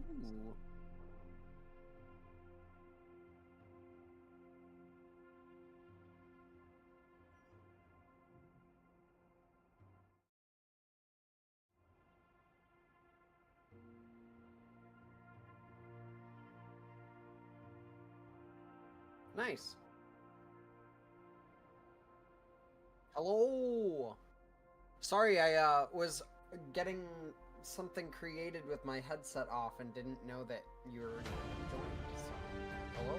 Ooh. Nice. Hello. Sorry, I was getting something created with my headset off and didn't know that you were joined. So, hello.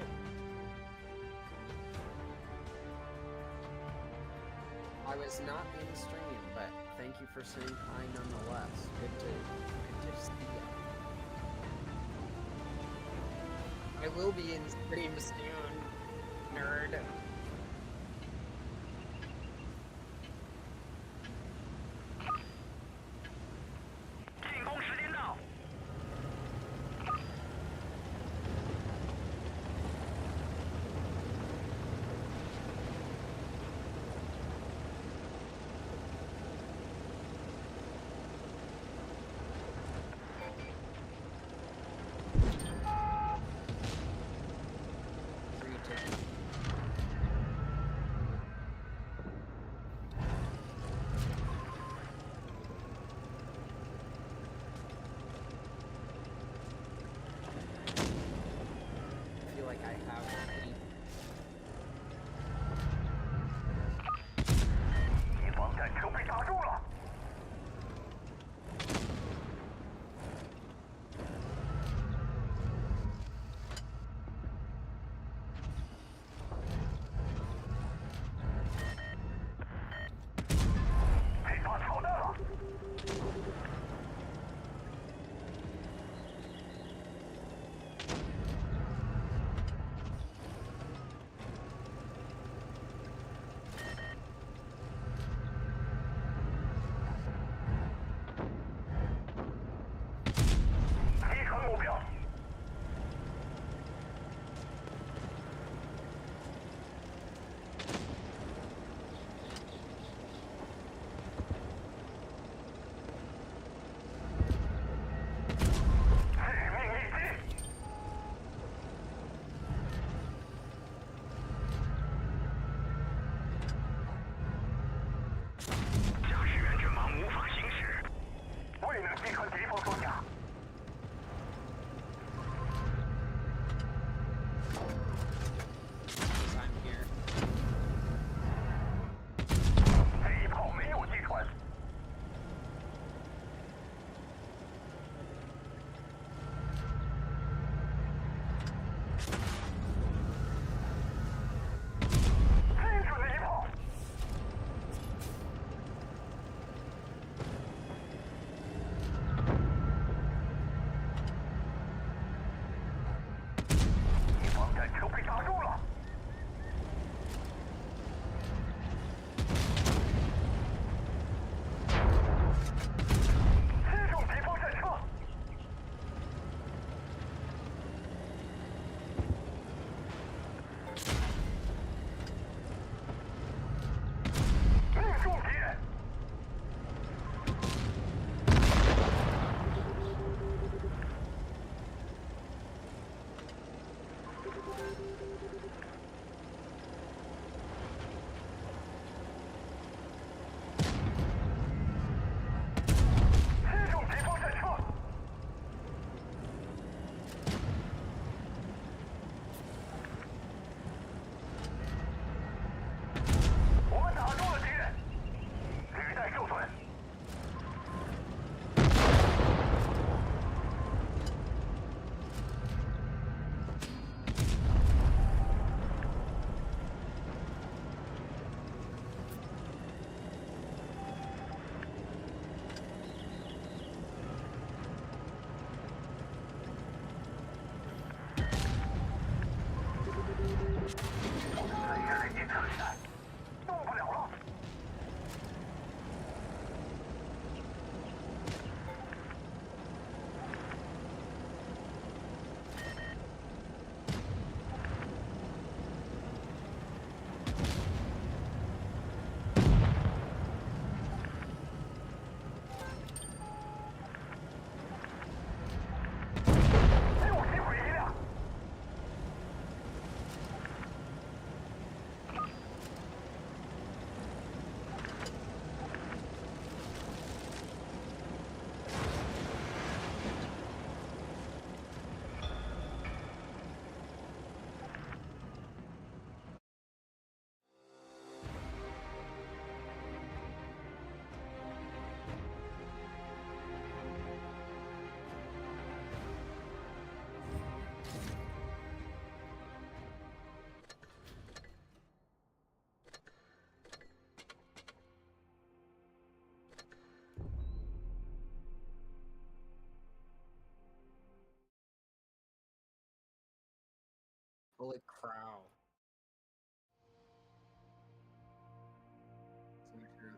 I was not in stream, but thank you for saying hi nonetheless. Good to see you. I will be in stream soon, nerd. Holy crow. So true.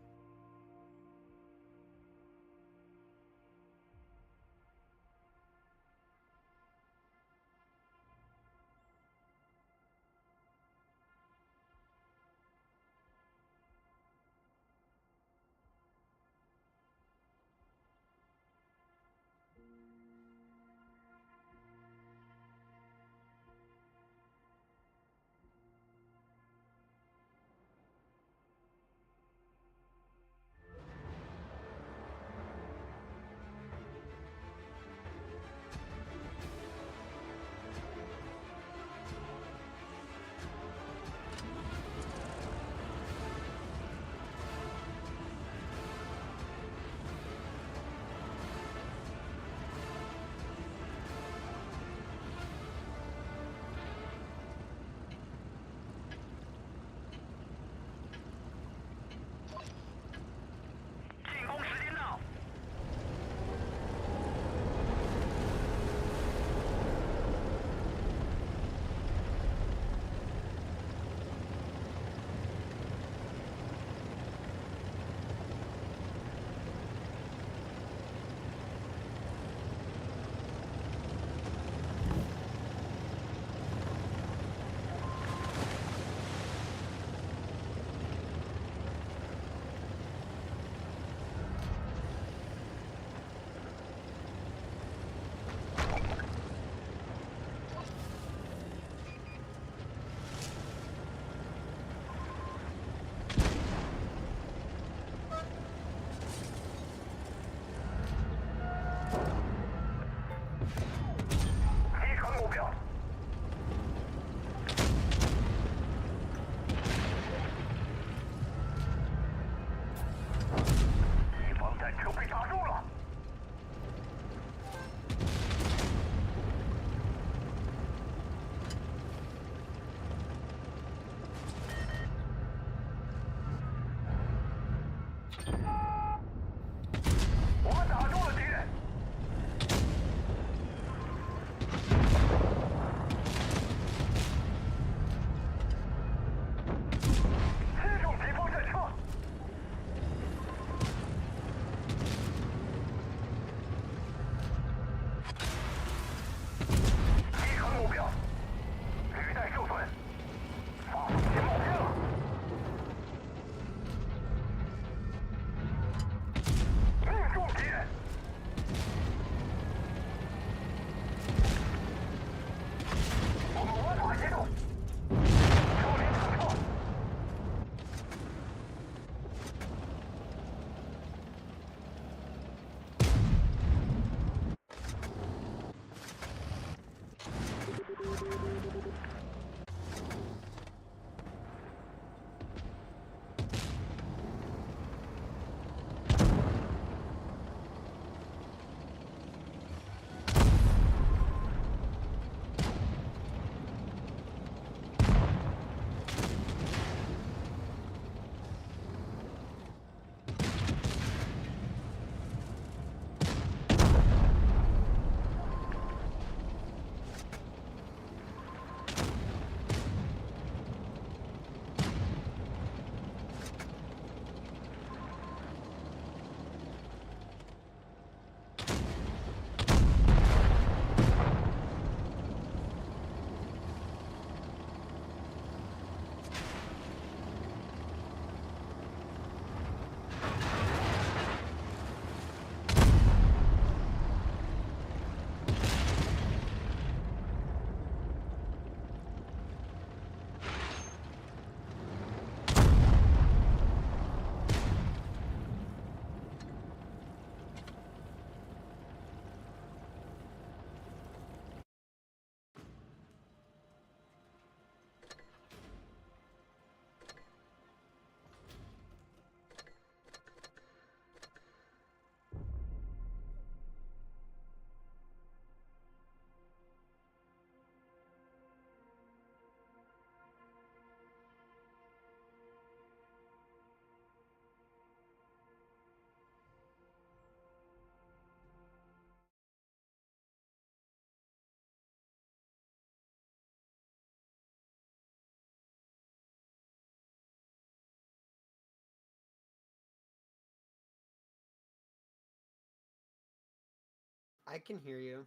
I can hear you.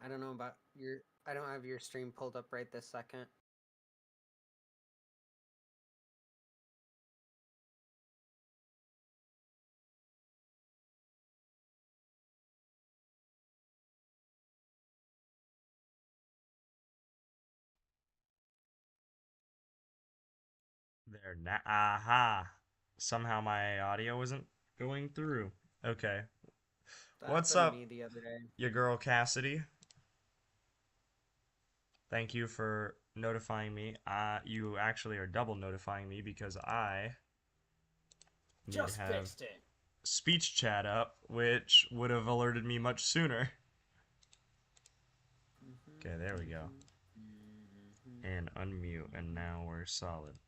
I don't know about your. I don't have your stream pulled up right this second. There, aha. Somehow my audio wasn't going through. Okay. That What's happened to up, me the other day. your girl Cassidy? Thank you for notifying me. You actually are double notifying me because I need to Just have fixed it. speech chat up, which would have alerted me much sooner. Okay, there we go. And unmute, and now we're solid.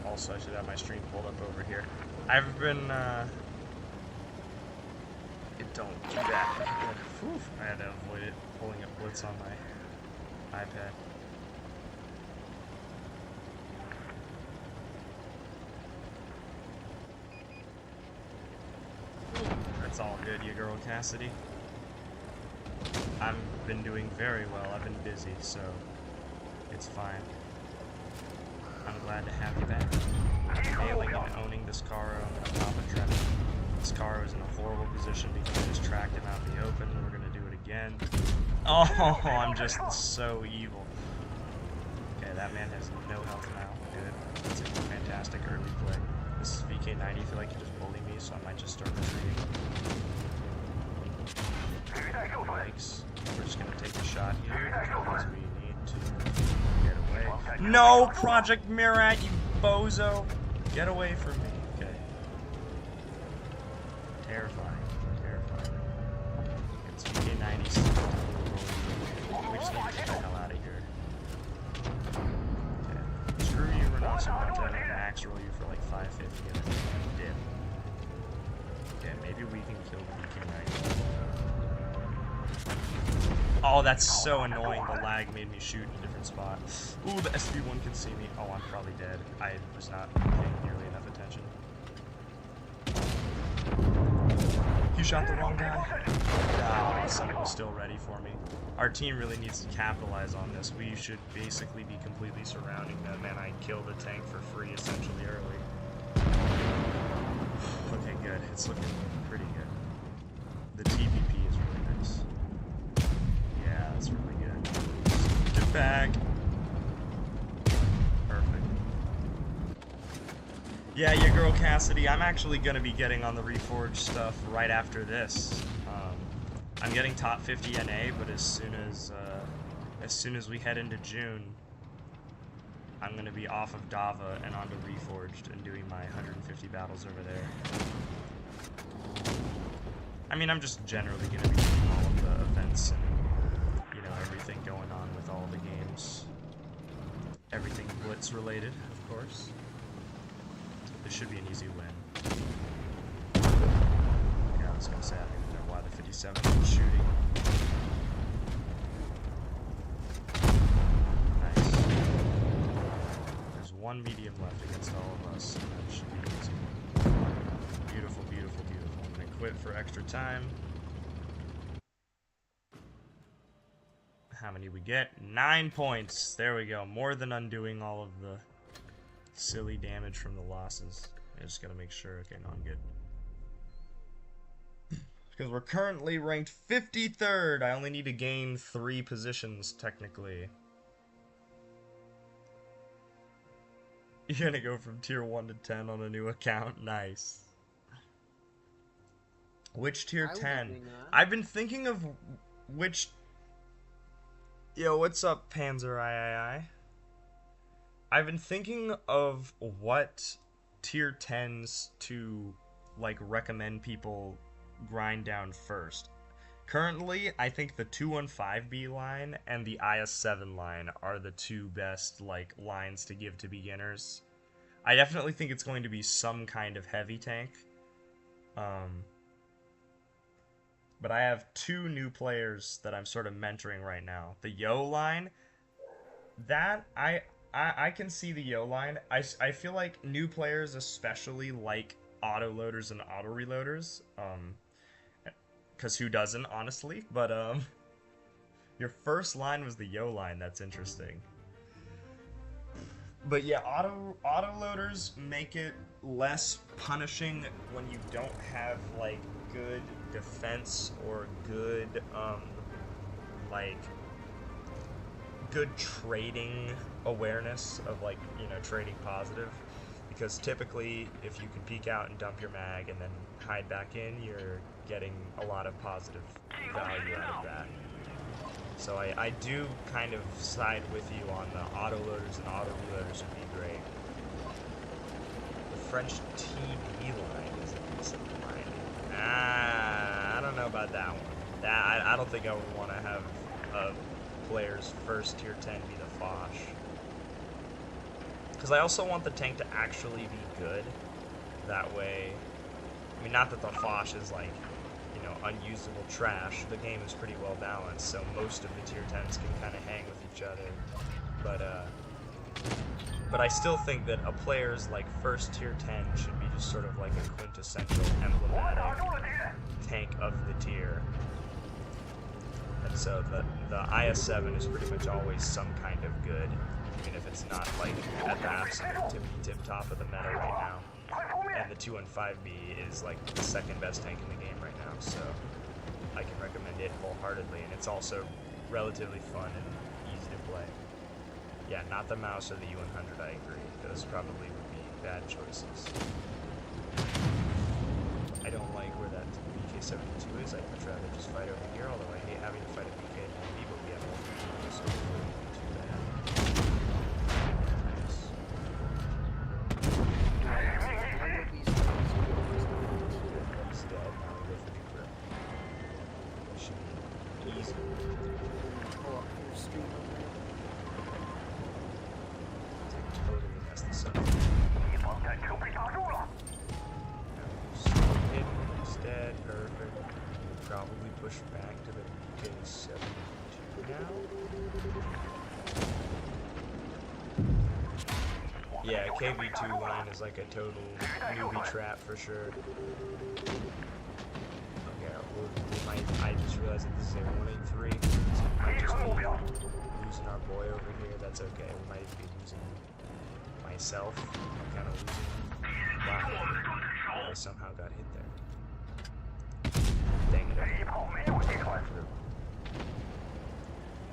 Also, I should have my stream pulled up over here. I've been, don't do that. Whew, I had to avoid it pulling up Blitz on my iPad. That's all good, you girl Cassidy. I've been doing very well. I've been busy, so it's fine. I'm glad to have you back. Nailing and owning this Caro. I'm gonna pop a Tremor. This Caro is in a horrible position because I just tracked him out in the open. We're gonna do it again. Oh, I'm just so evil. Okay, that man has no health now. Good. That's a fantastic early play. This is VK90. I feel like you just bully me, so I might just start retreating. Yikes. We're just gonna take a shot here because we need to get away. No, Project Mirat, you bozo! Get away from me. Okay. Terrifying. Terrifying. It's VK90. We just need to get the hell out of here. Okay. Screw you, Renato. I'm gonna max roll you for like 550 and then dip. Okay, maybe we can kill VK90. Oh, that's so annoying. The lag made me shoot in a different spot. Ooh, the SB1 can see me. Oh, I'm probably dead. I was not paying nearly enough attention. You shot the wrong guy. Oh, someone was still ready for me. Our team really needs to capitalize on this. We should basically be completely surrounding them, and I killed the tank for free essentially early. Okay, good. It's looking pretty good. The TPP is really nice. Yeah, that's really good. Get back. Perfect. Yeah, your girl Cassidy, I'm actually going to be getting on the Reforged stuff right after this. I'm getting top 50 NA, but as soon as we head into June, I'm going to be off of Dava and onto Reforged and doing my 150 battles over there. I mean, I'm just generally going to be doing all of the events and, you know, everything going on with all the games. Everything Blitz related, of course. This should be an easy win. Yeah, I was going to say, I don't even know why the 57 was shooting. Nice. There's one medium left against all of us, and that should be easy. Beautiful, beautiful, beautiful. I'm going to quit for extra time. How many we get? 9 points. There we go. More than undoing all of the silly damage from the losses. I just gotta make sure. Okay, no, I'm good. Because we're currently ranked 53rd. I only need to gain 3 positions, technically. You're gonna go from tier 1 to 10 on a new account. Nice. Which tier 10? I've been thinking of which... Yo, what's up, Panzer III? I've been thinking of what tier 10s to, like, recommend people grind down first. Currently, I think the 215B line and the IS-7 line are the two best, like, lines to give to beginners. I definitely think it's going to be some kind of heavy tank. But I have 2 new players that I'm sort of mentoring right now. The Yo line, that, I I can see the yo line. I feel like new players especially like auto loaders and auto reloaders. Because who doesn't, honestly? But your first line was the yo line. That's interesting. But yeah, auto loaders make it less punishing when you don't have like good defense or good like good trading awareness of like, you know, trading positive, because typically if you can peek out and dump your mag and then hide back in, you're getting a lot of positive value out of that. So I do kind of side with you on the auto loaders and auto reloaders would be great. The French TB line is a decent line. I don't know about that one. I don't think I would want to have a player's first tier 10 be the Foch. Because I also want the tank to actually be good. That way, I mean, not that the Foch is like, you know, unusable trash. The game is pretty well balanced, so most of the tier 10s can kind of hang with each other. But I still think that a player's like first tier 10 should be just sort of like a quintessential emblematic tank of the tier. And so the IS-7 is pretty much always some kind of good, even if it's not like at the absolute tip top of the meta right now. And the 215B is like the second best tank in the game right now, so I can recommend it wholeheartedly, and it's also relatively fun and easy to play. Yeah, not the mouse or the U100, I agree. Those probably would be bad choices. I don't like where that BK-72 is. I'd much rather just fight over here, although I hate having to fight a BK and B, but we have more people, so it wouldn't be too bad. He's dead. Now we go for the grip. Should be easy. Pull up your stream over there. Totally mess this up. He's dead. Perfect. Probably push back to the BK-72 now. Yeah, KV2 line is like a total newbie trap for sure. Okay, we might. I just realized that this is a 183. So we might just be losing our boy over here. That's okay. We might be losing myself. I'm kind of losing. Wow. I somehow got hit there. Dang it.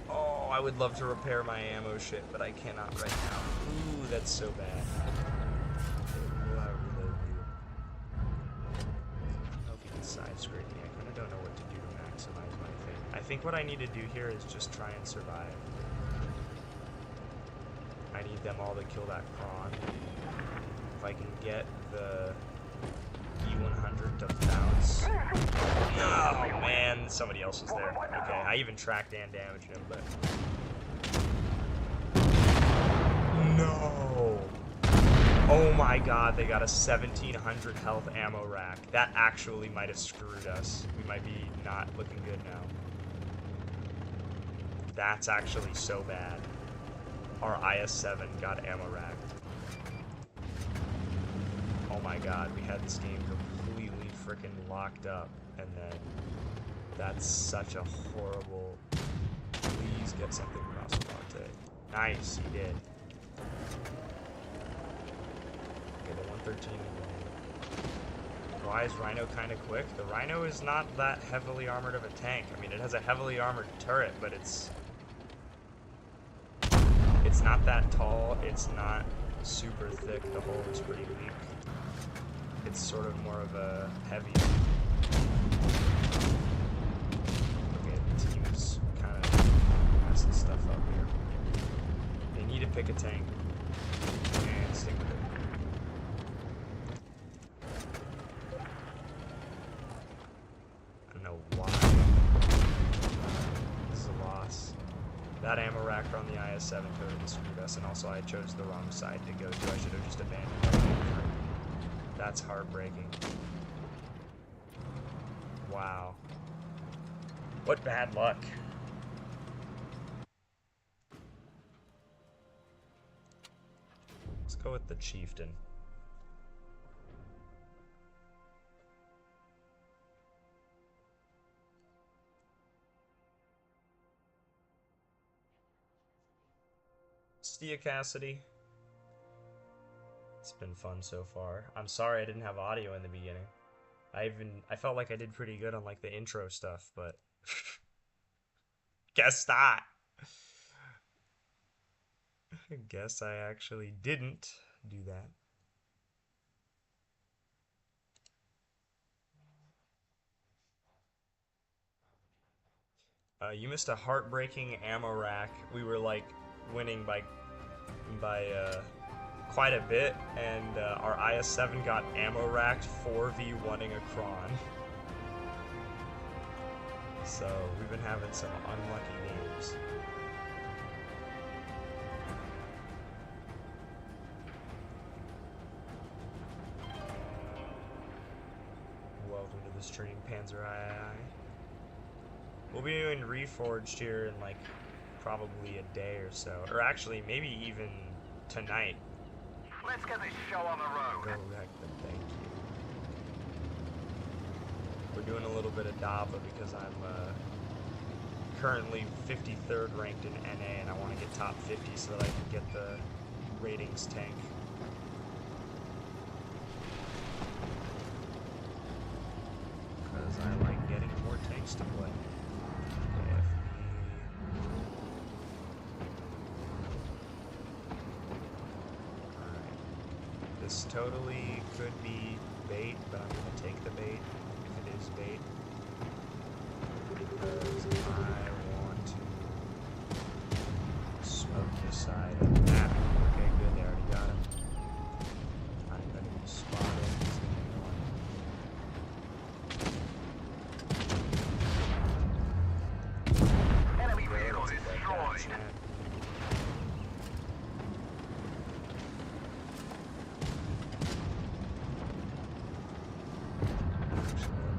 Oh, I would love to repair my ammo shit, but I cannot right now. Ooh, that's so bad. Will I reload you? I don't know if you can side scrape me. I kind of don't know what to do to maximize my thing. I think what I need to do here is just try and survive. I need them all to kill that prawn. If I can get the E100 to bounce. Oh man, somebody else was there. Okay, I even tracked and damaged him, but... No! Oh my god, they got a 1700 health ammo rack. That actually might have screwed us. We might be not looking good now. That's actually so bad. Our IS-7 got ammo racked. Oh my god, we had this game completely freaking locked up, and then that's such a horrible... Please get something across Monte. Nice, he did. Okay, the 113. Why is Rhino kind of quick? The Rhino is not that heavily armored of a tank. I mean, it has a heavily armored turret, but it's not that tall. It's not super thick. The hull is pretty weak. It's sort of more of a heavy. Okay, the team's kind of messing stuff up here. They need to pick a tank and stick with it. I don't know why. This is a loss. That ammo rack on the IS-7 totally screwed us, and also I chose the wrong side to go to. I should have just abandoned it. That's heartbreaking. Wow. What bad luck. go with the chieftain. See ya, Cassidy. It's been fun so far. I'm sorry I didn't have audio in the beginning. I felt like I did pretty good on like the intro stuff, but guess not. Guess I actually didn't do that. You missed a heartbreaking ammo rack. We were like winning by quite a bit, and our IS-7 got ammo racked 4v1ing a Kron. So we've been having some unlucky games. Welcome to the stream, Panzer II. We'll be doing Reforged here in like probably a day or so, or actually maybe even tonight. Let's get this show on the road. Correct, thank you. We're doing a little bit of Dava because I'm currently 53rd ranked in NA, and I want to get top 50 so that I can get the ratings tank. Because I like getting more tanks to play. This totally could be bait, but I'm going to take the bait if it is bait. Because I want to smoke this side of the map. Okay, good, they already got him. I'm going to be spotted. Enemy vehicle destroyed.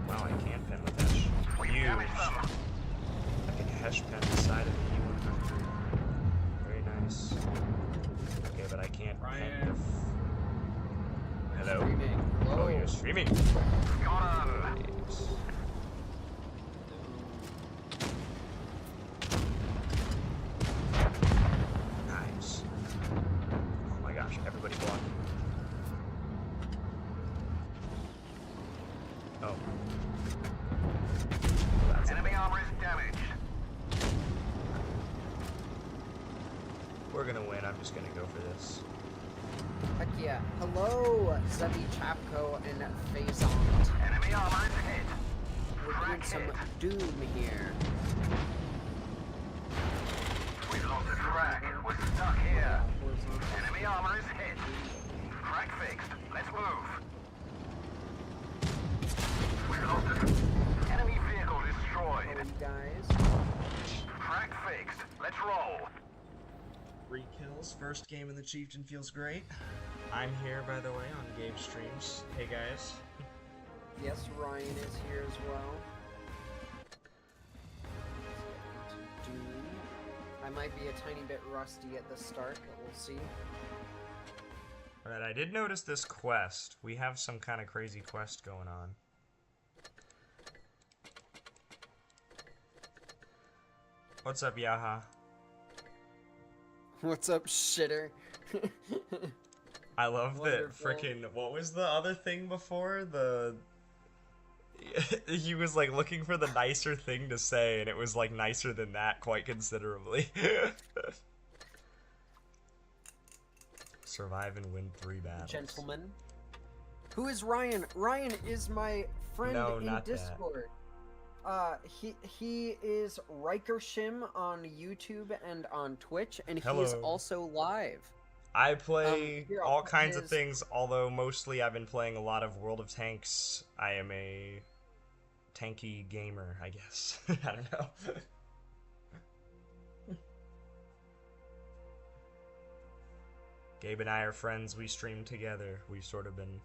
Wow, I can't pen with Hesh. Huge. I can Hesh pen the side of the E100. Very nice. Okay, but I can't pen the... Hello? Oh, you're streaming. Got him. Nice. Nice. Oh my gosh, everybody block. Oh. That's Enemy armor is damaged. We're gonna win. I'm just gonna go for this. Heck yeah. Hello, Zebi Chapko and Phazont. Enemy armor is hit. We're doing some Doom here. We've lost the track. We're stuck here. Enemy armor is hit. Track fixed. Let's move. We've lost it. Enemy vehicle destroyed. Hello, you guys. Track fixed. Let's roll. 3 kills. First game in the Chieftain feels great. I'm here, by the way, on Gabe Streams. Hey, guys. Yes, Ryan is here as well. Let's get into Doom. I might be a tiny bit rusty at the start, but we'll see. Alright, I did notice this quest. We have some kind of crazy quest going on. What's up, Yaha? What's up, shitter? I love that Wonderful. frickin' what was the other thing before? He was like looking for the nicer thing to say, and it was like nicer than that quite considerably. Survive and win 3 battles. Gentlemen. Who is Ryan? Ryan is my friend No, in not that. Discord. He is Riker Shim on YouTube and on Twitch, and he is Hello. also live. I play here, I'll all put kinds of his- things, although mostly I've been playing a lot of World of Tanks. I am a tanky gamer, I guess. I don't know. Gabe and I are friends. We stream together. We've sort of been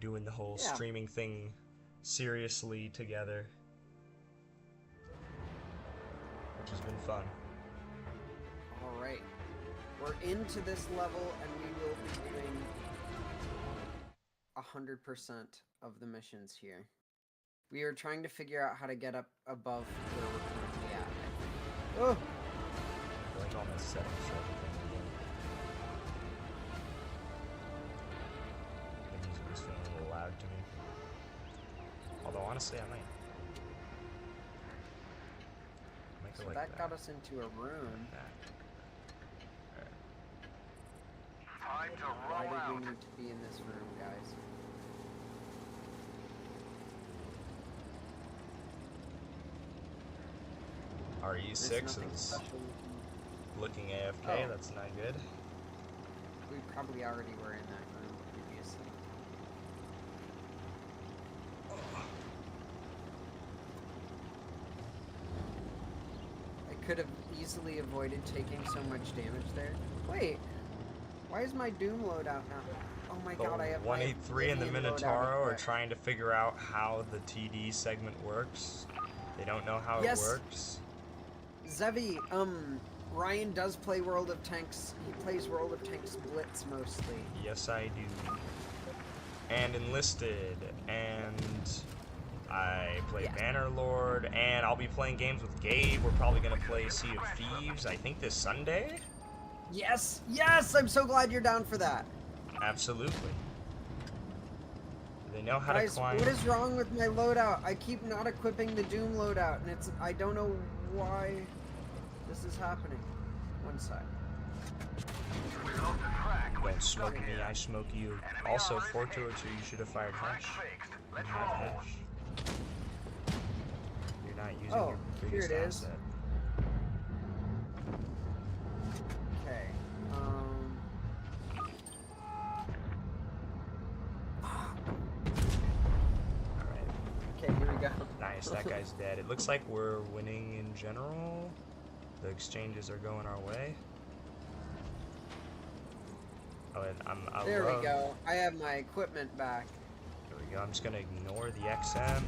doing the whole Yeah. streaming thing seriously together, which has been fun. All right. We're into this level, and we will be doing 100% of the missions here. We are trying to figure out how to get up above where we're currently at, I think. Oh! Going on the settings for everything again. The music was feeling a little loud to me. Although honestly, I might So go like that got us into a room. Time to Why roll did out. we need to be in this room, guys? There's RE6 nothing is special. looking AFK, Oh. that's not good. We probably already were in that room previously. I could have easily avoided taking so much damage there. Wait, why is my Doom loadout now? Oh my The god, I have 183 and the Oblivion loadout Minotauro are equipped. trying to figure out how the TD segment works. They don't know how Yes. it works. Zevi, Ryan does play World of Tanks. He plays World of Tanks Blitz mostly. Yes, I do. And Enlisted, and I play Yeah. Bannerlord, and I'll be playing games with Gabe. We're probably gonna play Sea of Thieves, I think this Sunday? Yes, yes, I'm so glad you're down for that. Absolutely. They know how Guys, to climb. what is wrong with my loadout? I keep not equipping the Doom loadout, and I don't know why this is happening. One sec. We lost the track. We're Don't stuck smoke me, here. I smoke you. Enemy Also, armor is 4202, you should have fired Track Hash. fixed. You Let's have roll. Hash. You're not using Oh, your here biggest it is. asset. Okay. Alright. Okay, here we go. Nice, that guy's dead. It looks like we're winning in general. The exchanges are going our way. Oh, and I There love... we go. I have my equipment back. There we go. I'm just gonna ignore the XM.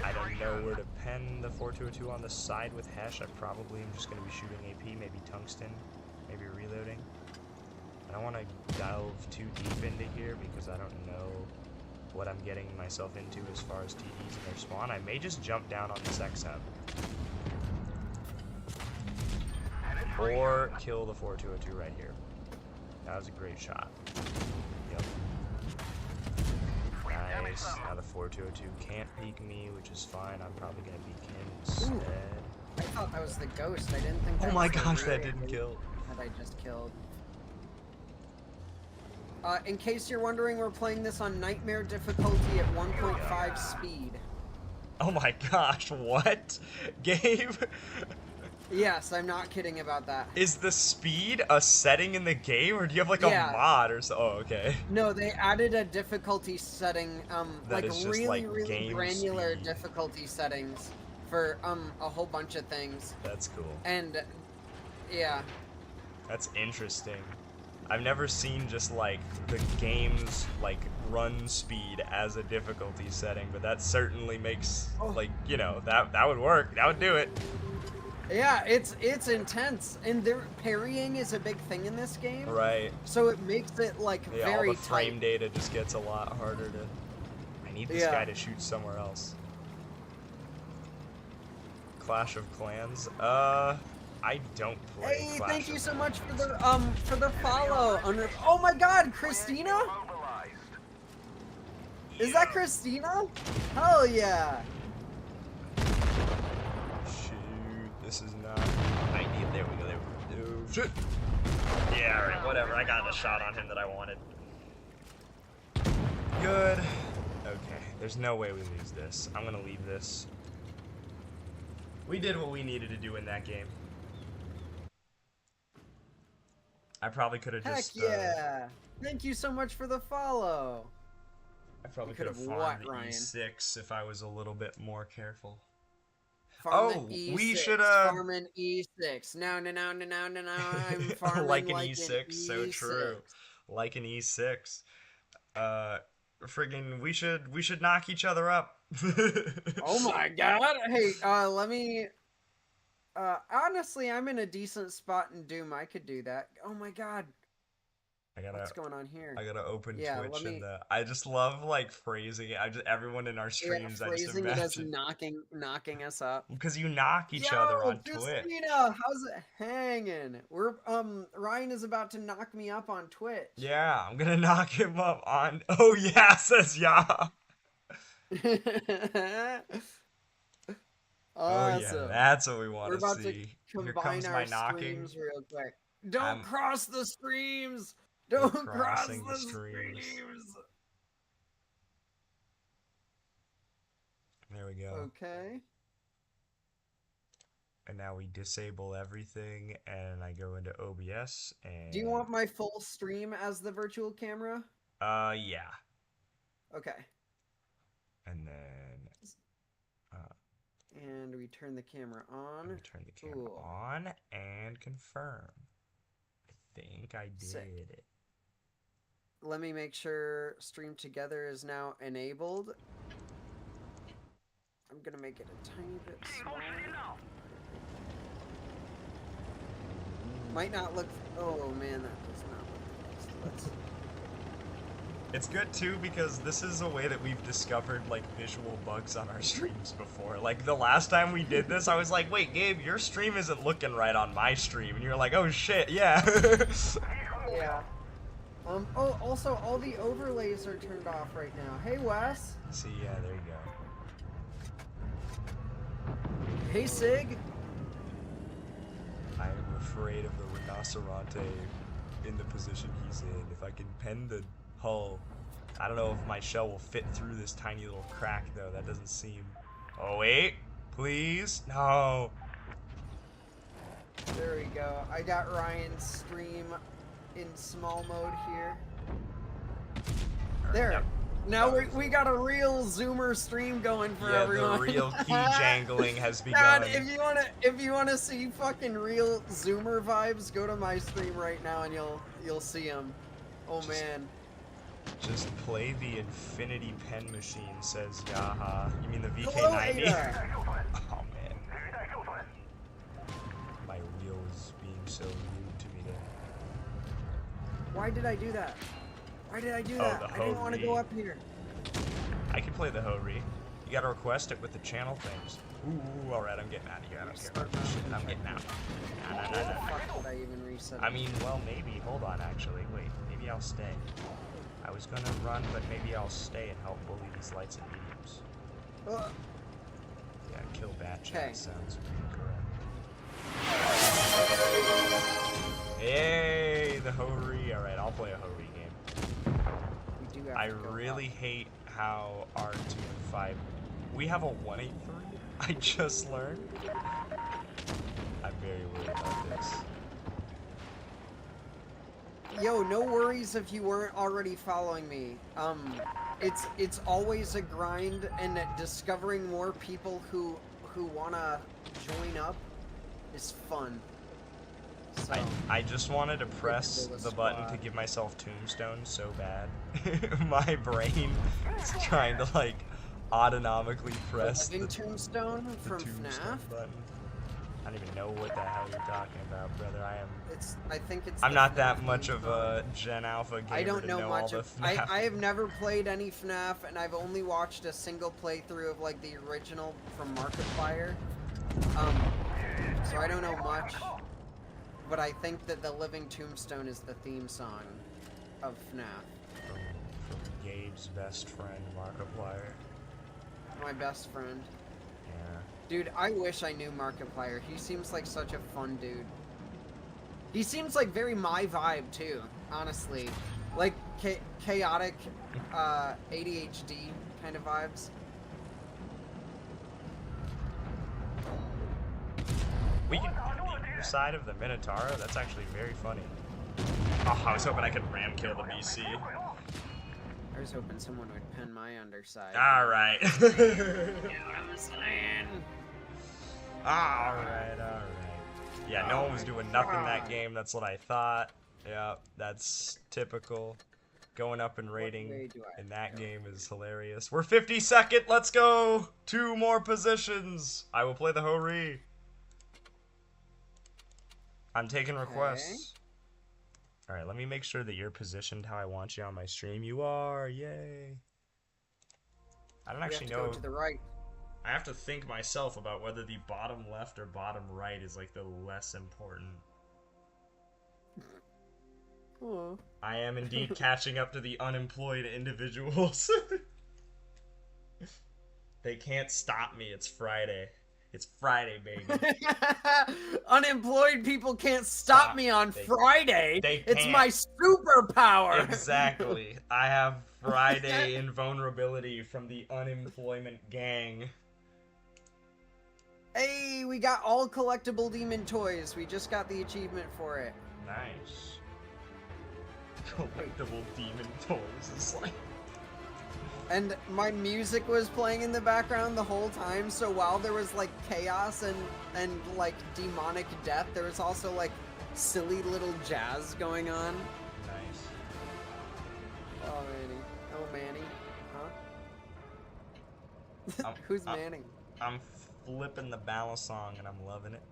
I don't know where to pen the 4202 on the side with Hash. I probably am just gonna be shooting AP, maybe Tungsten, maybe reloading. I don't want to delve too deep into here because I don't know what I'm getting myself into as far as TDs in their spawn. I may just jump down on this XM. Or kill the 4202 right here. That was a great shot. Yep. Nice. Now the 4202 can't peek me, which is fine. I'm probably gonna peek him instead. I thought that was the ghost. I didn't think that Oh my was the gosh, that real didn't kill. that I just killed. In case you're wondering, we're playing this on Nightmare difficulty at 1.5 speed. Oh my gosh, what? Gabe? Yes, I'm not kidding about that. Is the speed a setting in the game, or do you have like Yeah. a mod or so? Oh, okay. No, they added a difficulty setting, That like is just, really, like, really game granular speed. difficulty settings for a whole bunch of things. That's cool. And yeah, That's interesting. I've never seen just like the game's like run speed as a difficulty setting, but that certainly makes like, you know, that would work. That would do it. yeah, it's intense, and their parrying is a big thing in this game. Right. So it makes it like Yeah, very all the frame tight. data just gets a lot harder to. I need this Yeah. guy to shoot somewhere else. Clash of Clans. I don't play Hey, Clash thank you of so much for Clans. the follow. Oh my God, Christina? Mobilized. Is that Christina? Hell yeah! Shoot, this is not ideal. There we go. There we go. Oh, shit. Yeah, alright, whatever. I got the shot on him that I wanted. Good. Okay, there's no way we lose this. I'm gonna leave this. We did what we needed to do in that game. I probably could have Heck just. yeah! Thank you so much for the follow. I probably You could have could've farmed what, Ryan? E6 if I was a little bit more careful. Farming Oh, E6, we should, farming E6. No, I'm farming like an E6, so E6. true. Like an E6. Friggin', we should knock each other up. Oh my God! Hey, let me. Honestly, I'm in a decent spot in Doom. I could do that. Oh my god. What's going on here? I gotta open Yeah, Twitch let me. I just love like phrasing it. Everyone in our Yeah, streams, I just phrasing it as imagine knocking us up. because you knock Yo, each other on Justina, Twitch. how's it hanging? We're Ryan is about to knock me up on Twitch. Yeah, I'm gonna knock him up on. Oh yeah, says yeah. Oh yeah, Awesome. that's what we We're want to about to see. Here combine comes my our knocking. streams real quick. Don't I'm cross the streams. We're Don't cross crossing the the streams. streams. There we go. Okay. And now we disable everything, and I go into OBS and. Do you want my full stream as the virtual camera? Yeah. Okay. And then. And we turn the camera on. We turn the camera Cool. on and confirm. I think I did Sick. it. Let me make sure stream together is now enabled. I'm gonna make it a tiny bit smaller. Might not look. Oh man, that does not look nice. Let's. It's good too because this is a way that we've discovered like visual bugs on our streams before. Like the last time we did this, I was like, "Wait, Gabe, your stream isn't looking right on my stream," and you're like, "Oh shit, yeah." Yeah. Oh, also all the overlays are turned off right now. Hey, Wes. See, yeah, there you go. Hey, Sig. I am afraid of the rhinoceronte in the position he's in. If I can pen the hull, I don't know if my shell will fit through this tiny little crack though. That doesn't seem. Oh wait, please, no. There we go. I got Ryan's stream in small mode here. There. Yep. Now we got a real Zoomer stream going for Yeah, everyone. the real key jangling has begun. God, if you wanna see fucking real Zoomer vibes, go to my stream right now and you'll see them. Oh man. Just play the Infinity Pen Machine, says Yaha. You mean the Hello, VK90? Ada. Oh man. My wheel is being so rude to me there. Why did I do that? Why did I do Oh, that? the I didn't want to go Ho-Ri. up here. I can play the Ho-Ri. You gotta request it with the channel things. Ooh, alright, I'm getting out of here. I don't care about this shit. I'm getting out. Nah, nah, nah, nah. Fuck, did I even reset? I mean, well, maybe. Hold on, actually. Wait, maybe I'll stay. I was gonna run, but maybe I'll stay and help bully these lights and mediums. Yeah, kill bat chat Okay. sounds correct. Hey, the Ho-Ri. Alright, I'll play a Ho-Ri game. We do have I to go really up. hate how our 2 and 5. We have a 183. I just learned. I'm very worried about this. Yo, no worries if you weren't already following me. It's always a grind, and discovering more people who wanna join up is fun. So, I just wanted to press build a the button to squad. give myself tombstone so bad. My brain is trying to like autonomically press Living the Tombstone from tombstone FNAF. button. I don't even know what the hell you're talking about, brother. I think it's. I'm the not that FNAF much of theme a Gen Alpha gamer I don't to know know much all of. the FNAF. I have never played any FNAF, and I've only watched a single playthrough of like the original from Markiplier. So I don't know much, but I think that the Living Tombstone is the theme song of FNAF. From Gabe's best friend, Markiplier. My best friend. Yeah. Dude, I wish I knew Markiplier. He seems like such a fun dude. He seems like very my vibe too, honestly. Like chaotic, ADHD kind of vibes. We can the other side of the Minotauro. That's actually very funny. Oh, I was hoping I could ram kill the BC. I was hoping someone would pin my underside. Alright. You know what I'm saying? Alright. Yeah, no one was doing nothing that game. That's what I thought. Yeah, that's typical. Going up in rating way do I in that game is hilarious. We're 52nd. Let's go. 2 more positions. I will play the Ho-Ri. I'm taking requests. Alright, let me make sure that you're positioned how I want you on my stream. You are, yay. I don't actually know. Go to the right. I have to think myself about whether the bottom left or bottom right is like the less important. Oh. I am indeed catching up to the unemployed individuals. They can't stop me. It's Friday. It's Friday, baby. Unemployed people can't stop me on Friday. It's can't. my superpower. Exactly. I have Friday invulnerability from the unemployment gang. Hey, we got all collectible demon toys. We just got the achievement for it. Nice. Collectible demon toys is like... And my music was playing in the background the whole time, so while there was like chaos and like demonic death, there was also like silly little jazz going on. Nice. Oh Manny. Oh Manny. Huh? Who's Manning? I'm flipping the ballast song and I'm loving it.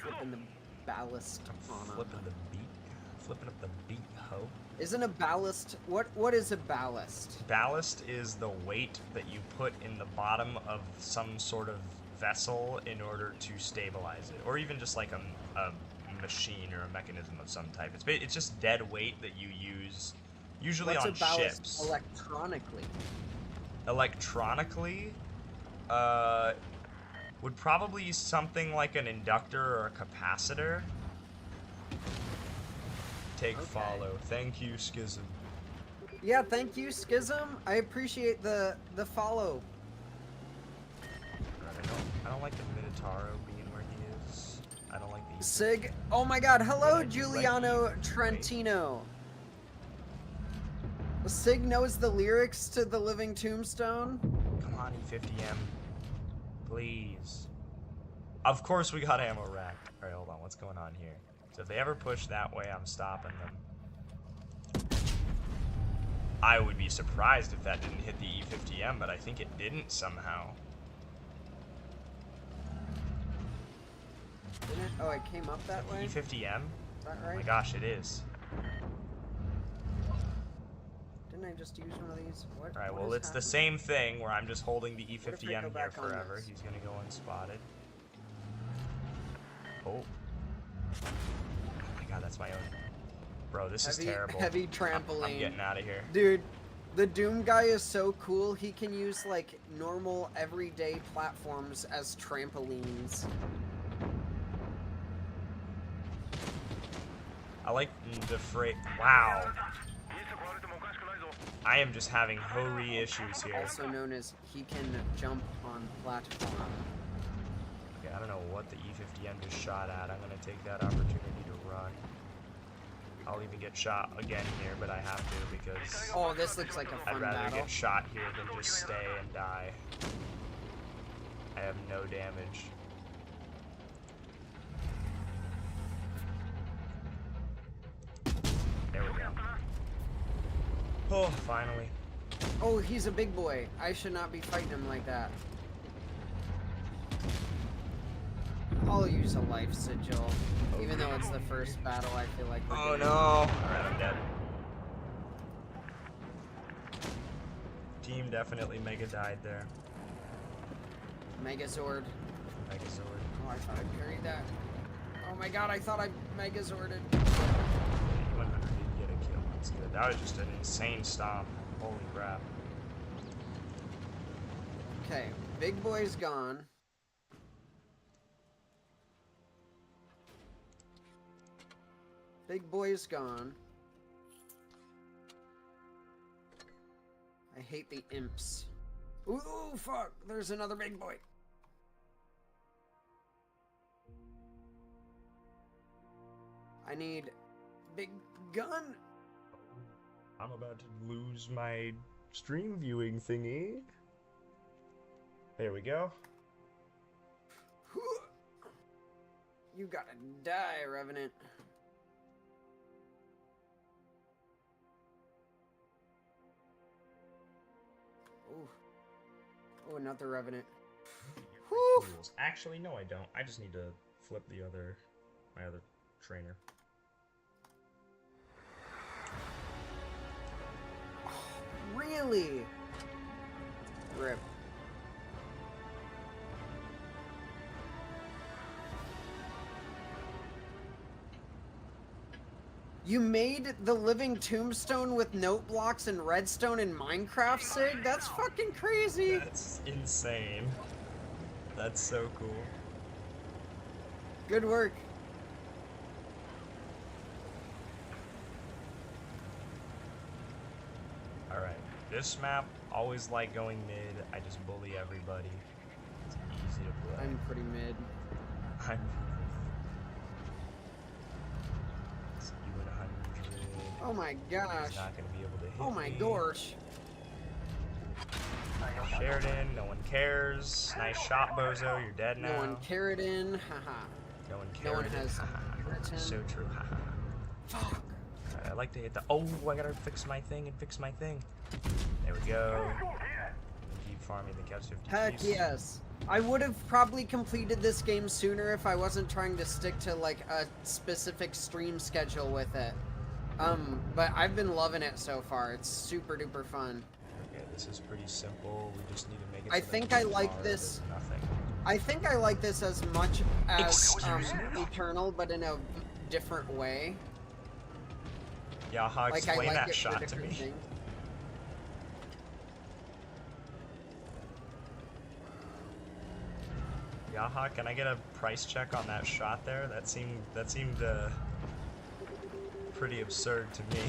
Flipping the ballast I'm flipping the beat. Flipping up the beat, ho. Isn't a ballast... What is a ballast? Ballast is the weight that you put in the bottom of some sort of vessel in order to stabilize it. Or even just like a machine or a mechanism of some type. It's just dead weight that you use, usually on ships. What's a ballast electronically? Electronically? Would probably use something like an inductor or a capacitor. Take follow. Thank you, Schism. Yeah, thank you, Schism. I appreciate the follow. I don't like the Minotauro being where he is. I don't like the... Sig. Oh my god, hello, Giuliano Trentino. Sig knows the lyrics to The Living Tombstone. Come on, E50M. Please. Of course we got ammo racked. Alright, hold on. What's going on here? So if they ever push that way, I'm stopping them. I would be surprised if that didn't hit the E50M, but I think it didn't somehow. Didn't it? Oh, it came up that way? E50M? Is that right? Oh my gosh, it is. Didn't I just use one of these? What? Alright, well, it's the same thing where I'm just holding the E50M here forever. He's gonna go unspotted. Oh. God, that's my own. Bro, this is terrible. Heavy trampoline. I'm getting out of here. Dude, the Doom guy is so cool. He can use, like, normal, everyday platforms as trampolines. I like the freight. Wow. I am just having hurry issues here. Also known as he can jump on platform. Okay, I don't know what the E50M just shot at. I'm gonna take that opportunity to run. I'll even get shot again here, but I have to because... Oh, this looks like a fun I'd rather battle. get shot here than just stay and die. I have no damage. There we go. Oh, finally. Oh, he's a big boy. I should not be fighting him like that. I'll use a life sigil. Even though it's the first battle, I feel like we're no! Alright, I'm dead. Team definitely Mega died there. Megazord. Megazord. Oh, I thought I parried that. Oh my god, I thought I Megazorded. 100 did get a kill. That's good. That was just an insane stomp. Holy crap. Okay, big boy's gone. Big boy's gone. I hate the imps. Ooh, fuck! There's another big boy. I need big gun. I'm about to lose my stream viewing thingy. There we go. You gotta die, Revenant. Oh, another Revenant. Whew. Actually, no, I don't. I just need to flip the other my other trainer. Really? Rip. You made the living tombstone with note blocks and redstone in Minecraft, Sig? That's fucking crazy. That's insane. That's so cool. Good work. Alright, this map, always like going mid. I just bully everybody. It's easy to play. I'm pretty mid. I'm it's you at 100. Oh my gosh. He's not gonna be able to hit Oh my me. gosh. Sheridan, no one cares. Nice shot, Bozo. You're dead now. No one carried in. Haha. No one No one cared. has written. So true. Haha. Fuck. I like to hit the. Oh, I gotta fix my thing and fix my thing. There we go. Keep farming the catch 50 Heck piece. yes. I would have probably completed this game sooner if I wasn't trying to stick to like a specific stream schedule with it. But I've been loving it so far. It's super duper fun. Okay, this is pretty simple. We just need to make it. I so that think I like tomorrow this- there's Nothing. I think I like this as much as Excuse me? Eternal, but in a different way. Yaha, Like I explain like that it for shot to different me. things. Yaha, can I get a price check on that shot there? That seemed pretty absurd to me.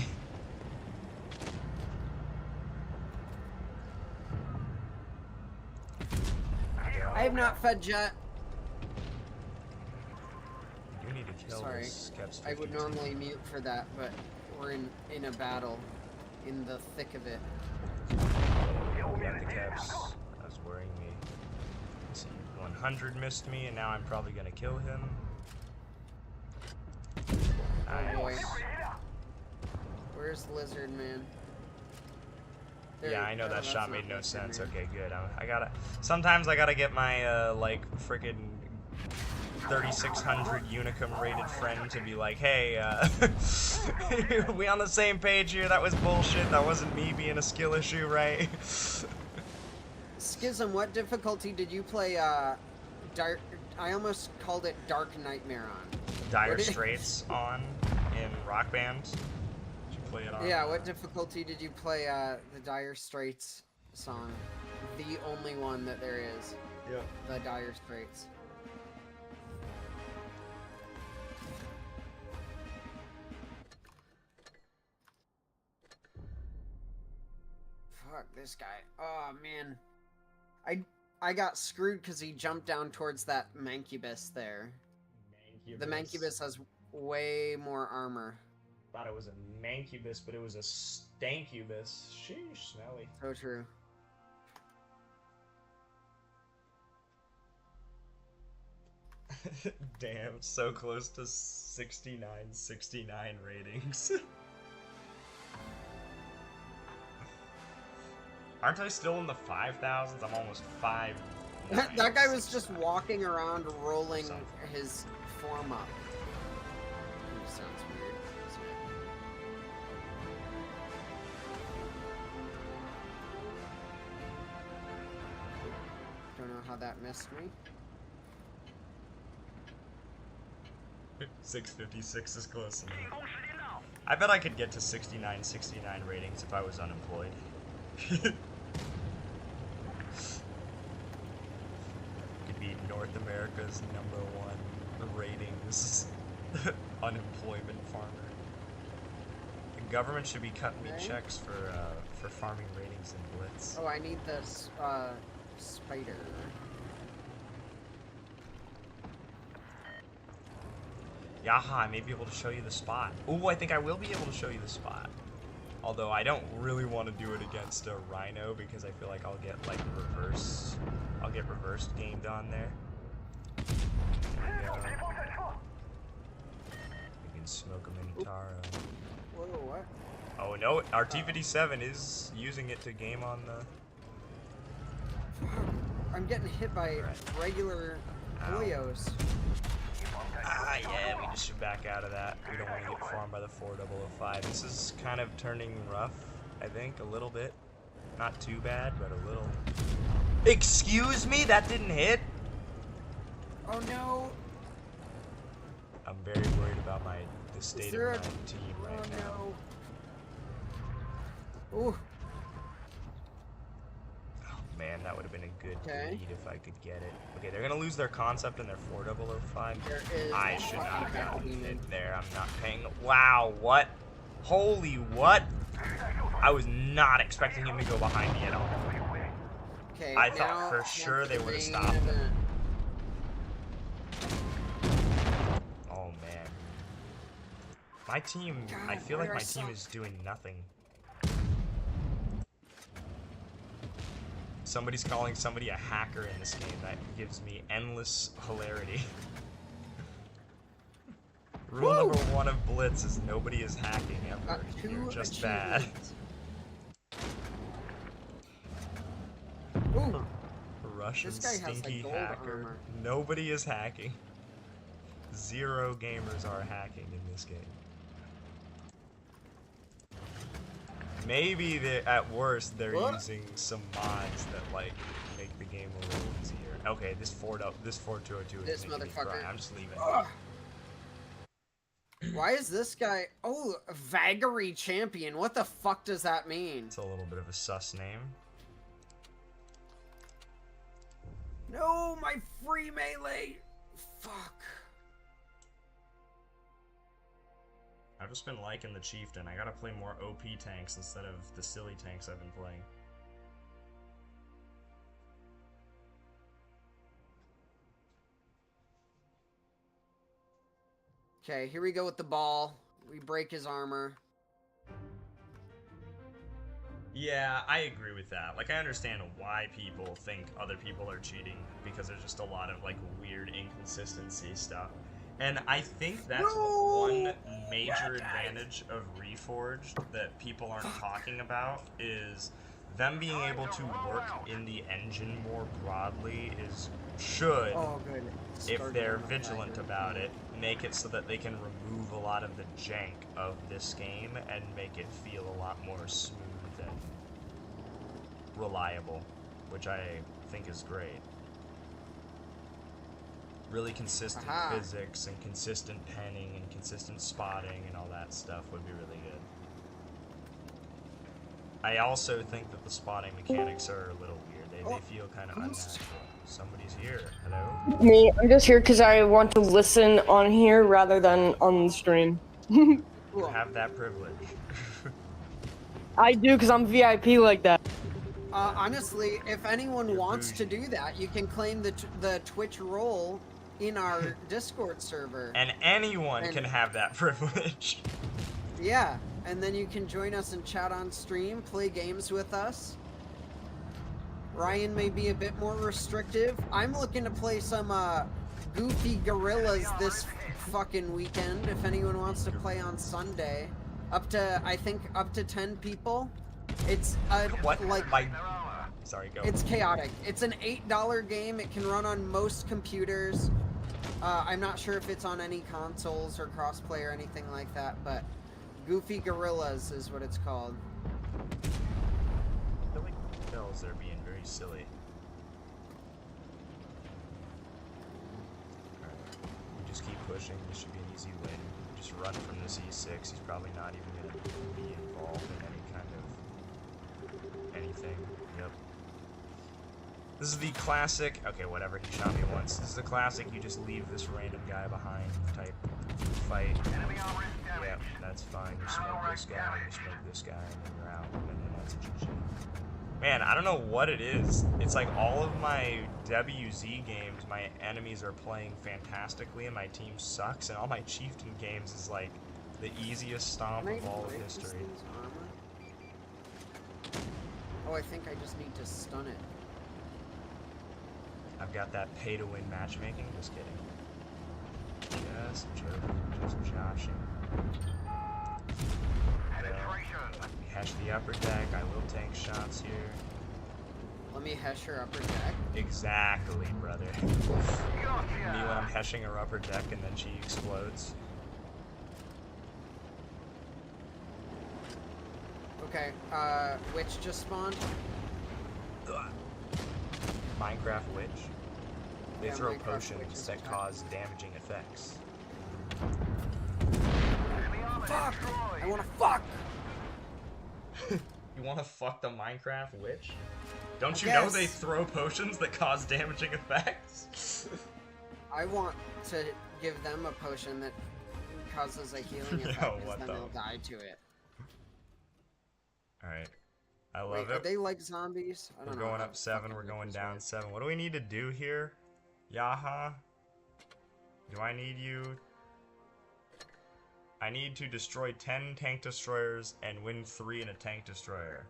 I have not fed Jet. You need to kill Sorry. this Skeps I would 52. normally mute for that, but we're in a battle, in the thick of it. We got the caps. That was worrying me. Let's see, 100 missed me, and now I'm probably gonna kill him. Oh boy. Nice. Where's Lizard Man? There Yeah, you I know go, that that's shot not made no Lizard sense. Man. Okay, good. I gotta. Sometimes I gotta get my like freaking 3600 Unicum rated friend to be like, hey, we on the same page here. That was bullshit. That wasn't me being a skill issue, right? Schism, what difficulty did you play Dark... I almost called it Dark Nightmare on. Dire What did- Straits on in Rock Band. Did you play it on? Yeah, what difficulty did you play the Dire Straits song? The only one that there is. Yep. The Dire Straits. Fuck this guy. Oh man. I got screwed because he jumped down towards that Mancubus there. The Mancubus has way more armor. Thought it was a Mancubus, but it was a Stankubus. Sheesh, smelly. So true. Damn, so close to 69 ratings. Aren't I still in the 5,000s? I'm almost 5. That guy was just walking around rolling Something. his form up. Ooh, sounds weird, doesn't it? Don't know how that missed me. 656 is close enough. I bet I could get to 69 ratings if I was unemployed. Could be North America's #1 ratings unemployment farmer. The government should be cutting me Okay. checks for farming ratings in Blitz. Oh, I need this spider. Yaha, I may be able to show you the spot. Ooh, I think I will be able to show you the spot. Although I don't really want to do it against a Rhino because I feel like I'll get like I'll get reversed gamed on there. Yeah. We can smoke him in Taro. Whoa, what? Oh no, our T-57 is using it to game on the... I'm getting hit by Right. regular Ow. Hoyos. Yeah, we just should back out of that. We don't want to get farmed by the 4005. This is kind of turning rough, I think, a little bit. Not too bad, but a little. Excuse me? That didn't hit? Oh no! I'm very worried about the state of my team right now. Oh no. Ooh. Oh man, that would have been a good Okay. lead if I could get it. Okay, they're gonna lose their concept in their 4005. There is I should not have fucking gotten demon. hit there. I'm not paying. Wow, what? Holy what? I was not expecting him to go behind me at all. Okay, I now thought for onto sure they the would have main stopped him. event. Oh man. My team, I God, feel why like do my I team suck? is doing nothing. Somebody's calling somebody a hacker in this game. That gives me endless hilarity. Rule Woo! number 1 of Blitz is nobody is hacking ever. Got You're 2 just bad. achievements. Ooh, Russian This guy has, like, stinky gold hacker. armor. Nobody is hacking. 0 gamers are hacking in this game. Maybe at worst they're What? using some mods that like make the game a little easier. Okay, this 4202 This is making me cry. motherfucker. I'm just leaving. ugh. Why is this guy? Oh, Vagary Champion. What the fuck does that mean? It's a little bit of a sus name. No, my free melee. Fuck. I've just been liking the Chieftain. I gotta play more OP tanks instead of the silly tanks I've been playing. Okay, here we go with the ball. We break his armor. Yeah, I agree with that. Like, I understand why people think other people are cheating, because there's just a lot of, like, weird inconsistency stuff. And I think that's one major advantage of Reforged that people aren't talking about, is them being able to work in the engine more broadly should, Oh, good. if Started they're on a vigilant Vagary. about it, make it so that they can remove a lot of the jank of this game and make it feel a lot more smooth and reliable, which I think is great. Really consistent Aha. physics and consistent penning and consistent spotting and all that stuff would be really good. I also think that the spotting mechanics are a little weird. They feel kind of unnatural. Somebody's here. Hello? Me, I'm just here because I want to listen on here rather than on the stream. You Cool. have that privilege. I do because I'm VIP like that. Honestly, if anyone You're wants to bougie. do that, you can claim the Twitch role in our Discord server. And anyone And- can have that privilege. Yeah, and then you can join us and chat on stream, play games with us. Ryan may be a bit more restrictive. I'm looking to play some Goofy Gorillas this fucking weekend. If anyone wants to play on Sunday, I think up to 10 people. It's What? like My... Sorry, go. it's chaotic. It's an $8 game. It can run on most computers. I'm not sure if it's on any consoles or crossplay or anything like that, but Goofy Gorillas is what it's called. I feel like the bells are being very silly. Alright. We just keep pushing. This should be an easy win. Just run from this E6. He's probably not even going to be involved in any kind of anything. Yep. This is the classic. Okay, whatever. He shot me once. This is the classic. You just leave this random guy behind type fight. Enemy armor is Yeah, damaged. that's fine. You smoke this guy, you smoke this guy, and then you're out. And then that's a GG. Man, I don't know what it is. It's like all of my WZ games, my enemies are playing fantastically and my team sucks, and all my Chieftain games is like the easiest stomp Can I of all of break this history. thing's armor? Oh, I think I just need to stun it. I've got that pay-to-win matchmaking. Just kidding. Just joking. Just joshing. Penetration. Hash the upper deck. I will tank shots here. Let me hesh your upper deck. Exactly, brother. Me when I'm heshing her upper deck and then she explodes. Okay, witch just spawned. Minecraft witch. They Yeah, throw Minecraft potions witches that attack. cause damaging effects. Enemy armor Fuck! destroyed. I wanna fuck! You want to fuck the Minecraft witch? Don't I you know guess. they throw potions that cause damaging effects? I want to give them a potion that causes a healing Yo, effect, what because then the- they'll die to it. Alright. I Wait, love are it. they like zombies? I We're don't know. going how up 7, fucking we're they going this down way. 7. What do we need to do here? Yaha? Do I need you? I need to destroy 10 tank destroyers and win 3 in a tank destroyer.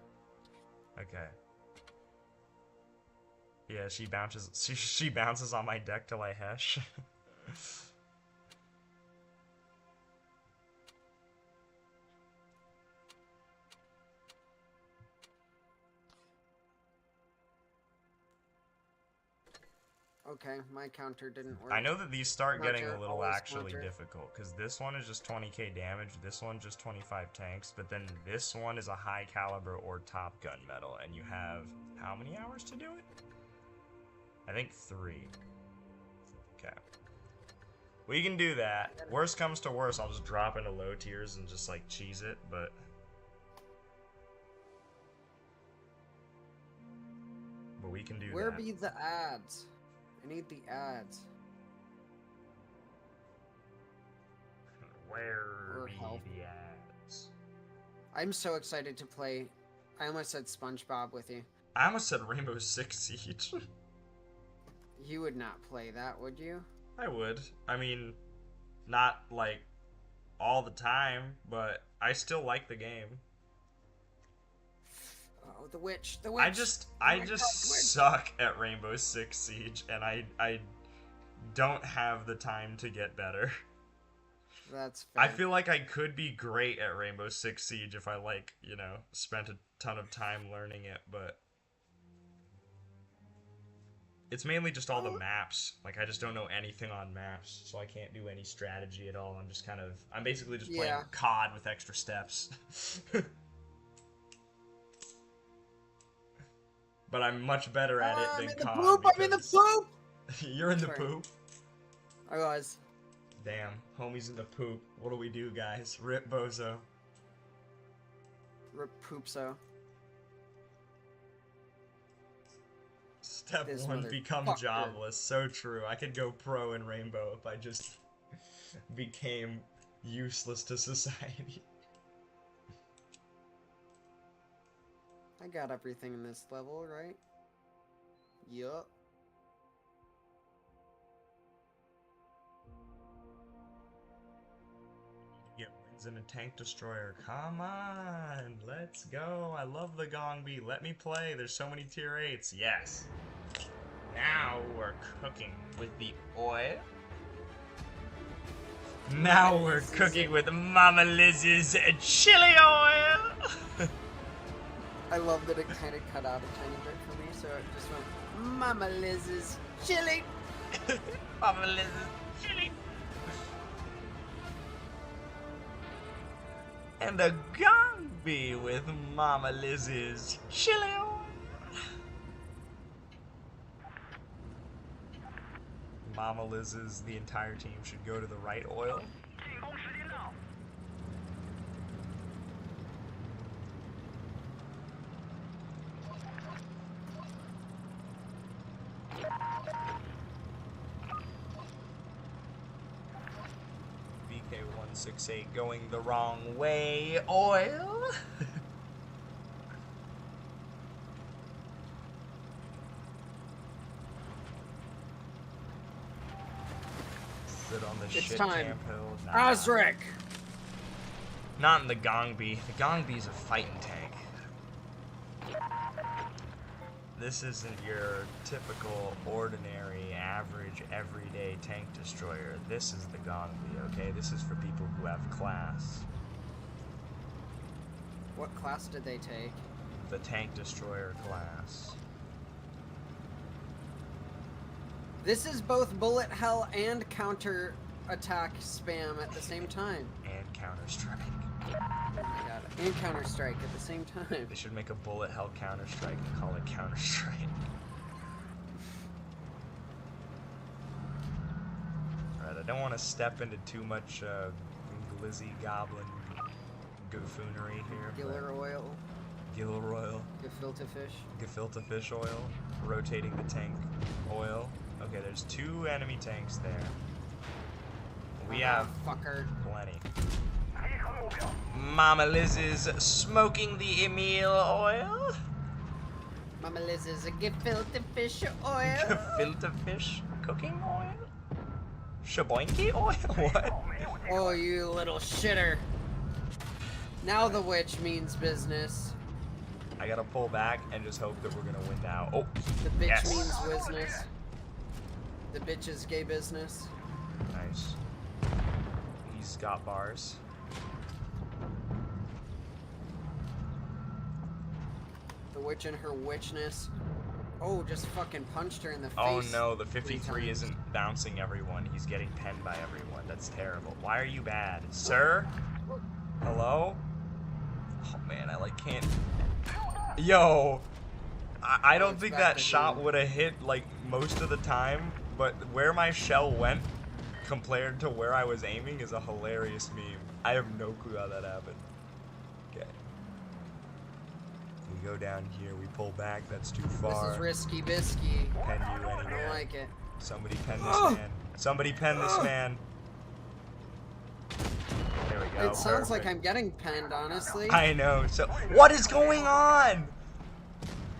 Okay. Yeah, she bounces she bounces on my deck till I hesh. Okay, my counter didn't work. I know that these start getting Counter, a little always actually counter. difficult, because this one is just 20k damage, this one just 25 tanks, but then this one is a high caliber or top gun medal, and you have how many hours to do it? I think 3. Okay. We can do that. Worst comes to worst, I'll just drop into low tiers and just like cheese it, but... But we can do Where that. be the ads? I need the ads. Where Or be health. the ads? I'm so excited to play. I almost said SpongeBob with you. I almost said Rainbow Six Siege. You would not play that, would you? I would. I mean, not like all the time, but I still like the game. Oh, the witch! The witch! I just Oh my God, witch. suck at Rainbow Six Siege, and I don't have the time to get better. That's fair. I feel like I could be great at Rainbow Six Siege if I like, you know, spent a ton of time learning it, but it's mainly just all the maps. Like, I just don't know anything on maps, so I can't do any strategy at all. I'm basically just playing Yeah. COD with extra steps. But I'm much better at it I'm than in the COD. poop! I'm in the because- poop! You're in the Sorry. poop? I was. Damn, homie's in the poop. What do we do, guys? Rip Bozo. Rip poopso. Step This 1, become motherfucker. jobless. So true. I could go pro in Rainbow if I just became useless to society. I got everything in this level, right? Yup. Get wins in a tank destroyer. Come on, let's go. I love the gong beat. Let me play. There's so many tier 8s. Yes. Now we're cooking with the oil. Now we're cooking with Mama Liz's chili oil. I love that it kind of cut out a tiny bit for me, so it just went, Mama Liz's chili! Mama Liz's chili. And a gong bee with Mama Liz's chili oil. Mama Liz's, the entire team should go to the right oil. 进攻时间到。 BK168 going the wrong way. Oil. Sit on the It's shit time. camp hill. Nah. Osric! Not in the Gong Bee. The Gong Bee's a fighting tank. This isn't your typical, ordinary, average, everyday tank destroyer. This is the Gong Bee, okay? This is for people who have class. What class did they take? The tank destroyer class. This is both bullet hell and counter attack spam at the same time. And Counter-Strike. Oh my god. And Counter Strike at the same time. They should make a bullet hell Counter-Strike and call it Counter-Strike. Alright, I don't want to step into too much glizzy goblin goofoonery here. Giller oil. Giller oil. Gefilte fish. Gefilte fish oil. Rotating the tank oil. Okay, there's 2 enemy tanks there. We have fucker. plenty. Mama Liz is smoking the Emil oil. Mama Liz is a gefilte fish oil. Gefilte fish cooking oil. Shaboinky oil? What? Oh, you little shitter. Now the witch means business. I gotta pull back and just hope that we're gonna win now. Oh, The bitch yes. means business. The bitch is gay business. Nice. He's got bars. The witch and her witchness. Oh, just fucking punched her in the face. Oh no, the 3 53 times. isn't bouncing everyone. He's getting penned by everyone. That's terrible. Why are you bad? Sir? Hello? Oh man, I like can't. Yo! I don't it's think back that again. shot would have hit like most of the time, but where my shell went compared to where I was aiming is a hilarious meme. I have no clue how that happened. Okay. We go down here, we pull back, that's too far. This is risky bisky. Pen you I don't anywhere. like it. Somebody pen this man. Somebody pen this man. There we go. It sounds like perfect. I'm getting penned, honestly. I know. So what is going on?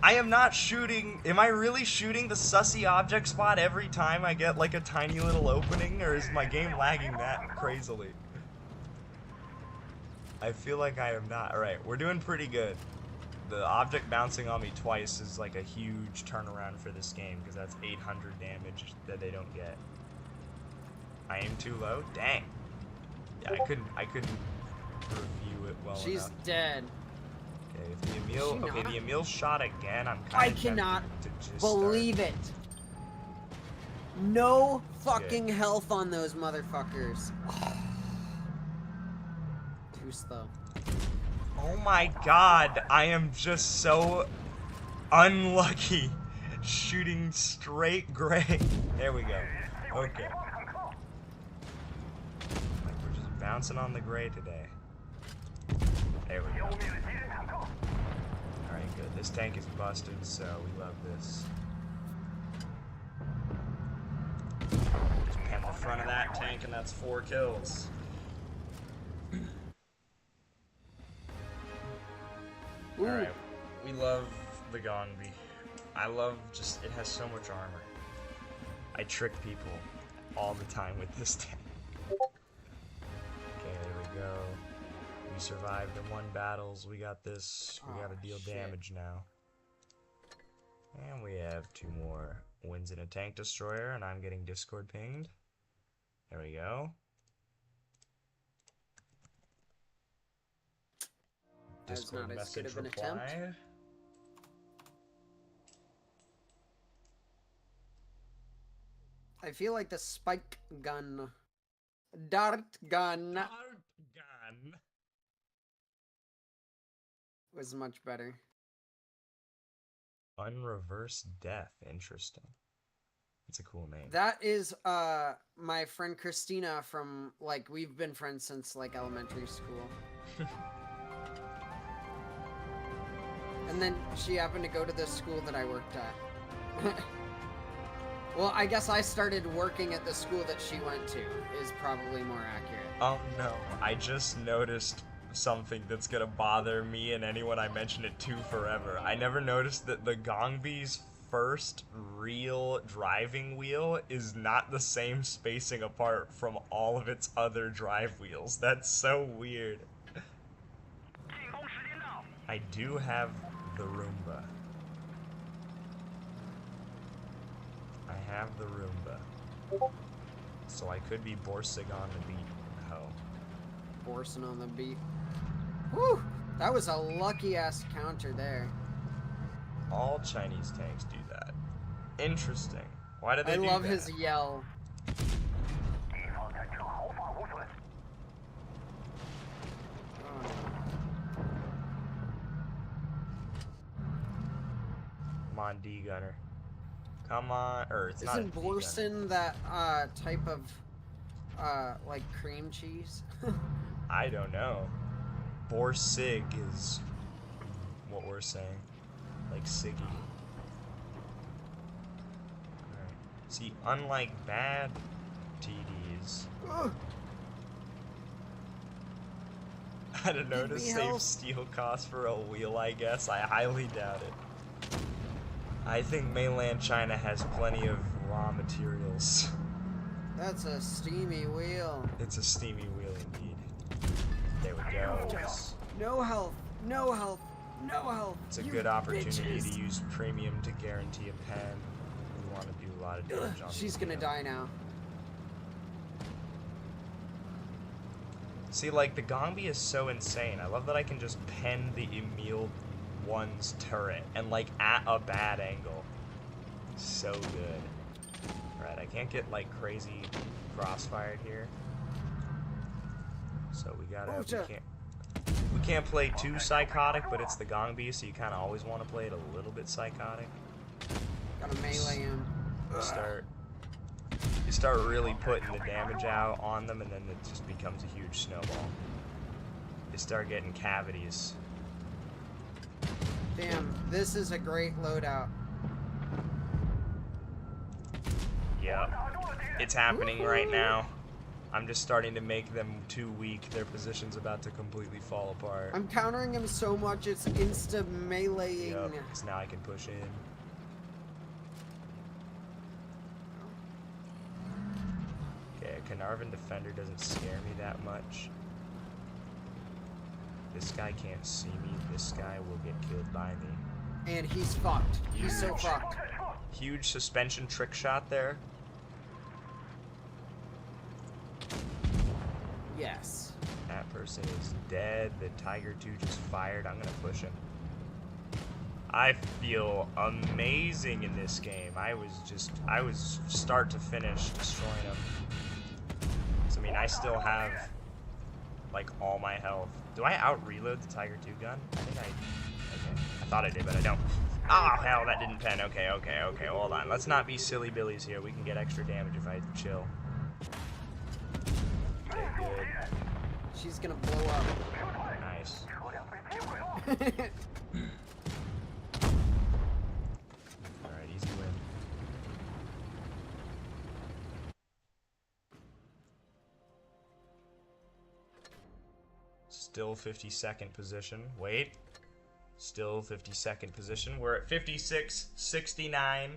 I am not shooting. Am I really shooting the sussy object spot every time I get like a tiny little opening, or is my game lagging that crazily? I feel like I am not. Alright, we're doing pretty good. The object bouncing on me twice is like a huge turnaround for this game, because that's 800 damage that they don't get. I aim too low? Dang. Yeah, I couldn't review it well She's enough. dead. Okay, if the Emil, Is she okay, not? the Emil shot again. I'm kind I of cannot to just believe it. No fucking health on those motherfuckers. Too slow. Oh my god, I am just so unlucky shooting straight gray. There we go. Okay. Like we're just bouncing on the gray today. There we go. Alright, good. This tank is busted, so we love this. Just pen the front of that tank, and that's 4 kills. Alright, we love the Gongbi. I love just, it has so much armor. I trick people all the time with this tank. Okay, there we go. We survived in 1 battles. We got this. We gotta deal damage now. And we have 2 more wins in a tank destroyer, and I'm getting Discord pinged. There we go. That's Discord not as good message of an attempt. reply. I feel like the spike gun. Dart gun Gun. was much better. Unreverse death. Interesting. That's a cool name. That is my friend Christina from, like, we've been friends since like elementary school. And then she happened to go to the school that I worked at. Well, I guess I started working at the school that she went to, is probably more accurate. Oh no, I just noticed something that's gonna bother me and anyone I mention it to forever. I never noticed that the Gongbi's first real driving wheel is not the same spacing apart from all of its other drive wheels. That's so weird. I do have the Roomba. I have the Roomba. So I could be Borsig on the beat. Ho. Forcing on the beat. Whew! That was a lucky ass counter there. All Chinese tanks do that. Interesting. Why did they I do love that? his yell. Come on, D-Gunner. Come on, or it's not a Isn't D-Gunner. Borson that type of like cream cheese? I don't know. Borsig is what we're saying. Like Siggy. Alright. See, unlike bad TDs, I don't know, Give to me save help. steel costs for a wheel, I guess. I highly doubt it. I think mainland China has plenty of raw materials. That's a steamy wheel. It's a steamy wheel indeed. There we go. No health. No health. No health. It's a you good opportunity bitches. to use premium to guarantee a pen. We want to do a lot of damage on She's the gonna wheel. die now. See, like, the Gongbi is so insane. I love that I can just pen the Emil 1's turret, and, like, at a bad angle. So good. Alright, I can't get, like, crazy crossfired here. So we gotta, we can't play too psychotic, but it's the Gongbi, so you kind of always want to play it a little bit psychotic. Gotta melee him. You start really putting the damage out on them, and then it just becomes a huge snowball. They start getting cavities. Damn, this is a great loadout. Yep. It's happening right now. I'm just starting to make them too weak. Their position's about to completely fall apart. I'm countering him so much it's insta meleeing. Yep, because now I can push in. Okay, a Carnarvon Defender doesn't scare me that much. This guy can't see me. This guy will get killed by me. And he's fucked. He's so fucked. Huge suspension trick shot there. Yes. That person is dead. The Tiger 2 just fired. I'm gonna push him. I feel amazing in this game. I was start to finish destroying him. So, I mean, I still have, like, all my health. Do I out-reload the Tiger 2 gun? I think okay. I thought I did, but I don't. Ah, oh, hell, that didn't pen. Okay, hold on. Let's not be silly billies here. We can get extra damage if I chill. Okay, good. She's gonna blow up. Nice. Alright, easy win. Still 52nd position. Wait. Still 52nd position. We're at 56-69.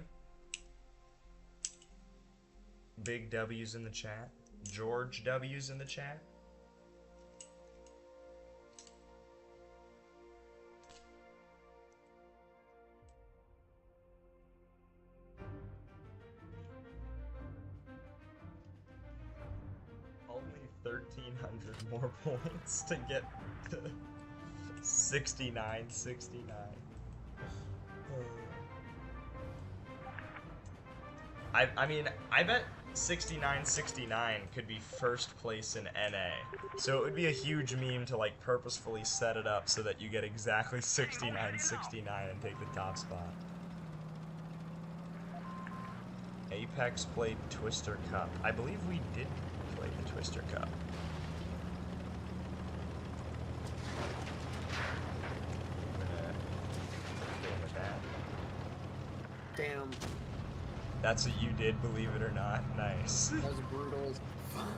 Big W's in the chat. George W's in the chat. Only 1,300 more points to get to 69-69. I mean, I bet 69-69 could be first place in NA. So it would be a huge meme to, like, purposefully set it up so that you get exactly 69-69 and take the top spot. Apex played Twister Cup. I believe we did play the Twister Cup. I'm gonna deal with that. Damn. That's what you did, believe it or not. Nice. That was brutal as fuck.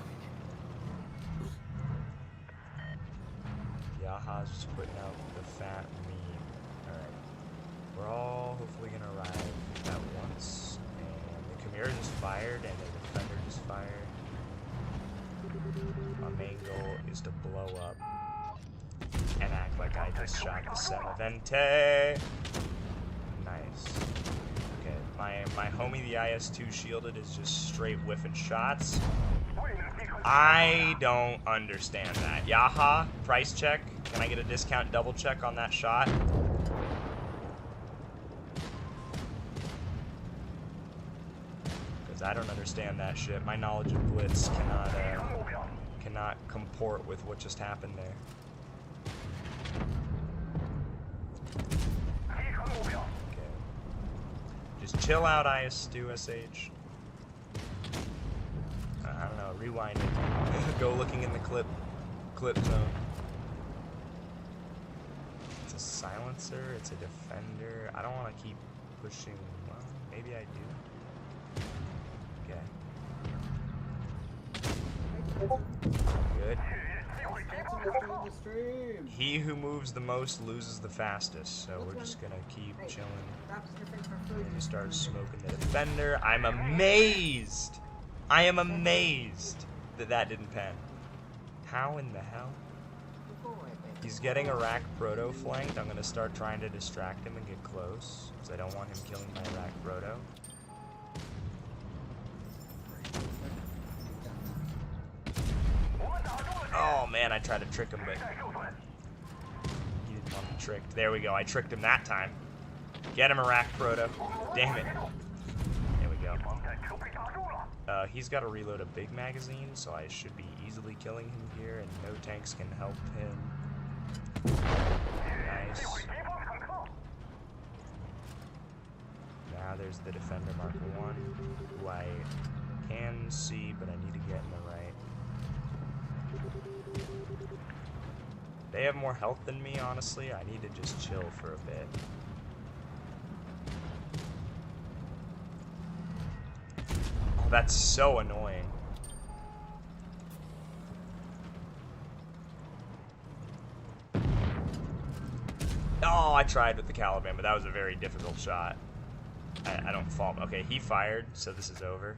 Yaha's just putting out the fat meme. Alright. We're all hopefully gonna arrive at once. And the Chimera just fired, and the Defender just fired. My main goal is to blow up and act like I just shot the Semavente. Nice. Okay, my homie the IS-2 shielded is just straight whiffing shots. I don't understand that. Yaha, price check. Can I get a discount double check on that shot? I don't understand that shit. My knowledge of Blitz cannot comport with what just happened there. Okay. Just chill out, IS2SH. I don't know, rewind it. Go looking in the clip zone. It's a silencer, it's a defender. I don't want to keep pushing. Well, maybe I do. Okay. Good. He who moves the most loses the fastest, so we're just gonna keep chilling. And start smoking the defender. I'm amazed! I am amazed that that didn't pen. How in the hell? He's getting Iraq Proto flanked. I'm gonna start trying to distract him and get close, because I don't want him killing my Iraq Proto. Oh man, I tried to trick him, but he didn't want to be tricked. There we go, I tricked him that time. Get him, Iraq Proto. Damn it. There we go. He's got to reload a big magazine, so I should be easily killing him here, and no tanks can help him. Nice. Now there's the defender marker 1, who I can see, but I need to get in the right. They have more health than me, honestly. I need to just chill for a bit. Oh, that's so annoying. Oh, I tried with the Caliban, but that was a very difficult shot. I don't fall. Okay, he fired, so this is over.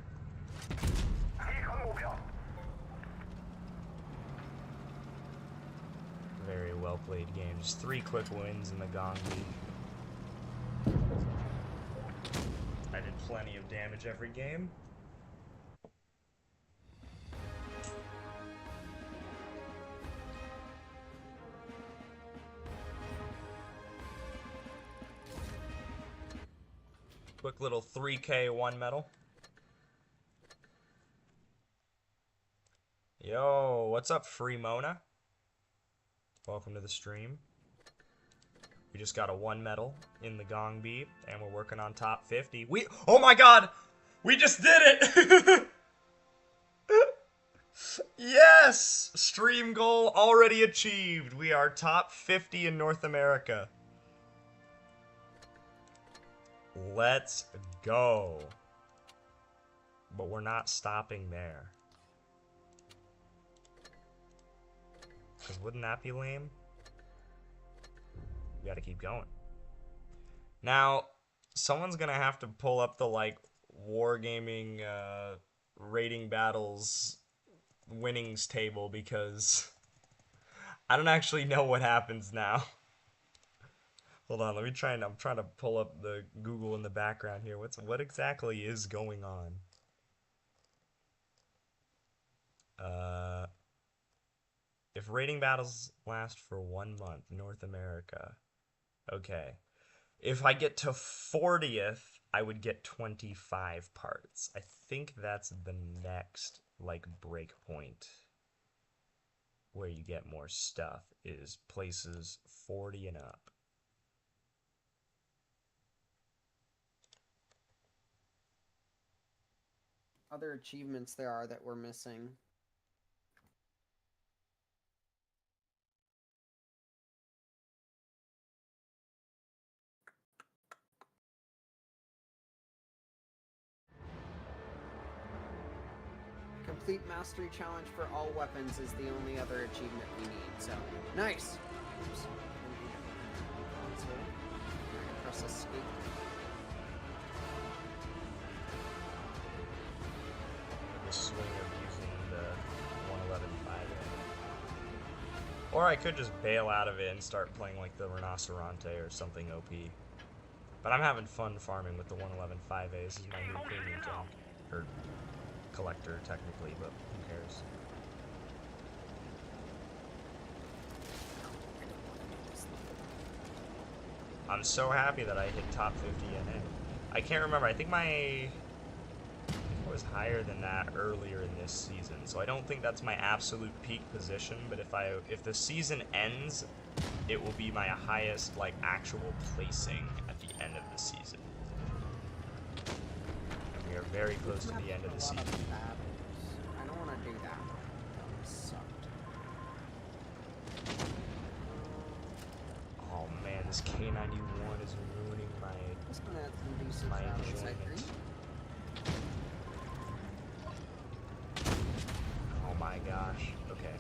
Very well played game. Just 3 quick wins in the Gong League. I did plenty of damage every game. Quick little 3K 1 medal. Yo, what's up, Free Mona? Welcome to the stream. We just got a 1 medal in the Gong Beat, and we're working on top 50. Oh my god! We just did it! Yes! Stream goal already achieved. We are top 50 in North America. Let's go. But we're not stopping there. Because wouldn't that be lame? We gotta keep going. Now, someone's gonna have to pull up the, like, Wargaming rating battles winnings table, because I don't actually know what happens now. Hold on, let me try and I'm trying to pull up the Google in the background here. What exactly is going on? If rating battles last for 1 month, North America. Okay. If I get to 40th, I would get 25 parts. I think that's the next, like, break point where you get more stuff, is places 40 and up. Other achievements there are that we're missing. Complete mastery challenge for all weapons is the only other achievement we need, so nice! Oops. Press escape. The swing of using the 111.5. Or I could just bail out of it and start playing like the Rinoceronte or something OP. But I'm having fun farming with the 111.5A. This is my new premium tank. Or collector, technically, but who cares? I'm so happy that I hit top 50 NA. I can't remember. I think my... What was higher than that earlier in this season, so I don't think that's my absolute peak position, but if the season ends, it will be my highest, like, actual placing at the end of the season. And we are very close to the end of the season. I don't want to do that. That sucked. Oh man, this K91 is ruining my enjoyment. Oh my gosh. Okay.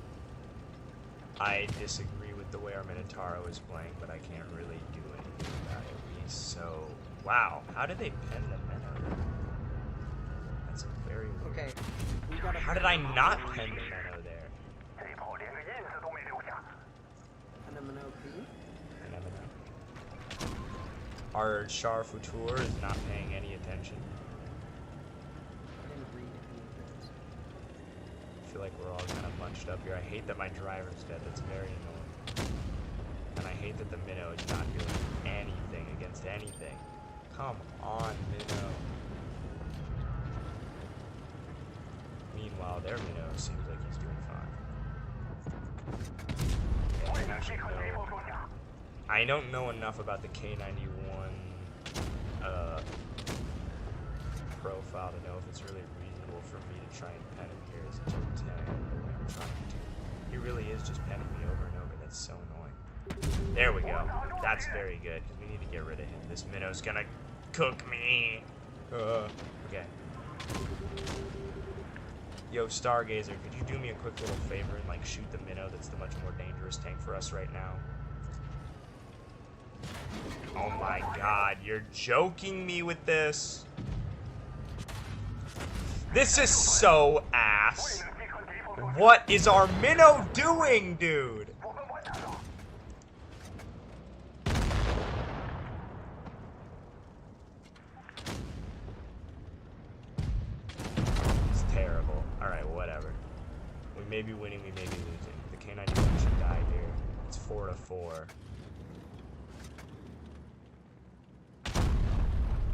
I disagree with the way our Minotauro is playing, but I can't really do anything about it. So, wow. How did they pen the Minnow? That's a very weird. Okay. We gotta How did I not pen the Minnow there? And a Minnow P? And a Minnow. Our Char Futur is not paying any attention. I didn't read any of this. I feel like we're all kind of bunched up here. I hate that my driver's dead. That's very annoying. And I hate that the Minnow is not doing anything against anything. Come on, Minnow. Meanwhile, their Minnow seems like he's doing fine. Yeah, actually, no. I don't know enough about the K91 profile to know if it's really reasonable for me to try and pen him here as a turn 10 the way I'm trying to. He really is just penning me over and over. That's so annoying. There we go. That's very good, because we need to get rid of him. This Minnow's gonna cook me. Okay. Yo, Stargazer, could you do me a quick little favor and, like, shoot the Minnow that's the much more dangerous tank for us right now? Oh my god, you're joking me with this? This is so ass. What is our Minnow doing, dude? It's terrible. Alright, whatever. We may be winning, we may be losing. The K91 should die here. It's 4-4.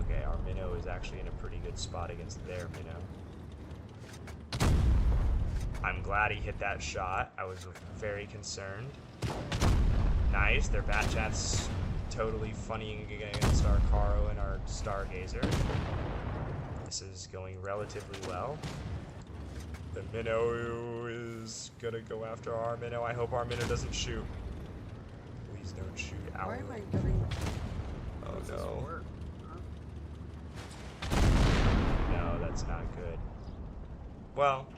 Okay, our Minnow is actually in a pretty good spot against their Minnow. I'm glad he hit that shot. I was very concerned. Nice, their bat chat's totally funnying against our Caro and our Stargazer. This is going relatively well. The Minnow is gonna go after our Minnow. I hope our Minnow doesn't shoot. Please don't shoot. Ow. Why am I getting... Oh Does this no. work? No, that's not good. Well,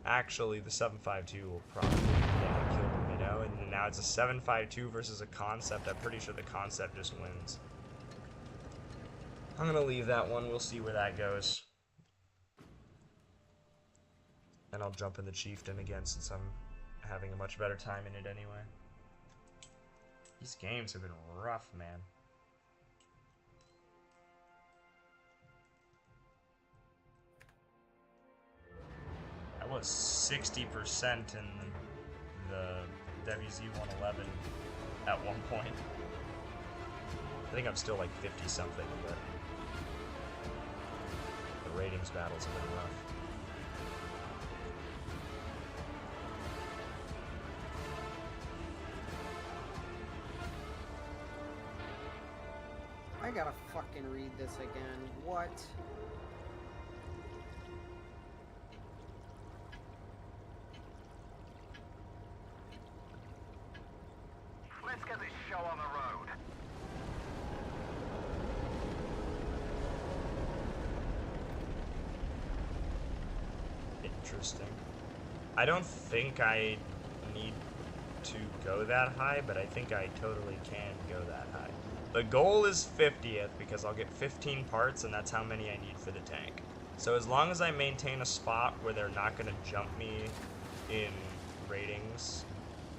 actually, the 752 will probably kill the Minnow, and now it's a 752 versus a Concept. I'm pretty sure the Concept just wins. I'm gonna leave that one. We'll see where that goes. And I'll jump in the Chieftain again since I'm having a much better time in it anyway. These games have been rough, man. I was 60% in the WZ-111 at one point. I think I'm still like 50-something, but the ratings battles have been rough. I gotta fucking read this again. What? Let's get this show on the road. Interesting. I don't think I need to go that high, but I think I totally can go that high. The goal is 50th because I'll get 15 parts and that's how many I need for the tank. So as long as I maintain a spot where they're not going to jump me in ratings,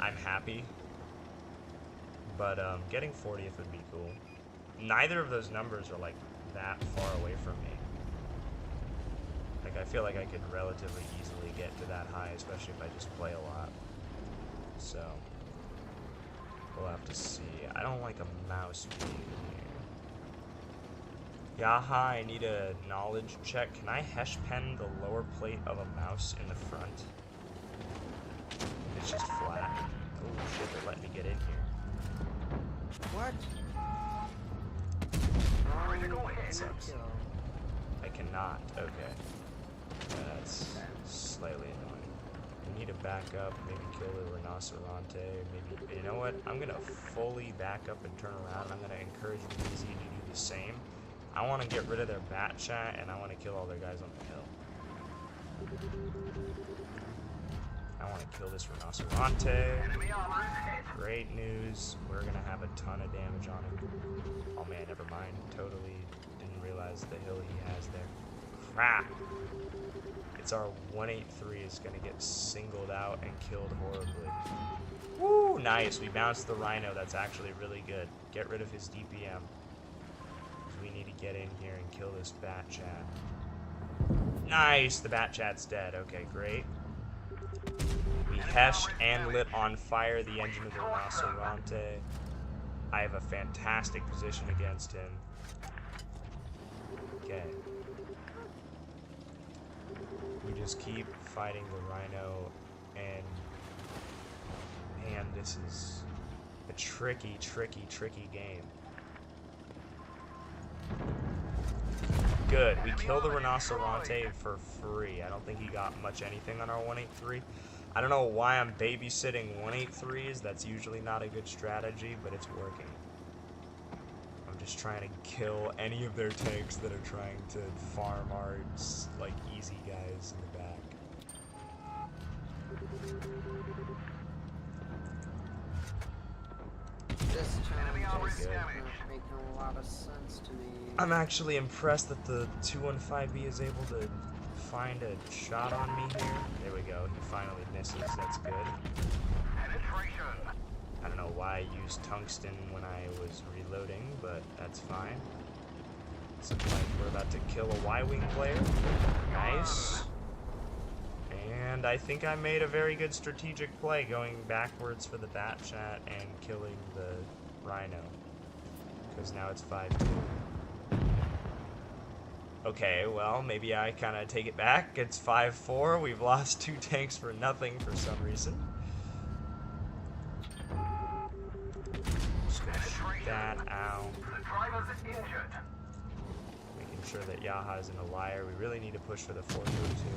I'm happy. But getting 40th would be cool. Neither of those numbers are like that far away from me. Like I feel like I could relatively easily get to that high, especially if I just play a lot. So we'll have to see. I don't like a mouse being here. Yaha, I need a knowledge check. Can I hesh pen the lower plate of a mouse in the front? It's just flat. Oh shit, they're letting me get in here. What? That sucks. I cannot. Okay. That's slightly annoying. I need to back up, maybe kill the rhinoceronte, maybe, you know what? I'm gonna fully back up and turn around. I'm gonna encourage Easy to do the same. I want to get rid of their bat chat, and I want to kill all their guys on the hill. I want to kill this rhinoceronte. Great news. We're gonna have a ton of damage on him. Oh man, never mind. Totally didn't realize the hill he has there. Crap! It's our 183 is gonna get singled out and killed horribly. Woo! Nice. We bounced the rhino. That's actually really good. Get rid of his DPM. We need to get in here and kill this bat chat. Nice! The bat chat's dead. Okay, great. We heshed and lit on fire the engine of the rhinoceronte. I have a fantastic position against him. Okay. We just keep fighting the rhino, and man, this is a tricky, tricky, tricky game. Good. We killed the rhinoceronte for free. I don't think he got much anything on our 183. I don't know why I'm babysitting 183s. That's usually not a good strategy, but it's working. I'm just trying to kill any of their tanks that are trying to farm our, like, easy guys in the back. This challenge is not making a lot of sense to me. I'm actually impressed that the 215B is able to find a shot on me here. There we go. He finally misses. That's good. I don't know why I used tungsten when I was reloading, but that's fine. Looks like we're about to kill a Y-Wing player. Nice. And I think I made a very good strategic play going backwards for the bat chat and killing the rhino. Because now it's 5-2. Okay, well, maybe I kind of take it back. It's 5-4. We've lost 2 tanks for nothing for some reason. Just gonna shoot that out. Making sure that Yaha isn't a liar. We really need to push for the 4202.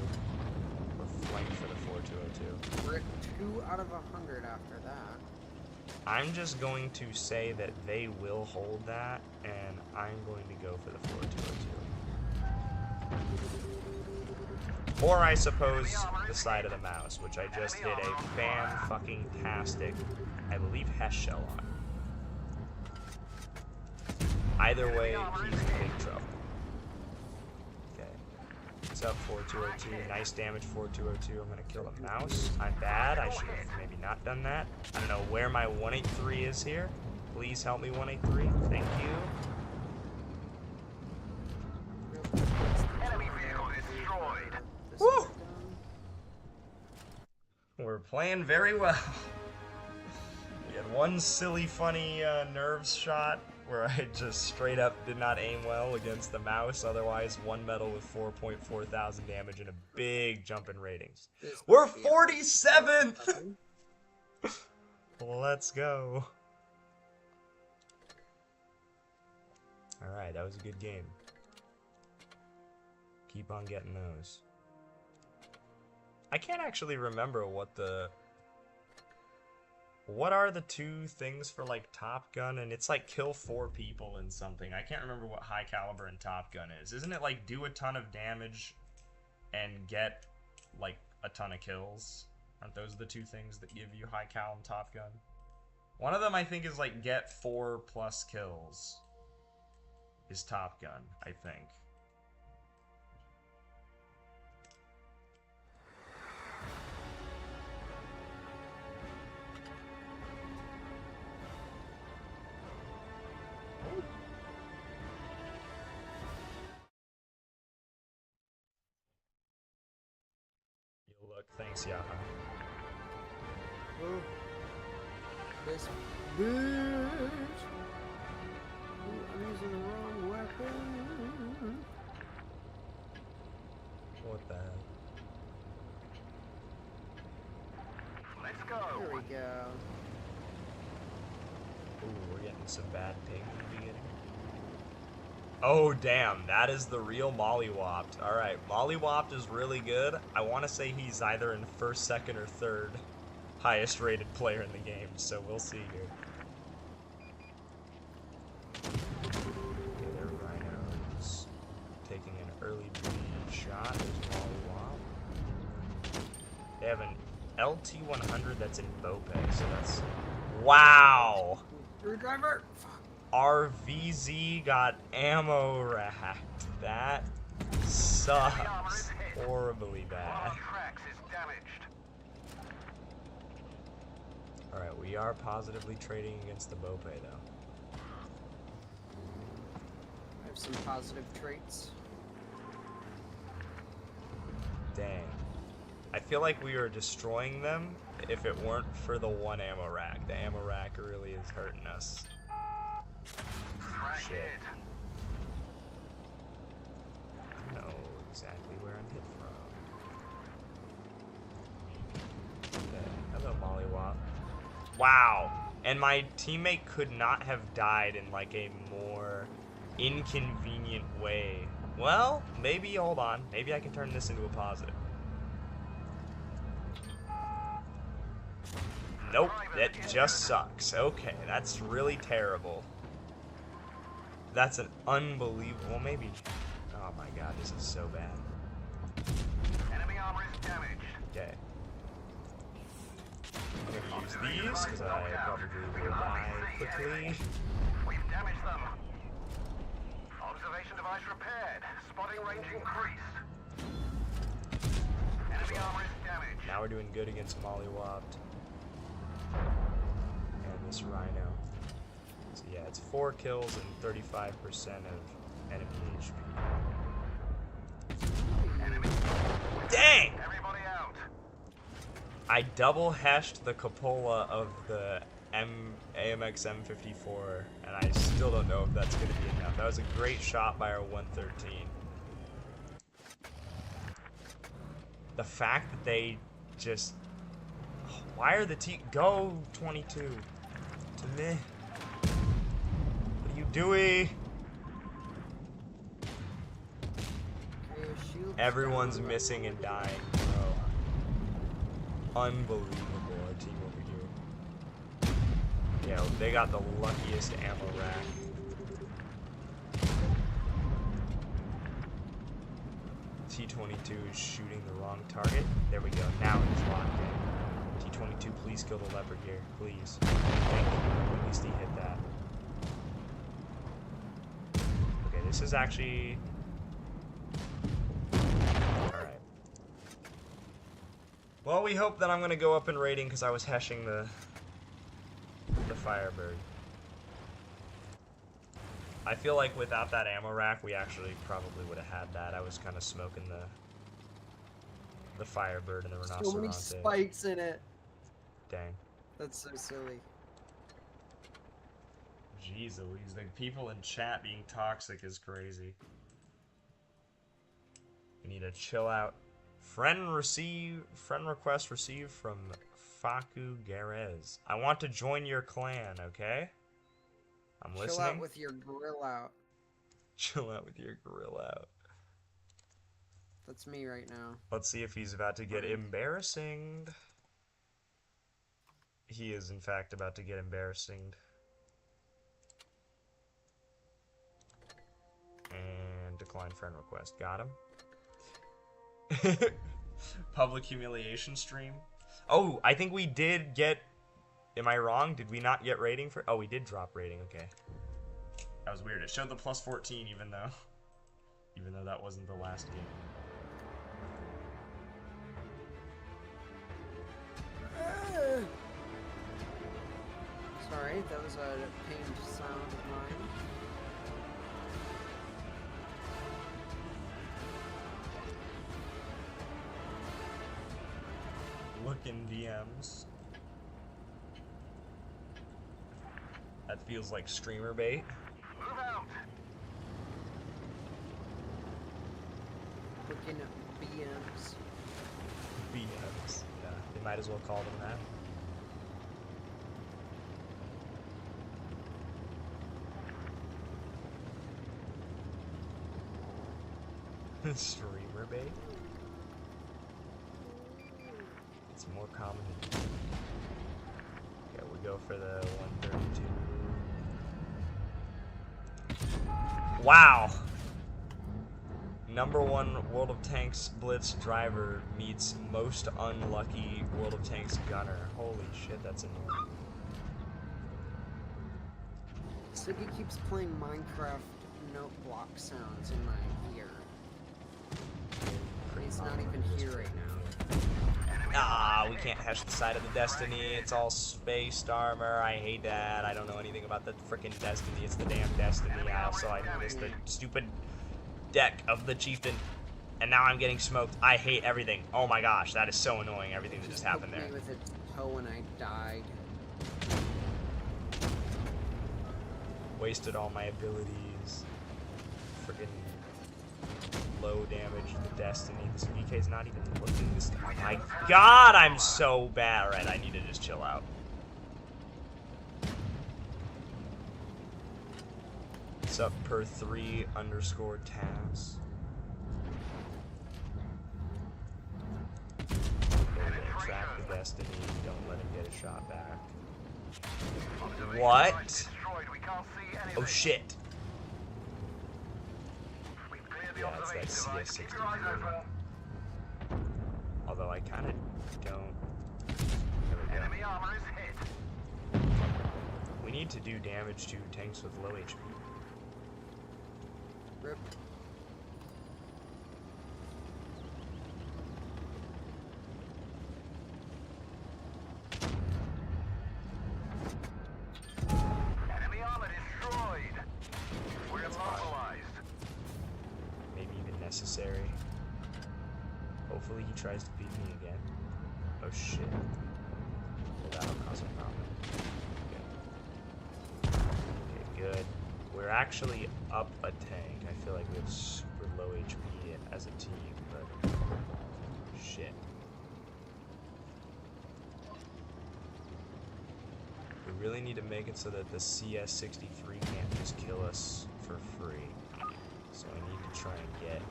Or flank for the 4202. We're at 2 out of 100 after that. I'm just going to say that they will hold that, and I'm going to go for the 4202. Or I suppose the side of the mouse, which I just hit a fan-fucking-tastic, I believe, Hesh shell on. Either way, he's in big trouble. Okay. What's up, 4202? Nice damage, 4202. I'm gonna kill the mouse. I'm bad. I should have maybe not done that. I don't know where my 183 is here. Please help me, 183. Thank you. Woo! We're playing very well. We had one silly, funny nerves shot where I just straight up did not aim well against the mouse. Otherwise, 1 medal with 4.4 thousand damage and a big jump in ratings. We're 47th! Let's go. Alright, that was a good game. Keep on getting those. I can't actually remember what are the 2 things for like Top Gun, and it's like kill 4 people in something. I can't remember what high caliber and Top Gun is. Isn't it like do a ton of damage and get like a ton of kills? Aren't those the 2 things that give you high cal and Top Gun? One of them I think is like get 4+ kills is Top Gun, I think. Look, thanks, Yaha. Oh, this bitch. Ooh, I'm using the wrong weapon. What the heck? Let's go. There we go. Ooh, we're getting some bad ping in the beginning. Oh, damn. That is the real Mollywopped. Alright, Mollywopped is really good. I want to say he's either in first, second, or third highest rated player in the game, so we'll see here. Okay, their Rhino's taking an early bleed shot. There's Mollywop. They have an LT100 that's in Bopeg, so that's... Wow! Screwdriver. Our VZ got ammo racked. That sucks horribly bad. Tracks is damaged. Alright, we are positively trading against the Bope though. I have some positive traits. Dang. I feel like we are destroying them if it weren't for the one ammo rack. The ammo rack really is hurting us. Shit. I know exactly where I'm hit from. Okay. Hello, Mollywop. Wow. And my teammate could not have died in like a more inconvenient way. Well, maybe, hold on. Maybe I can turn this into a positive. Nope, that just sucks. Okay, that's really terrible. That's an unbelievable, well, maybe. Oh my god, this is so bad. Enemy armor is damaged. Okay. I'm gonna use these, because I probably will die quickly. We've damaged them. Observation device repaired. Spotting range increased. Enemy armor is damaged. Now we're doing good against Mollywopped. And this Rhino. So yeah, it's 4 kills and 35% of enemy HP. Enemy. Dang! Everybody out. I double hashed the cupola of the AMX M54, and I still don't know if that's going to be enough. That was a great shot by our 113. The fact that they just... Why are the go 22 to me? What are you doing? Okay, shield. Everyone's missing and dying, bro. Unbelievable, our team over here. Yeah, they got the luckiest ammo rack. T22 is shooting the wrong target. There we go. Now he's locked in. T22, please kill the leopard here. Please. Thank you. At least he hit that. Okay, this is actually... Alright. Well, we hope that I'm going to go up in rating because I was heshing the Firebird. I feel like without that ammo rack, we actually probably would have had that. I was kind of smoking the Firebird and the Rhinoceros. So many spikes in it. Dang. That's so silly. Jeez Louise, the people in chat being toxic is crazy. We need to chill out. Friend request received from Faku Garez. I want to join your clan, okay? I'm listening. Chill out with your grill out. Chill out with your grill out. That's me right now. Let's see if he's about to get embarrassing. He is, in fact, about to get embarrassing. And decline friend request. Got him. Public humiliation stream. Oh, I think we did get... Am I wrong? Did we not get rating for... Oh, we did drop rating. Okay. That was weird. It showed the plus 14 even though that wasn't the last game. Sorry, that was a pained sound of mine. Look in DMs. That feels like streamer bait. Move out. freaking BMs. BMs. Yeah, they might as well call them that. Streamer bait? It's more common than... Yeah, we go for the 132. Wow! #1 World of Tanks Blitz driver meets most unlucky World of Tanks gunner. Holy shit, that's annoying. Siggy keeps playing Minecraft note block sounds in my ear. He's not even here right now. Ah, we can't hash the side of the Destiny. It's all spaced armor. I hate that. I don't know anything about the frickin' Destiny. It's the damn Destiny. Also, I noticed the stupid deck of the Chieftain. And now I'm getting smoked. I hate everything. Oh my gosh, that is so annoying, everything that just happened there. Me with its toe and I died. Wasted all my abilities. Frickin' low damage to the Destiny. This VK's not even looking this time. My god, I'm so bad. Alright, I need to just chill out. What's up, per3_TAS? Track the Destiny. Don't let him get a shot back. What? Oh shit. Yeah, it's that CS60. Although I kind of don't. Enemy armor is hit. We need to do damage to tanks with low HP. Rip. Enemy armor destroyed. We're immobilized. Maybe even necessary. Hopefully he tries to beat me again. Oh shit. Well, that'll cause a problem. Okay, good. We're actually up a tank. I feel like we have super low HP as a team, but shit. We really need to make it so that the CS63 can't just kill us for free. So I need to try and get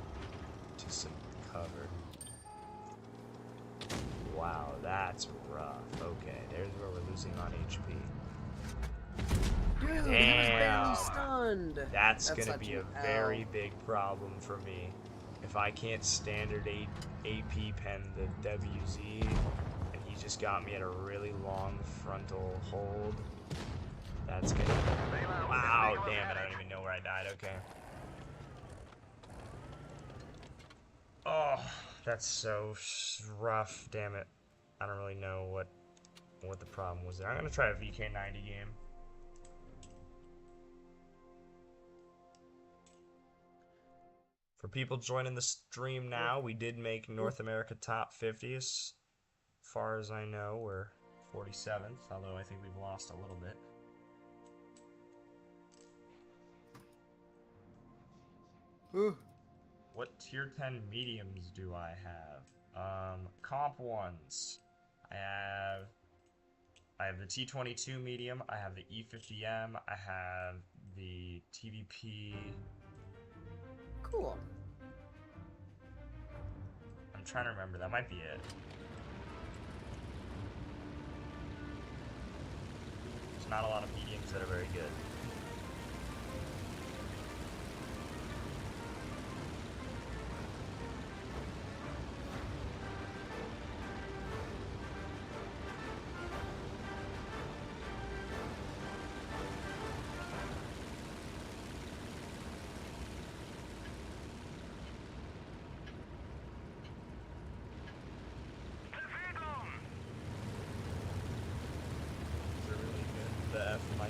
to some cover. Wow, that's rough. Okay, there's where we're losing on HP. Dude, he was Damn. barely stunned. That's gonna such be an a very big problem for me. If I can't standard AP pen the WZ, and he just got me at a really long frontal hold, that's gonna... Wow, damn it, I don't even know where I died, okay. Oh, that's so rough, damn it. I don't really know what the problem was there. I'm gonna try a VK90 game. For people joining the stream now, we did make North America top 50. As far as I know, we're 47th, although I think we've lost a little bit. Ooh. What tier 10 mediums do I have? Comp ones. I have the T22 medium, I have the E50M, I have the TVP. Cool. I'm trying to remember, that might be it. There's not a lot of mediums that are very good.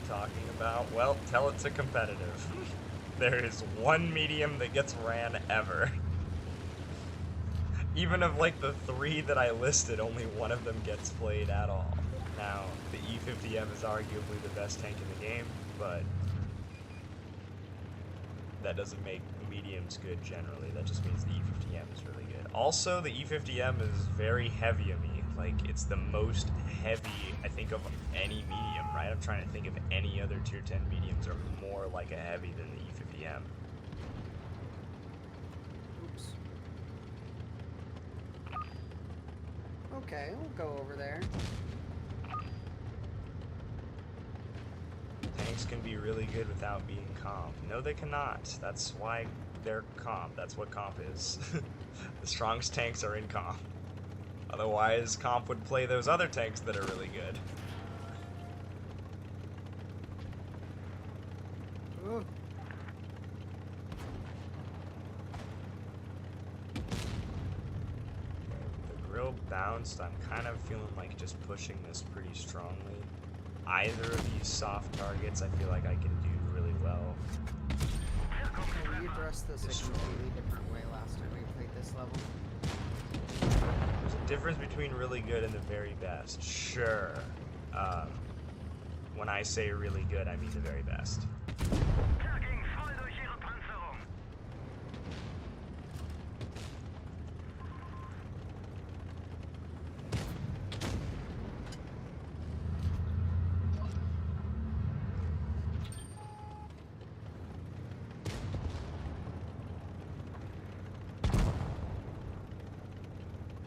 Talking about? Well, tell it to competitive. There is one medium that gets ran ever. Even of like the 3 that I listed, only one of them gets played at all. Now, the E50M is arguably the best tank in the game, but that doesn't make mediums good generally. That just means the E50M is really good. Also, the E50M is very heavy-y. Like, it's the most heavy, I think, of any medium, right? I'm trying to think if any other tier 10 mediums are more like a heavy than the E50M. Oops. Okay, we'll go over there. Tanks can be really good without being comp. No, they cannot. That's why they're comp. That's what comp is. The strongest tanks are in comp. Otherwise, comp would play those other tanks that are really good. Ooh. The grill bounced. I'm kind of feeling like just pushing this pretty strongly. Either of these soft targets, I feel like I can do really well. Okay, we addressed this a completely different way last time we played this level. There's a difference between really good and the very best. Sure. When I say really good, I mean the very best.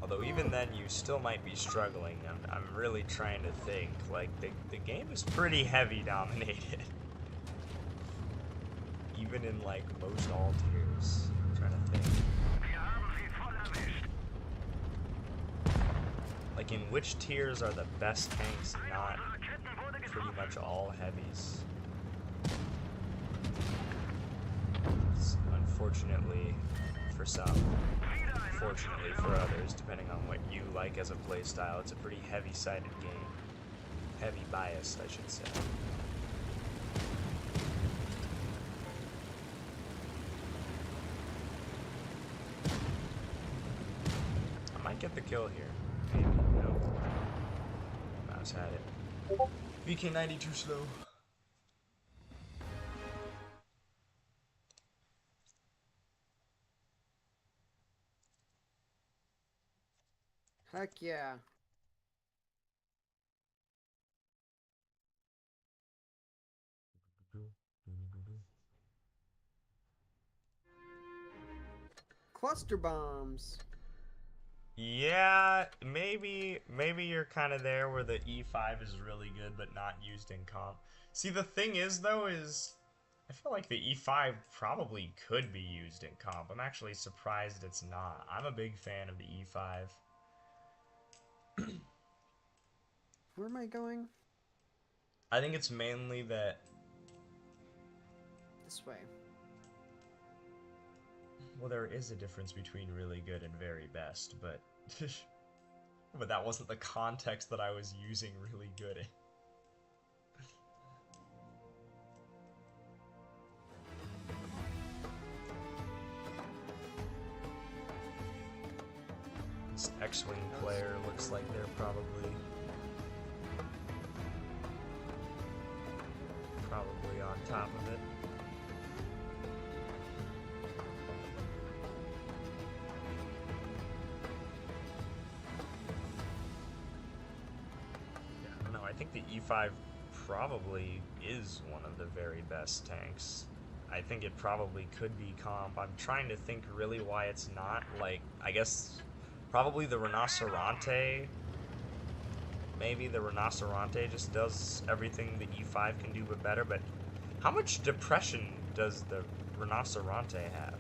Although even then, you still might be struggling. I'm really trying to think. Like, the game is pretty heavy dominated. Even in, like, most all tiers. I'm trying to think. Like, in which tiers are the best tanks not pretty much all heavies? Unfortunately, for some. Fortunately for others, depending on what you like as a playstyle, it's a pretty heavy-sided game. Heavy biased, I should say. I might get the kill here. Maybe. No. Mouse had it. VK90 too slow. Heck yeah. Cluster bombs. Yeah, maybe you're kind of there where the E5 is really good but not used in comp. See, the thing is, though, is I feel like the E5 probably could be used in comp. I'm actually surprised it's not. I'm a big fan of the E5. Where am I going? I think it's mainly that... This way. Well, there is a difference between really good and very best, but... but that wasn't the context that I was using really good in. This X-Wing player looks like they're probably on top of it. Yeah, I don't know. I think the E5 probably is one of the very best tanks. I think it probably could be comp. I'm trying to think really why it's not. Like, I guess probably the Rinoceronte. Maybe the Rinoceronte just does everything the E5 can do but better, but how much depression does the Rinoceronte have?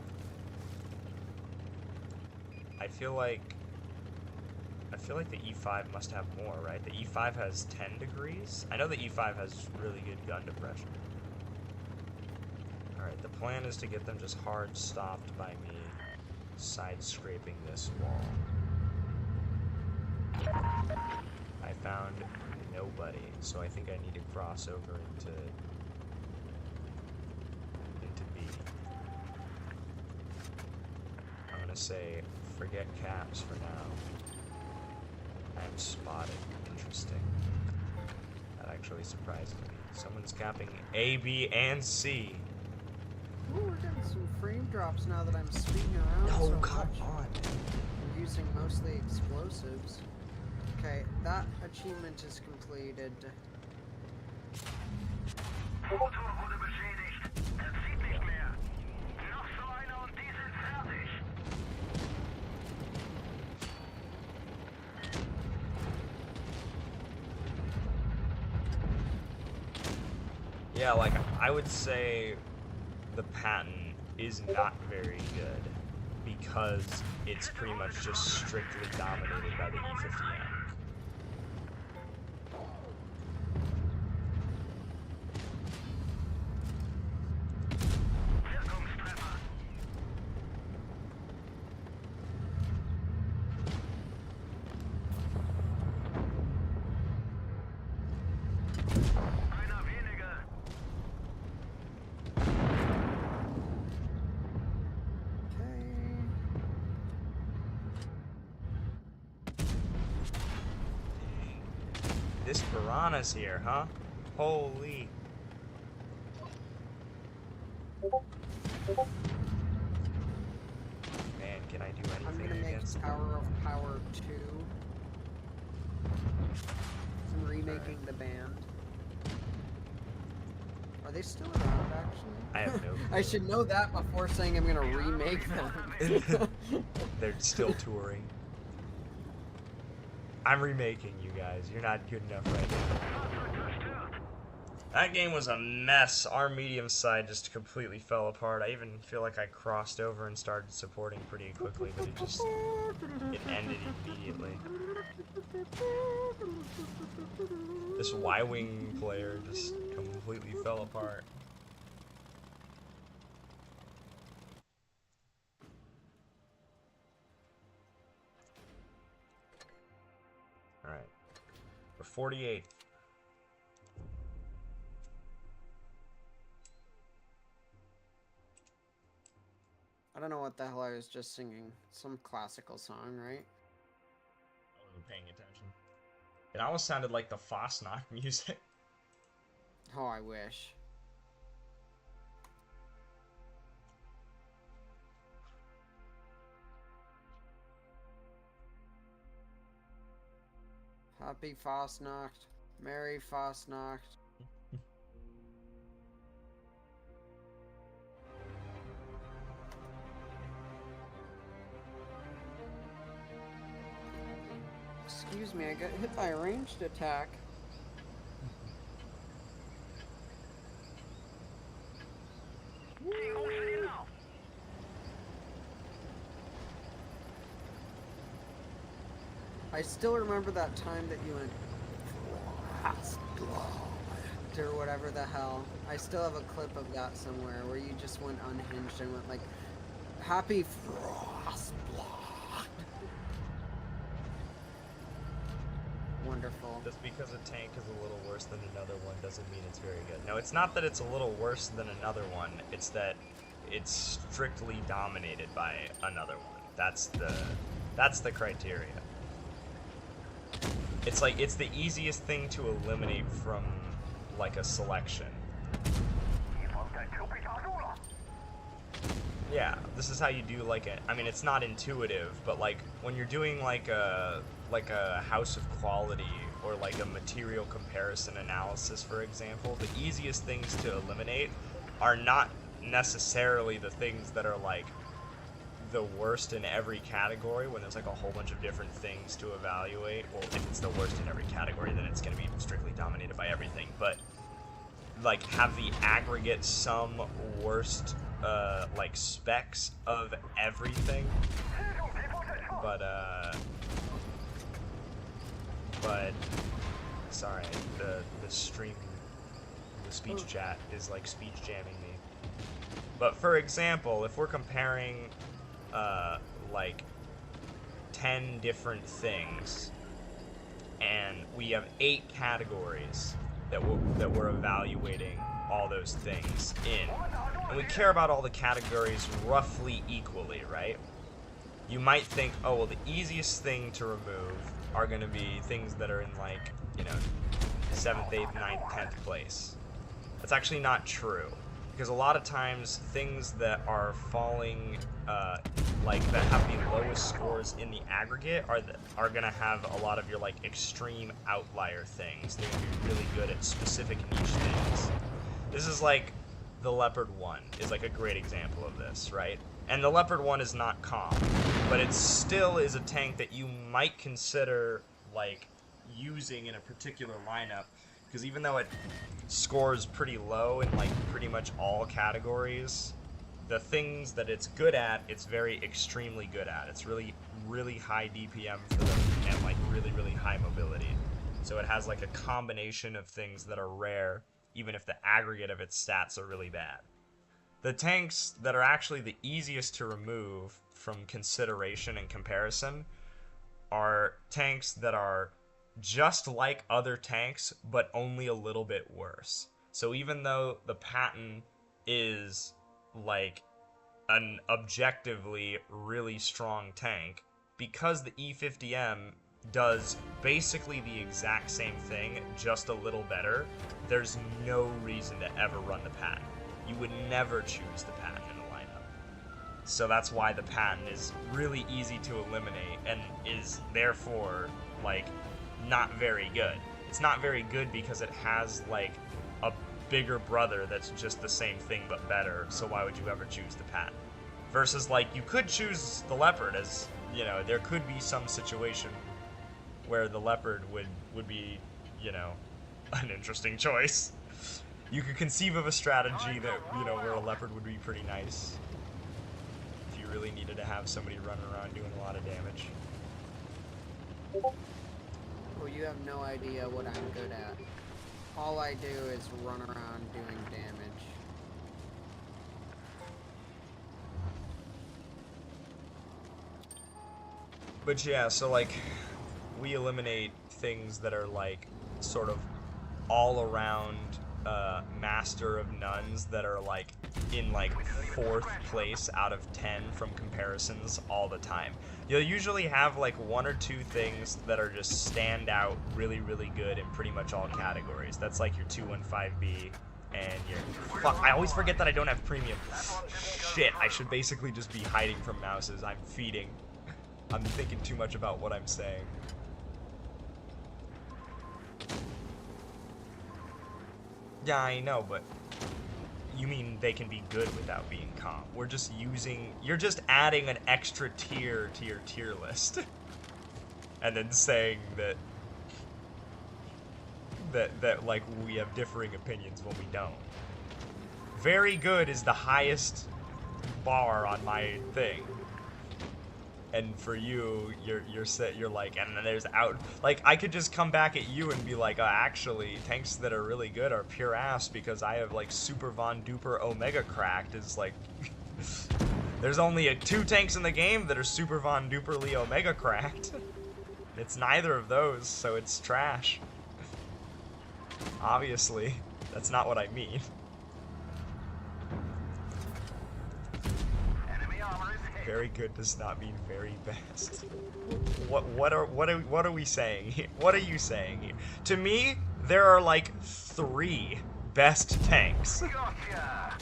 I feel like the E5 must have more, right? The E5 has 10 degrees? I know the E5 has really good gun depression. Alright, the plan is to get them just hard stopped by me side-scraping this wall. I found nobody, so I think I need to cross over into B. I'm gonna say forget caps for now. I'm spotted. Interesting. That actually surprises me. Someone's capping A, B, and C. Ooh, we're getting some frame drops now that I'm speeding around Oh, so come much. on. I'm using mostly explosives. Okay, that achievement is completed. Motor wurde beschädigt. Er zieht nicht mehr. Noch so einer und die sind fertig. Yeah, like, I would say the patent is not very good because it's pretty much just strictly dominated by the E50M. Wirkungstreffer. Einer weniger. Okay. This piranha's here, huh? Holy. Man, can I do I'm anything gonna make against Tower of Power 2. I'm remaking the band. Are they still around, actually? I have no I should know that before saying I'm gonna remake them. They're still touring. I'm remaking you guys. You're not good enough right now. That game was a mess. Our medium side just completely fell apart. I even feel like I crossed over and started supporting pretty quickly, but it ended immediately. This Y-Wing player just completely fell apart. Alright. We're 48th. I don't know what the hell I was just singing. Some classical song, right? I wasn't paying attention. It almost sounded like the Fosnock music. Oh, I wish. Happy Fastnacht. Merry Fastnacht. Excuse me, I got hit by a ranged attack. I still remember that time that you went or whatever the hell. I still have a clip of that somewhere where you just went unhinged and went like, Happy Frostblood. Wonderful. Just because a tank is a little worse than another one doesn't mean it's very good. No, it's not that it's a little worse than another one. It's that it's strictly dominated by another one. That's the criteria. It's like, it's the easiest thing to eliminate from, like, a selection. Yeah, this is how you do, like, I mean, it's not intuitive, but, like, when you're doing, like a house of quality, or, like, a material comparison analysis, for example, the easiest things to eliminate are not necessarily the things that are, like, the worst in every category, when there's like a whole bunch of different things to evaluate. Well, if it's the worst in every category, then it's going to be strictly dominated by everything. But like, have the aggregate sum worst like specs of everything. But sorry, the stream, the speech chat is like speech jamming me. But for example, if we're comparing like 10 different things, and we have 8 categories that we're evaluating all those things in, and we care about all the categories roughly equally, right? You might think, oh, well, the easiest thing to remove are going to be things that are in, like, you know, 7th, 8th, 9th, 10th place. That's actually not true. because a lot of times things that are falling, like that have the lowest scores in the aggregate are gonna have a lot of your like extreme outlier things. They're gonna be really good at specific niche things. This is like the Leopard 1 is like a great example of this, right? And the Leopard 1 is not calm, but it still is a tank that you might consider like using in a particular lineup, because even though it scores pretty low in like pretty much all categories, the things that it's good at, it's very extremely good at. It's really, really high DPM for them and like really, really high mobility. So it has like a combination of things that are rare, even if the aggregate of its stats are really bad. The tanks that are actually the easiest to remove from consideration and comparison are tanks that are just like other tanks, but only a little bit worse. So even though the Patton is like an objectively really strong tank, because the E50M does basically the exact same thing, just a little better, there's no reason to ever run the Patton. You would never choose the Patton in a lineup. So that's why the Patton is really easy to eliminate and is therefore like not very good. It's not very good because it has like a bigger brother that's just the same thing but better, so why would you ever choose the Patton? Versus like you could choose the Leopard, as you know, there could be some situation where the Leopard would be, you know, an interesting choice. You could conceive of a strategy that, you know, where a Leopard would be pretty nice if you really needed to have somebody running around doing a lot of damage. Well, you have no idea what I'm good at. All I do is run around doing damage. But yeah, so like, we eliminate things that are like, sort of all around master of nones that are like in like 4th place out of 10 from comparisons all the time. You'll usually have like 1 or 2 things that are just stand out really, really good in pretty much all categories. That's like your 215B and your... Fuck, I always forget that I don't have premium. Shit, I should basically just be hiding from mouses. I'm feeding. I'm thinking too much about what I'm saying. Yeah, I know, but you mean they can be good without being calm. We're just using... You're just adding an extra tier to your tier list. And then saying that like, we have differing opinions when we don't. Very good is the highest bar on my thing. And for you, you're like, and then there's out, like, I could just come back at you and be like, actually, tanks that are really good are pure ass because I have like super Von Duper Omega cracked. Is like, there's only 2 tanks in the game that are super Von Duperly Omega cracked. It's neither of those, so it's trash. Obviously, that's not what I mean. Very good does not mean very best. What are we saying here? What are you saying here? To me, there are like 3 best tanks. Gotcha.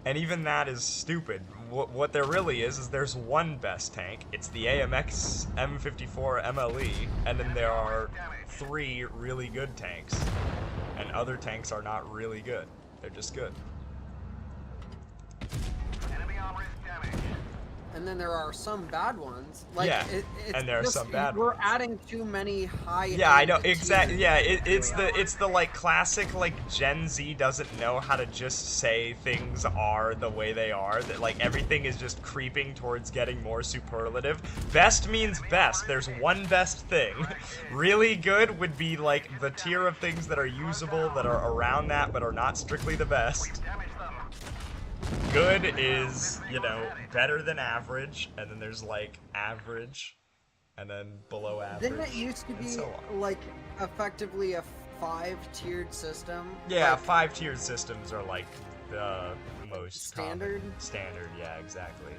And even that is stupid. What there really is there's 1 best tank. It's the AMX M54 MLE, and then there are 3 really good tanks. And other tanks are not really good. They're just good. Enemy armor is damaged. And then there are some bad ones. Like, Yeah, it's and there are just, some bad we're ones. adding too many high. Yeah, I know, exactly. Yeah, it's the like classic like Gen Z doesn't know how to just say things are the way they are. That like everything is just creeping towards getting more superlative. Best means best. There's 1 best thing. Really good would be like the tier of things that are usable that are around that but are not strictly the best. Damage them. Good is, you know, better than average, and then there's like average, and then below average. Didn't it used to and be so on. like effectively a 5-tiered system? Yeah, Like, 5-tiered systems are like the most Standard? common. Standard, yeah, exactly.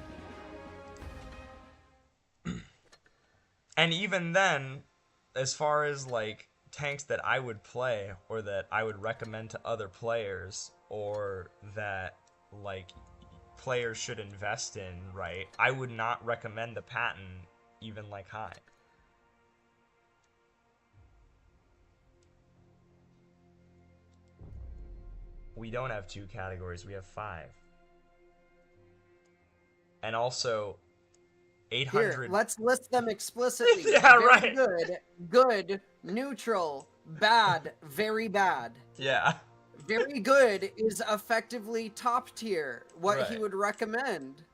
And even then, as far as like tanks that I would play or that I would recommend to other players or that like players should invest in, right? I would not recommend the Patton even like high. We don't have 2 categories, we have 5. And also 800. Here, let's list them explicitly. Yeah, very right. Good, good, neutral, bad, very bad. Yeah. Very good is effectively top tier, what he Right. would recommend.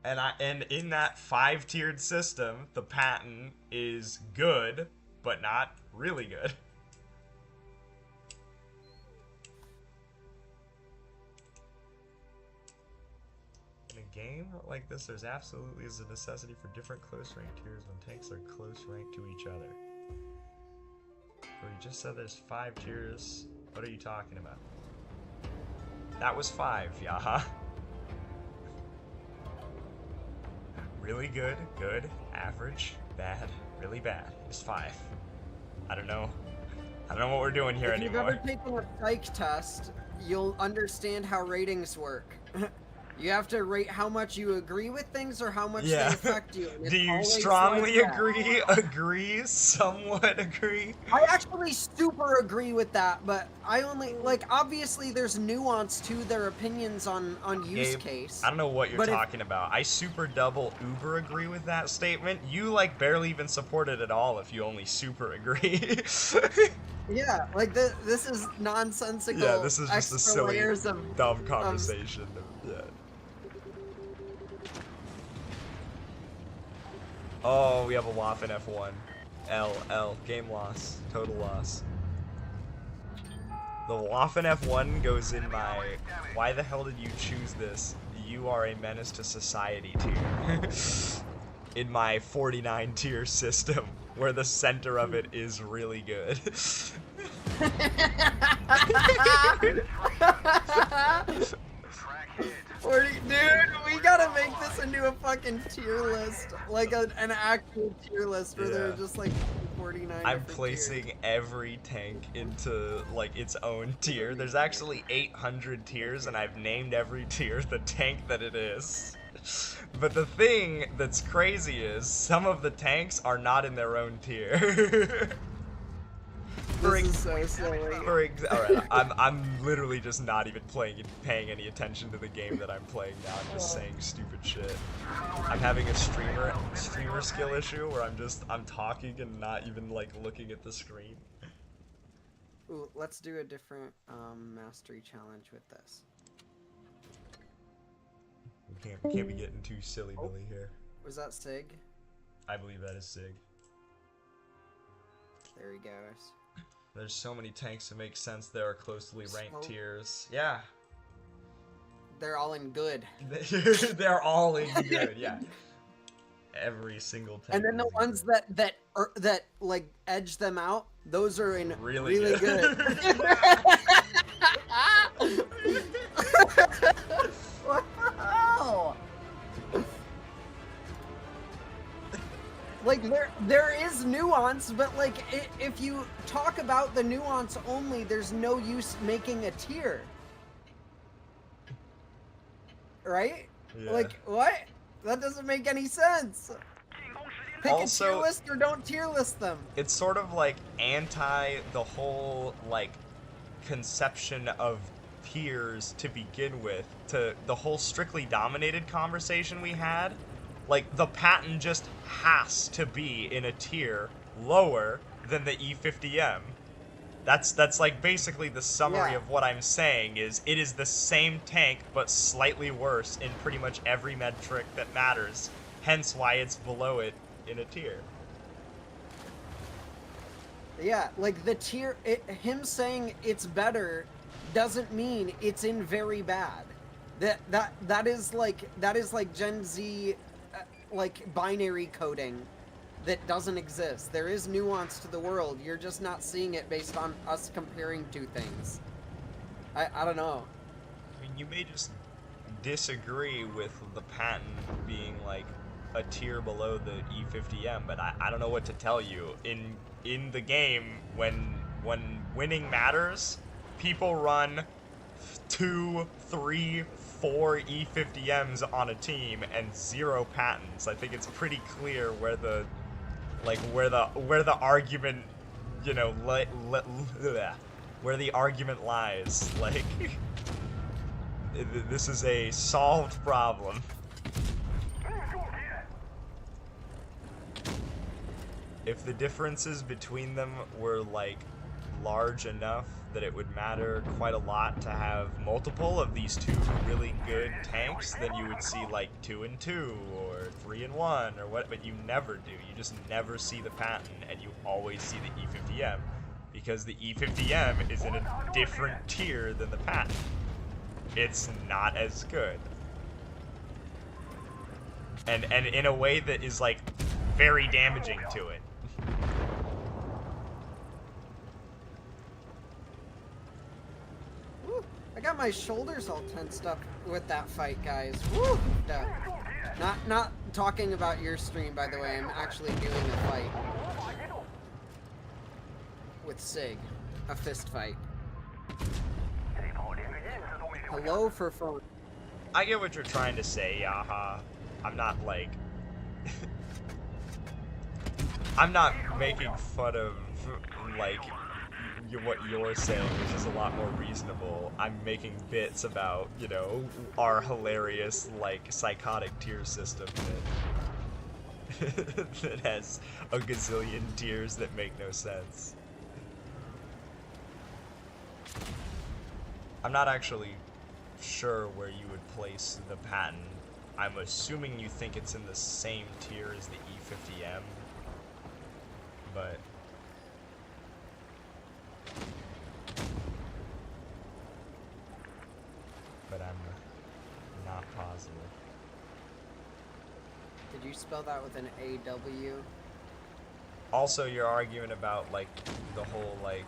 And in that 5-tiered system, the Patton is good, but not really good. In a game like this, there's absolutely is a necessity for different close rank tiers when tanks are close ranked to each other. Or you just said there's 5 tiers. What are you talking about? That was 5, Yaha. Really good, good, average, bad, really bad is 5. I don't know. I don't know what we're doing here If you've anymore. ever taken a psych test, you'll understand how ratings work. You have to rate how much you agree with things or how much Yeah. they affect you. and Do it's you always strongly like that. agree, somewhat agree? I actually super agree with that, but I only, like, obviously there's nuance to their opinions on use Gabe, case. I don't know what you're But if- talking about. I super double uber agree with that statement. You like barely even support it at all if you only super agree. Yeah, like this is nonsensical. Yeah, this is just a extra silly, layers of dumb conversation. Yeah. Oh, we have a Waffen F1. L. Game loss. Total loss. The Waffen F1 goes in my, why the hell did you choose this? You are a menace to society tier. In my 49 tier system, where the center of it is really good. Dude, we gotta make this into a fucking tier list, like an actual tier list where there are Yeah. just like 49. I'm different placing tiers. every tank into like its own tier. There's actually 800 tiers, and I've named every tier the tank that it is. But the thing that's crazy is some of the tanks are not in their own tier. This is so silly. Alright, I'm literally just not even paying any attention to the game that I'm playing now. I'm just saying stupid shit. I'm having a streamer skill issue where I'm talking and not even like looking at the screen. Ooh, let's do a different mastery challenge with this. We can't be getting too silly Billy here. Was that Sig? I believe that is Sig. There he goes. There's so many tanks to make sense there are closely ranked So- tiers. Yeah. They're all in good. They're all in good, yeah. Every single tank. And then the is in ones good. that like edge them out, those are in Really really good. good. Wow. Like there is nuance, but like if you talk about the nuance only, there's no use making a tier. Right? Yeah. Like what? That doesn't make any sense. Pick Also- a tier list or don't tier list them. It's sort of like anti the whole like conception of tiers to begin with, to the whole strictly dominated conversation we had. Like the Patton just has to be in a tier lower than the E50M. That's like basically the summary Yeah. of what I'm saying is it is the same tank but slightly worse in pretty much every metric that matters. Hence why it's below it in a tier. Yeah, like the tier, him saying it's better doesn't mean it's in very bad. That is like Gen Z, like binary coding that doesn't exist. There is nuance to the world. You're just not seeing it based on us comparing two things. I don't know. I mean, you may just disagree with the Patton being like a tier below the E50M, but I don't know what to tell you. In the game, when winning matters, people run 2, 3, 4 E50Ms on a team and 0 patents. I think it's pretty clear where the argument, you know, where the argument lies. Like, this is a solved problem. If the differences between them were, like, large enough that it would matter quite a lot to have multiple of these two really good tanks, then you would see, like, 2 and 2, or 3 and 1, or what, but you never do. You just never see the patent, and you always see the E50M, because the E50M is in a different tier than the patent. It's not as good. And in a way that is, like, very damaging to it. Woo, I got my shoulders all tensed up with that fight, guys. Woo! Not talking about your stream, by the way. I'm actually doing a fight with Sig, a fist fight. Hello for phone. I get what you're trying to say, Yaha. I'm not, like... I'm not making fun of, like, what you're saying, which is a lot more reasonable. I'm making bits about, you know, our hilarious, like, psychotic tier system that, that has a gazillion tiers that make no sense. I'm not actually sure where you would place the patent. I'm assuming you think it's in the same tier as the E50M, but I'm not positive. Did you spell that with an AW? Also, you're arguing about, like, the whole, like,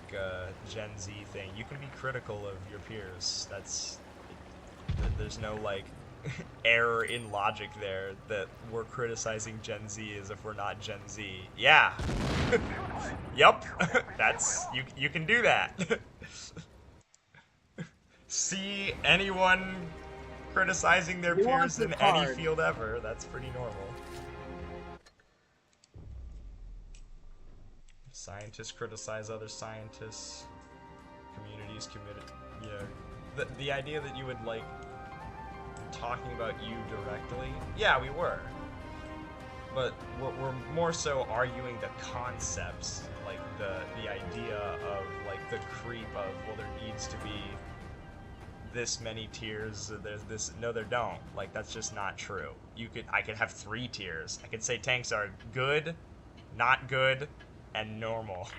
Gen Z thing. You can be critical of your peers. There's no, like, error in logic there that we're criticizing Gen Z as if we're not Gen Z. Yeah. Yup. You can do that. See anyone criticizing their peers in any field ever. That's pretty normal. Scientists criticize other scientists. Communities committed. Yeah. The idea that you would, like, talking about you directly, yeah, we were. But we're more so arguing the concepts, like the idea of, like, the creep of, well, there needs to be this many tiers, there's this, no there don't. Like, that's just not true. I could have 3 tiers. I could say tanks are good, not good, and normal.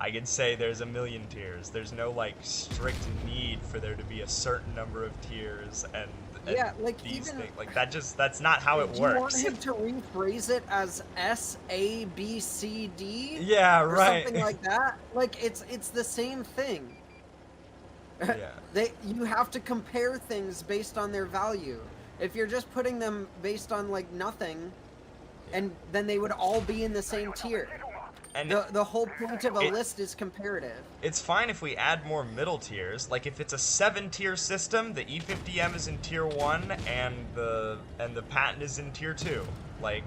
I could say there's a million tiers. There's no, like, strict need for there to be a certain number of tiers and yeah, like, these even things. Like, that's not how it works. Do you want him to rephrase it as S, A, B, C, D? Yeah, or right. something like that? Like, it's the same thing. Yeah. You have to compare things based on their value. If you're just putting them based on, like, nothing, and then they would all be in the same tier. And the whole point of a list is comparative. It's fine if we add more middle tiers. Like, if it's a 7-tier system, the E50M is in tier 1 and the patent is in tier 2. Like,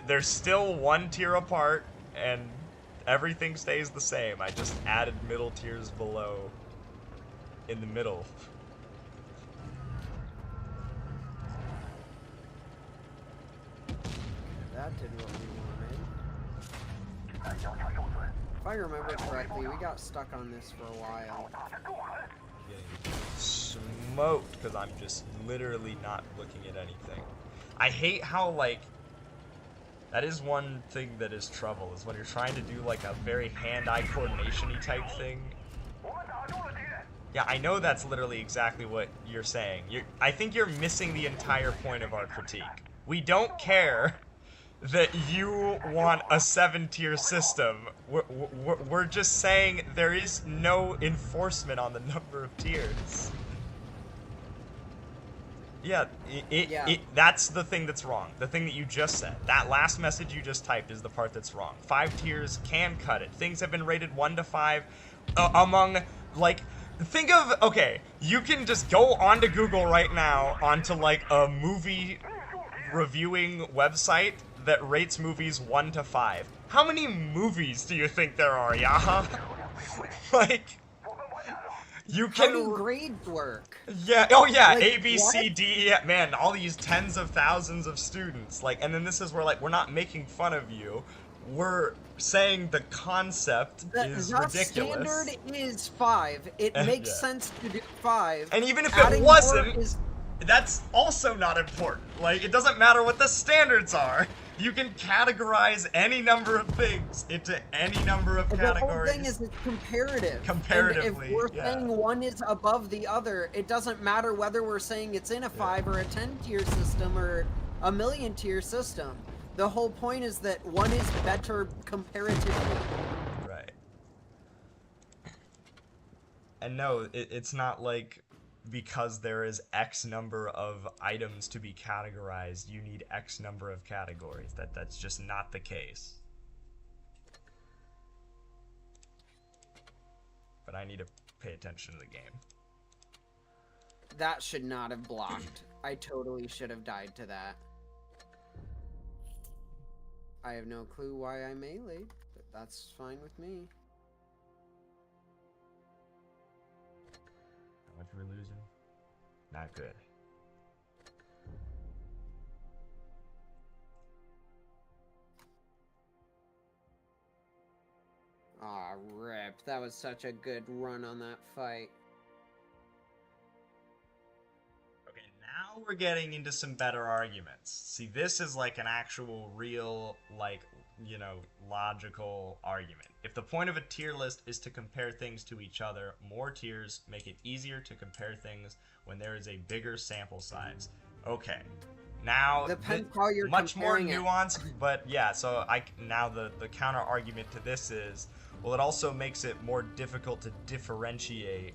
they're still 1 tier apart and everything stays the same. I just added middle tiers below in the middle. That did what we wanted. If I remember correctly, we got stuck on this for a while. Getting smoked because I'm just literally not looking at anything. I hate how, like, that is one thing that is trouble, is when you're trying to do, like, a very hand-eye coordination-y type thing. Yeah, I know that's literally exactly what you're saying. I think you're missing the entire point of our critique. We don't care that you want a 7-tier system. We're just saying there is no enforcement on the number of tiers. Yeah, that's the thing that's wrong. The thing that you just said. That last message you just typed is the part that's wrong. 5 tiers can cut it. Things have been rated 1 to 5 among, like, think of, okay, you can just go onto Google right now, onto, like, a movie reviewing website that rates movies 1 to 5. How many movies do you think there are, Yaha? Like... You can. How do grades work? Yeah. Oh yeah. Like, A, B, C, what? D. E, man, all these tens of thousands of students. Like, and then this is where, like, we're not making fun of you. We're saying the concept is the ridiculous. Standard is 5. It makes Yeah. sense to do 5. And even if Adding it more wasn't, is... that's also not important. Like, it doesn't matter what the standards are. You can categorize any number of things into any number of categories. The whole thing is it's comparative. Comparatively, and if we're yeah. saying one is above the other, it doesn't matter whether we're saying it's in a 5 or a 10-tier system or a million-tier system. The whole point is that one is better comparatively. Right. And no, it's not like because there is X number of items to be categorized, you need X number of categories. That's just not the case. But I need to pay attention to the game. That should not have blocked. I totally should have died to that. I have no clue why I meleeed, but that's fine with me. How much we're losing? Not good. Aw, rip. That was such a good run on that fight. Okay, now we're getting into some better arguments. See, this is like an actual, real, like, you know, logical argument. If the point of a tier list is to compare things to each other, more tiers make it easier to compare things when there is a bigger sample size. Okay. Now, Depends how you're much more comparing it. nuanced, but yeah, so now the counter argument to this is, well, it also makes it more difficult to differentiate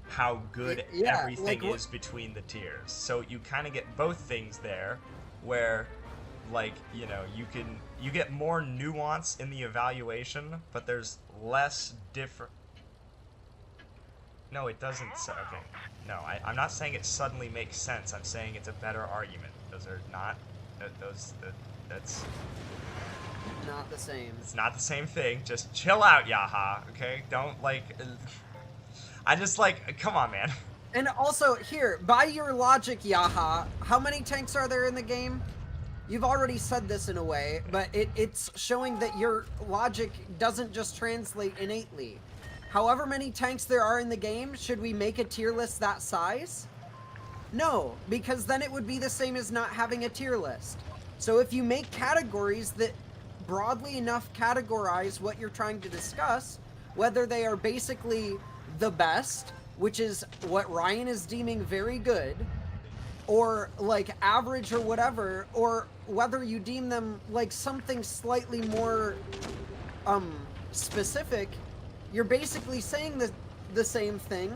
how good Yeah, everything like, is between the tiers. So you kind of get both things there, where, like, you know, you get more nuance in the evaluation, but there's less different. No, it doesn't. Okay, no, I'm not saying it suddenly makes sense. I'm saying it's a better argument. Those are not. That's Not the same. it's not the same thing. Just chill out, Yaha. Okay, don't like. I just like. Come on, man. And also, here, by your logic, Yaha, how many tanks are there in the game? You've already said this in a way, but it's showing that your logic doesn't just translate innately. However many tanks there are in the game, should we make a tier list that size? No, because then it would be the same as not having a tier list. So if you make categories that broadly enough categorize what you're trying to discuss, whether they are basically the best, which is what Ryan is deeming very good, or like average or whatever, or whether you deem them like something slightly more specific, you're basically saying the same thing,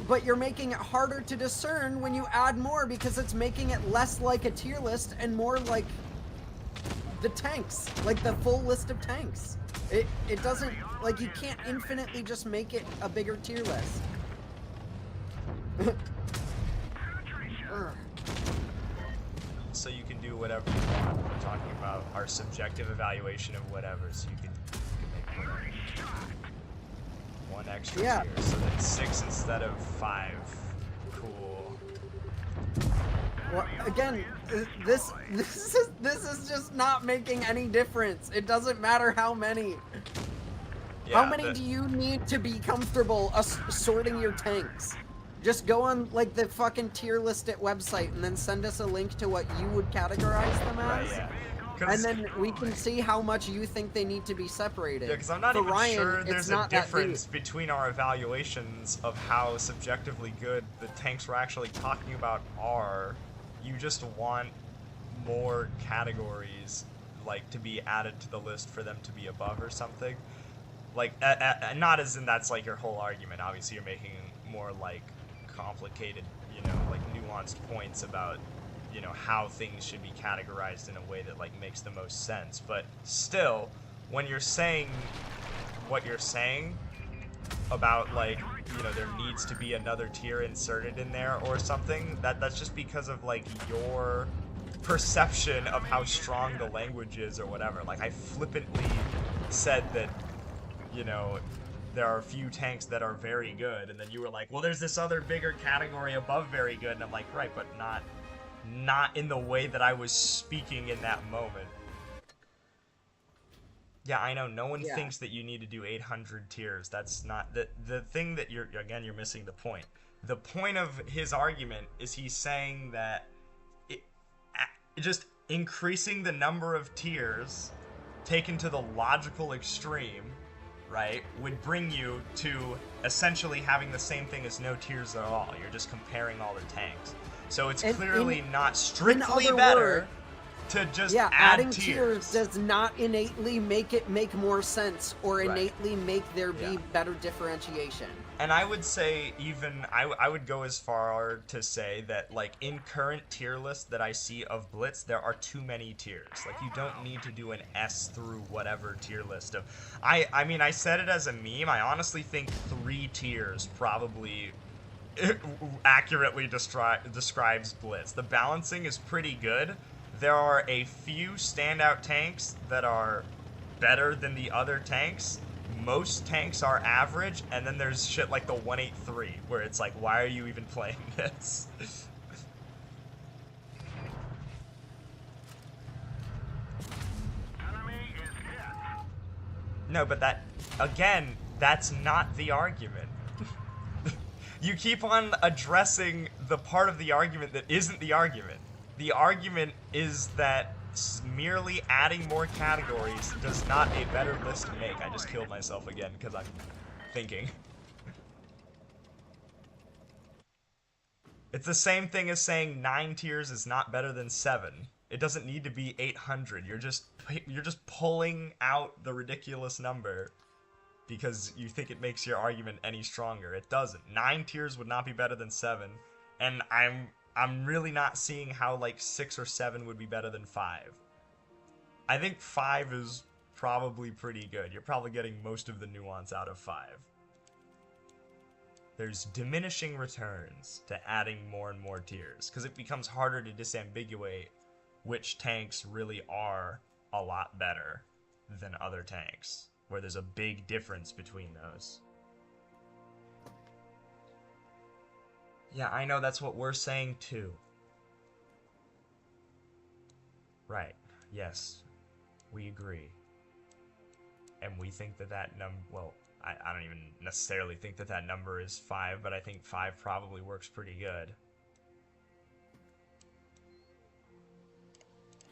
but you're making it harder to discern when you add more because it's making it less like a tier list and more like the tanks, like the full list of tanks. It doesn't, like, you can't infinitely just make it a bigger tier list. So you can do whatever you want. We're talking about our subjective evaluation of whatever, so you can make whatever. One extra Yeah. tier, so that's 6 instead of 5. Cool. Well, again, this is just not making any difference. It doesn't matter how many. Yeah, How many do you need to be comfortable sorting your tanks? Just go on, like, the fucking tier list at website and then send us a link to what you would categorize them as. Right, yeah. And then we can see how much you think they need to be separated. Yeah, because I'm not For even Ryan, sure it's there's a not that difference deep. between our evaluations of how subjectively good the tanks we're actually talking about are. You just want more categories, like, to be added to the list for them to be above or something. Like, not as in that's, like, your whole argument. Obviously, you're making more, like, complicated, you know, like, nuanced points about, you know, how things should be categorized in a way that, like, makes the most sense. But still, when you're saying what you're saying about, like, you know, there needs to be another tier inserted in there or something, that's just because of, like, your perception of how strong the language is or whatever. Like, I flippantly said that, you know, there are a few tanks that are very good, and then you were like, well, there's this other bigger category above very good, and I'm like, right, but not in the way that I was speaking in that moment. Yeah, I know, no one thinks that you need to do 800 tiers. That's not the thing that you're missing the point. The point of his argument is he's saying that just increasing the number of tiers taken to the logical extreme, right, would bring you to essentially having the same thing as no tiers at all. You're just comparing all the tanks. So it's clearly not strictly better to just add adding tiers. does not innately make more sense or innately make there be better differentiation. And I would say I would go as far to say that, like, in current tier lists that I see of Blitz, there are too many tiers. Like, you don't need to do an S through whatever tier list of. I mean, I said it as a meme. I honestly think 3 tiers probably accurately describes Blitz. The balancing is pretty good. There are a few standout tanks that are better than the other tanks. Most tanks are average, and then there's shit like the 183, where it's like, why are you even playing this? No, but that, again, that's not the argument. You keep on addressing the part of the argument that isn't the argument. The argument is that merely adding more categories does not a better list make. I just killed myself again because I'm thinking. It's the same thing as saying 9 tiers is not better than 7. It doesn't need to be 800. You're just pulling out the ridiculous number because you think it makes your argument any stronger. It doesn't. 9 tiers would not be better than 7, and I'm really not seeing how, like, 6 or 7 would be better than 5. I think 5 is probably pretty good. You're probably getting most of the nuance out of 5. There's diminishing returns to adding more and more tiers, because it becomes harder to disambiguate which tanks really are a lot better than other tanks, where there's a big difference between those. Yeah, I know, that's what we're saying too. Right, yes, we agree. And we think that number, well, I don't even necessarily think that number is 5, but I think 5 probably works pretty good.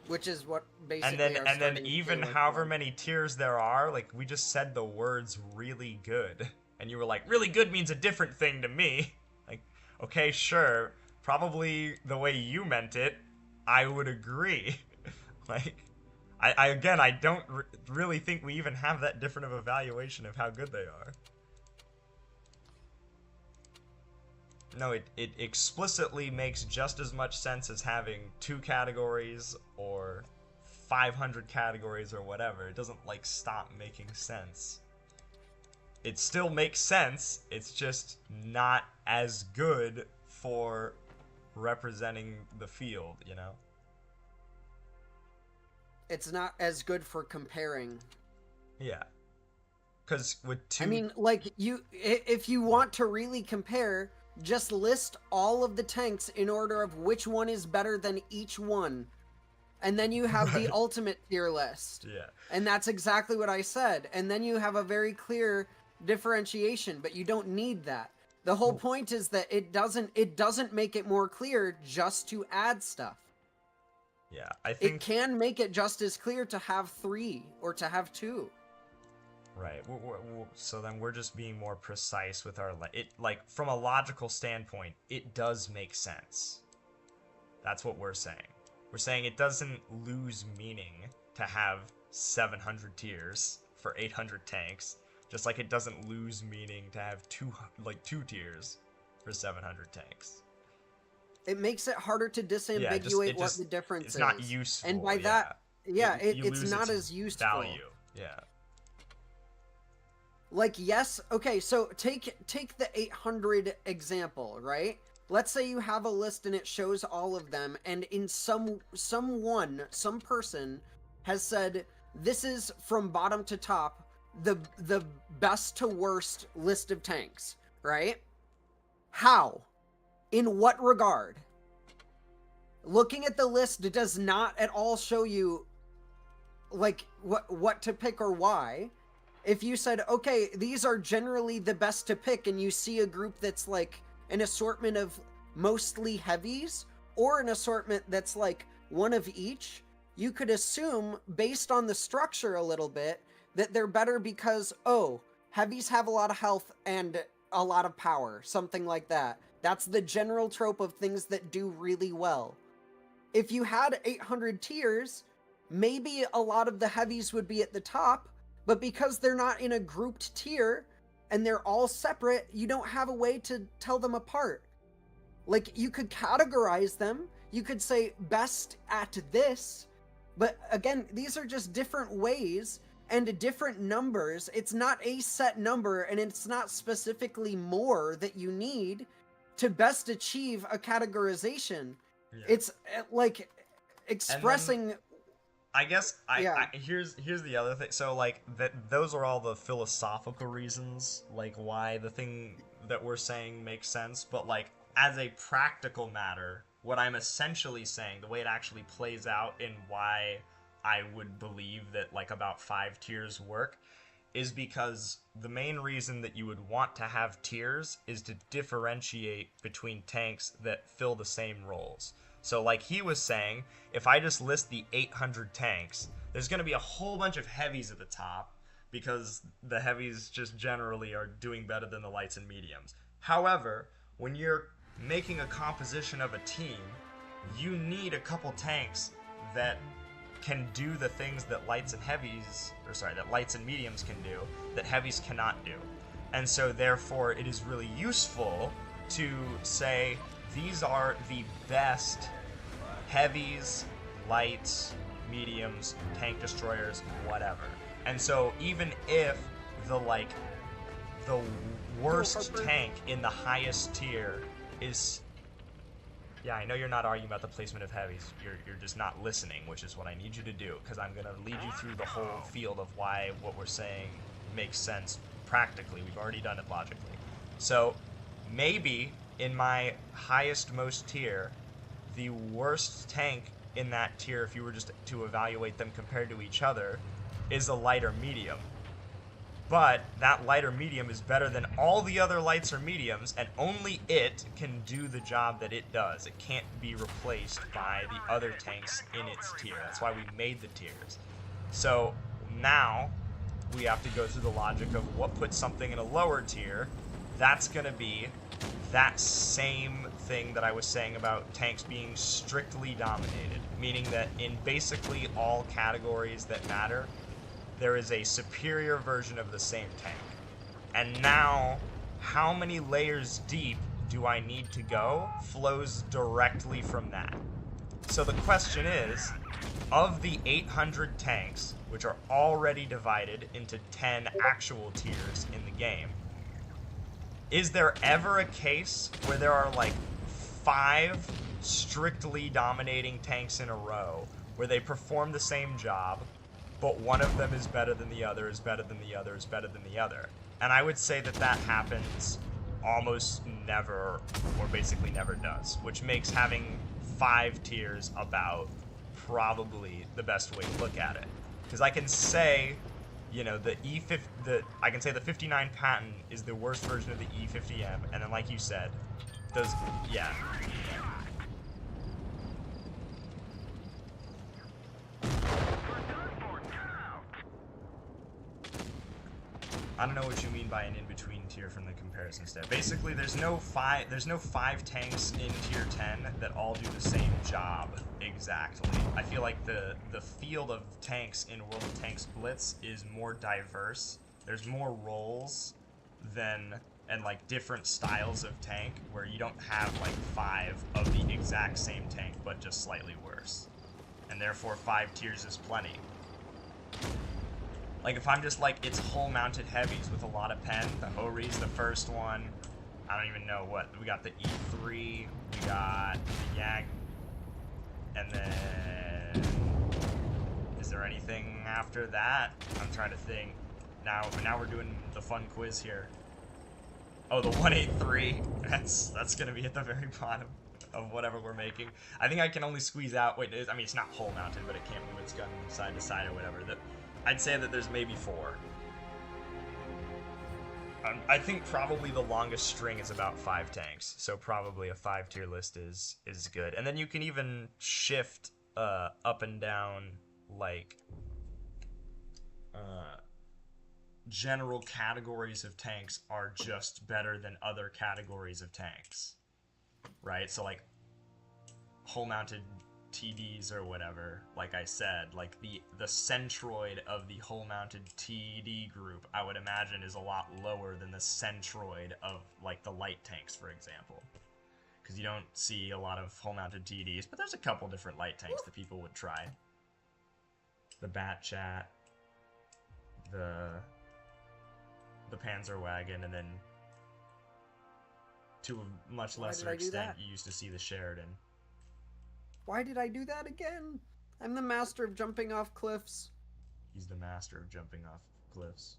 Which is what basically And then even however many tiers there are, like, we just said the words really good. And you were like, really good means a different thing to me. Like, okay, sure, probably the way you meant it, I would agree. Like, I don't really think we even have that different of a valuation of how good they are. No, it explicitly makes just as much sense as having 2 categories or 500 categories or whatever. It doesn't, like, stop making sense. It still makes sense, it's just not as good for representing the field, you know? It's not as good for comparing. Yeah. Because with 2... I mean, like, if you want to really compare, just list all of the tanks in order of which one is better than each one. And then you have the ultimate tier list. Yeah. And that's exactly what I said. And then you have a very clear differentiation, but you don't need that. The whole point is that it doesn't make it more clear just to add stuff. Yeah, I think... It can make it just as clear to have 3 or to have 2. Right. So then we're just being more precise with our... like, from a logical standpoint, it does make sense. That's what we're saying. We're saying it doesn't lose meaning to have 700 tiers for 800 tanks, just like it doesn't lose meaning to have 2 tiers for 700 tanks. it makes it harder to disambiguate what the difference is. It's not useful. And by that, it's not as useful. Value. Yeah. Like, yes, okay, so take the 800 example, right? Let's say you have a list and it shows all of them, and in some person has said, this is from bottom to top, the best to worst list of tanks, right? How? In what regard? Looking at the list does not at all show you, like, what to pick or why. If you said, okay, these are generally the best to pick, and you see a group that's like an assortment of mostly heavies, or an assortment that's like one of each, you could assume, based on the structure a little bit, that they're better because, oh, heavies have a lot of health and a lot of power, something like that. That's the general trope of things that do really well. If you had 800 tiers, maybe a lot of the heavies would be at the top, but because they're not in a grouped tier and they're all separate, you don't have a way to tell them apart. Like, you could categorize them, you could say best at this, but again, these are just different ways and different numbers. It's not a set number, and it's not specifically more that you need to best achieve a categorization. Yeah. It's like expressing... I guess here's the other thing. So like those are all the philosophical reasons, like why the thing that we're saying makes sense. But like as a practical matter, what I'm essentially saying, the way it actually plays out in why I would believe that like about 5 tiers work, is because the main reason that you would want to have tiers is to differentiate between tanks that fill the same roles. So like he was saying, if I just list the 800 tanks, there's going to be a whole bunch of heavies at the top because the heavies just generally are doing better than the lights and mediums. However, when you're making a composition of a team, you need a couple tanks that can do the things that lights and mediums can do, that heavies cannot do. And so therefore it is really useful to say, these are the best heavies, lights, mediums, tank destroyers, whatever. And so even if the worst tank in the highest tier is... Yeah, I know you're not arguing about the placement of heavies. You're just not listening, which is what I need you to do, because I'm going to lead you through the whole field of why what we're saying makes sense practically. We've already done it logically. So maybe in my highest most tier, the worst tank in that tier, if you were just to evaluate them compared to each other, is a light or medium. But that light or medium is better than all the other lights or mediums, and only it can do the job that it does. It can't be replaced by the other tanks in its tier. That's why we made the tiers. So now we have to go through the logic of what puts something in a lower tier. That's going to be that same thing that I was saying about tanks being strictly dominated, meaning that in basically all categories that matter, there is a superior version of the same tank. And now, how many layers deep do I need to go flows directly from that. So the question is, of the 800 tanks, which are already divided into 10 actual tiers in the game, is there ever a case where there are like 5 strictly dominating tanks in a row, where they perform the same job, but one of them is better than the other, is better than the other, is better than the other? And I would say that that happens almost never, or basically never does, which makes having 5 tiers about probably the best way to look at it. Because I can say, you know, I can say the 59 patent is the worst version of the E50M, and then like you said, yeah. I don't know what you mean by an in-between tier from the comparison step. Basically, there's no 5 tanks in tier 10 that all do the same job exactly. I feel like the field of tanks in World of Tanks Blitz is more diverse. There's more roles and like different styles of tank, where you don't have like 5 of the exact same tank, but just slightly worse. And therefore 5 tiers is plenty. Like, if I'm just like, it's hull-mounted heavies with a lot of pen, the Hori's the first one. I don't even know what. We got the E3, we got the Yak, and then... Is there anything after that? I'm trying to think. Now we're doing the fun quiz here. Oh, the 183. That's gonna be at the very bottom of whatever we're making. I think I can only squeeze out. Wait, I mean, it's not hull mounted, but it can't move its gun side to side or whatever. I'd say that there's maybe 4. I think probably the longest string is about 5 tanks, so probably a 5-tier list is good. And then you can even shift up and down, like, general categories of tanks are just better than other categories of tanks, right? So, like, hull-mounted TDs or whatever, like I said, like the centroid of the hull-mounted TD group, I would imagine, is a lot lower than the centroid of, like, the light tanks, for example. Because you don't see a lot of hull-mounted TDs, but there's a couple different light tanks that people would try. The Batchat, the Panzerwagon, and then to a much lesser extent, you used to see the Sheridan. Why did I do that again? I'm the master of jumping off cliffs. He's the master of jumping off cliffs.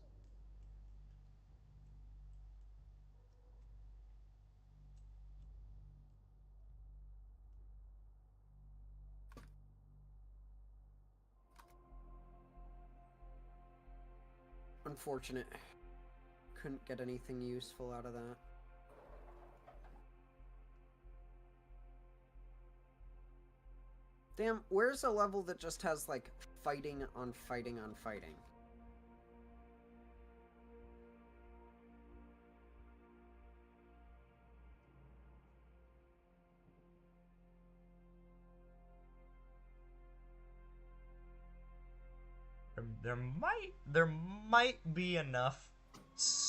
Unfortunate. Couldn't get anything useful out of that. Damn, where's a level that just has, like, fighting on fighting on fighting? There might be enough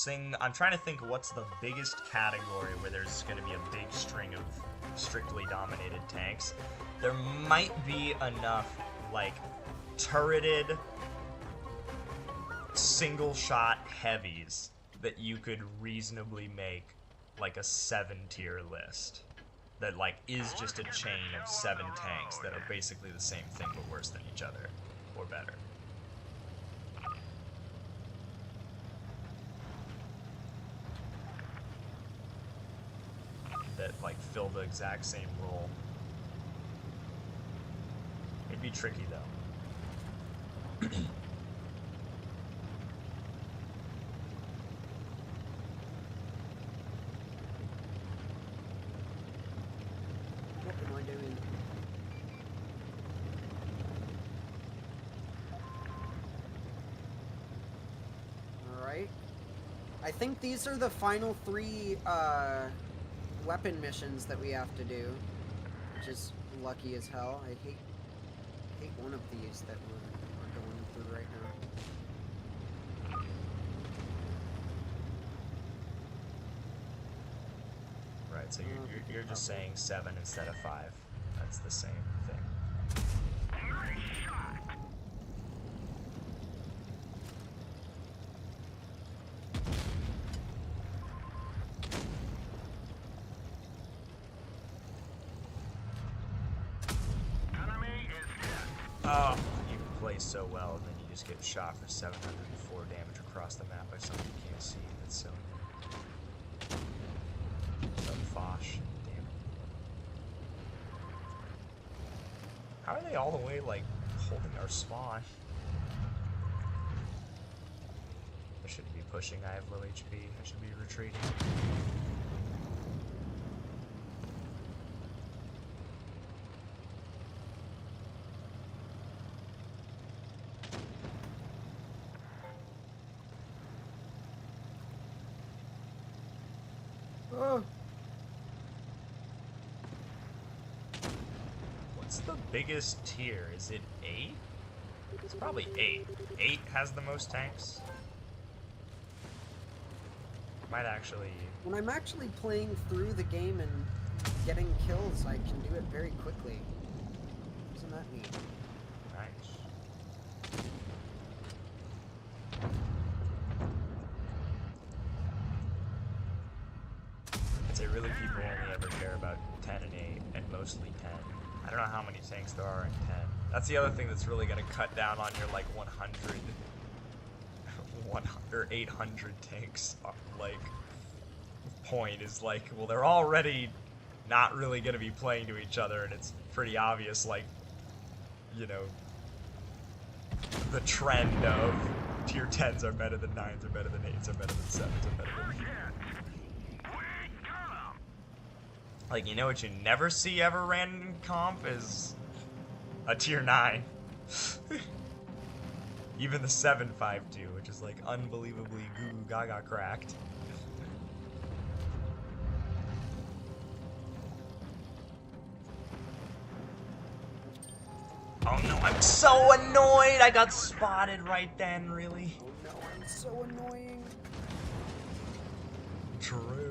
I'm trying to think what's the biggest category where there's going to be a big string of strictly dominated tanks. There might be enough, like, turreted single-shot heavies that you could reasonably make, like, a 7-tier list. That, like, is just a chain of 7 tanks that are basically the same thing but worse than each other. Or better. That, like, fill the exact same role. It'd be tricky, though. What am I doing? Alright. I think these are the final 3, weapon missions that we have to do, which is lucky as hell. I hate one of these that we're going through right now. Right, so you're just saying 7 instead of 5. That's the same thing. Oh, you play so well, and then you just get shot for 704 damage across the map by something you can't see. That's so fosh. Damn. How are they all the way, like, holding our spawn? I shouldn't be pushing. I have low HP. I should be retreating. What's the biggest tier? Is it 8? It's probably 8. 8 has the most tanks. Might actually... When I'm actually playing through the game and getting kills, I can do it very quickly. Isn't that neat? Nice. I'd say really people only ever care about 10 and 8, and mostly 10. I don't know how many tanks there are in 10. That's the other thing that's really going to cut down on your, like, 100 or 800 tanks, like, point is, like, well, they're already not really going to be playing to each other, and it's pretty obvious, like, you know, the trend of tier 10s are better than 9s, are better than 8s, are better than 7s, are better than... Like, you know what you never see ever ran in comp is a tier 9. Even the 7.5.2, which is like unbelievably goo goo gaga cracked. Oh no, I'm so annoyed! I got spotted right then, really? Oh no, I'm so annoying. True.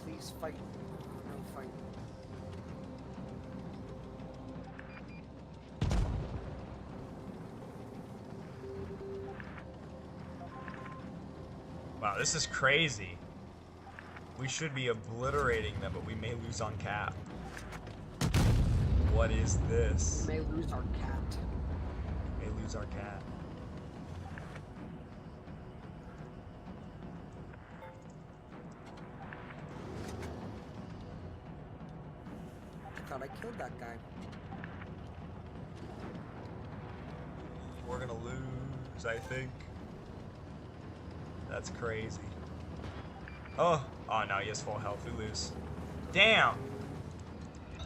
Please fight. No fight. Wow, this is crazy. We should be obliterating them, but we may lose on cap. What is this? We may lose our cat. We may lose our cat. I thought I killed that guy. We're gonna lose, I think. That's crazy. Oh! Oh no, he has full health. We lose. Damn! I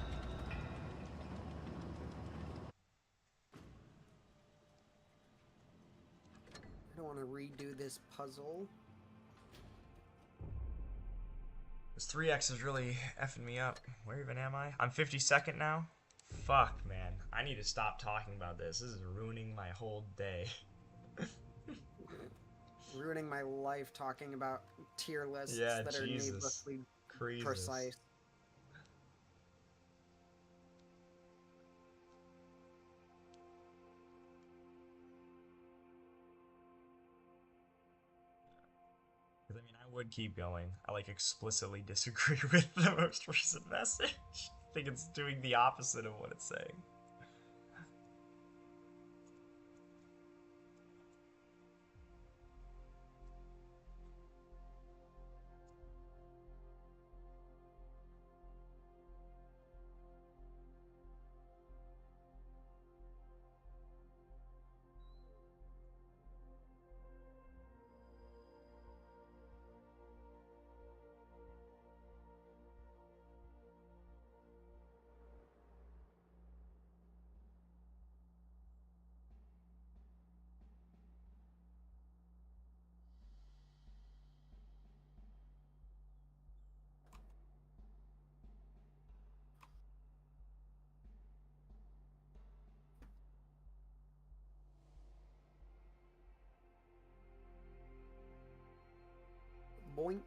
don't want to redo this puzzle. This 3x is really effing me up. Where even am I? I'm 52nd now? Fuck, man. I need to stop talking about this. This is ruining my whole day. Ruining my life talking about tier lists Yeah, that are Jesus. needlessly Crazy. precise. Because, I mean, I would keep going. I, like, explicitly disagree with the most recent message. I think it's doing the opposite of what it's saying. Boink.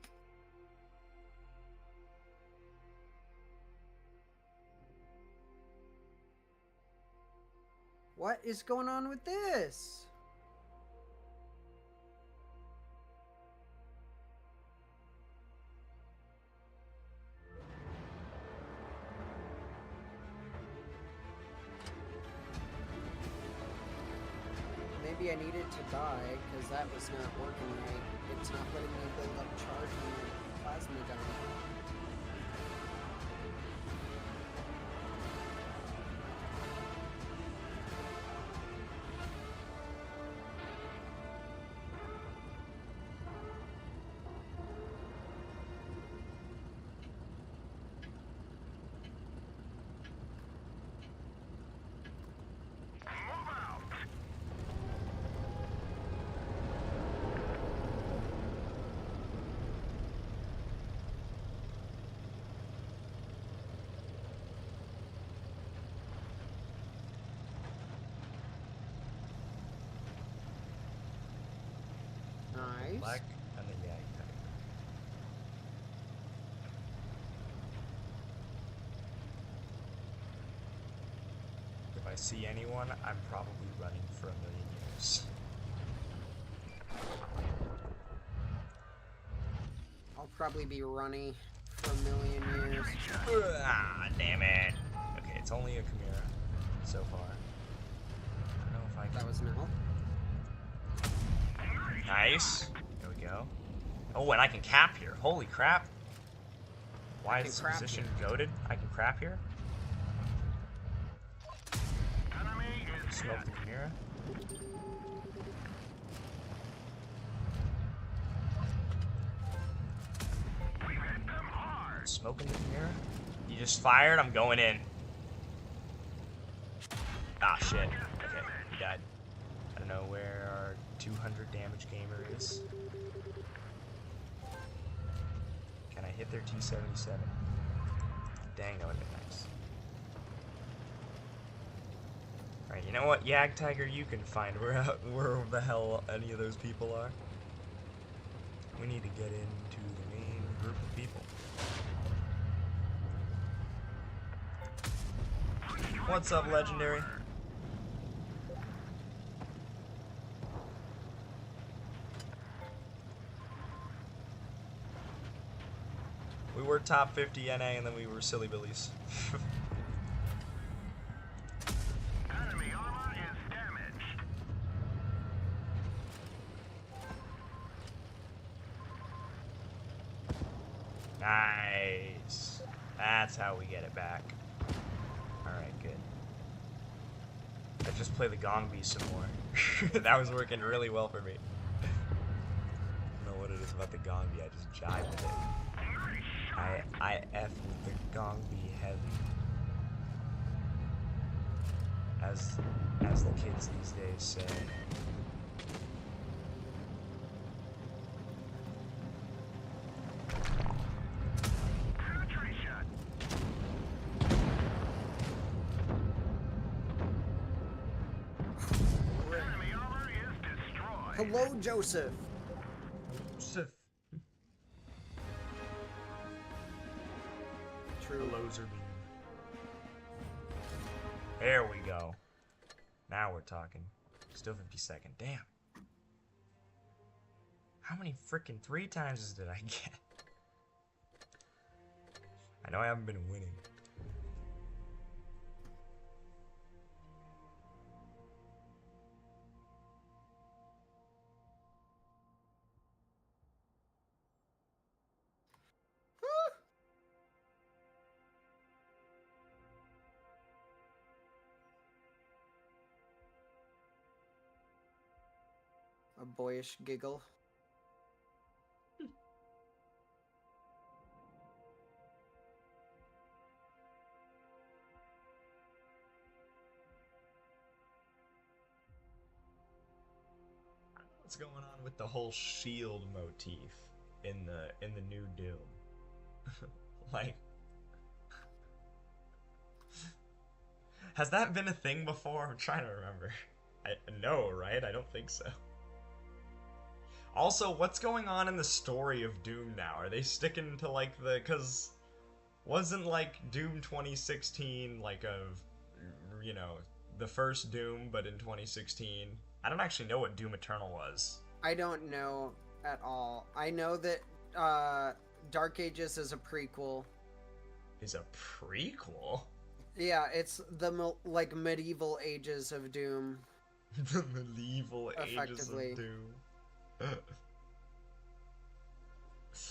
What is going on with this? Maybe I needed to die, because that was not working right. It's not letting me build up charge on my plasma gun. Nice. Black and the Yag Tiger. If I see anyone, I'm probably running for a million years. I'll probably be running for a million years. Ah, damn it. Okay, it's only a Chimera so far. I don't know if I can. That was no. Nice. There we go. Oh, and I can cap here. Holy crap. Why is this crap position goated? I can crap here? Enemy is Smoke hit. the Chimera. We've hit them hard. Smoking the Chimera? You just fired? I'm going in. Ah, shit. Okay, he died. I don't know where our 200 damage gamer is. Can I hit their T-77? Dang, that would've been nice. Alright, you know what, Yag Tiger, you can find where the hell any of those people are. We need to get into the main group of people. What's up, Legendary? We were top 50 NA and then we were silly billies. Enemy armor is damaged. Nice. That's how we get it back. Alright, good. Let's just play the gong beat some more. That was working really well for me. I don't know what it is about the gong beat, I just jive with it. I F with the gong beat heavy. As the kids these days say. Penetration. Enemy armor is destroyed. Hello, Joseph. True. Laser beam. There we go. Now we're talking. Still 52nd. Damn. How many freaking 3 times did I get? I know I haven't been winning. A boyish giggle. What's going on with the whole shield motif in the new Doom? Like, has that been a thing before? I'm trying to remember. No, right? I don't think so. Also, what's going on in the story of Doom now? Are they sticking to like cause wasn't like Doom 2016 like you know, the first Doom but in 2016? I don't actually know what Doom Eternal was. I don't know at all. I know that Dark Ages is a prequel. Is a prequel? Yeah, it's the like medieval ages of Doom. The medieval ages Effectively. of Doom.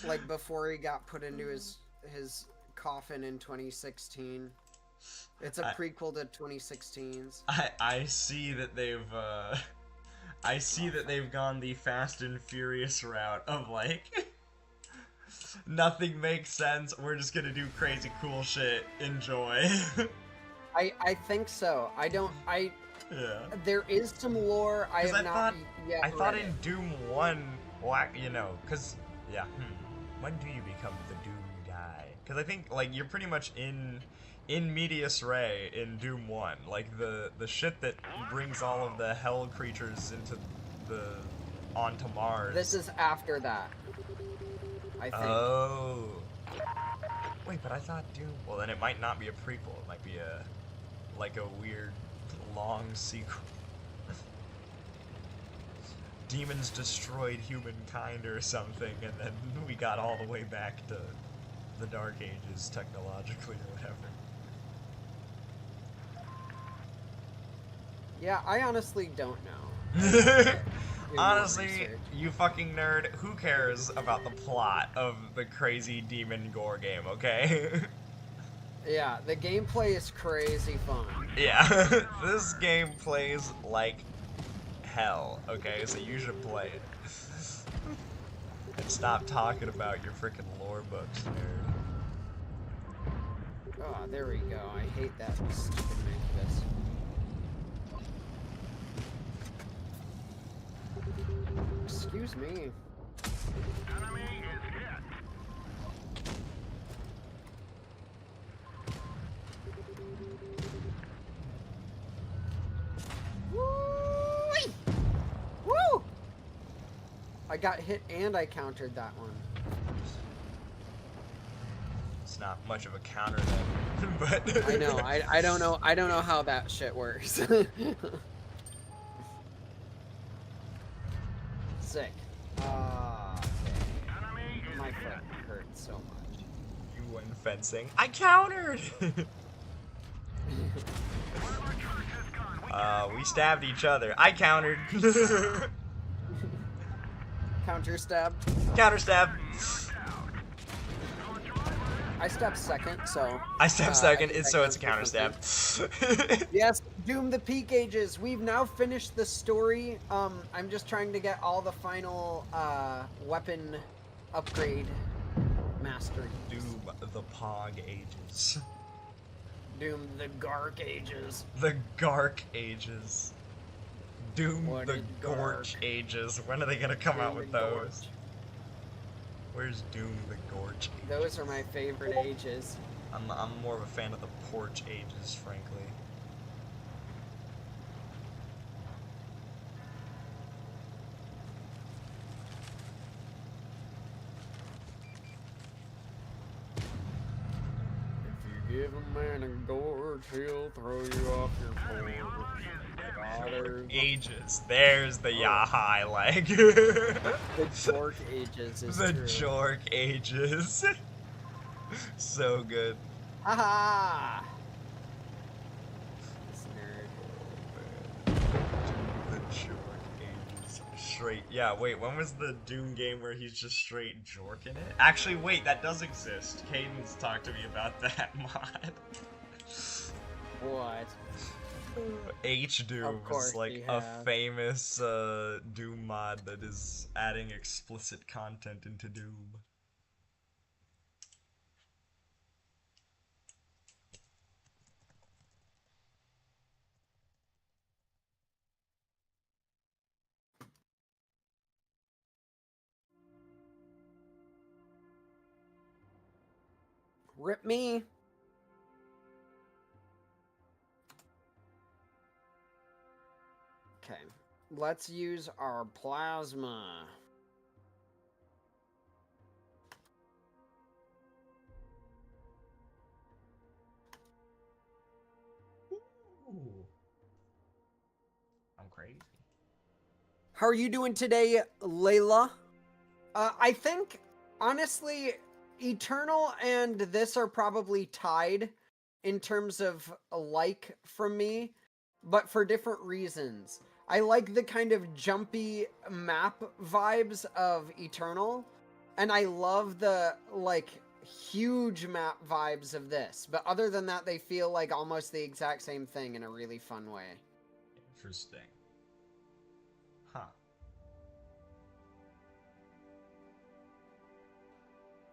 Like before he got put into his coffin in 2016. It's a prequel to 2016's. I see that they've I see that they've gone the Fast and Furious route of like nothing makes sense. We're just gonna do crazy cool shit. Enjoy. I think so. Yeah. There is some lore. I have not yet. I thought read in it. Doom 1, well, you know, cause yeah. When do you become the Doom guy? Cause I think like you're pretty much in medias res in Doom 1, like the shit that brings all of the hell creatures into onto Mars. This is after that, I think. Oh. Wait, but I thought Doom... Well, then it might not be a prequel. It might be a... like a weird, long sequel. Demons destroyed humankind or something, and then we got all the way back to the Dark Ages technologically or whatever. Yeah, I honestly don't know. Honestly, you fucking nerd, who cares about the plot of the crazy demon gore game, okay? Yeah, the gameplay is crazy fun. Yeah, this game plays like hell, okay? So you should play it. And stop talking about your freaking lore books, nerd. Oh, there we go. I hate that stupid manifest. Excuse me. Enemy is hit. Woo! Woo! I got hit and I countered that one. It's not much of a counter then, but... I know. I don't know. I don't know how that shit works. Sick. Enemy is My hit. foot hurts so much. You went fencing. I countered! One of our troops has gone. We stabbed each other. I countered. Counter stab. Counter stab. I stabbed second, so. I stabbed second, I so it's a guess counter stab. Yes, Doom the Peak Ages. We've now finished the story. I'm just trying to get all the final weapon upgrade mastered. Doom the Pog Ages. Doom the Gark Ages. The Gark Ages. Doom What the is Gorch Gark? Ages. When are they gonna come out Doom with the those? Gorge. Where's Doom the Gorch Ages? Those are my favorite ages. I'm more of a fan of the Porch Ages, frankly. If you give a man a gorge, he'll throw you off your Enemy porch. armor is Daughters. Ages. There's the Yahai leg. The Jork Ages is The true. Jork Ages. So good. Haha! This nerd. The Jork Ages. Straight. Yeah, wait, when was the Doom game where he's just straight jorking it? Actually, wait, that does exist. Caden's talked to me about that mod. What? H-Doom Of course is like you a have. famous Doom mod that is adding explicit content into Doom. Rip me. Okay, let's use our plasma. Ooh. I'm crazy. How are you doing today, Layla? I think, honestly, Eternal and this are probably tied in terms of like from me, but for different reasons. I like the kind of jumpy map vibes of Eternal, and I love the, like, huge map vibes of this. But other than that, they feel like almost the exact same thing in a really fun way. Interesting. Huh.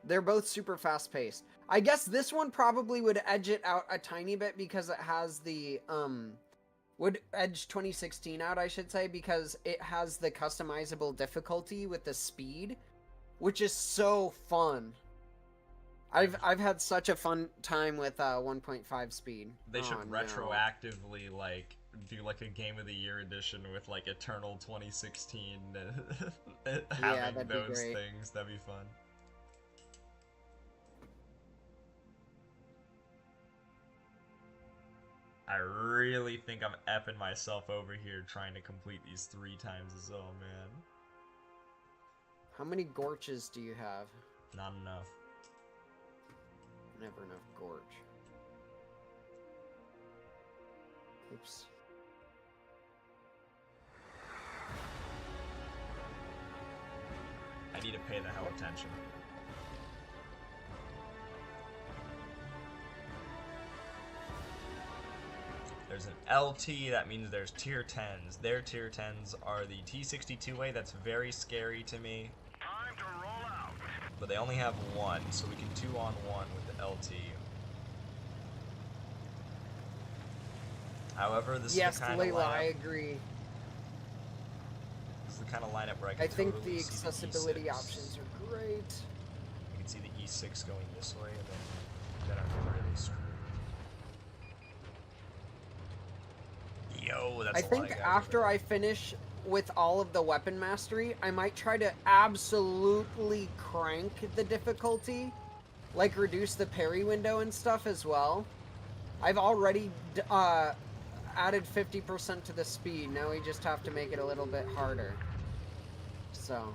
They're both super fast paced. I guess this one probably would edge it out a tiny bit because it has the, would edge 2016 out, I should say, because it has the customizable difficulty with the speed, which is so fun. I've had such a fun time with 1.5 speed. They should Oh, no. retroactively, like, do like a Game of the Year edition with like Eternal 2016 Yeah, having that'd be those great. things. That'd be fun. I really think I'm effing myself over here trying to complete these 3 times as well, man. How many gorges do you have? Not enough. Never enough gorge. Oops. I need to pay the hell attention. There's an LT, that means there's tier 10s. Their tier 10s are the T62A, that's very scary to me. Time to roll out. But they only have 1, so we can 2-on-1 with the LT. However, this Yes, is the kind of Layla, lineup. I agree. This is the kind of lineup where I can I think totally the see accessibility E6. options are great. You can see the E6 going this way, and then I'm really screwed. Yo, that's I a lot think of guys after over I finish with all of the weapon mastery, I might try to absolutely crank the difficulty. Like reduce the parry window and stuff as well. I've already added 50% to the speed. Now we just have to make it a little bit harder. So.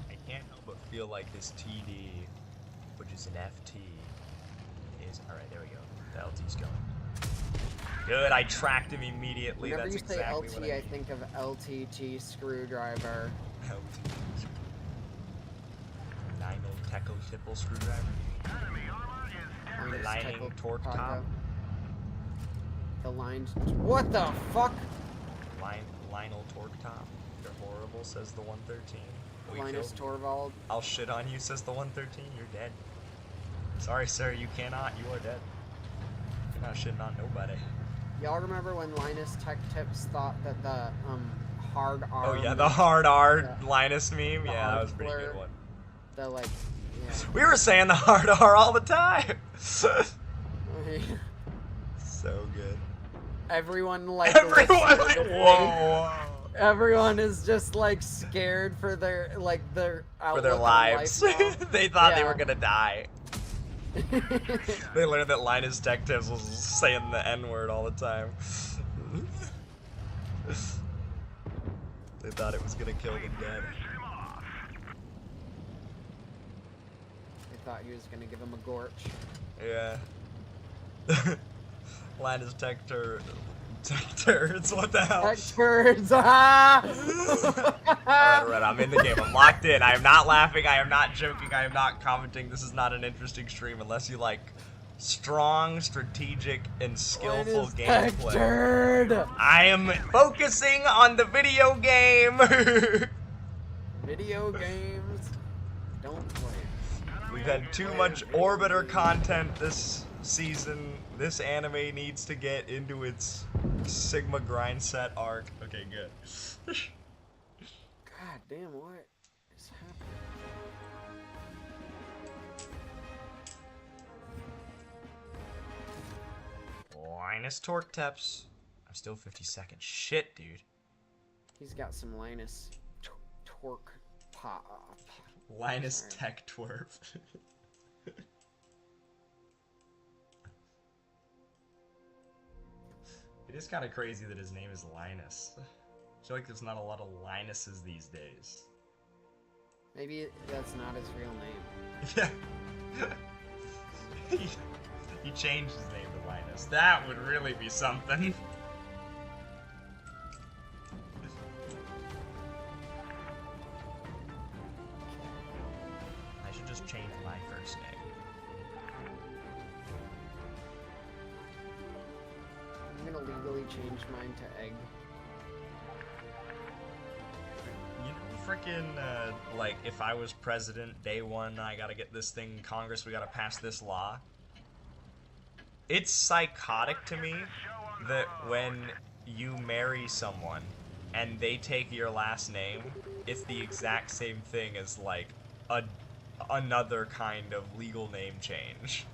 I can't help but feel like this TD, which is an FT, is... Alright, there we go. The LT's going. Good, I tracked him immediately. Whenever That's you say exactly LT, what I think of LTT screwdriver. LT. 9-0 Techo Tipple screwdriver. Enemy armor is Linus Lining Techo torque Taco. top. The lined... What the fuck? Lionel torque top. You're horrible, says the 113. We Linus killed you. Torvald. I'll shit on you, says the 113. You're dead. Sorry, sir, you cannot. You are dead. You're not shitting on nobody. Y'all remember when Linus Tech Tips thought that the hard R? Oh yeah, the hard R Yeah. Linus meme. The Yeah, that hard was a pretty good blur. one. The like, We were saying the hard R all the time. yeah. So good. Everyone like. Everyone, looks- whoa. Everyone is just like scared for their For outlook their on lives. life now. They thought they Yeah. were gonna die. They learned that Linus Tech Tips was saying the N-word all the time. They thought it was gonna kill them dead. They thought he was gonna give him a gorge. Yeah. Linus Tech Turds, what the hell? Tech turds! Ah! Alright, I'm in the game. I'm locked in. I am not laughing. I am not joking. I am not commenting. This is not an interesting stream unless you like strong, strategic, and skillful Linus Tech gameplay. turd! I am focusing on the video game. Video games. Don't play. We've had too much Orbiter content this season. This anime needs to get into its Sigma grind set arc. Okay, good. God damn, what is happening? Linus Torque Teps. I'm still 50 seconds. Shit, dude. He's got some Linus torque pop. Linus Sorry. Tech Twerp. It is kind of crazy that his name is Linus. I feel like there's not a lot of Linuses these days. Maybe that's not his real name. Yeah. He changed his name to Linus. That would really be something. I should just change my first name. I'm gonna legally change mine to Egg. You know, frickin', like, if I was president, day one, I gotta get this thing in Congress, we gotta pass this law. It's psychotic to me that when you marry someone and they take your last name, it's the exact same thing as, like, another kind of legal name change.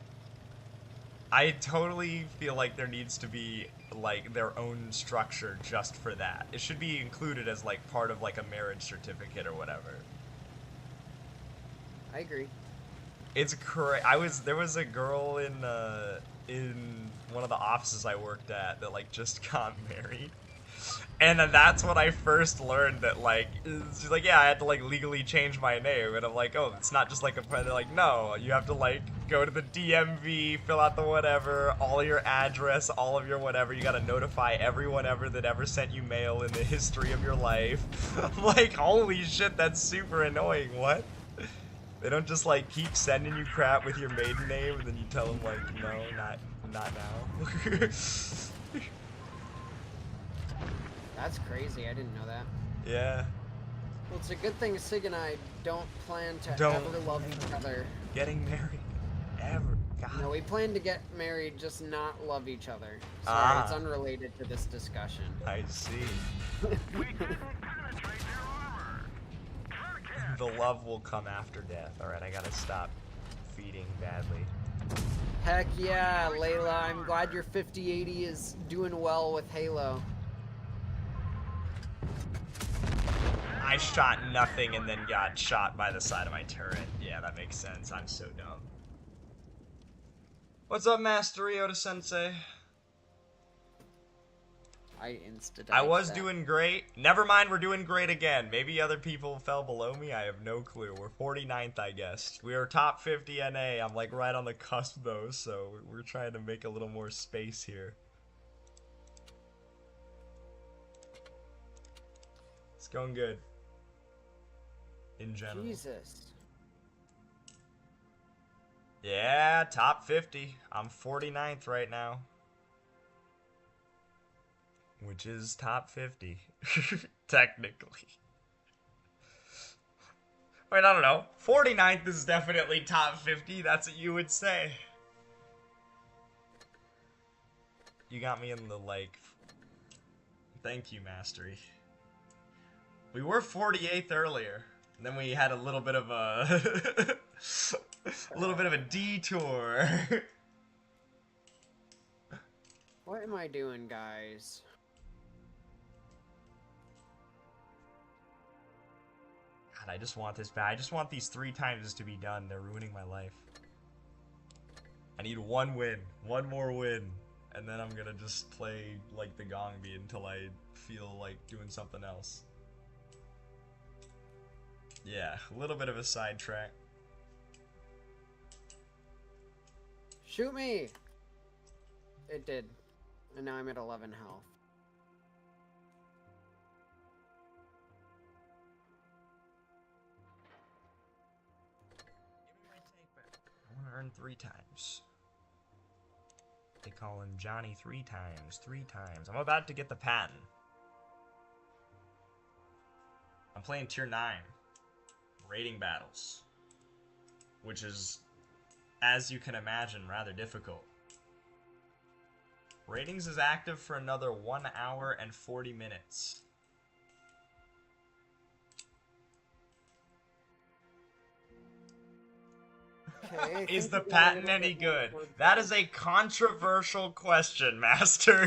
I totally feel like there needs to be like their own structure just for that. It should be included as like part of like a marriage certificate or whatever. I agree. It's crazy. There was a girl in one of the offices I worked at that like just got married. And then that's when I first learned that, like, she's like, yeah, I had to, like, legally change my name. And I'm like, oh, it's not just, like, they're like, no, you have to, like, go to the DMV, fill out the whatever, all your address, all of your whatever. You gotta notify everyone ever that ever sent you mail in the history of your life. I'm like, holy shit, that's super annoying. What? They don't just, like, keep sending you crap with your maiden name, and then you tell them, like, no, not now. That's crazy. I didn't know that. Yeah. Well, it's a good thing Sig and I don't plan to Don't. ever love each other. Getting married. Ever. God. No, we plan to get married, just not love each other. Sorry, it's unrelated to this discussion. I see. We didn't penetrate their armor. Try to The love will come after death. Alright, I gotta stop feeding badly. Heck yeah, Layla. I'm glad your 5080 is doing well with Halo. I shot nothing and then got shot by the side of my turret. Yeah, that makes sense. I'm so dumb. What's up, Master Ryota-sensei? I was doing great. Never mind, we're doing great again. Maybe other people fell below me. I have no clue. We're 49th, I guess. We are top 50 NA. I'm like right on the cusp though, so we're trying to make a little more space here. It's going good. In general. Jesus. Yeah, top 50. I'm 49th right now. Which is top 50. Technically. Wait, I don't know. 49th is definitely top 50. That's what you would say. You got me in the, like... Thank you, Mastery. We were 48th earlier. And then we had a little bit of a... a little bit of a detour. What am I doing, guys? God, I just want this bad. I just want these 3 times to be done. They're ruining my life. I need one win. One more win. And then I'm gonna just play, like, the Gongbi until I feel like doing something else. Yeah, a little bit of a sidetrack. Shoot me! It did. And now I'm at 11 health. I want to earn 3 times. They call him Johnny 3 times. 3 times. I'm about to get the patent. I'm playing tier 9. Rating battles. Which is, as you can imagine, rather difficult. Ratings is active for another 1 hour and 40 minutes. Okay, Is the patent any good? That is a controversial question, Master.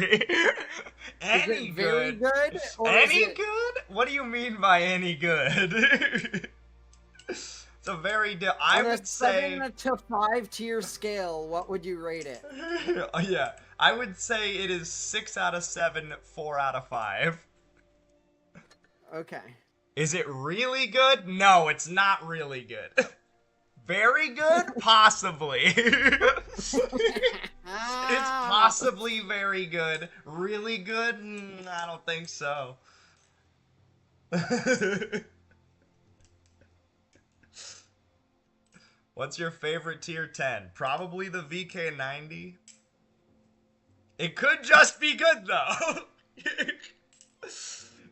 Any is it very good? Or Any is it... good? What do you mean by any good? It's a very I would say 7 to 5 tier scale, what would you rate it? yeah, I would say it is 6 out of 7, 4 out of 5. Okay. Is it really good? No, it's not really good. Very good? Possibly. It's possibly very good. Really good? I don't think so. What's your favorite tier 10? Probably the VK90. It could just be good, though.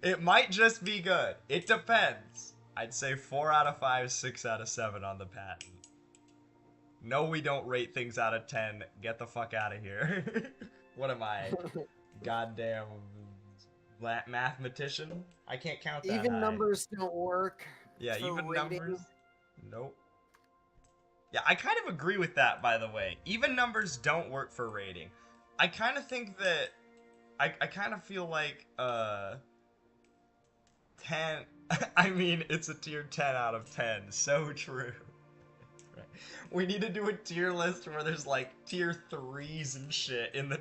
It might just be good. It depends. I'd say 4 out of 5, 6 out of 7 on the patent. No, we don't rate things out of 10. Get the fuck out of here. What am I? Goddamn mathematician? I can't count that Even high. numbers don't work. Yeah, for even rating. numbers. Nope. Yeah, I kind of agree with that, by the way. Even numbers don't work for rating. I kind of think that... I kind of feel like, 10... I mean, it's a tier 10 out of 10. So true. Right. We need to do a tier list where there's, like, tier 3s and shit in the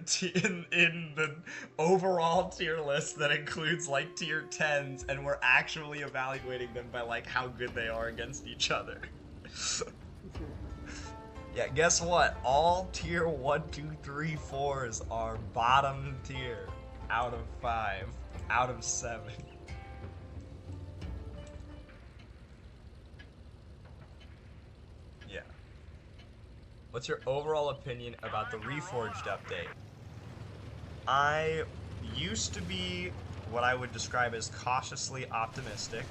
in the overall tier list that includes, like, tier 10s, and we're actually evaluating them by, like, how good they are against each other. Yeah, guess what? All tier 1, 2, 3, 4s are bottom tier out of 5, out of 7. Yeah. What's your overall opinion about the Reforged update? I used to be what I would describe as cautiously optimistic.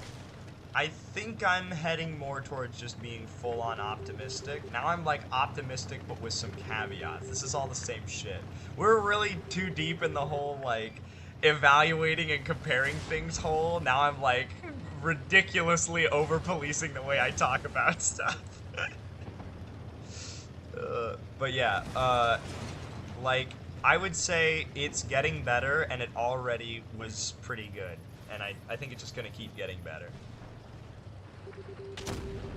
I think I'm heading more towards just being full-on optimistic. Now I'm, like, optimistic, but with some caveats. This is all the same shit. We're really too deep in the whole, like, evaluating and comparing things hole. Now I'm, like, ridiculously over-policing the way I talk about stuff. But yeah, like, I would say it's getting better, and it already was pretty good. And I think it's just gonna keep getting better.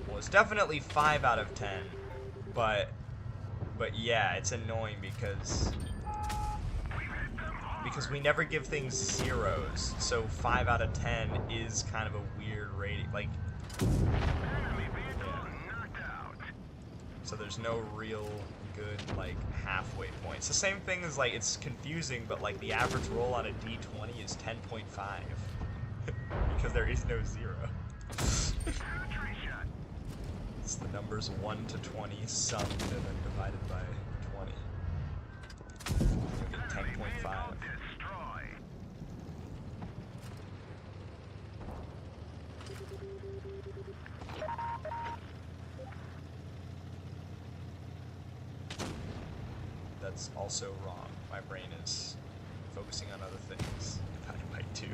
Well, it's definitely 5 out of 10, but yeah, it's annoying because we never give things zeros, so 5 out of 10 is kind of a weird rating, like, yeah. So there's no real good, like, halfway point. It's the same thing as, like, it's confusing, but, like, the average roll on a D20 is 10.5, because there is no 0. It's the numbers 1 to 20 summed and then divided by 20. You get 10.5. That's also wrong. My brain is focusing on other things. Divided by 2.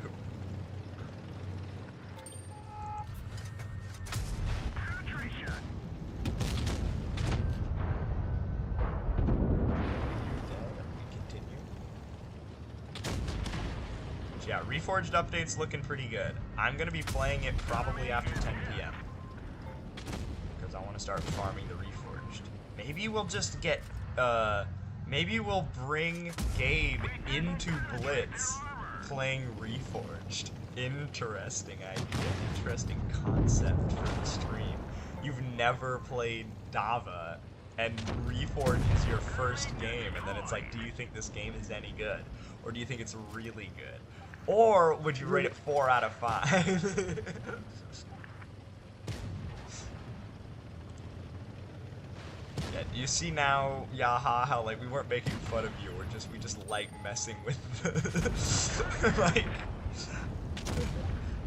Yeah, Reforged update's looking pretty good. I'm gonna be playing it probably after 10 p.m. because I want to start farming the Reforged. Maybe we'll just get, maybe we'll bring Gabe into Blitz playing Reforged. Interesting idea, interesting concept for the stream. You've never played Dava, and Reforged is your first game, and then it's like, do you think this game is any good? Or do you think it's really good? Or would you rate it 4 out of 5? Yeah, you see now, Yaha, how like we weren't making fun of you, we just like messing with the like,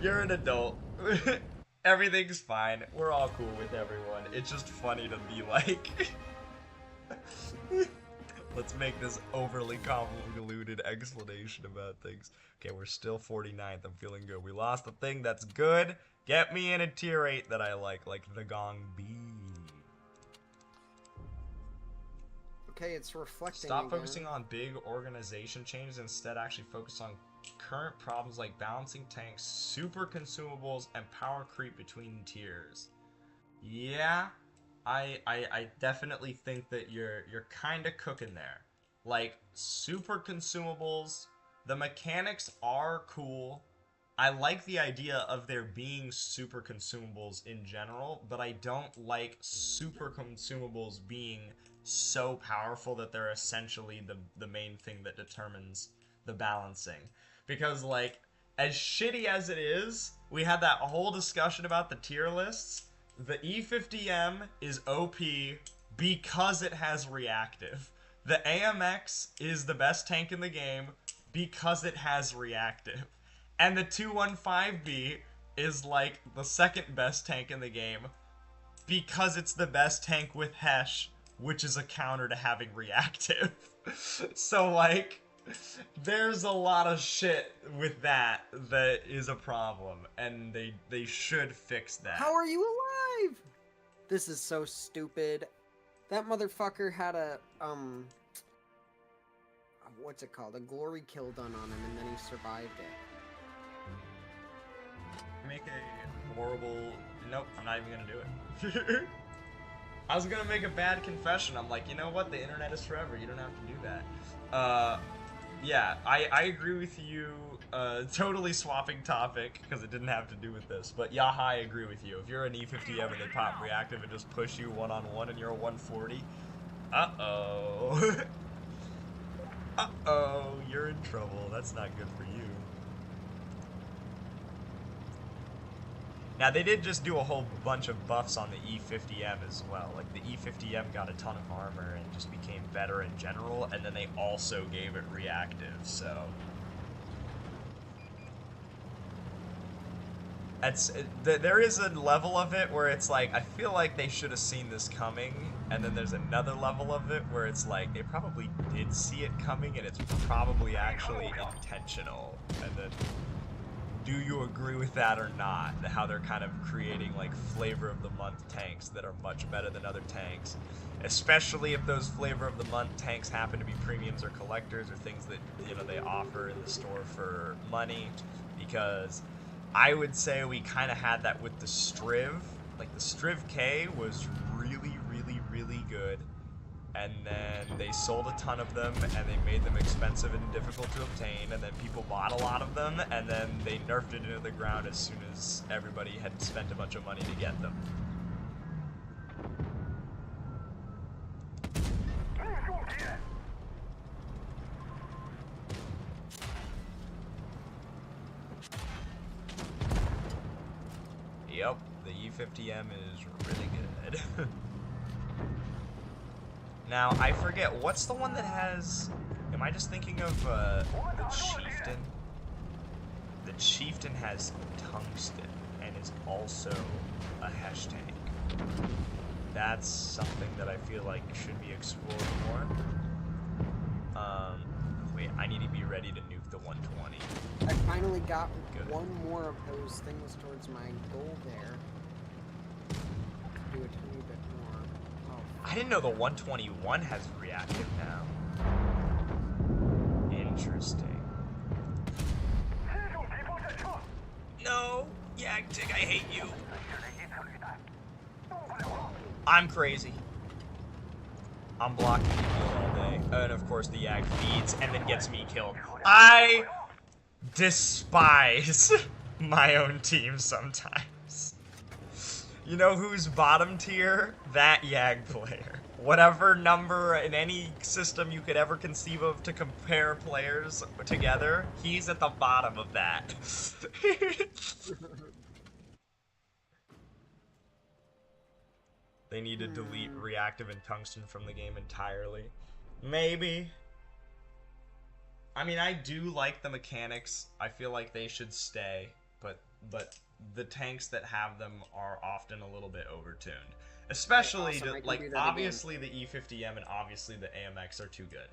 you're an adult. Everything's fine. We're all cool with everyone. It's just funny to be like let's make this overly convoluted explanation about things. Okay, we're still 49th. I'm feeling good. We lost the thing that's good. Get me in a tier 8 that I like the Gong B. Okay, it's reflecting. Stop again. focusing on big organization changes. Instead, actually focus on current problems like balancing tanks, super consumables, and power creep between tiers. Yeah. I definitely think that you're kind of cooking there. Like, super consumables, the mechanics are cool. I like the idea of there being super consumables in general, but I don't like super consumables being so powerful that they're essentially the main thing that determines the balancing. Because, like, as shitty as it is, we had that whole discussion about the tier lists. The E50M is OP because it has reactive. The AMX is the best tank in the game because it has reactive. And the 215B is like the second best tank in the game because it's the best tank with Hesh, which is a counter to having reactive. So, like, there's a lot of shit with that is a problem, and they should fix that. How are you alive? This is so stupid. That motherfucker had a, what's it called? A glory kill done on him, and then he survived it. Make a horrible... Nope, I'm not even gonna do it. I was gonna make a bad confession. I'm like, you know what? The internet is forever. You don't have to do that. Yeah, I agree with you. Totally swapping topic, because it didn't have to do with this. But Yaha, I agree with you. If you're an E50M and they pop reactive and just push you one-on-one and you're a 140, uh-oh. Uh-oh, you're in trouble. That's not good for you. Now, they did just do a whole bunch of buffs on the E50M as well. Like, the E50M got a ton of armor and just became better in general, and then they also gave it reactive, so... there is a level of it where it's like, I feel like they should have seen this coming, and then there's another level of it where it's like, they probably did see it coming, and it's probably actually intentional, and then... Do you agree with that or not? How they're kind of creating like flavor of the month tanks that are much better than other tanks, especially if those flavor of the month tanks happen to be premiums or collectors or things that, you know, they offer in the store for money. Because I would say we kind of had that with the Striv. Like the Striv K was really, really, really good. And then they sold a ton of them, and they made them expensive and difficult to obtain, and then people bought a lot of them, and then they nerfed it into the ground as soon as everybody had spent a bunch of money to get them. Yep, the E50M is really good. Now, I forget, what's the one that has... Am I just thinking of the Chieftain? The Chieftain has Tungsten, and is also a Hesh tank. That's something that I feel like should be explored more. Wait, I need to be ready to nuke the 120. I finally got Good. one more of those things towards my goal there. Do a tiny bit more. Oh. I didn't know the 121 has reactive now. Interesting. No! Yagtig, I hate you! I'm crazy. I'm blocking people all day. And of course the Yag feeds and then gets me killed. I despise my own team sometimes. You know who's bottom tier? That Yag player. Whatever number in any system you could ever conceive of to compare players together, he's at the bottom of that. They need to delete reactive and tungsten from the game entirely. Maybe. I mean, I do like the mechanics. I feel like they should stay, but the tanks that have them are often a little bit overtuned. Especially, awesome. like, obviously the E50M and obviously the AMX are too good.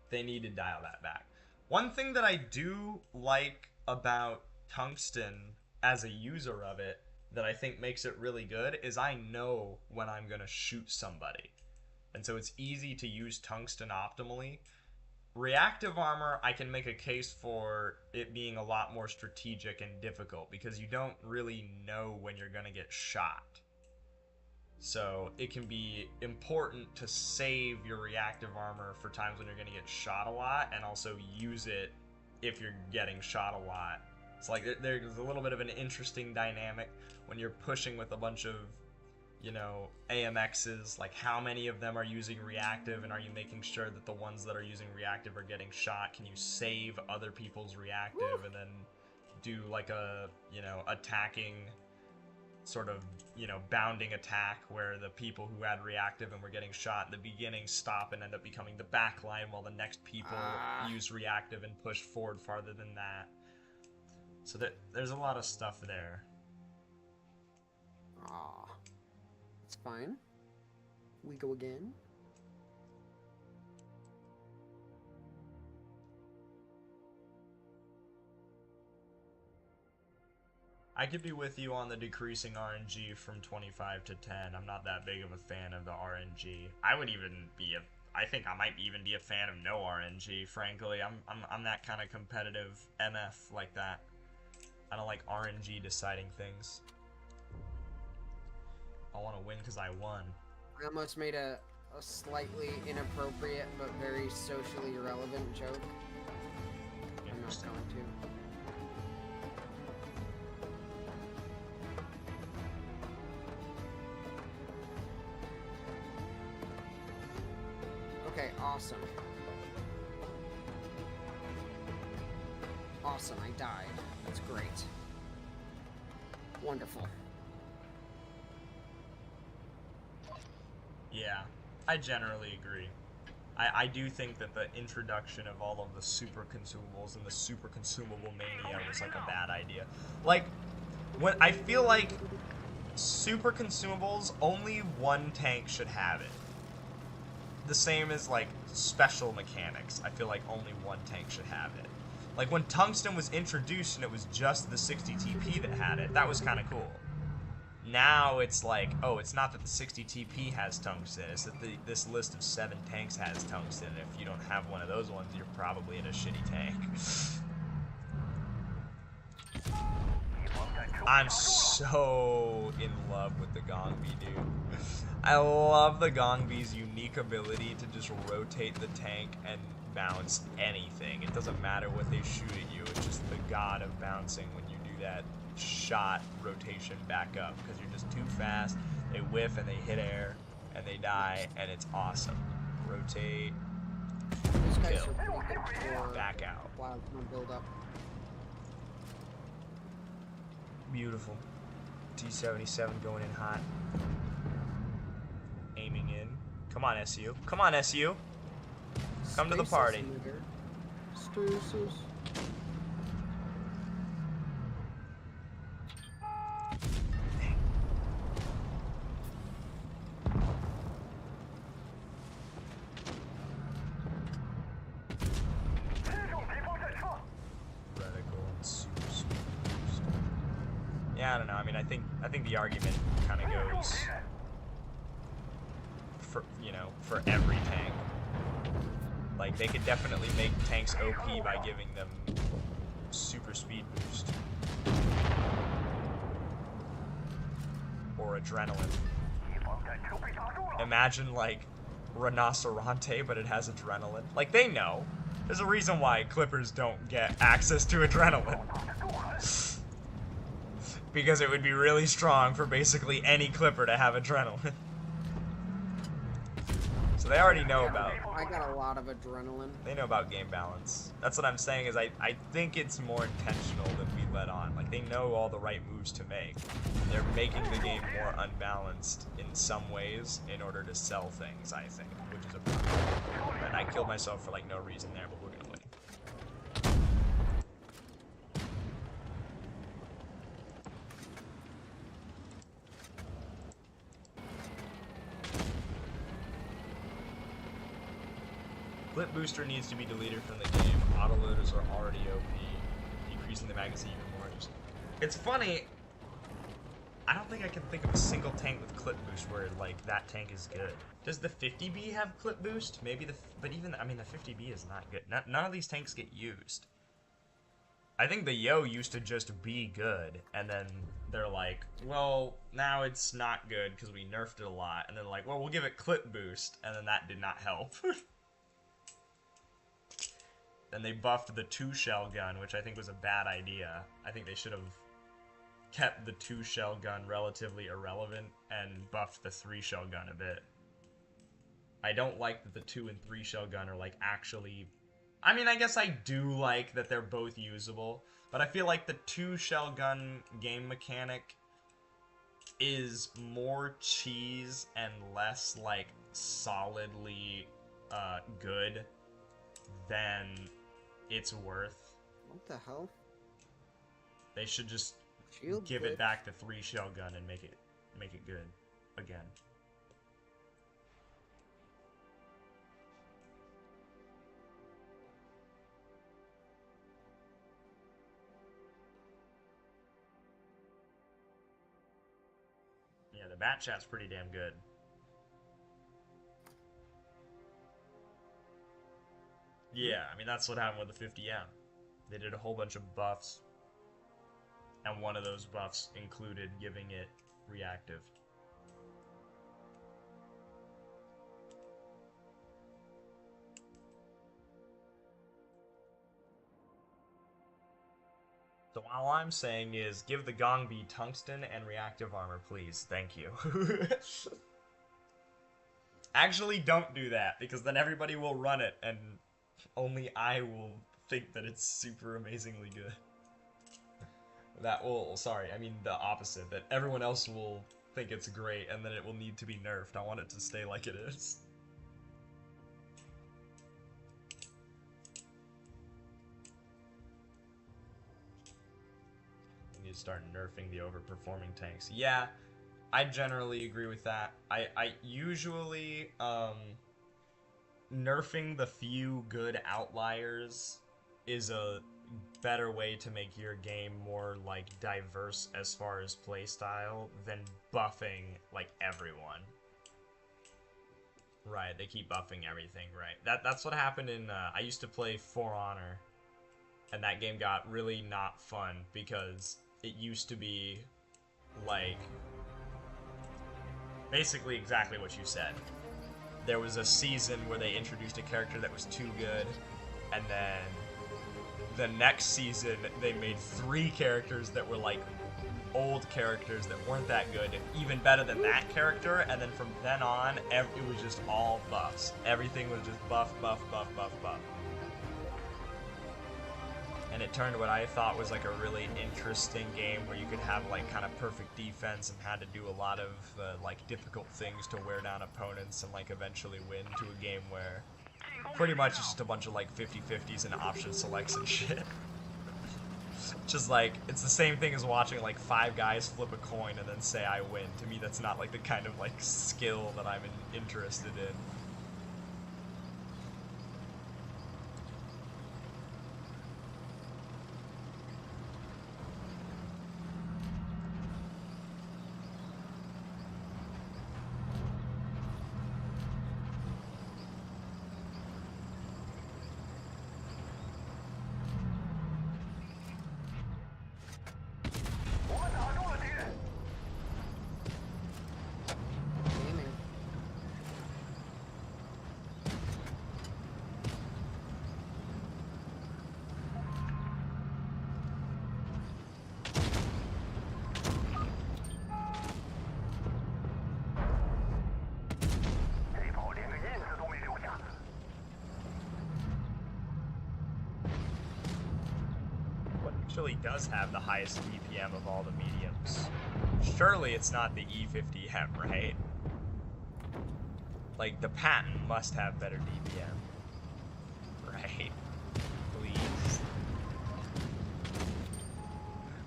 They need to dial that back. One thing that I do like about tungsten as a user of it, that I think makes it really good, is I know when I'm gonna shoot somebody. And so it's easy to use tungsten optimally. Reactive armor, I can make a case for it being a lot more strategic and difficult, because you don't really know when you're gonna get shot. So it can be important to save your reactive armor for times when you're gonna get shot a lot, and also use it if you're getting shot a lot. It's like there's a little bit of an interesting dynamic when you're pushing with a bunch of, you know, AMXs, like how many of them are using reactive, and are you making sure that the ones that are using reactive are getting shot? Can you save other people's reactive and then do like a, you know, attacking sort of, you know, bounding attack where the people who had reactive and were getting shot in the beginning stop and end up becoming the back line while the next people use reactive and push forward farther than that. So there's a lot of stuff there. Aw. It's fine. We go again. I could be with you on the decreasing RNG from 25 to 10. I'm not that big of a fan of the RNG. I think I might even be a fan of no RNG, frankly. I'm that kind of competitive MF like that. I don't like RNG deciding things. I want to win because I won. I almost made a slightly inappropriate but very socially relevant joke. I'm not going to. Okay, awesome. Awesome, I died. That's great. Wonderful. Yeah, I generally agree. I do think that the introduction of all of the super consumables and the super consumable mania was like a bad idea. Like, when I feel like super consumables, only one tank should have it. The same as like special mechanics. I feel like only one tank should have it. Like when tungsten was introduced and it was just the 60 TP that had it, that was kind of cool. Now it's like, oh, it's not that the 60 TP has tungsten, it's that this list of 7 tanks has tungsten. If you don't have one of those ones, you're probably in a shitty tank. I'm so in love with the Gongbi, dude. I love the Gongbi's unique ability to just rotate the tank and bounce anything. It doesn't matter what they shoot at you, it's just the god of bouncing when you do that shot rotation back up, because you're just too fast. They whiff and they hit air and they die, and it's awesome. Rotate, These guys kill, are pretty good for back out. wild build up. Beautiful. T-77 going in hot. Aiming in. Come on, SU. Come on, SU. Come to the party. Stasis. Yeah, I don't know. I mean, I think the argument kind of goes for, you know, for every tank. Like, they could definitely make tanks OP by giving them super speed boost or adrenaline. Imagine like Rhinoceronte, but it has adrenaline. Like, they know. There's a reason why Clippers don't get access to adrenaline. Because it would be really strong for basically any Clipper to have adrenaline. So they already know about... I got a lot of adrenaline. They know about game balance. That's what I'm saying, is I think it's more intentional than we let on. Like, they know all the right moves to make. They're making the game more unbalanced in some ways in order to sell things, I think, which is a problem. And I killed myself for, like, no reason there, but we're gonna win. Clip booster needs to be deleted from the game. Autoloaders are already OP, decreasing the magazine even more. It's funny, I don't think I can think of a single tank with clip boost where like that tank is good. Does the 50B have clip boost? Maybe but even, I mean, the 50B is not good. None of these tanks get used. I think the Yo used to just be good, and then they're like, well, now it's not good because we nerfed it a lot, and then like, well, we'll give it clip boost, and then that did not help. Then they buffed the 2-shell gun, which I think was a bad idea. I think they should have kept the 2-shell gun relatively irrelevant and buffed the 3-shell gun a bit. I don't like that the 2 and 3-shell gun are like actually... I mean, I guess I do like that they're both usable, but I feel like the 2-shell gun game mechanic is more cheese and less like solidly good than it's worth. What the hell? They should just Shield give glitch. it back the 3-shell gun and make it good again. bat chat's pretty damn good. Yeah, I mean, that's what happened with the 50M. They did a whole bunch of buffs, and one of those buffs included giving it reactive. So all I'm saying is, give the Gong Bee tungsten and reactive armor, please. Thank you. Actually, don't do that, because then everybody will run it, and only I will think that it's super amazingly good. That will, sorry, I mean the opposite, that everyone else will think it's great, and then it will need to be nerfed. I want it to stay like it is. We need to start nerfing the overperforming tanks. Yeah, I generally agree with that. I usually, nerfing the few good outliers is a better way to make your game more, like, diverse as far as playstyle than buffing, like, everyone. Right, they keep buffing everything, right. That's what happened in, I used to play For Honor, and that game got really not fun because it used to be, like, basically exactly what you said. There was a season where they introduced a character that was too good, and then the next season they made 3 characters that were like old characters that weren't that good, even better than that character, and then from then on, it was just all buffs. Everything was just buff, buff, buff, buff, buff. And it turned what I thought was like a really interesting game where you could have like kind of perfect defense and had to do a lot of like difficult things to wear down opponents and like eventually win, to a game where pretty much it's just a bunch of like 50-50s and option selects and shit. Just like, it's the same thing as watching like 5 guys flip a coin and then say I win. To me, that's not like the kind of like skill that I'm interested in. Actually does have the highest DPM of all the mediums. Surely it's not the E50M, right? Like, the patent must have better DPM. Right? Please.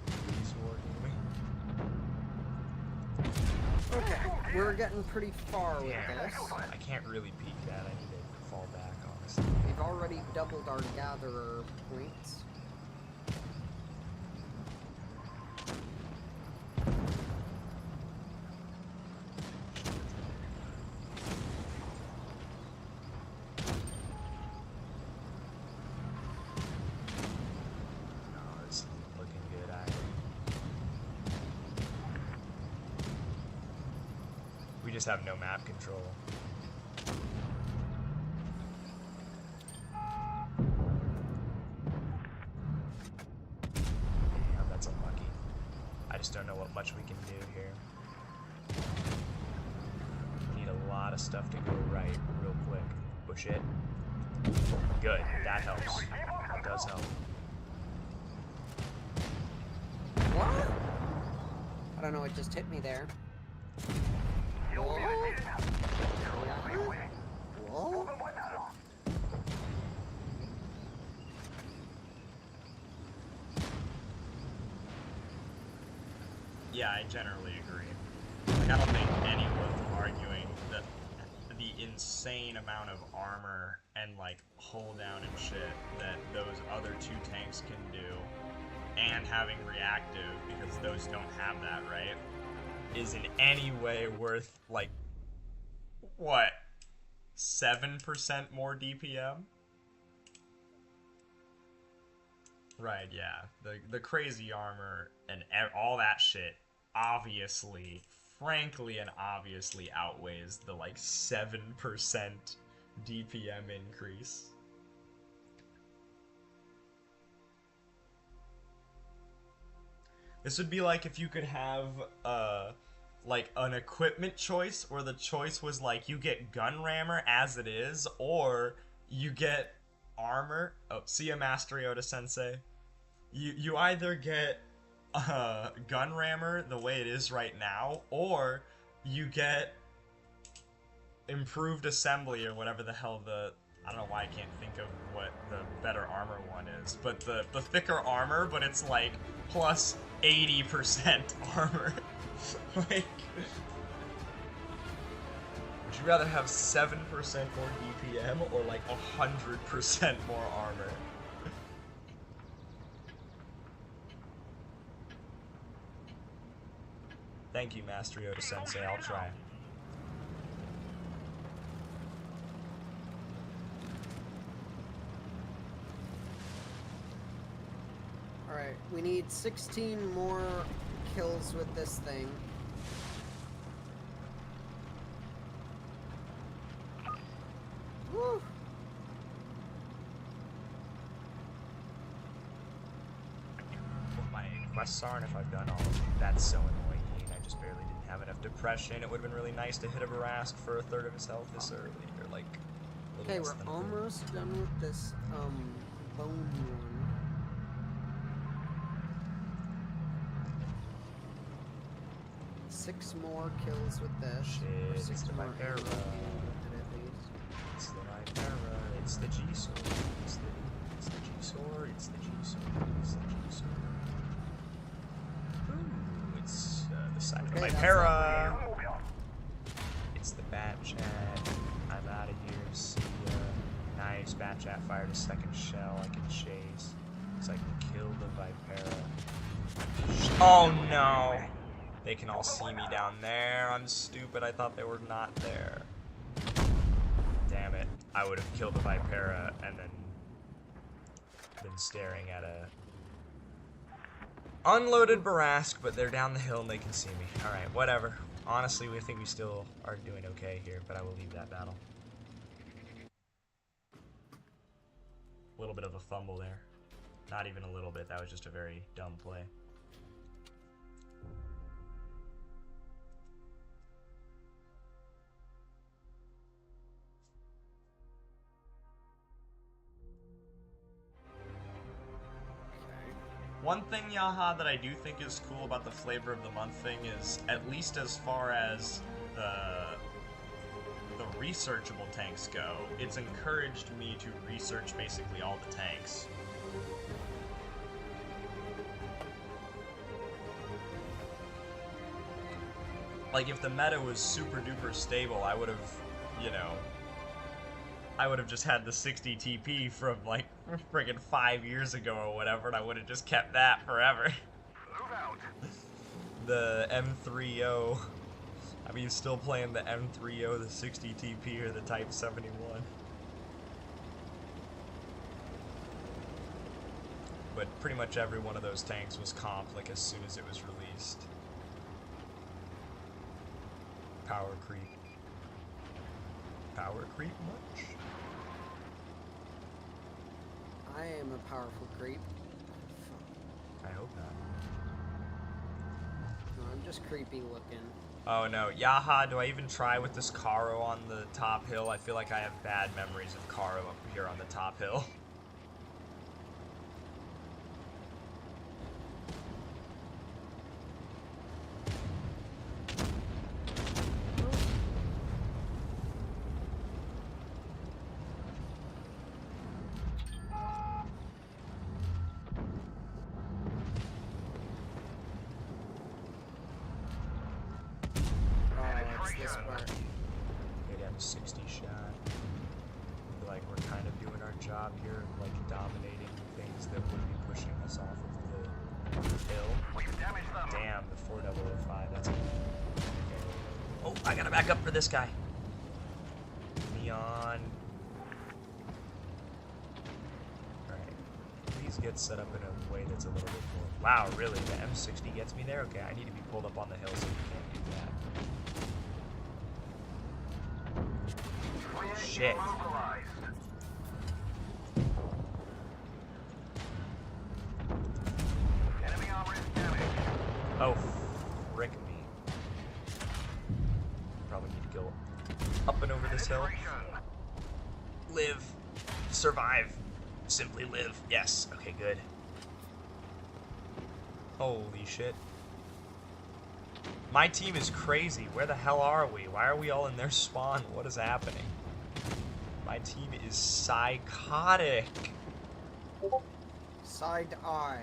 Please warn me. Okay, we're getting pretty far with this. I can't really peek that. I need to fall back, honestly. We've already doubled our gatherer points. Just have no map control. Damn, that's unlucky. I just don't know what much we can do here. Need a lot of stuff to go right real quick. Push it. Good, that helps. That does help. What? I don't know, it just hit me there. Whoa. Whoa. Yeah, I generally agree. Like, I don't think anyone's arguing that the insane amount of armor and, like, hull down and shit that those other 2 tanks can do, and having reactive, because those don't have that, right? is in any way worth, like, what? 7% more DPM? Right, yeah. The crazy armor and all that shit obviously, frankly and obviously outweighs the, like, 7% DPM increase. This would be like if you could have, like, an equipment choice, where the choice was, like, you get gun rammer as it is, or you get armor. Oh, see ya, Master Yoda Sensei. You either get gun rammer the way it is right now, or you get improved assembly, or whatever the hell I don't know why I can't think of what the better armor one is, but the thicker armor, but it's like plus 80% armor. Like, would you rather have 7% more DPM or like 100% more armor? Thank you, Master Yoda Sensei. I'll try. Alright, we need 16 more kills with this thing. Woo! What my quests are and if I've done all of them. That's so annoying. I just barely didn't have enough depression. It would have been really nice to hit a Barask for a third of his health this early. Or like, Okay, we're almost done with this, bone one. 6 more kills with this. Shit, Or 6 it's the more Vipera. arrows at least. It's the Vipera. It's the G-Sword. It's the G-Sword. It's the G-Sword. It's the G-Sword. Ooh, it's the second Okay, Vipera. It's the Bat Chat. I'm out of here. See ya. Nice. Bat Chat fired a second shell. I can chase. So I can kill the Vipera. Oh no! They can all see me down there. I'm stupid. I thought they were not there. Damn it. I would have killed the Vipera and then been staring at a unloaded Barask, but they're down the hill and they can see me. Alright, whatever. Honestly, we think we still are doing okay here, but I will leave that battle. A little bit of a fumble there. Not even a little bit. That was just a very dumb play. One thing, Yaha, that I do think is cool about the flavor of the month thing is, at least as far as the researchable tanks go, it's encouraged me to research basically all the tanks. Like, if the meta was super duper stable, I would have, you know, I would have just had the 60 TP from, like, friggin' 5 years ago or whatever, and I would have just kept that forever. Move out. The M30. I mean, still playing the M30, the 60 TP, or the Type 71. But pretty much every one of those tanks was comp, like, as soon as it was released. Power creep. Power creep much? I am a powerful creep. I hope not. No, I'm just creepy looking. Oh no, Yaha, do I even try with this Karo on the top hill? I feel like I have bad memories of Karo up here on the top hill. This part. Get M60 shot. I feel like we're kind of doing our job here, like dominating things that would be pushing us off of the hill. We've damaged them. Damn, the 4005, that's good. Oh, I gotta back up for this guy. Neon. Alright. Please get set up in a way that's a little bit more... Wow, really? The M60 gets me there? Okay, I need to be pulled up on the hill so we can't do that. Shit. Enemy armor is damaged. Oh, frick me. Probably need to go up and over this hill. Live. Survive. Simply live. Yes. Okay, good. Holy shit. My team is crazy. Where the hell are we? Why are we all in their spawn? What is happening? My team is psychotic. Side eye.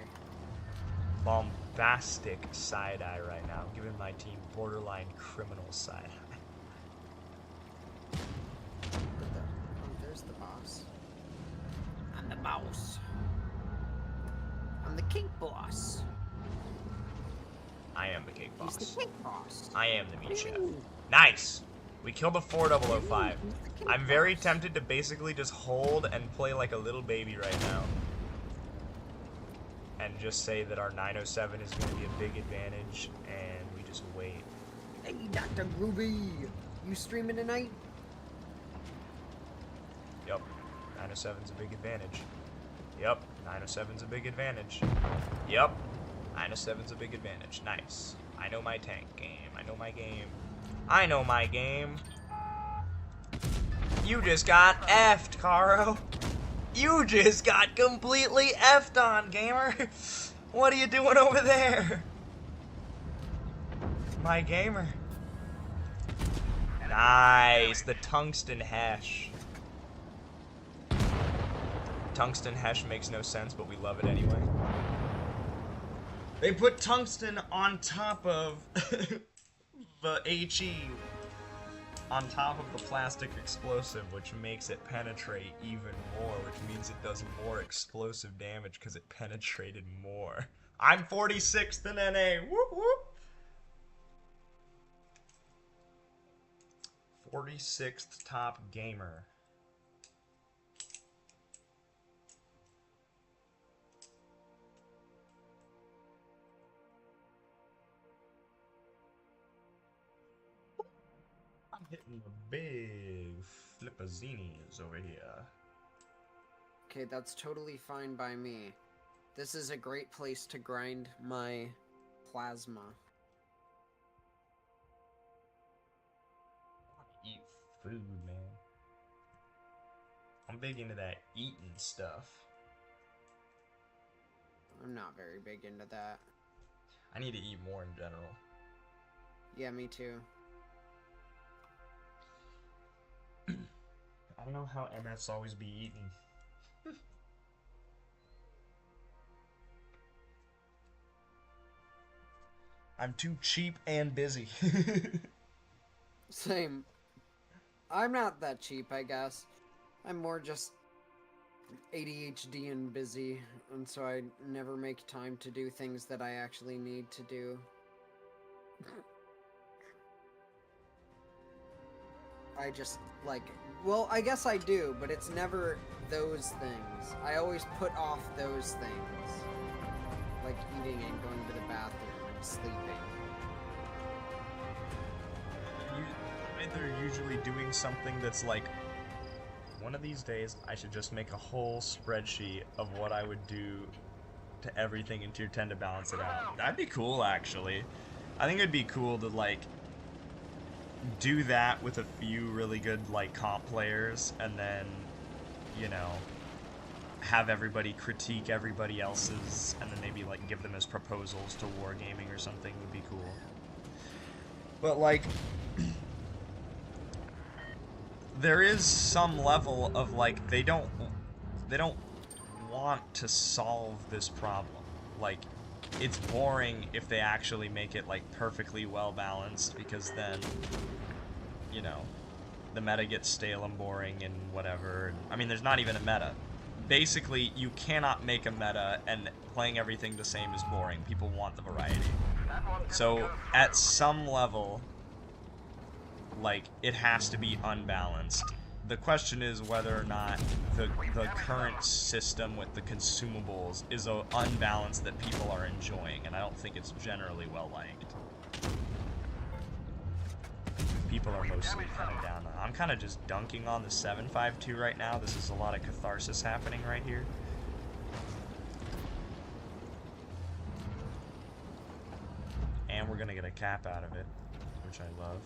Bombastic side-eye right now. I'm giving my team borderline criminal side-eye. Oh, there's the boss. I'm the boss. I'm the cake boss. I am the cake boss. He's the cake boss. I am the meat chef. Nice! We killed a 4005. I'm very tempted to basically just hold and play like a little baby right now. And just say that our 907 is going to be a big advantage, and we just wait. Hey, Dr. Groovy, you streaming tonight? Yup, 907's a big advantage. Yup, 907's a big advantage. Yup, 907's a big advantage. Nice. I know my tank game. I know my game. I know my game. You just got effed, Caro. You just got completely effed on, gamer. What are you doing over there? My gamer. Nice, the tungsten hash. Tungsten hash makes no sense, but we love it anyway. They put tungsten on top of the HE, on top of the plastic explosive, which makes it penetrate even more, which means it does more explosive damage because it penetrated more. I'm 46th in NA. Whoop whoop. 46th top gamer. I'm hitting the big flippazinis over here. Okay, that's totally fine by me. This is a great place to grind my plasma. Eat food, man. I'm big into that eating stuff. I'm not very big into that. I need to eat more in general. Yeah, me too. I don't know how MFs always be eating. I'm too cheap and busy. Same. I'm not that cheap, I guess. I'm more just ADHD and busy, and so I never make time to do things that I actually need to do. I just, like, well, I guess I do, but it's never those things. I always put off those things. Like eating and going to the bathroom and sleeping. They're usually doing something that's like, one of these days I should just make a whole spreadsheet of what I would do to everything in tier 10 to balance it out. That'd be cool, actually. I think it'd be cool to, like, do that with a few really good, like, comp players, and then, you know, have everybody critique everybody else's, and then maybe, like, give them as proposals to wargaming or something would be cool. But, like, there is some level of, like, they don't want to solve this problem. Like, it's boring if they actually make it, like, perfectly well balanced, because then, you know, the meta gets stale and boring and whatever. I mean, there's not even a meta. Basically, you cannot make a meta and playing everything the same is boring. People want the variety. So, at some level, like, it has to be unbalanced. The question is whether or not the current system with the consumables is a unbalance that people are enjoying, and I don't think it's generally well liked. People are mostly kind of down. I'm kind of just dunking on the 7.52 right now. This is a lot of catharsis happening right here. And we're gonna get a cap out of it, which I love.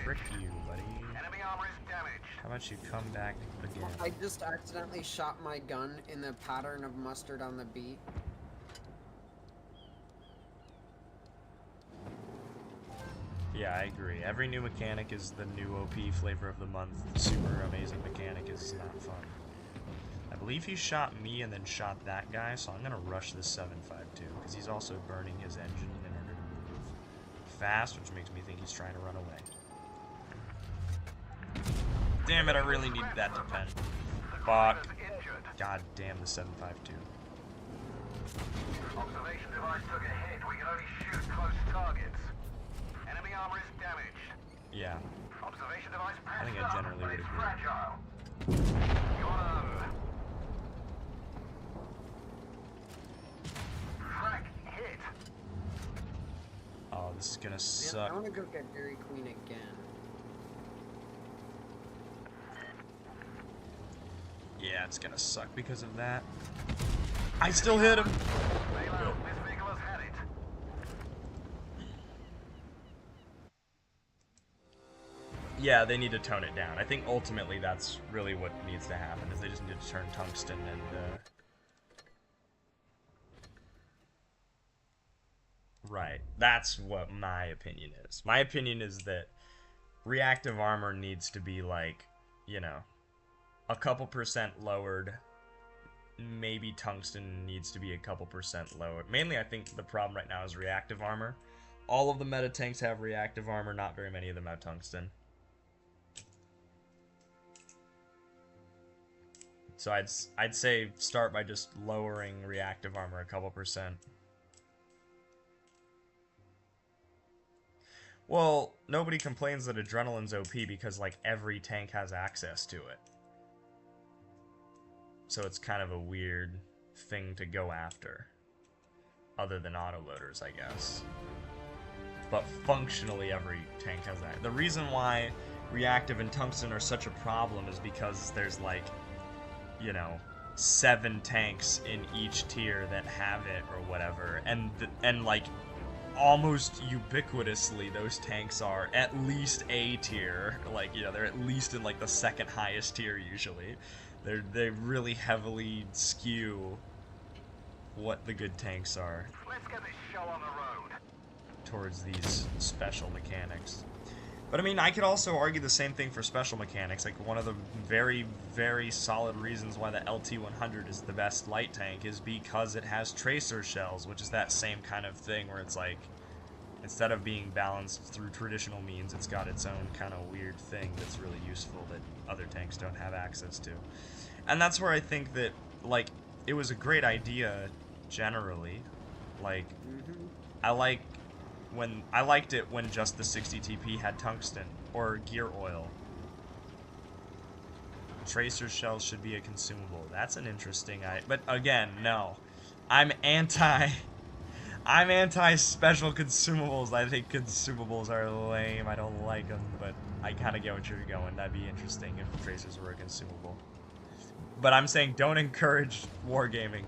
Frick you, buddy. Enemy armor is damaged. How about you come back again? I just accidentally shot my gun in the pattern of mustard on the beat. Yeah, I agree. Every new mechanic is the new OP flavor of the month. The super amazing mechanic is not fun. I believe he shot me and then shot that guy, so I'm gonna rush this 7.52 because he's also burning his engine in order to move fast, which makes me think he's trying to run away. Damn it, I really needed that to pen. Fuck. God damn the 7.52. Observation device took a hit. We can only shoot close targets. Enemy armor is damaged. Yeah. Observation device I think I patched up, generally but would it's agree. fragile. Got him. Frack hit. Oh, this is gonna Man, suck. I want to go get Dairy Queen again. Yeah, it's gonna suck because of that. I still hit him. Halo, this vehicle has had it. Yeah, they need to tone it down. I think ultimately that's really what needs to happen, is they just need to turn tungsten and, Right. That's what my opinion is. My opinion is that reactive armor needs to be, like, you know, a couple % lowered. Maybe tungsten needs to be a couple % lowered. Mainly, I think the problem right now is reactive armor. All of the meta tanks have reactive armor, not very many of them have tungsten. So I'd say start by just lowering reactive armor a couple %. Well, nobody complains that adrenaline's OP because, like, every tank has access to it. So it's kind of a weird thing to go after. Other than autoloaders, I guess. But functionally, every tank has that. The reason why reactive and tungsten are such a problem is because there's, like, you know, 7 tanks in each tier that have it or whatever. And like, almost ubiquitously, those tanks are at least A tier. Like, you know, they're at least in, like, the second highest tier usually. They really heavily skew what the good tanks are Let's get this show on the road. towards these special mechanics. But I mean, I could also argue the same thing for special mechanics. Like, one of the very, very solid reasons why the LT-100 is the best light tank is because it has tracer shells, which is that same kind of thing where it's like, instead of being balanced through traditional means, it's got its own kind of weird thing that's really useful that other tanks don't have access to. And that's where I think that, like, it was a great idea generally. Like, I liked it when just the 60 TP had tungsten or gear oil. Tracer shells should be a consumable. That's an interesting but again, no. I'm anti special consumables. I think consumables are lame. I don't like them, but I kind of get what you're going. That'd be interesting if tracers were a consumable. But I'm saying don't encourage wargaming.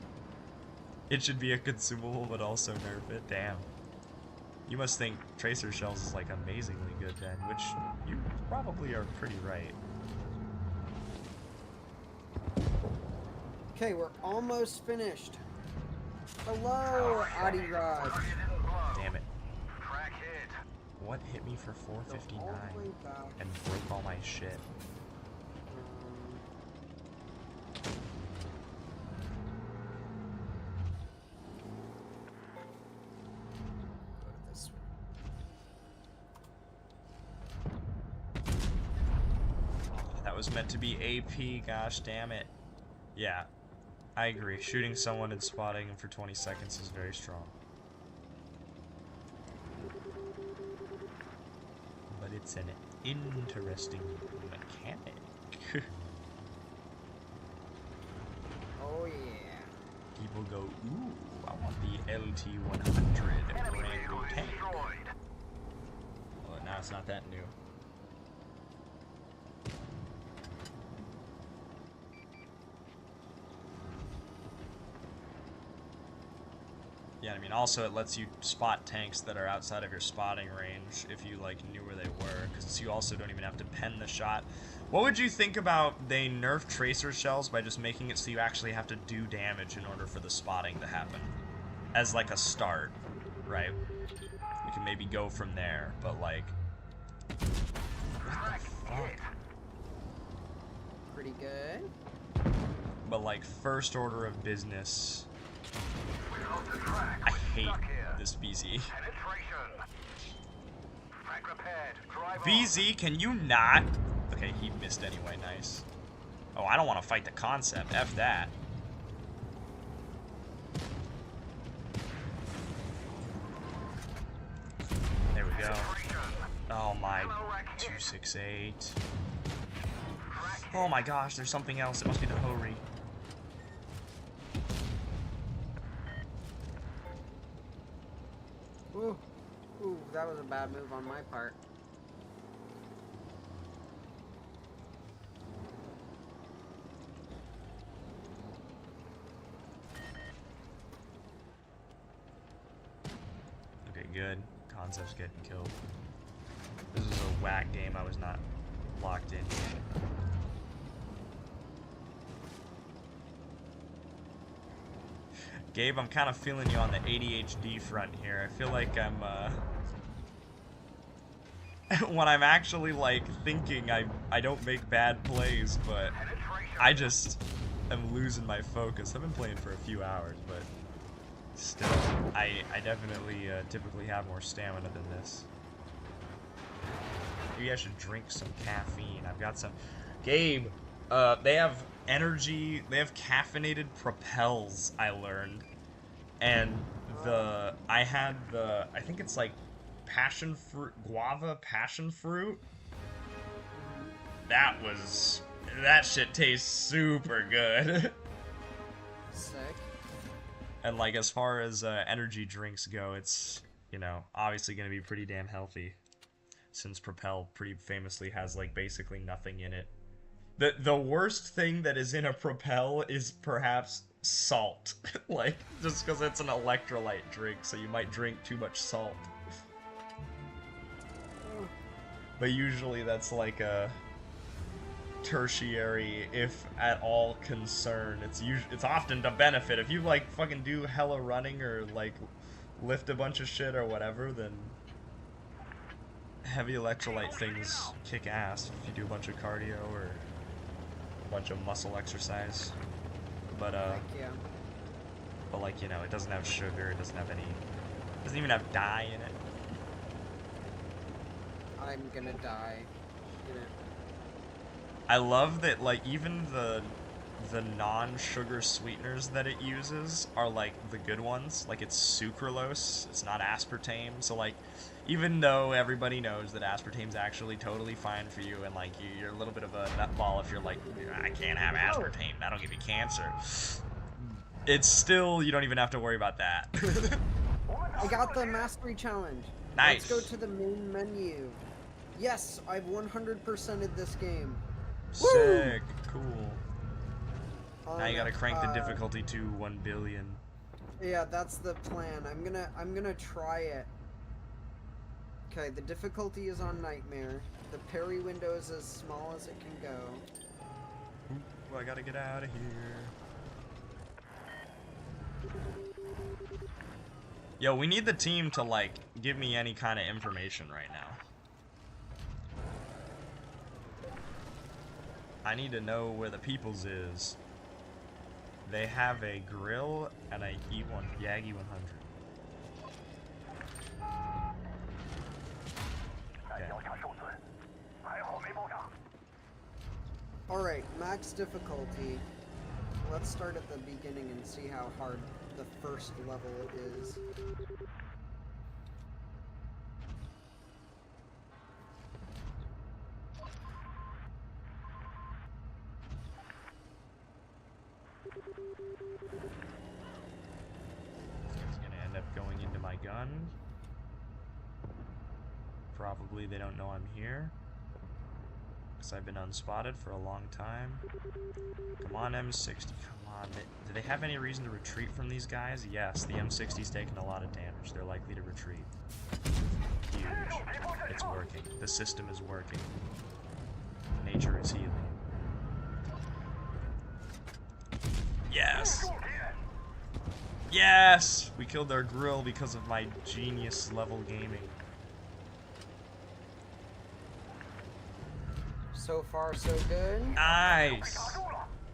It should be a consumable, but also nerf it. Damn. You must think tracer shells is, like, amazingly good then, which you probably are pretty right. Okay, we're almost finished. Hello, Adi Raj. Damn it. Frack hit. What hit me for 459 All the way back. and broke all my shit? Go to this one. That was meant to be AP, gosh damn it. Yeah, I agree. Shooting someone and spotting them for 20 seconds is very strong. It's an interesting mechanic. Oh yeah. People go, ooh, I want the LT-100 brand new tank. Well, now it's not that new. Yeah, I mean, also it lets you spot tanks that are outside of your spotting range if you, like, knew where they were, because you also don't even have to pen the shot. What would you think about they nerf tracer shells by just making it so you actually have to do damage in order for the spotting to happen? As, like, a start, right? We can maybe go from there, but, like... What the fuck? Pretty good. But, like, first order of business... I hate this BZ. BZ, can you not? Okay, he missed anyway, nice. Oh, I don't want to fight the concept. F that. There we go. Oh my, 268. Oh my gosh, there's something else. It must be the Hori. Ooh, ooh, that was a bad move on my part. Okay, good. Concept's getting killed. This is a whack game. I was not locked in. Gabe, I'm kind of feeling you on the ADHD front here. I feel like I'm, when I'm actually, like, thinking, I don't make bad plays, but I just am losing my focus. I've been playing for a few hours, but still, I definitely, typically have more stamina than this. Maybe I should drink some caffeine. I've got some... Gabe, they have energy, they have caffeinated propels, I learned. And I had I think it's like passion fruit, guava passion fruit. That shit tastes super good. Sick. And like, as far as energy drinks go, it's, you know, obviously gonna be pretty damn healthy, since Propel pretty famously has like basically nothing in it. The worst thing that is in a Propel is perhaps salt. Like, just because it's an electrolyte drink, so you might drink too much salt. But usually that's like a tertiary, if at all, concern. It's often to benefit. If you like fucking do hella running or like lift a bunch of shit or whatever, then heavy electrolyte things kick ass if you do a bunch of cardio or a bunch of muscle exercise. But Yeah. but like, you know, it doesn't have sugar, it doesn't even have dye in it. I'm gonna die in it. I love that, like, even the non-sugar sweeteners that it uses are like the good ones. Like, it's sucralose, it's not aspartame. So like, even though everybody knows that aspartame's actually totally fine for you, and like you're a little bit of a nutball if you're like, I can't have aspartame, that'll give you cancer. It's still, you don't even have to worry about that. I got the mastery challenge. Nice. Let's go to the main menu. Yes, I've 100%ed this game. Sick. Cool. Now you On, gotta crank the difficulty to 1 billion. Yeah, that's the plan. I'm gonna try it. Okay, the difficulty is on Nightmare. The parry window is as small as it can go. Ooh, I gotta get out of here. Yo, we need the team to, like, give me any kind of information right now. I need to know where the people's is. They have a grill and a Yagi 100. Okay. Alright, max difficulty. Let's start at the beginning and see how hard the first level is. It's gonna end up going into my gun. Probably they don't know I'm here. Because I've been unspotted for a long time. Come on, M60. Come on. Do they have any reason to retreat from these guys? Yes, the M60's taken a lot of damage. They're likely to retreat. Huge. It's working. The system is working. Nature is healing. Yes! Yes! We killed their grill because of my genius level gaming. So far, so good. Nice!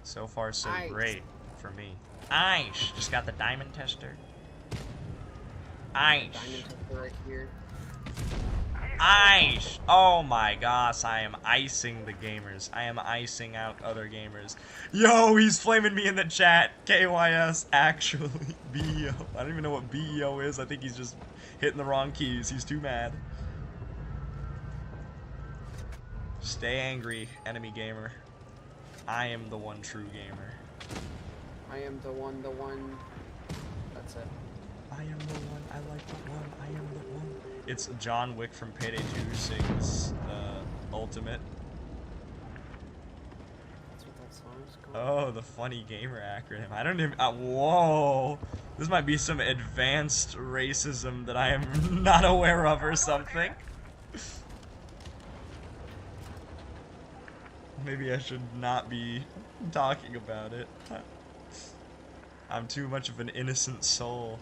So far, so Nice. great for me. Nice! Just got the diamond tester. Nice! Diamond tester right here. Nice! Oh my gosh, I am icing the gamers. I am icing out other gamers. Yo, he's flaming me in the chat. KYS, actually. BEO. I don't even know what BEO is. I think he's just hitting the wrong keys. He's too mad. Stay angry, enemy gamer. I am the one true gamer. I am the one. That's it. I am the one. I like the one. I am the one. It's John Wick from Payday 2 sings Ultimate. That's what that song is called. Oh, the funny gamer acronym. I don't even. Whoa! This might be some advanced racism that I am not aware of or something. Maybe I should not be talking about it. I'm too much of an innocent soul.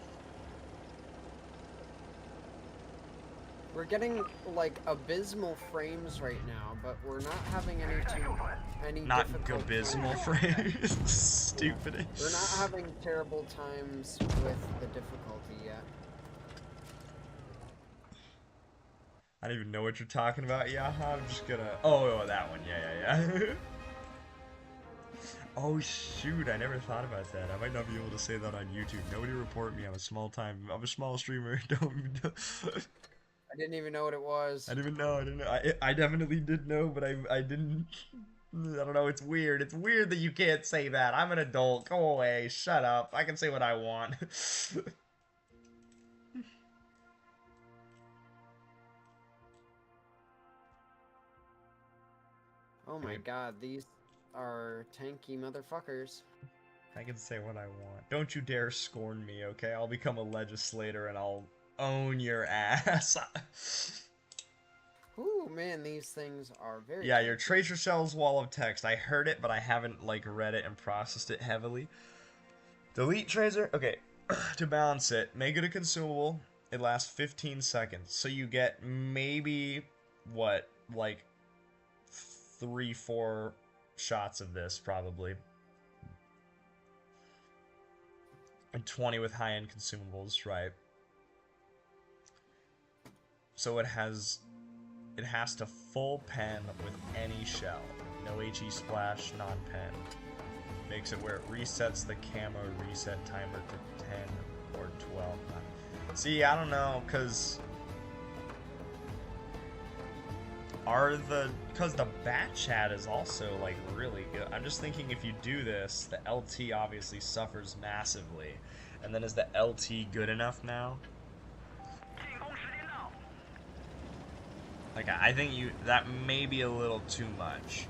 We're getting like abysmal frames right now, but we're not having any Not difficult abysmal phrase. Stupid. We're not having terrible times with the difficulty yet. I don't even know what you're talking about, Yaha. I'm just gonna. Oh, that one. Yeah. Oh shoot! I never thought about that. I might not be able to say that on YouTube. Nobody report me. I'm a small streamer. Don't. I didn't even know what it was. I didn't know. I definitely did know, but I didn't. I don't know. It's weird. It's weird that you can't say that. I'm an adult. Go away. Shut up. I can say what I want. Oh my god, these are tanky motherfuckers. I can say what I want. Don't you dare scorn me, okay? I'll become a legislator and I'll own your ass. Ooh, man, these things are very... Yeah, your Tracer Shell's wall of text. I heard it, but I haven't, like, read it and processed it heavily. Delete Tracer? Okay, to balance it, make it a consumable. It lasts 15 seconds. So you get maybe, what, like, 3-4 shots of this, probably. And 20 with high-end consumables, right? So it has to full pen with any shell. No HE splash, non-pen. Makes it where it resets the camo reset timer to 10 or 12. See, I don't know, because the bat chat is also like really good. I'm just thinking if you do this, the LT obviously suffers massively. And then is the LT good enough now? Like, I think that may be a little too much.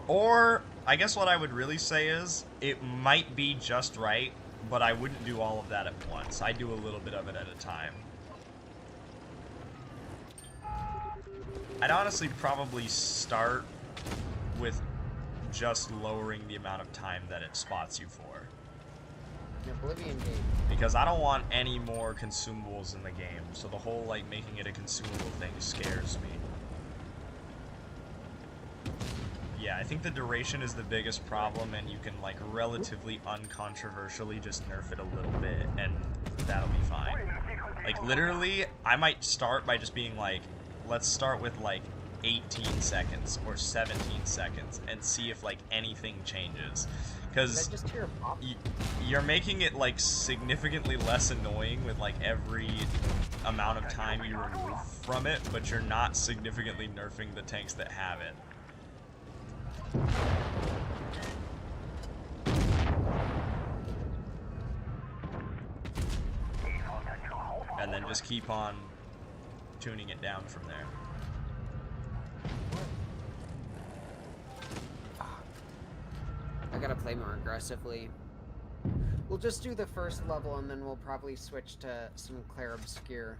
Or, I guess what I would really say is, it might be just right, but I wouldn't do all of that at once. I do a little bit of it at a time. I'd honestly probably start with just lowering the amount of time that it spots you for. Oblivion Gate. Because I don't want any more consumables in the game, so the whole, like, making it a consumable thing scares me. Yeah, I think the duration is the biggest problem, and you can, like, relatively uncontroversially just nerf it a little bit, and that'll be fine. Like, literally, I might start by just being like, let's start with, like, 18 seconds or 17 seconds and see if, like, anything changes. Because you're making it, like, significantly less annoying with, like, every amount of time you remove from it, but you're not significantly nerfing the tanks that have it. then just keep on tuning it down from there. I gotta play more aggressively. We'll just do the first level and then we'll probably switch to some Claire Obscure.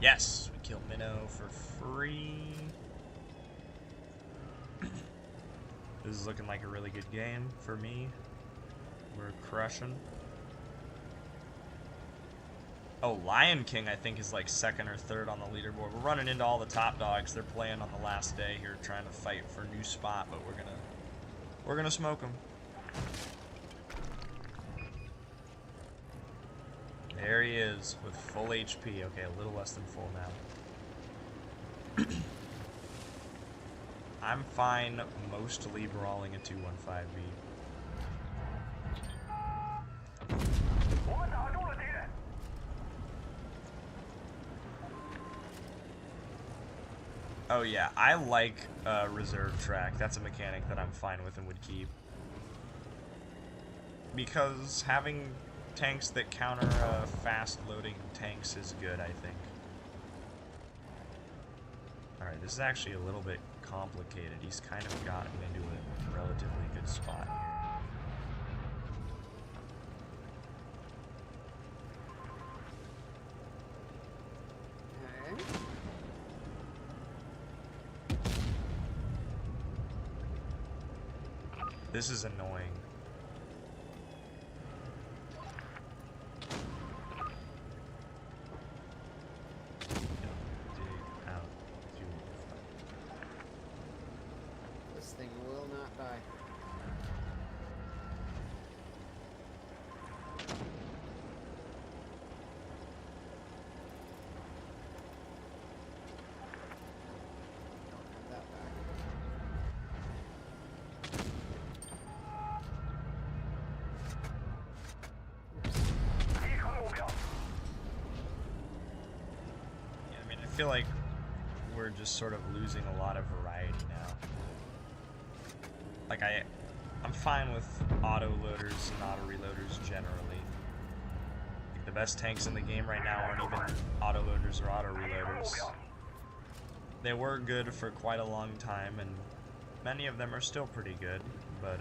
Yes, we killed Minnow for free. This is looking like a really good game for me. We're crushing. Oh, Lion King, I think, is like second or third on the leaderboard. We're running into all the top dogs. They're playing on the last day here, trying to fight for a new spot, but we're gonna smoke them. There he is with full HP. Okay, a little less than full now. I'm fine mostly brawling a 215B. Oh yeah, I like reserve track. That's a mechanic that I'm fine with and would keep. Because having tanks that counter fast loading tanks is good, I think. Alright, this is actually a little bit complicated. He's kind of gotten into a relatively good spot here. This is annoying. This thing will not die. Don't have that back. Yeah, I mean, I feel like we're just sort of losing a lot of variety now. Like, I'm fine with auto loaders and auto reloaders generally. Like, the best tanks in the game right now aren't even auto loaders or auto reloaders. They were good for quite a long time, and many of them are still pretty good, but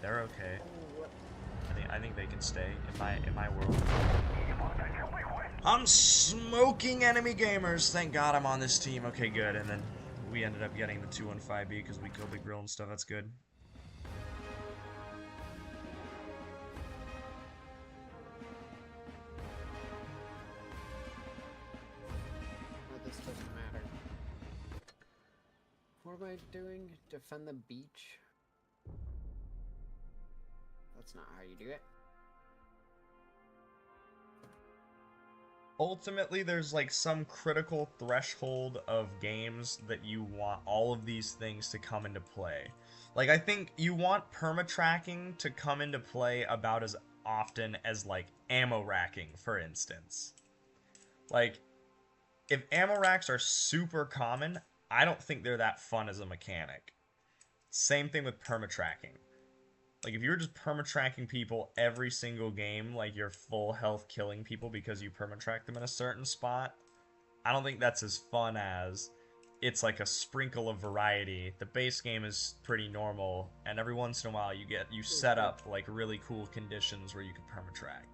they're okay. I think they can stay in my world. I'm smoking enemy gamers. Thank God I'm on this team. Okay, good. And then we ended up getting the 215B because we killed the grill and stuff. That's good. Well, this doesn't matter. What am I doing? Defend the beach? That's not how you do it. Ultimately, there's like some critical threshold of games that you want all of these things to come into play. Like, I think you want perma-tracking to come into play about as often as, like, ammo racking, for instance. Like, if ammo racks are super common, I don't think they're that fun as a mechanic. Same thing with perma-tracking. Like, if you're just perma-tracking people every single game, like you're full health killing people because you perma-track them in a certain spot, I don't think that's as fun as it's like a sprinkle of variety. The base game is pretty normal, and every once in a while you set up like really cool conditions where you can perma-track.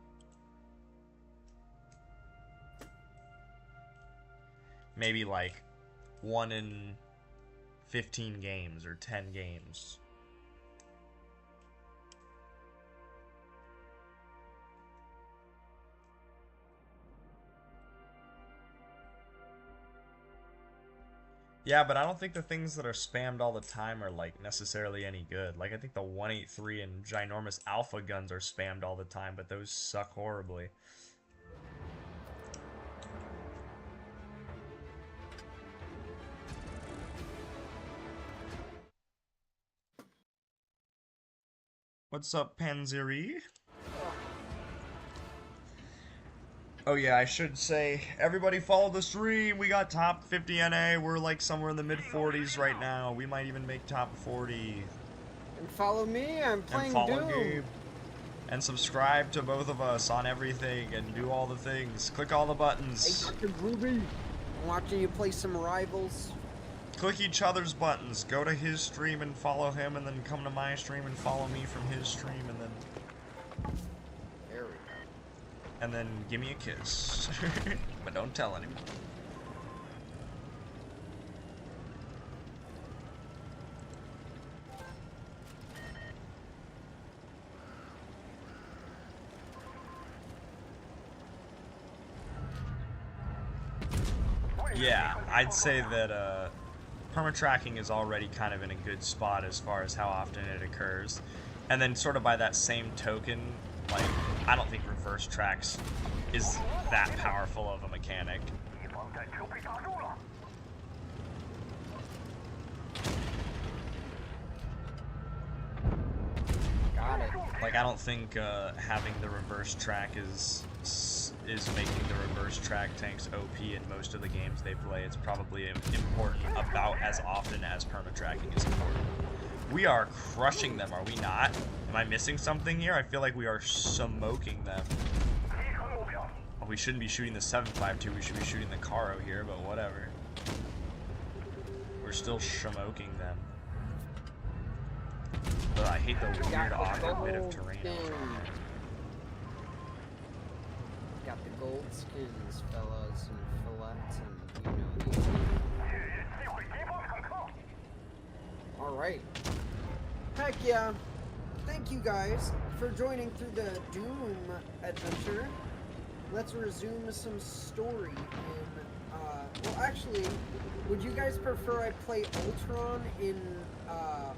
Maybe like 1 in 15 games or 10 games. Yeah, but I don't think the things that are spammed all the time are, like, necessarily any good. Like, I think the 183 and ginormous alpha guns are spammed all the time, but those suck horribly. What's up, Panzeri? Oh yeah, I should say, everybody follow the stream. We got top 50 NA. We're like somewhere in the mid 40s right now. We might even make top 40. And follow me. I'm playing and follow Doom. Gabe. And subscribe to both of us on everything and do all the things. Click all the Hey, buttons. Dr. Ruby, I'm watching you play some Rivals. Click each other's buttons. Go to his stream and follow him, and then come to my stream and follow me from his stream, and then There we go. and then give me a kiss. But don't tell anyone. Yeah, I'd say that perma-tracking is already kind of in a good spot as far as how often it occurs. And then sort of by that same token, like, I don't think reverse tracks is that powerful of a mechanic. Got it. Like, I don't think having the reverse track is making the reverse track tanks OP in most of the games they play. It's probably important about as often as perma-tracking is important. We are crushing them, are we not? Am I missing something here? I feel like we are smoking them. Oh, we shouldn't be shooting the 7.52, we should be shooting the Caro here, but whatever. We're still smoking them. But I hate the weird awkward bit of terrain. Got the gold skins, fellas and fillets, and you know the. Alright. Heck yeah. Thank you guys for joining through the Doom adventure. Let's resume some story in, well actually, would you guys prefer I play Ultron in,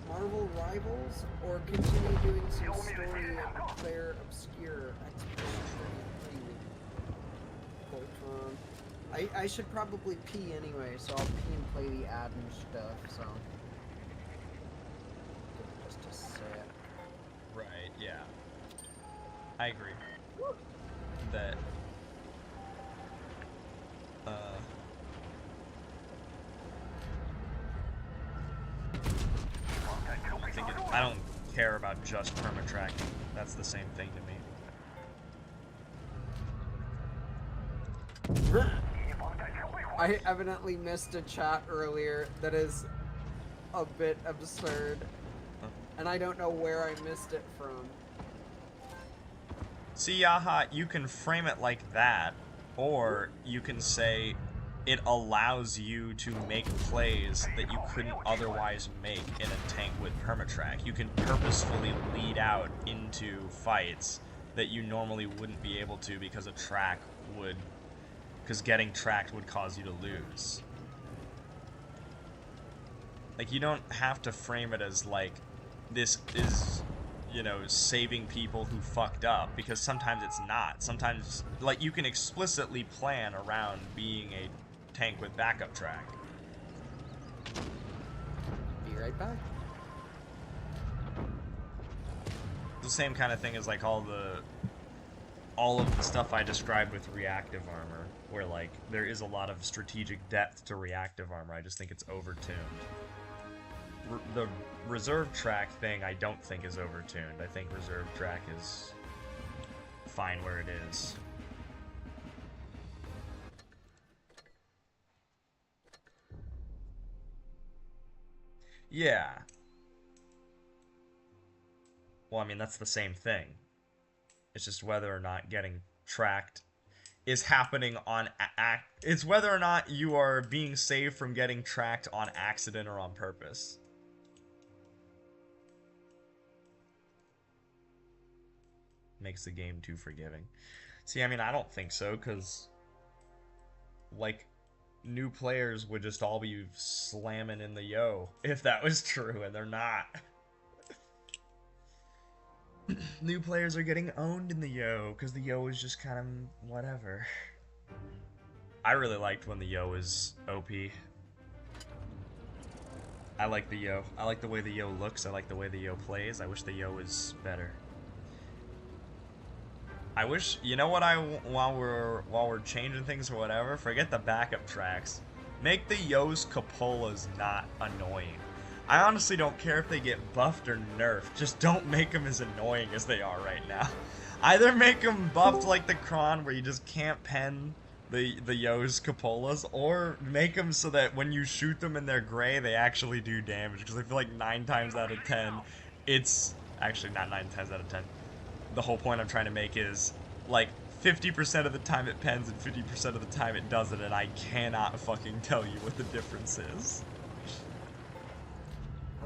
Marvel Rivals, or continue doing some story and Claire Obscure Expedition 33 with Ultron? I should probably pee anyway, so I'll pee and play the ad and stuff, so. Just a sec. Right, yeah. I agree. That I don't care about just perma-tracking. That's the same thing to me. I evidently missed a chat earlier that is a bit absurd, and I don't know where I missed it from. See, Yaha, you can frame it like that, or you can say it allows you to make plays that you couldn't otherwise make in a tank with permatrack. You can purposefully lead out into fights that you normally wouldn't be able to because a track would, because getting tracked would cause you to lose. Like, you don't have to frame it as like, this is, you know, saving people who fucked up, because sometimes it's not. Sometimes, like, you can explicitly plan around being a tank with backup track. Be right back. The same kind of thing as like all of the stuff I described with reactive armor, where like there is a lot of strategic depth to reactive armor. I just think it's overtuned. The reserve track thing I don't think is overtuned. I think reserve track is fine where it is. Yeah. Well, I mean, that's the same thing. It's just whether or not getting tracked is happening on it's whether or not you are being saved from getting tracked on accident or on purpose. Makes the game too forgiving. See, I mean, I don't think so, because like, new players would just all be slamming in the yo if that was true, and they're not. New players are getting owned in the yo because the yo is just kind of whatever. I really liked when the yo was OP. I like the yo. I like the way the yo looks. I like the way the yo plays. I wish the yo was better. I wish, you know what, while we're changing things or whatever, forget the backup tracks. Make the yo's cupolas not annoying. I honestly don't care if they get buffed or nerfed. Just don't make them as annoying as they are right now. Either make them buffed like the Kron, where you just can't pen the Yo's Cupolas, or make them so that when you shoot them and they're gray, they actually do damage. Because I feel like 9 times out of 10, it's... Actually, not 9 times out of 10. The whole point I'm trying to make is, like, 50% of the time it pens and 50% of the time it doesn't, and I cannot fucking tell you what the difference is.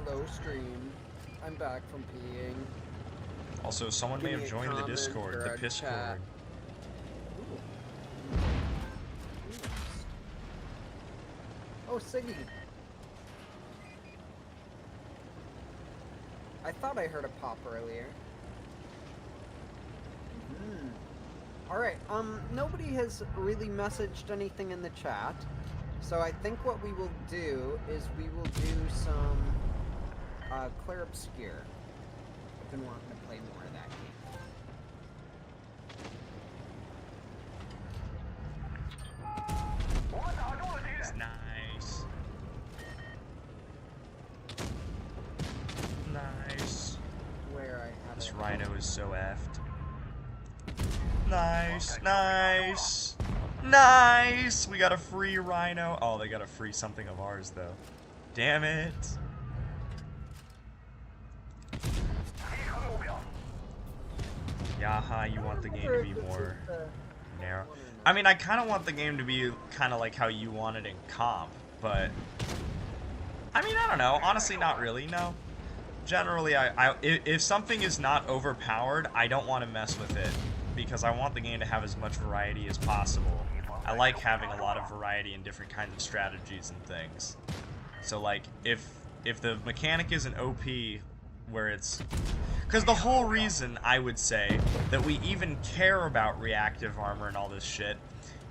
Hello, stream. I'm back from peeing. Also, someone may Give have me a joined the comment Discord, or the a Piscord. chat. Oh, Siggy. I thought I heard a pop earlier. Alright, nobody has really messaged anything in the chat. So I think what we will do is we will do some, Clear Obscure. I've been wanting to play more of that game. Nice. Nice. Where I have This it. Rhino is so effed. Nice, nice, nice! We got a free Rhino. Oh, they got a free something of ours, though. Damn it. Yaha, you want the game to be more narrow. I mean, I kind of want the game to be kind of like how you want it in comp, but... I mean, I don't know. Honestly, not really, no. Generally, if something is not overpowered, I don't want to mess with it, because I want the game to have as much variety as possible. I like having a lot of variety in different kinds of strategies and things. So, like, if the mechanic isn't OP, where it's... Because the whole reason, I would say, that we even care about reactive armor and all this shit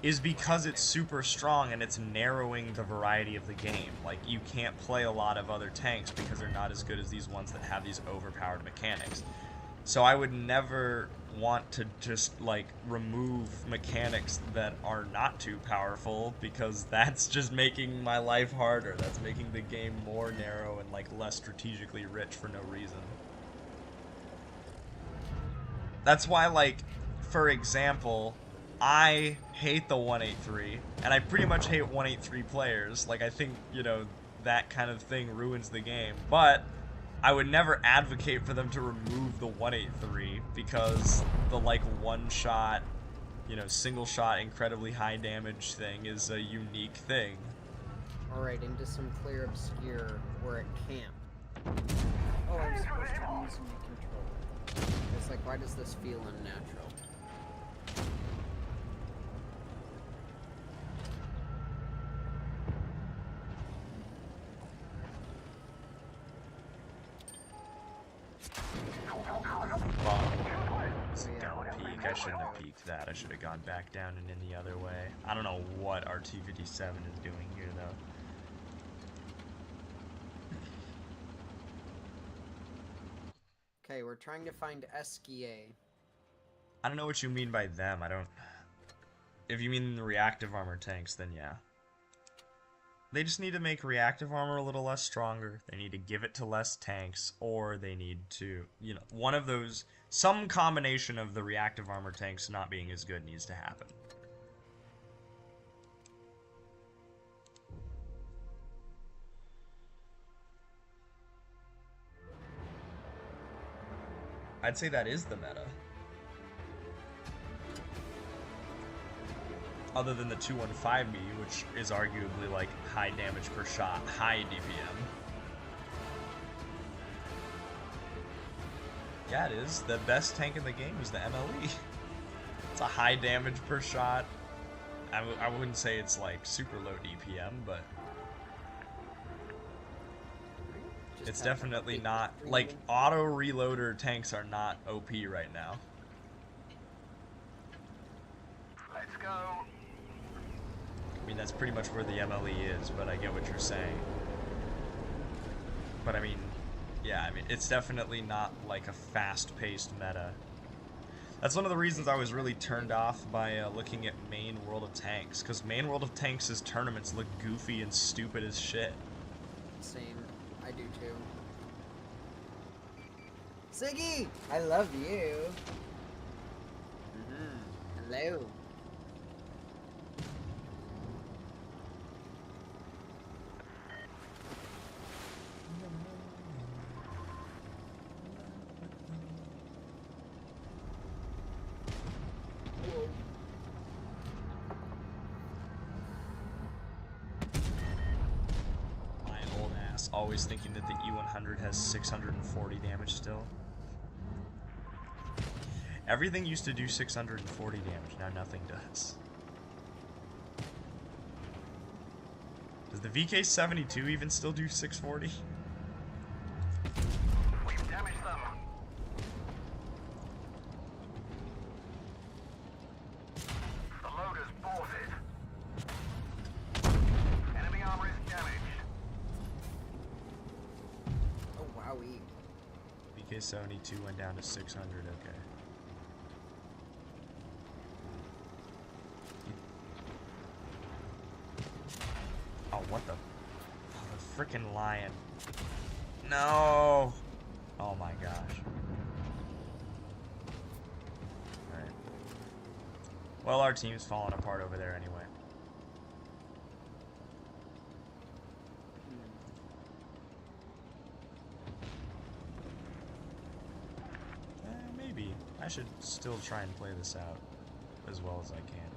is because it's super strong and it's narrowing the variety of the game. Like, you can't play a lot of other tanks because they're not as good as these ones that have these overpowered mechanics. So I would never want to just, like, remove mechanics that are not too powerful, because that's just making my life harder. That's making the game more narrow and, like, less strategically rich for no reason. That's why, like, for example, I hate the 183, and I pretty much hate 183 players. Like, I think, you know, that kind of thing ruins the game. But I would never advocate for them to remove the 183, because the, like, one-shot, you know, single-shot, incredibly high damage thing is a unique thing. Alright, into some Clear Obscure where it can't. Oh, I'm supposed to be using the controller. It's like, why does this feel unnatural? Peek. I shouldn't have peeked that. I should have gone back down and in the other way. I don't know what RT-57 is doing here, though. Okay, we're trying to find Eskia. I don't know what you mean by them. I don't... If you mean the reactive armor tanks, then yeah. They just need to make reactive armor a little less stronger. They need to give it to less tanks, or they need to, you know, one of those, some combination of the reactive armor tanks not being as good needs to happen. I'd say that is the meta. Other than the 215B, which is arguably like high damage per shot, high DPM. Yeah, it is. The best tank in the game is the MLE. It's a high damage per shot. I wouldn't say it's like super low DPM, but it's definitely not, like, auto reloader tanks are not OP right now. Let's go. I mean, that's pretty much where the MLE is, but I get what you're saying. But I mean, yeah, I mean, it's definitely not like a fast-paced meta. That's one of the reasons I was really turned off by looking at main World of Tanks, because main World of Tanks' tournaments look goofy and stupid as shit. Same. I do too. Siggy, I love you. Hello. My old ass, always thinking that the E100 has 640 damage still. Everything used to do 640 damage, now nothing does. Does the VK72 even still do 640? We've damaged them. The loader's boarded. Enemy armor is damaged. Oh, wowie. VK72 went down to 600, okay. Oh, what the? Oh, the frickin' lion. No! Oh my gosh. Alright. Well, our team's falling apart over there anyway. Maybe. I should still try and play this out as well as I can.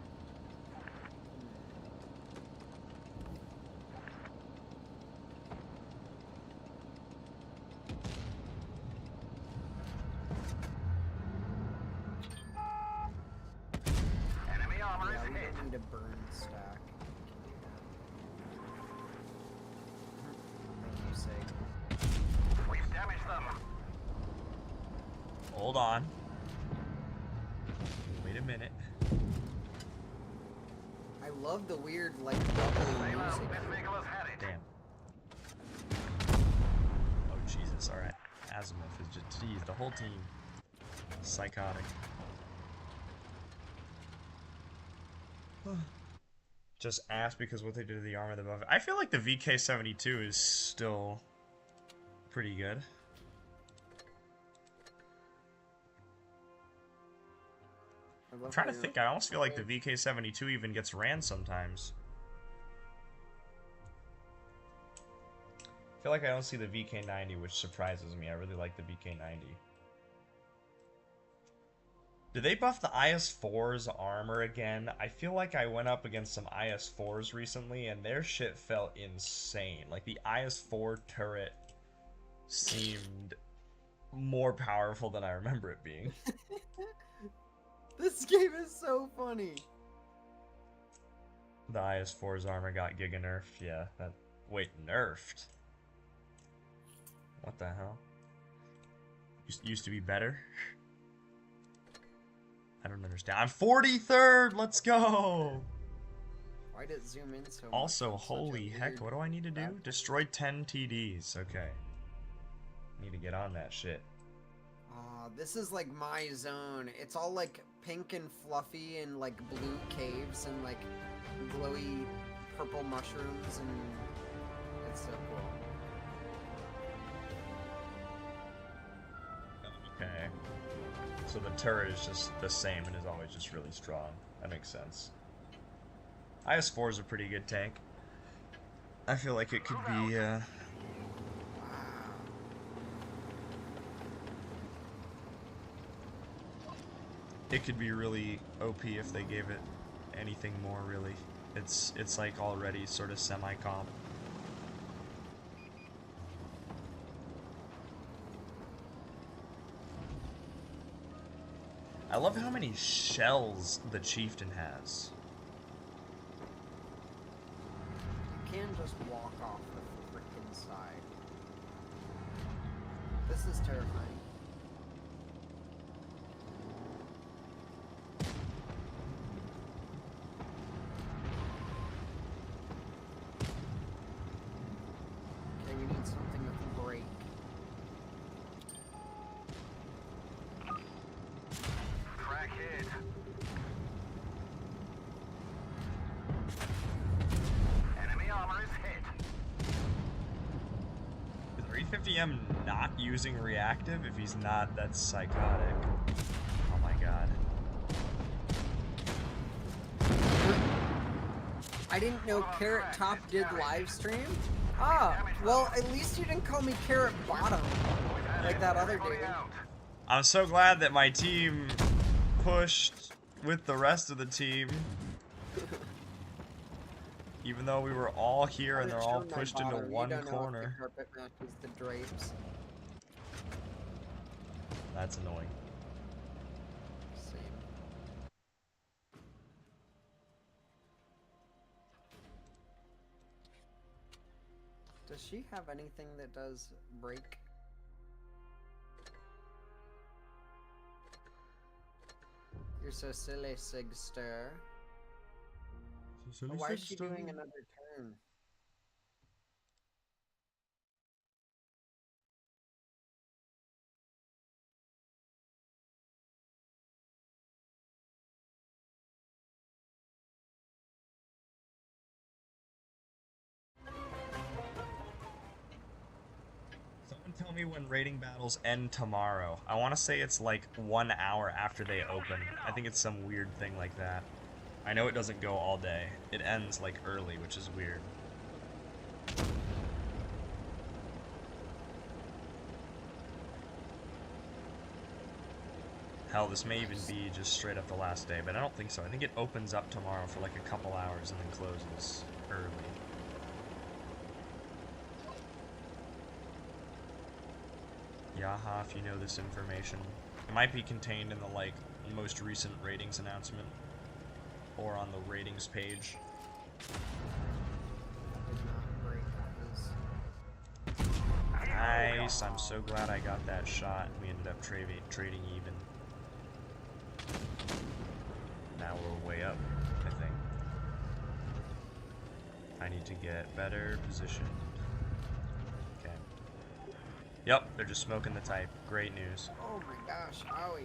Enemy armor Yeah, is we hit. don't need a burn stack. Thank you, Sig. We've damaged them. Hold on. Wait a minute. I love the weird, like, double Sail out. music. This vehicle has had it. Damn. Oh Jesus! All right. Azimuth is just geez, the whole team psychotic. Just ass because what they did to the armor above. I feel like the VK72 is still pretty good. I'm trying to think. I almost feel like the VK72 even gets ran sometimes. I feel like I don't see the VK90, which surprises me. I really like the VK90. Did they buff the IS-4's armor again? I feel like I went up against some IS-4s recently, and their shit felt insane. Like, the IS-4 turret seemed more powerful than I remember it being. This game is so funny. The IS-4's armor got giga nerfed. Yeah, that... Wait, nerfed? What the hell? Used to be better? I don't understand. I'm 43rd! Let's go! Why did it zoom in so much? Also, It's such a holy heck, weird what do I need to do? graphic. Destroy 10 TDs. Okay. Need to get on that shit. This is like my zone. It's all like pink and fluffy and like blue caves and like glowy purple mushrooms and it's so cool. Okay. So the turret is just the same and is always just really strong. That makes sense. IS-4 is a pretty good tank. I feel like it could be, Wow. it could be really OP if they gave it anything more, really. It's like already sort of semi-comp. I love how many shells the chieftain has. You can just walk off the freaking side. This is terrifying. Okay, we need something with a break. Crack hit. Enemy armor is hit. 350M not using reactive? If he's not, that's psychotic. Oh my god. I didn't know Carrot Top did live stream. Ah, well, at least you didn't call me Carrot Bottom, like that other dude. I'm so glad that my team pushed with the rest of the team. Even though we were all here and they're all pushed into one corner. The carpet matches the drapes. That's annoying. Same. Does she have anything that does break? You're so silly, Sigster. Why is she doing another turn? Someone tell me when rating battles end tomorrow. I want to say it's like 1 hour after they open. I think it's some weird thing like that. I know it doesn't go all day. It ends like early, which is weird. Hell, this may even be just straight up the last day, but I don't think so. I think it opens up tomorrow for like a couple hours and then closes early. Yaha, if you know this information. It might be contained in the like most recent ratings announcement or on the ratings page. Nice, I'm so glad I got that shot. We ended up trading even. Now we're way up, I think. I need to get better positioned. Okay. Yep, they're just smoking the type. Great news. Oh my gosh, owie.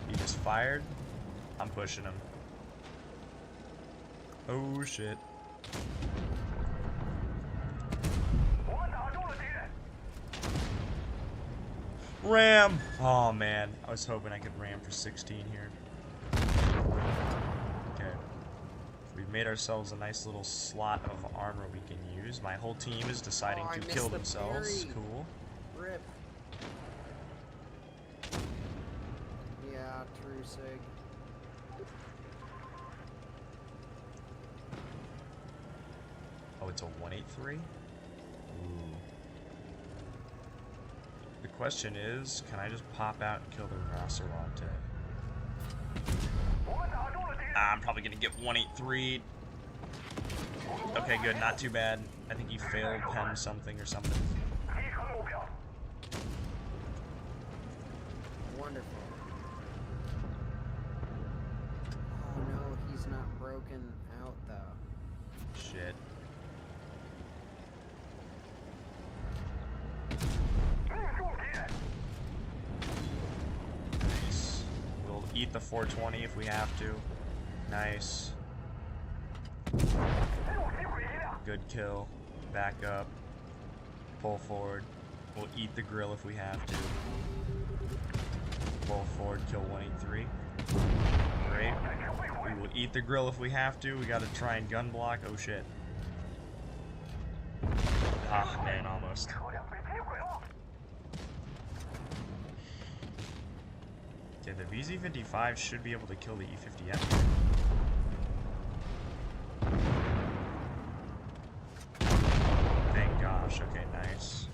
He just fired. I'm pushing him. Oh shit. Ram! Oh man, I was hoping I could ram for 16 here. Okay. We've made ourselves a nice little slot of armor we can use. My whole team is deciding to kill themselves. Cool. Rip. Yeah, true sig. Oh, it's a 183? Ooh. The question is, can I just pop out and kill the Rinoceronte? I'm probably gonna get 183. Okay, good, not too bad. I think he failed pen something or something. Wonderful. Oh no, he's not broken out though. Shit. Nice. We'll eat the 420 if we have to. Nice. Good kill. Back up. Pull forward. We'll eat the grill if we have to. Pull forward, kill 183. Great. We will eat the grill if we have to. We gotta try and gun block. Oh shit. Ah, man, almost. Okay, the VZ-55 should be able to kill the E-50M. Thank gosh. Okay, nice.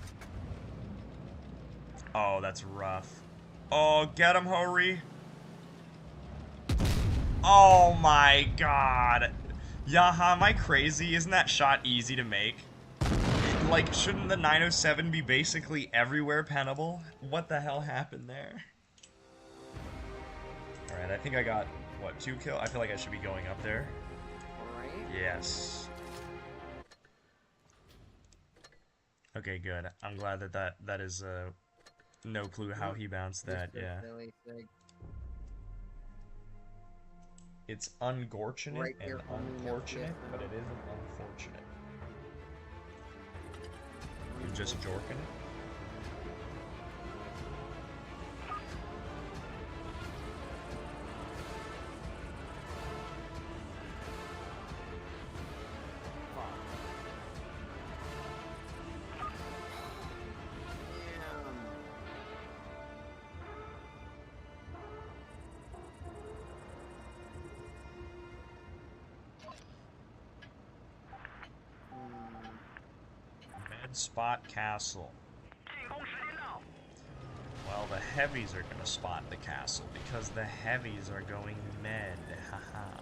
Oh, that's rough. Oh, get him, Hori. Oh my god. Yaha, am I crazy? Isn't that shot easy to make? Like, shouldn't the 907 be basically everywhere pennable? What the hell happened there? Alright, I think I got, what, 2 kills? I feel like I should be going up there. Right? Yes. Okay, good. I'm glad that is, no clue how he bounced that, yeah. It's unfortunate Right here, and only unfortunate, Netflix. but it isn't unfortunate. You just jorking it? Med spot castle. Well, the heavies are gonna spot the castle because the heavies are going med. Haha.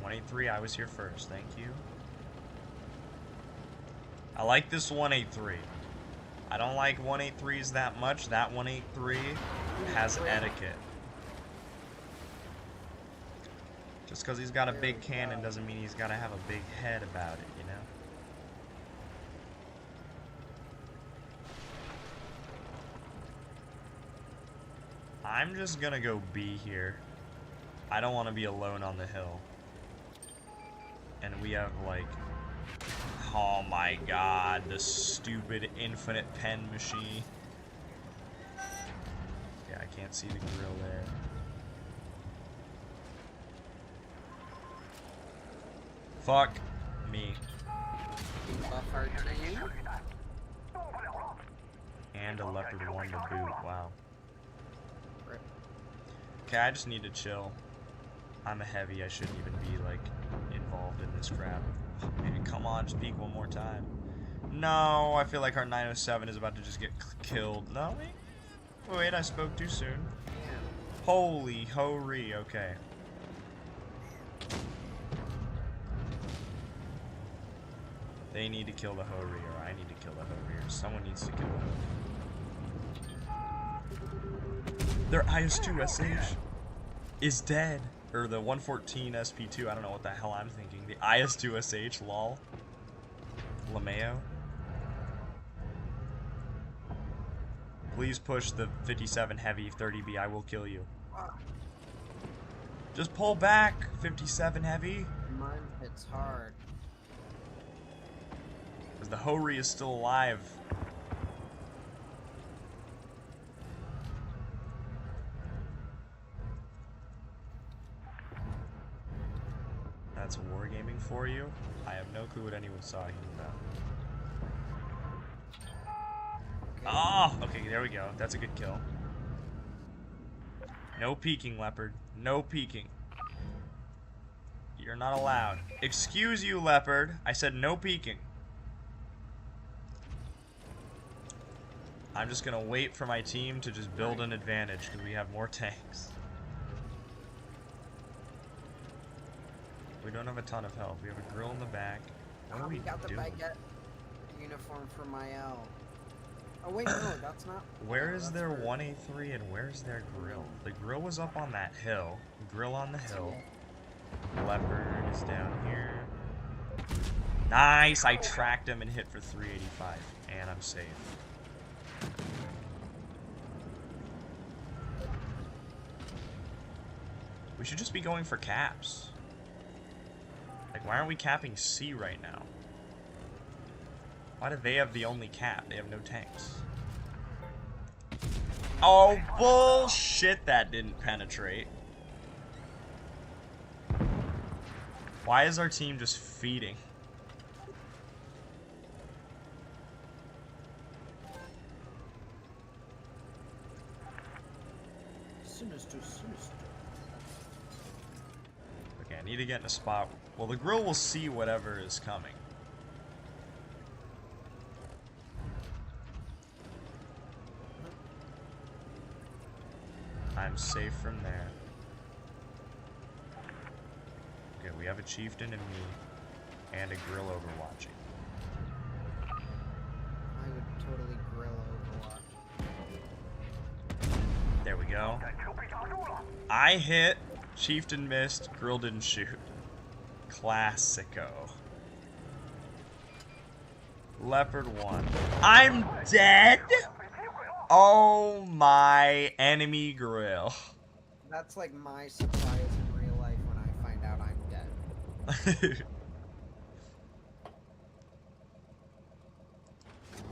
183, I was here first. Thank you. I like this 183. I don't like 183s that much. That 183 has etiquette. Just because he's got a big cannon doesn't mean he's got to have a big head about it, you know? I'm just gonna go B here. I don't want to be alone on the hill. And we have, like... Oh my god, the stupid infinite pen machine. Yeah, I can't see the grill there. Fuck me. Buff our team. And a leopard 1 to boot, wow. Rip. Okay, I just need to chill. I'm a heavy, I shouldn't even be, like, involved in this crap. Man, come on, just peek one more time. No, I feel like our 907 is about to just get killed. No, wait, I spoke too soon. Holy ho-ree, okay. They need to kill the ho-ree, or I need to kill the ho-ree, or someone needs to kill the ho-ree. Their IS-2SH is dead. Or the 114 SP2, I don't know what the hell I'm thinking. The IS-2SH, lol. LeMayo. Please push the 57 heavy 30B, I will kill you. Just pull back, 57 heavy. Mine hits hard. Because the ho-ree is still alive. That's wargaming for you. I have no clue what anyone's talking about. Ah, okay, there we go. That's a good kill. No peeking, Leopard. No peeking. You're not allowed. Excuse you, Leopard. I said no peeking. I'm just gonna wait for my team to just build an advantage because we have more tanks. We don't have a ton of health. We have a grill in the back. What are we got the doing? baguette uniform for my L. Oh wait, no, that's not. Where oh, is that's their for- 183 and where's their grill? The grill was up on that hill. Grill on the hill. Leopard is down here. Nice! I tracked him and hit for 385. And I'm safe. We should just be going for caps. Like, why aren't we capping C right now? Why do they have the only cap? They have no tanks. Oh, bullshit! That didn't penetrate. Why is our team just feeding? Sinister, sinister. Okay, I need to get in a spot. Well, the grill will see whatever is coming. I'm safe from there. Okay, we have a chieftain and me, and a grill overwatching. I would totally grill Overwatch. There we go. I hit, chieftain missed, grill didn't shoot. Classico. Leopard 1. I'm dead? Oh my enemy grill. That's like my surprise in real life when I find out I'm dead.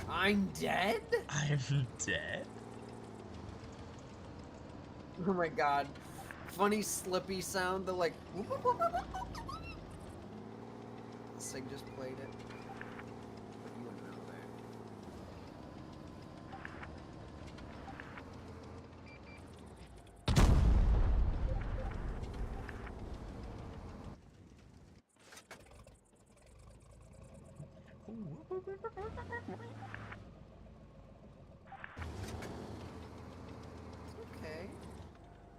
I'm dead? I'm dead? Oh my god. Funny slippy sound, the like... Sig just played it. But you wouldn't know that. Okay.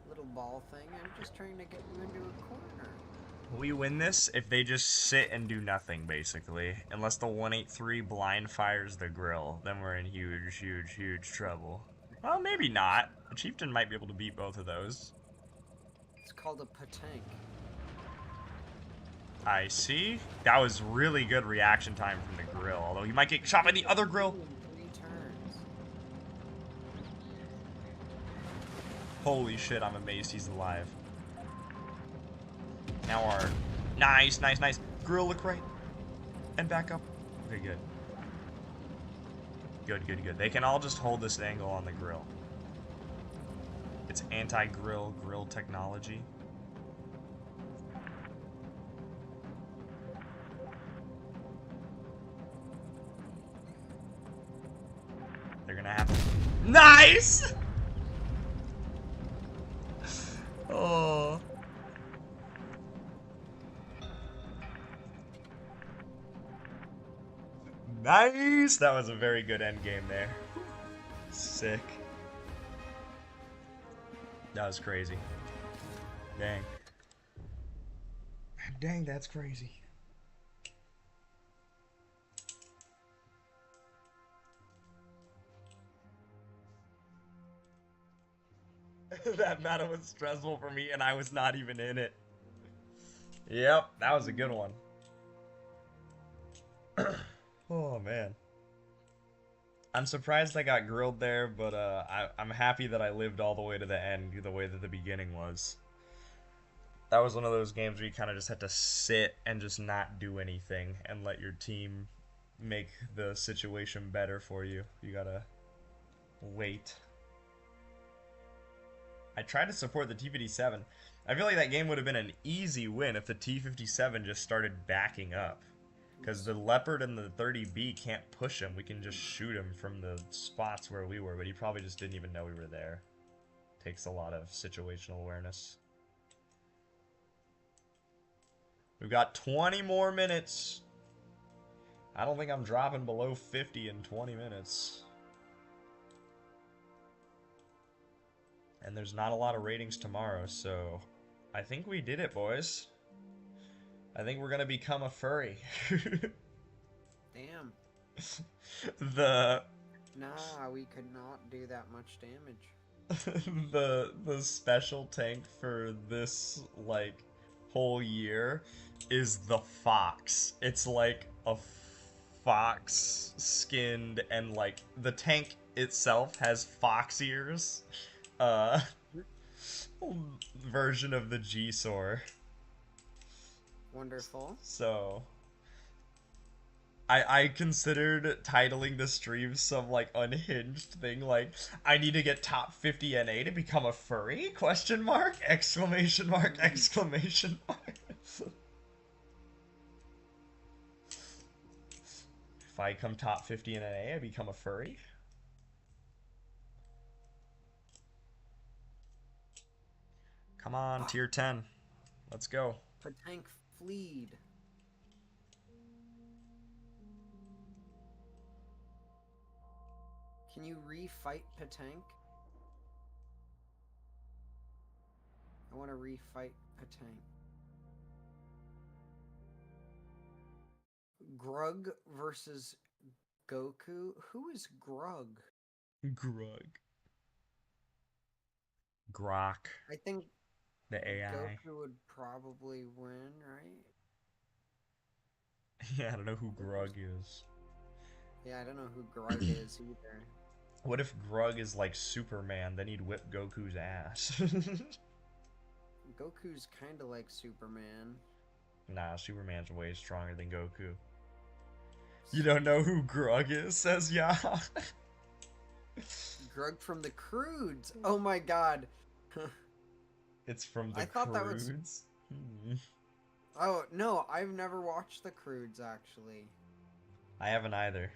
Little ball thing. I'm just trying to get you into a corner. We win this if they just sit and do nothing, basically. Unless the 183 blind fires the grill, then we're in huge, huge, huge trouble. Well, maybe not. The Chieftain might be able to beat both of those. It's called a patank. I see. That was really good reaction time from the grill, although he might get shot by the other grill. 3 turns. Holy shit, I'm amazed he's alive. Now our... Nice, nice, nice. Grill, look right. And back up. Okay, good. Good, good, good. They can all just hold this angle on the grill. It's anti-grill, grill technology. They're gonna have to... Nice! Oh... Nice! That was a very good end game there. Sick. That was crazy. Dang. Dang, that's crazy. That battle was stressful for me and I was not even in it. Yep, that was a good one. Oh man. I'm surprised I got grilled there, but I'm happy that I lived all the way to the end, the way that the beginning was. That was one of those games where you kind of just had to sit and just not do anything and let your team make the situation better for you. You gotta wait. I tried to support the T-57. I feel like that game would have been an easy win if the T-57 just started backing up. Because the Leopard and the 30B can't push him. We can just shoot him from the spots where we were, but he probably just didn't even know we were there. Takes a lot of situational awareness. We've got 20 more minutes. I don't think I'm dropping below 50 in 20 minutes. And there's not a lot of ratings tomorrow, so I think we did it, boys. I think we're gonna become a furry. Damn. The Nah, we could not do that much damage. the special tank for this like whole year is the fox. It's like a fox skinned, and like the tank itself has fox ears. Version of the G-Sor. Wonderful. So I considered titling the stream some like unhinged thing, like I need to get top 50 NA to become a furry? Question mark? Exclamation mark? Exclamation mark? If I come top 50 in NA, I become a furry? Come on, tier 10. Let's go. Patank fleed. Can you refight Patank? I want to refight Patank. Grug versus Goku? Who is Grug? Grug. Grok. I think The AI. Goku would probably win, right? Yeah, I don't know who Grug is. Yeah, I don't know who Grug is either. What if Grug is like Superman, then he'd whip Goku's ass? Goku's kind of like Superman. Nah, Superman's way stronger than Goku. You don't know who Grug is, says Ya. Grug from the Croods. Oh my god. It's from the I thought that was- Croods. Oh, no, I've never watched the Croods, actually. I haven't either.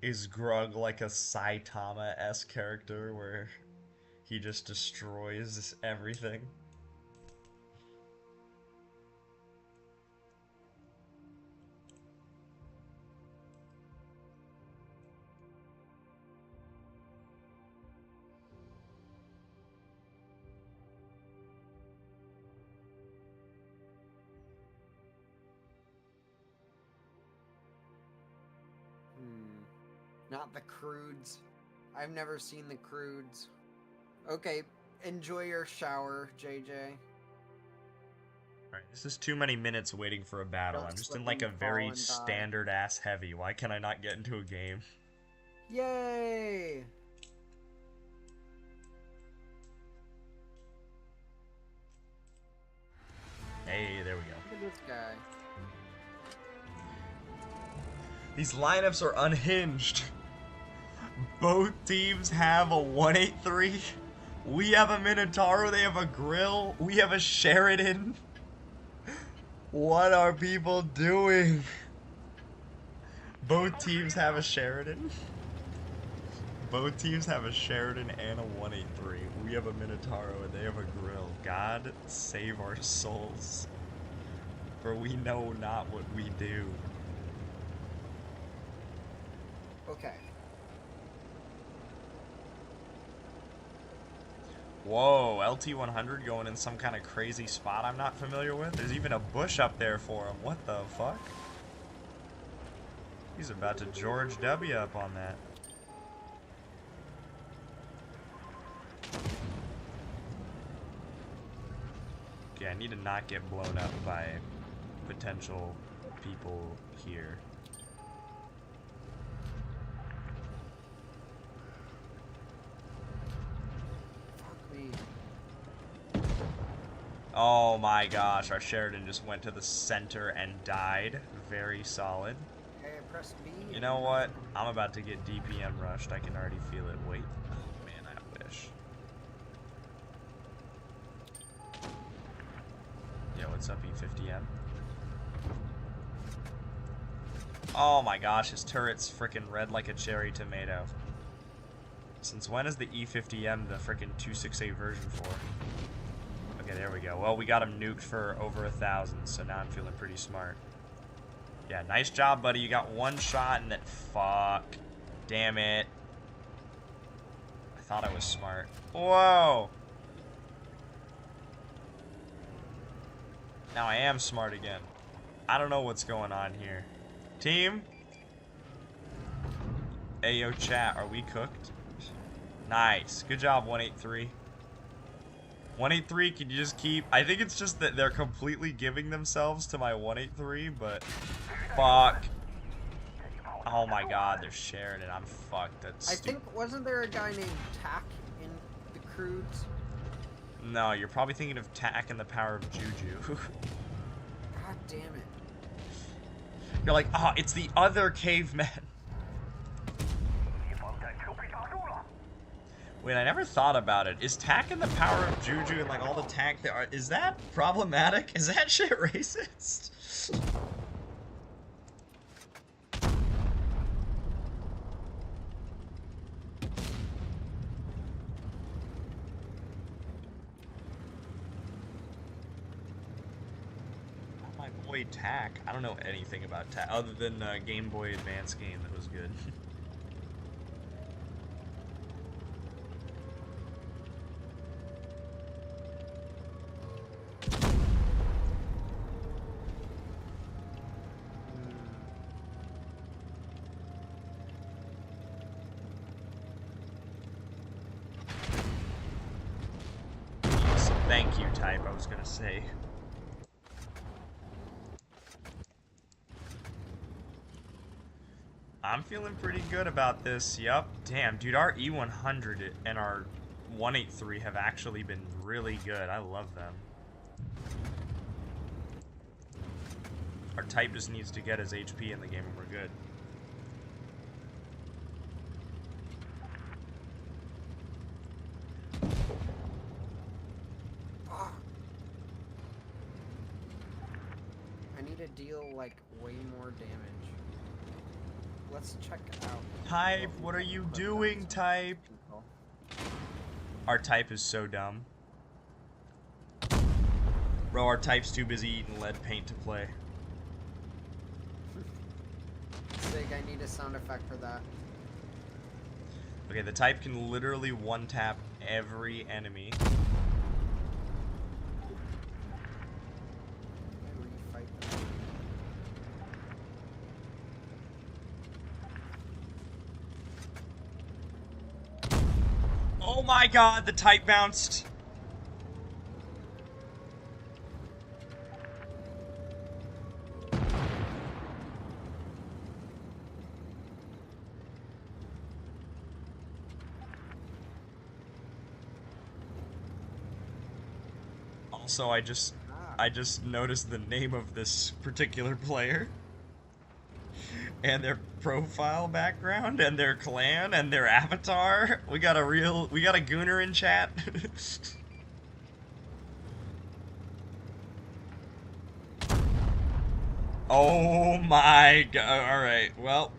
Is Grug like a Saitama-esque character where he just destroys everything? Not the Croods. I've never seen the Croods. Okay, enjoy your shower, JJ. Alright, this is too many minutes waiting for a battle. Don't I'm just slip in like and a fall very and die. standard ass heavy. Why can I not get into a game? Yay! Hey, there we go. Look at this guy. These lineups are unhinged. Both teams have a 183. We have a Minotauro, they have a Grill, we have a Sheridan. What are people doing? Both teams have a Sheridan. Both teams have a Sheridan and a 183. We have a Minotauro and they have a Grill. God save our souls. For we know not what we do. Okay. Whoa, LT100 going in some kind of crazy spot I'm not familiar with. There's even a bush up there for him. What the fuck? He's about to George W up on that. Okay, I need to not get blown up by potential people here. Oh my gosh, our Sheridan just went to the center and died. Very solid. Okay, I pressed B. You know what? I'm about to get DPM rushed. I can already feel it. Wait. Oh man, I wish. Yo, what's up, E50M? Oh my gosh, his turret's freaking red like a cherry tomato. Since when is the E50M the freaking 268 version for? Okay, there we go. Well, we got him nuked for over 1,000, so now I'm feeling pretty smart. Yeah, nice job, buddy. You got one shot and then... Fuck. Damn it. I thought I was smart. Whoa! Now I am smart again. I don't know what's going on here. Team? Ayo, chat. Are we cooked? Nice. Good job, 183. 183, can you just keep... I think it's just that they're completely giving themselves to my 183, but... Fuck. Oh my god, they're sharing it. I'm fucked. That's I think, wasn't there a guy named Tack in the Croods? No, you're probably thinking of Tack and the Power of Juju. God damn it. You're like, oh, it's the other caveman. Wait, I never thought about it. Is Tack and the Power of Juju and like all the Tack there are, is that problematic? Is that shit racist? Oh, my boy Tack. I don't know anything about Tack other than Game Boy Advance game that was good. Thank you, type, I was gonna say. I'm feeling pretty good about this, yup. Damn, dude, our E100 and our 183 have actually been really good. I love them. Our type just needs to get his HP in the game and we're good. I need to deal, like, way more damage. Let's check it out. Type, what are you doing, Type? Our type is so dumb. Bro, our type's too busy eating lead paint to play. Sig, I need a sound effect for that. Okay, the type can literally one-tap every enemy. Refight them. Oh my god, the type bounced! Also, I just noticed the name of this particular player. And their profile background, and their clan, and their avatar. We got a gooner in chat. Oh my god, alright, well.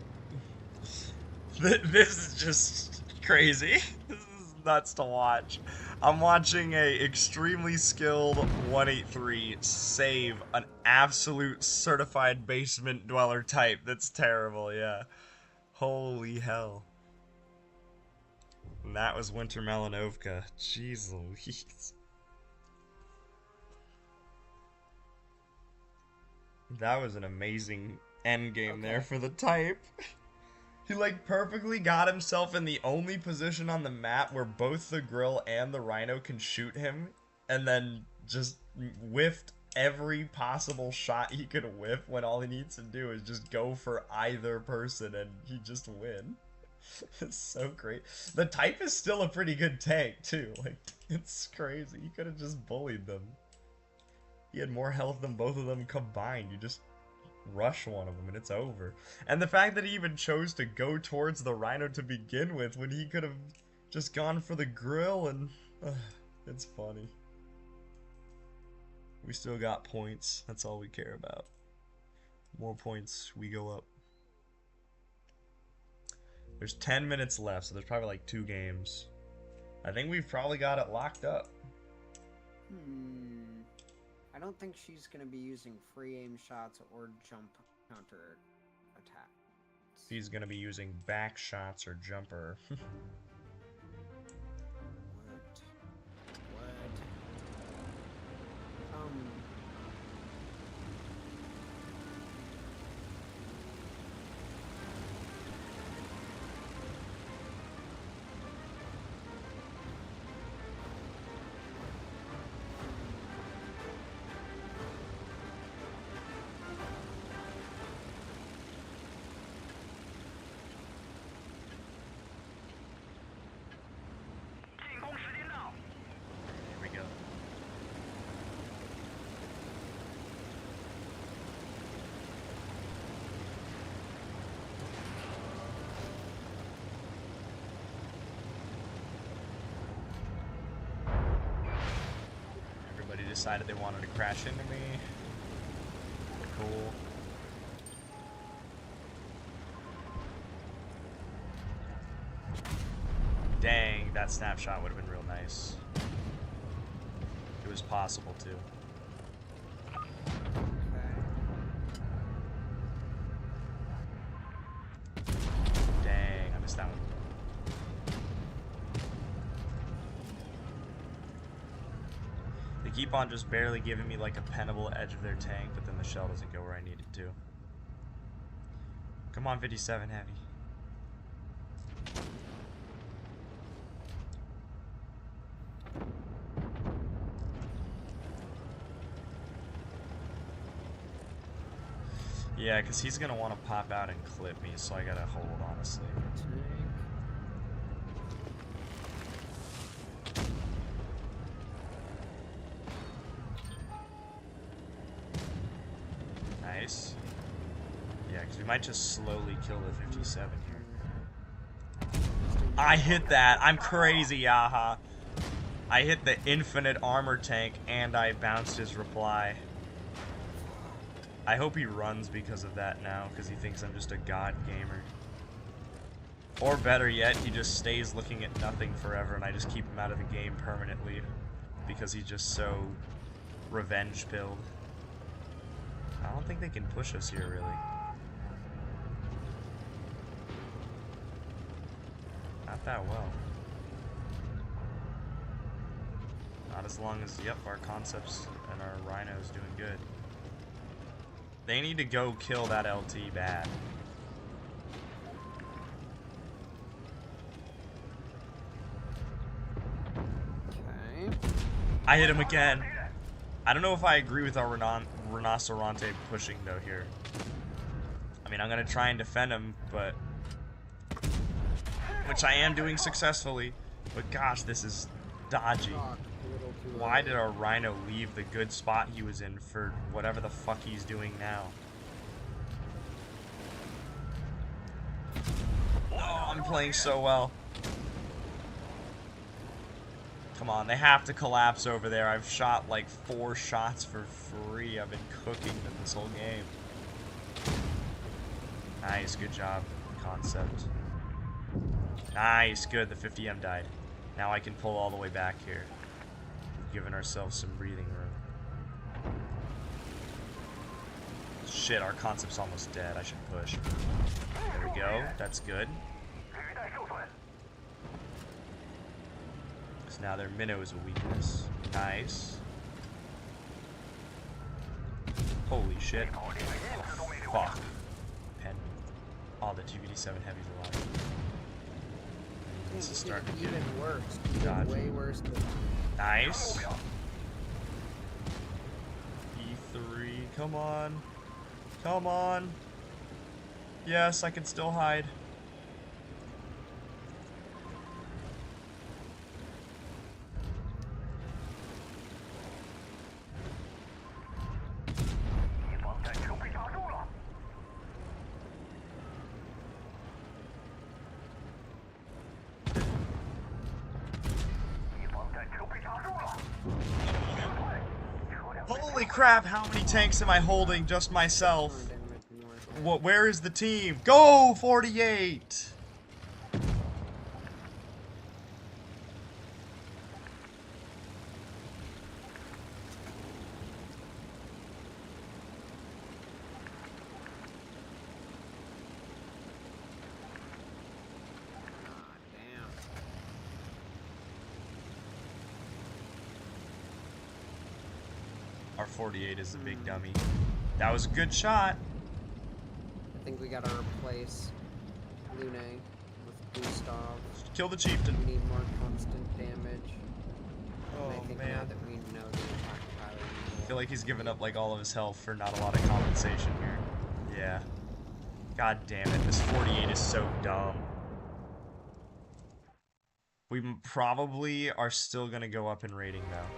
This is just crazy. This is nuts to watch. I'm watching a extremely skilled 183 save an absolute certified basement dweller type. That's terrible, yeah. Holy hell. And that was Winter Melanovka. Jeez Louise. That was an amazing endgame there for the type. He, like, perfectly got himself in the only position on the map where both the grill and the rhino can shoot him, and then just whiffed every possible shot he could whiff when all he needs to do is just go for either person and he just win. It's so great. The type is still a pretty good tank, too. Like, it's crazy. He could have just bullied them. He had more health than both of them combined. You just rush one of them and it's over. And the fact that he even chose to go towards the rhino to begin with when he could have just gone for the grill, and it's funny. We still got points. That's all we care about. More points, we go up. There's 10 minutes left, so there's probably like 2 games. I think we've probably got it locked up. I don't think she's going to be using free aim shots or jump counter attack. He's going to be using back shots or jumper. What? Here we go. Everybody decided they wanted to crash into me. Cool. Dang, that snapshot would have been real nice. It was possible too. Dang, I missed that one. They keep on just barely giving me like a pennable edge of their tank, but then the shell doesn't go where I need it to. Come on, 57 Heavy. Yeah, because he's going to want to pop out and clip me, so I got to hold, honestly. Nice. Yeah, because we might just slowly kill the 57 here. I hit that. I'm crazy, Yaha. I hit the infinite armor tank and I bounced his reply. I hope he runs because of that now, because he thinks I'm just a god gamer. Or better yet, he just stays looking at nothing forever and I just keep him out of the game permanently because he's just so revenge-pilled. I don't think they can push us here, really. Not that well. Not as long as, yep, our concepts and our rhinos doing good. They need to go kill that LT bad. Okay. I hit him again. I don't know if I agree with our Rhinoceronte pushing, though, here. I mean, I'm going to try and defend him, but... which I am doing successfully. But gosh, this is dodgy. Why did our Rhino leave the good spot he was in for whatever the fuck he's doing now? Oh, I'm playing so well. Come on, they have to collapse over there. I've shot like 4 shots for free. I've been cooking them this whole game. Nice, good job. Concept. Nice, good. The 50M died. Now I can pull all the way back here. We've given ourselves some breathing room. Shit, our concept's almost dead. I should push. There we go. That's good. So now their minnow is a weakness. Nice. Holy shit. Oh, fuck. Pen. Oh, the 2v7 heavy's alive. This is starting to get even worse. dodgy. Way worse than... Nice. E3, come on. Come on. Yes, I can still hide. Holy crap, how many tanks am I holding just myself? What? Where is the team? Go, 48! Our 48 is the big dummy. That was a good shot. I think we gotta replace Lune with Gustav. Kill the chieftain. We need more constant damage. Oh, and I think man. now that we know the attack pilot, I feel like he's given up like all of his health for not a lot of compensation here. Yeah. God damn it, this 48 is so dumb. We probably are still gonna go up in rating though.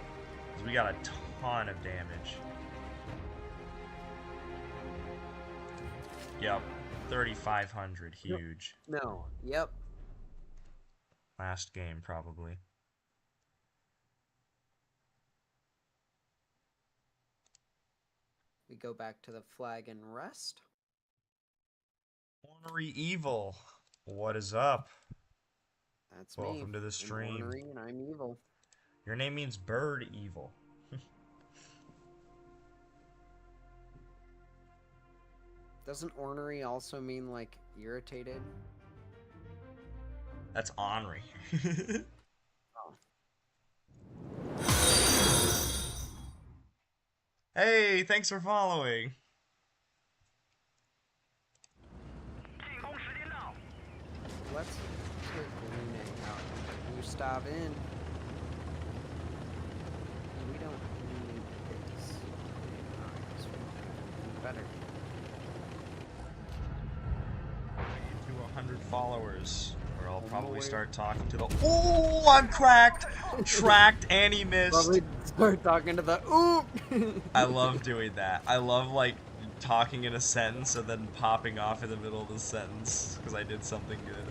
'Cause we got a ton of damage. Yep. 3,500, huge. No, yep. Last game, probably. We go back to the flag and rest. Ornery Evil, what is up? That's me. Welcome to the stream. I'm ornery and I'm evil. Your name means bird evil. Doesn't ornery also mean, like, irritated? That's ornery. Hey, thanks for following. Let's get Lune out. Gustav in. We don't need this. Alright, so we can do better. To 100 followers, or I'll probably start talking to the. Ooh, I'm cracked! Tracked and he missed. Probably start talking to the. Ooh! I love doing that. I love, like, talking in a sentence and then popping off in the middle of the sentence because I did something good.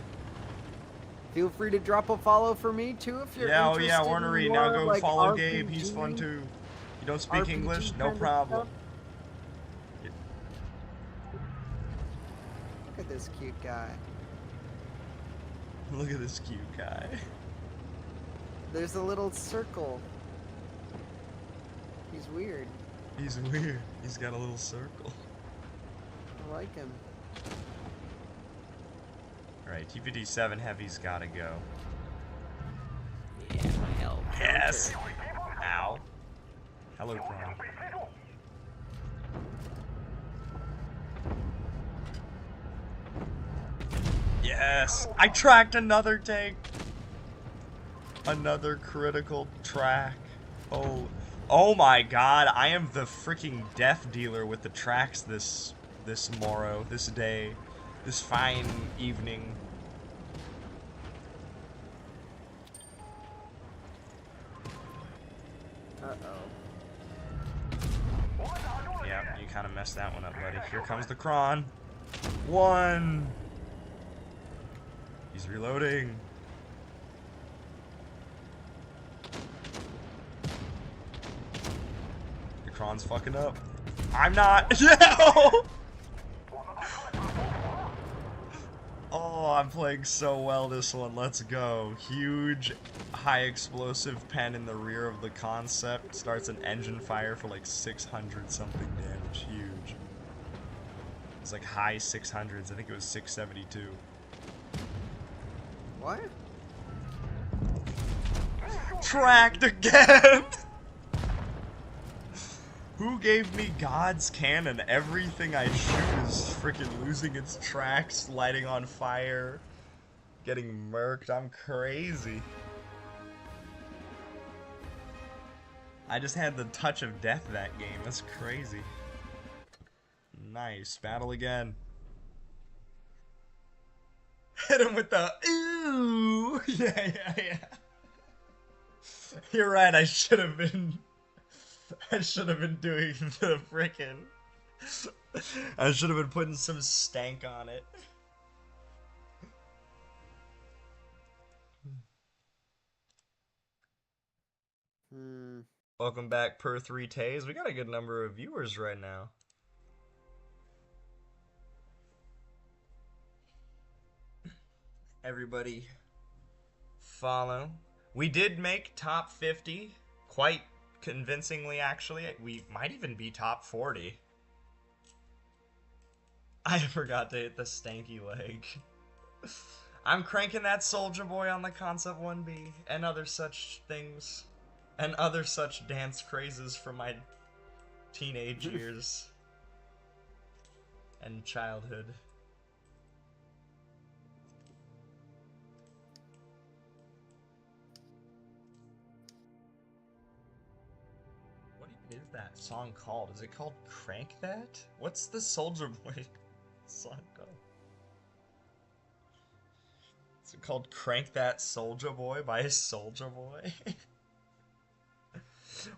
Feel free to drop a follow for me too if you're Yeah, oh interested. yeah, Ornery, in now more, go like, follow RPG, Gabe. He's fun too. You don't speak RPG English? No kind of problem. stuff. Look at this cute guy. Look at this cute guy. There's a little circle. He's weird. He's weird. He's got a little circle. I like him. Alright, T-57 Heavy's gotta go. Yeah, hell. Yes! Ow. Hello, Prawn. Yes! I tracked another tank! Another critical track. Oh my god, I am the freaking death dealer with the tracks this morrow, this day, this fine evening. Uh-oh. Yeah, you kind of messed that one up, buddy. Here comes the Kron. One. He's reloading. The Kron's fucking up. I'm not. Yeah. Oh, I'm playing so well this one. Let's go. Huge, high explosive pen in the rear of the concept. Starts an engine fire for like 600 something damage. Huge. It's like high 600s. I think it was 672. What? Tracked again! Who gave me God's cannon? Everything I shoot is freaking losing its tracks, lighting on fire, getting murked. I'm crazy. I just had the touch of death that game. That's crazy. Nice. Battle again. Hit him with the ooh. Yeah. You're right. I should have been doing the frickin'. I should have been putting some stank on it. Welcome back, per 3 Tays. We got a good number of viewers right now. Everybody follow. We did make top 50 quite convincingly, actually. We might even be top 40. I forgot to hit the stanky leg. I'm cranking that Soldier Boy on the Concept 1B and other such things. And other such dance crazes from my teenage years and childhood. What even is that song called? Is it called Crank That? What's the Soldier Boy song called? Is it called Crank That Soldier Boy by Soldier Boy?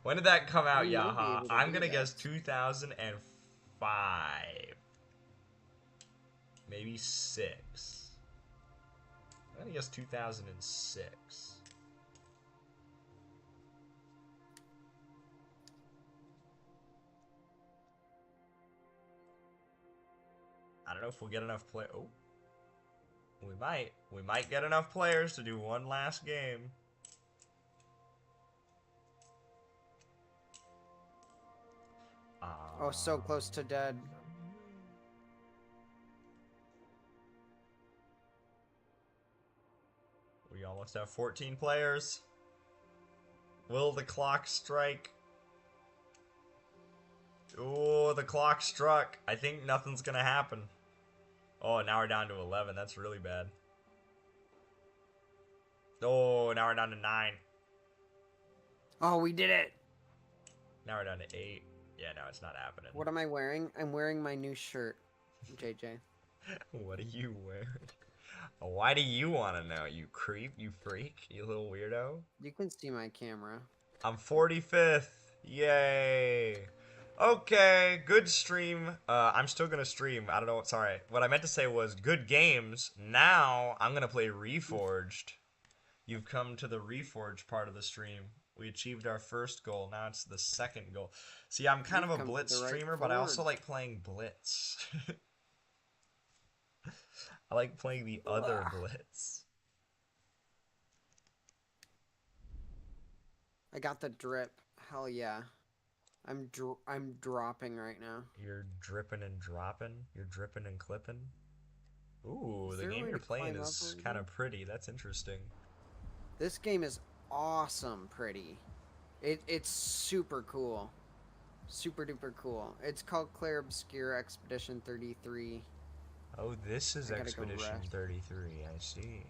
When did that come out, Yaha? I'm gonna guess 2005. Maybe 6. I'm gonna guess 2006. I don't know if we'll get enough play. Oh. We might. We might get enough players to do one last game. Oh, so close to dead. We almost have 14 players. Will the clock strike? Oh, the clock struck. I think nothing's gonna happen. Oh, now we're down to 11. That's really bad. Oh, now we're down to 9. Oh, we did it! Now we're down to 8. Yeah, no, it's not happening. What am I wearing? I'm wearing my new shirt, JJ. What are you wearing? Why do you want to know, you creep, you freak, you little weirdo? You can see my camera. I'm 45th. Yay. Okay, good stream. I'm still gonna stream. I don't know. Sorry. What I meant to say was good games. Now I'm gonna play Reforged. You've come to the Reforged part of the stream. We achieved our first goal. Now it's the second goal. See, I'm kind of a Blitz streamer, but I also like playing Blitz. I like playing the other Blitz. I got the drip. Hell yeah. I'm dropping right now. You're dripping and dropping? You're dripping and clipping? Ooh, Is the there a game way you're to playing climb is up kind of pretty. That's interesting. This game is awesome pretty. It's super cool. Super duper cool. It's called Claire Obscure Expedition 33. Oh, this is Expedition rest. 33. I see.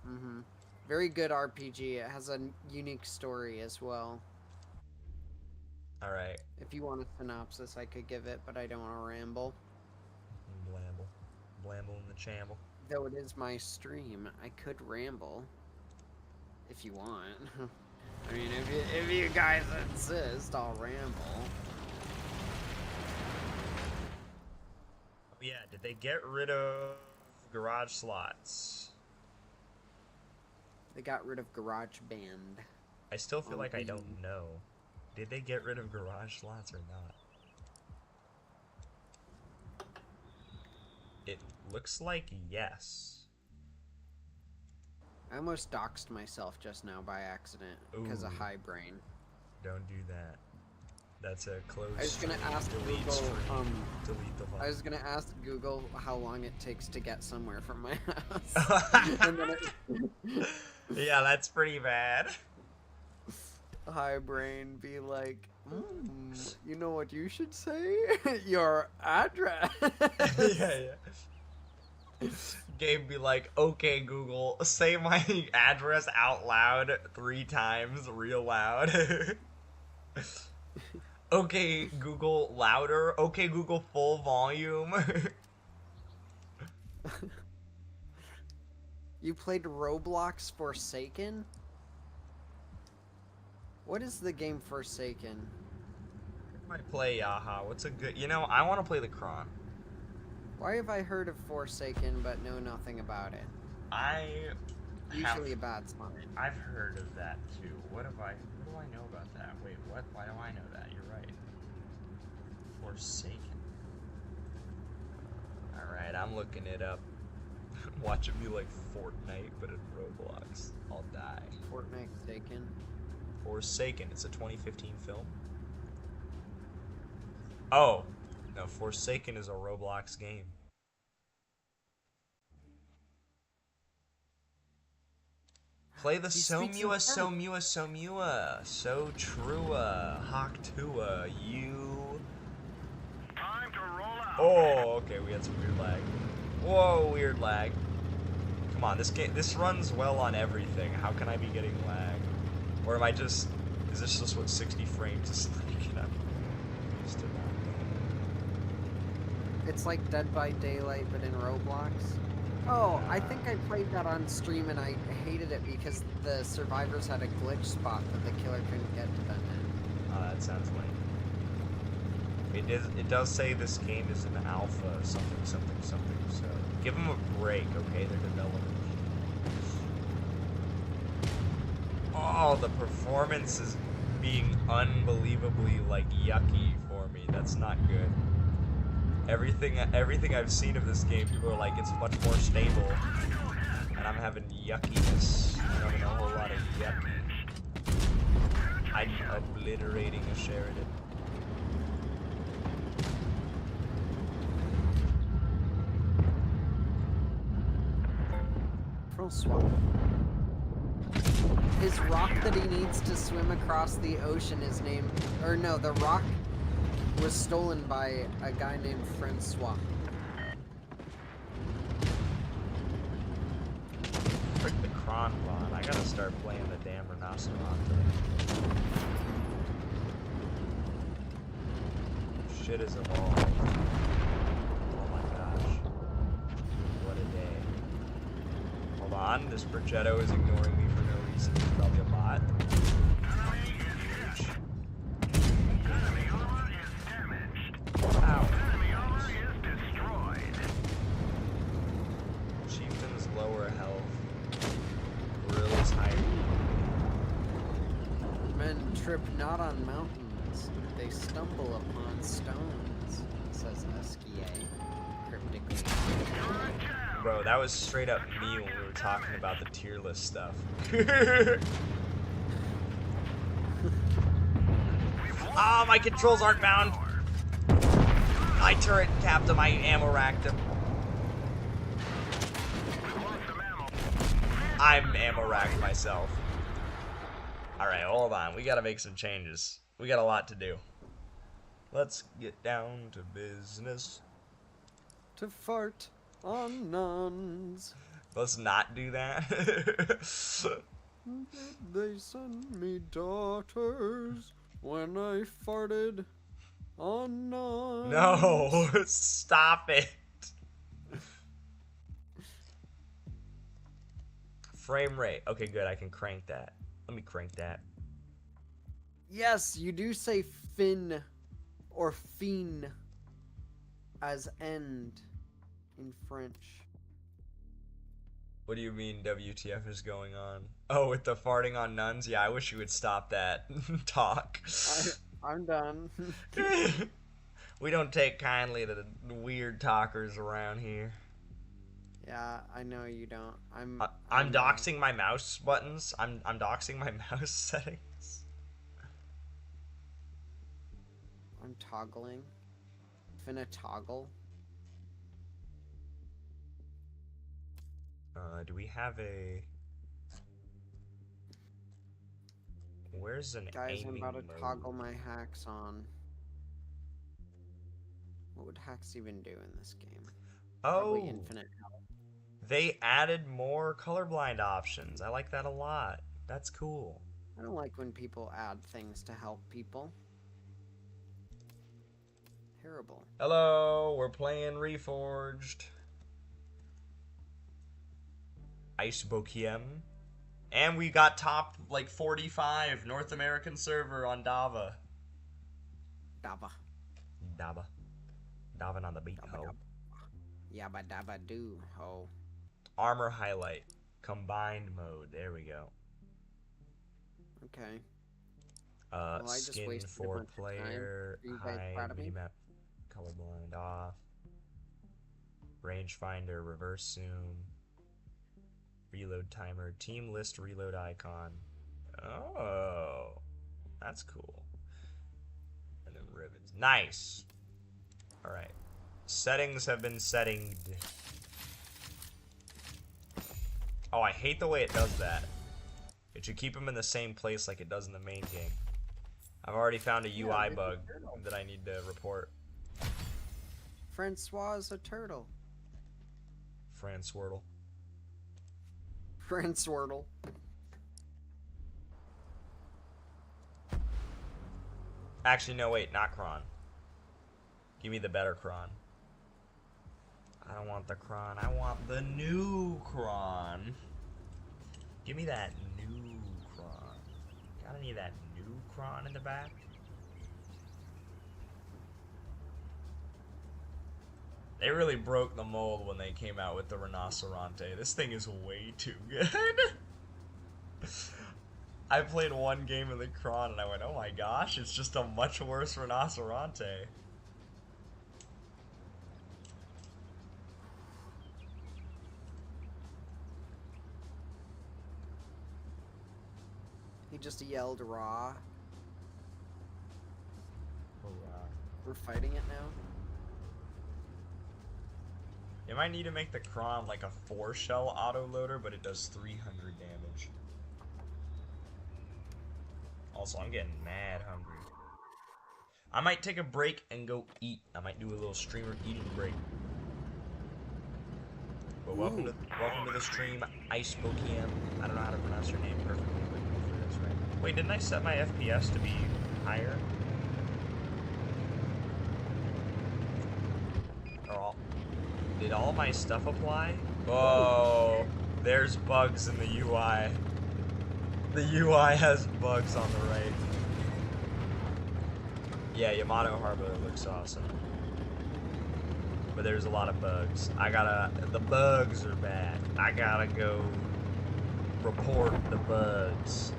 Mm-hmm. Very good RPG. It has a unique story as well. Alright. If you want a synopsis, I could give it, but I don't want to ramble. Blamble. Blamble in the chamble. Though it is my stream, I could ramble. If you want. I mean, if you guys insist, I'll ramble. Oh, yeah, did they get rid of garage slots? They got rid of GarageBand. I still feel like I don't know. Did they get rid of garage slots or not? It looks like yes. I almost doxed myself just now by accident because of Ooh. high brain. Don't do that. That's a close. I was gonna ask delete Google. stream. Delete the file. I was gonna ask Google how long it takes to get somewhere from my house. And then it, Yeah, that's pretty bad. high brain be like, you know what you should say? Your address. Yeah. Gabe be like, okay, Google, say my address out loud 3 times, real loud. Okay, Google, louder. Okay, Google, full volume. You played Roblox Forsaken? What is the game Forsaken? I might play Yaha. What's a good... You know, I want to play the Cron. Why have I heard of Forsaken but know nothing about it? Usually a bad sign. I've heard of that too. What do I know about that? Wait, what? Why do I know that? You're right. Forsaken. Alright, I'm looking it up. Watch it be like Fortnite, but in Roblox. I'll die. Fortnite Forsaken. Forsaken. It's a 2015 film. Oh. No, Forsaken is a Roblox game. Play the Somua, so trua, Hawk Tua, you. Time to roll out. Oh, okay, we had some weird lag. Whoa, weird lag. Come on, this runs well on everything. How can I be getting lag? Or am I just, is this just what 60 frames is like? I'm used to that. It's like Dead by Daylight, but in Roblox. Oh, I think I played that on stream and I hated it because the survivors had a glitch spot that the killer couldn't get to them in. Oh, that sounds lame. It does say this game is an alpha, something, so give them a break, okay? They're developers. Oh, the performance is being unbelievably, like, yucky for me. That's not good. Everything I've seen of this game, people are like, it's much more stable. And I'm having yuckiness. I'm having a whole lot of yucky. I'm obliterating a Sheridan. Francois. His rock that he needs to swim across the ocean is named, or no, the rock was stolen by a guy named Francois. Frick the Cronbon. I gotta start playing the damn Rhinoceronte. Shit is evolved. Oh my gosh. What a day. Hold on, this Progetto is ignoring me for no reason. It's probably a bot. Men trip not on mountains, they stumble upon stones, says SKA, cryptically. Bro, that was straight up me when we were talking about the tier list stuff. Ah, my controls aren't bound. My turret capped him, I ammo racked him. I'm ammo racked myself. Alright, hold on. We gotta make some changes. We got a lot to do. Let's get down to business. To fart on nuns. Let's not do that. They send me daughters when I farted on nuns. No, stop it. Frame rate. Okay, good. I can crank that. Let me crank that. Yes, you do say fin or fiend as end in French. What do you mean WTF is going on? Oh, with the farting on nuns? Yeah, I wish you would stop that talk. I'm done. We don't take kindly to the weird talkers around here. Yeah, I know you don't. I'm doxing my mouse buttons. I'm doxing my mouse settings. I'm toggling. Finna toggle. Do we have a... Where's an Guys, I'm aiming about to mode? toggle my hacks on. What would hacks even do in this game? Probably Oh, infinite health. they added more colorblind options. I like that a lot. That's cool. I don't like when people add things to help people. Terrible. Hello, we're playing Reforged. Ice Bokiem. And we got top, like, 45 North American server on Dava. Daba. Davin on the beat, Dabba ho. dabba. Yabba dabba do, ho. Armor highlight. Combined mode. There we go. Okay. Well, I just Skin wasted a for bunch of time. player. Are you guys High proud of me? minimap. Colorblind off. Rangefinder reverse zoom. Reload timer. Team list reload icon. Oh. That's cool. And then ribbons. Nice. Alright. Settings have been settinged. Oh, I hate the way it does that. It should keep them in the same place like it does in the main game. I've already found a UI bug that I need to report. Francois is a turtle. Franswirtle. Franswirtle. Actually, no, wait, not Kron. Give me the better Kron. I don't want the Kron. I want the new Kron. Give me that new Kron. Got any of that new Kron in the back? They really broke the mold when they came out with the Rinoceronte. This thing is way too good. I played one game of the Kron and I went, oh my gosh, it's just a much worse Rinoceronte. He just yelled raw. Hurrah. We're fighting it now. You might need to make the Kron like a 4-shell autoloader, but it does 300 damage. Also, I'm getting mad hungry. I might take a break and go eat. I might do a little streamer eating break. But welcome to the stream, Ice Bokiem. I don't know how to pronounce your name perfectly, but hopefully that's right. Wait, didn't I set my FPS to be higher? Did all my stuff apply? Whoa, there's bugs in the UI. The UI has bugs on the right. Yeah, Yamato Harbor looks awesome. But there's a lot of bugs. The bugs are bad. I gotta go report the bugs.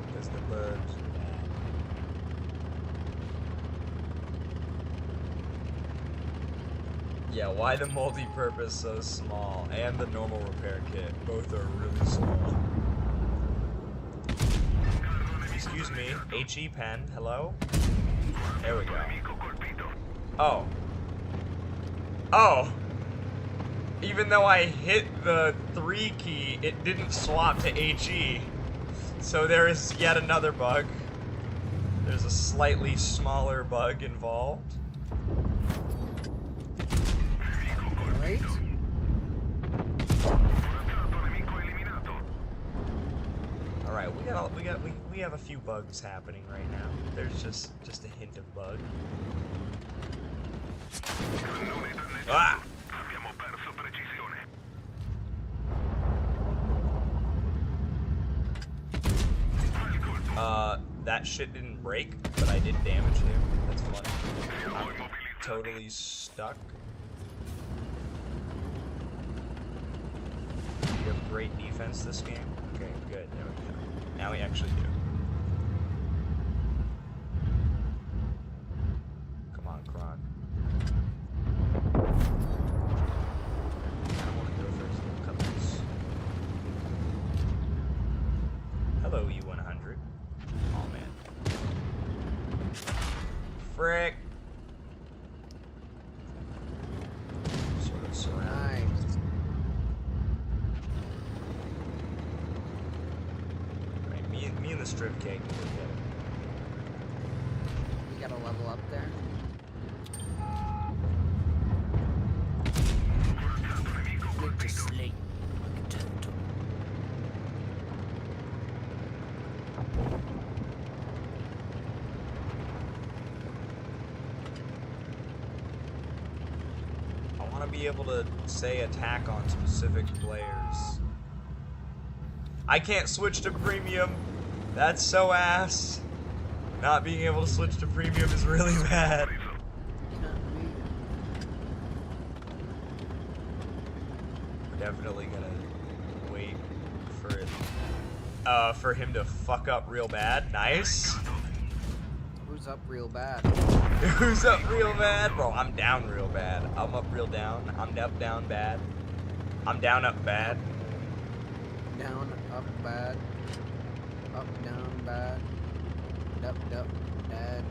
Because the bugs are bad. Yeah, why the multi-purpose so small? And the normal repair kit. Both are really small. Excuse me, HE pen, hello? There we go. Oh. Oh! Even though I hit the 3 key, it didn't swap to HE. So there is yet another bug. There's a slightly smaller bug involved. Right? Alright, we have a few bugs happening right now. There's just a hint of bug. Ah! That shit didn't break, but I did damage him. That's funny. I'm totally stuck. You have great defense this game? Okay, good. There we go. Now we actually do. Come on, Kron. I don't want to go first. Cut this. Hello, U100. Oh, man. Frick. Sort of surround. Nice. Right, me and the strip cake will get it. You gotta level up there. Need to sleep. I want to be able to say attack on specific players. I can't switch to premium. That's so ass. Not being able to switch to premium is really bad. We're definitely gonna wait for it. For him to fuck up real bad. Nice. Who's up real bad? Who's up real bad? Bro, I'm down real bad. I'm up real down. I'm up down bad. I'm down up bad. Down, up bad. Up, down, bad. Dup, dup, dad.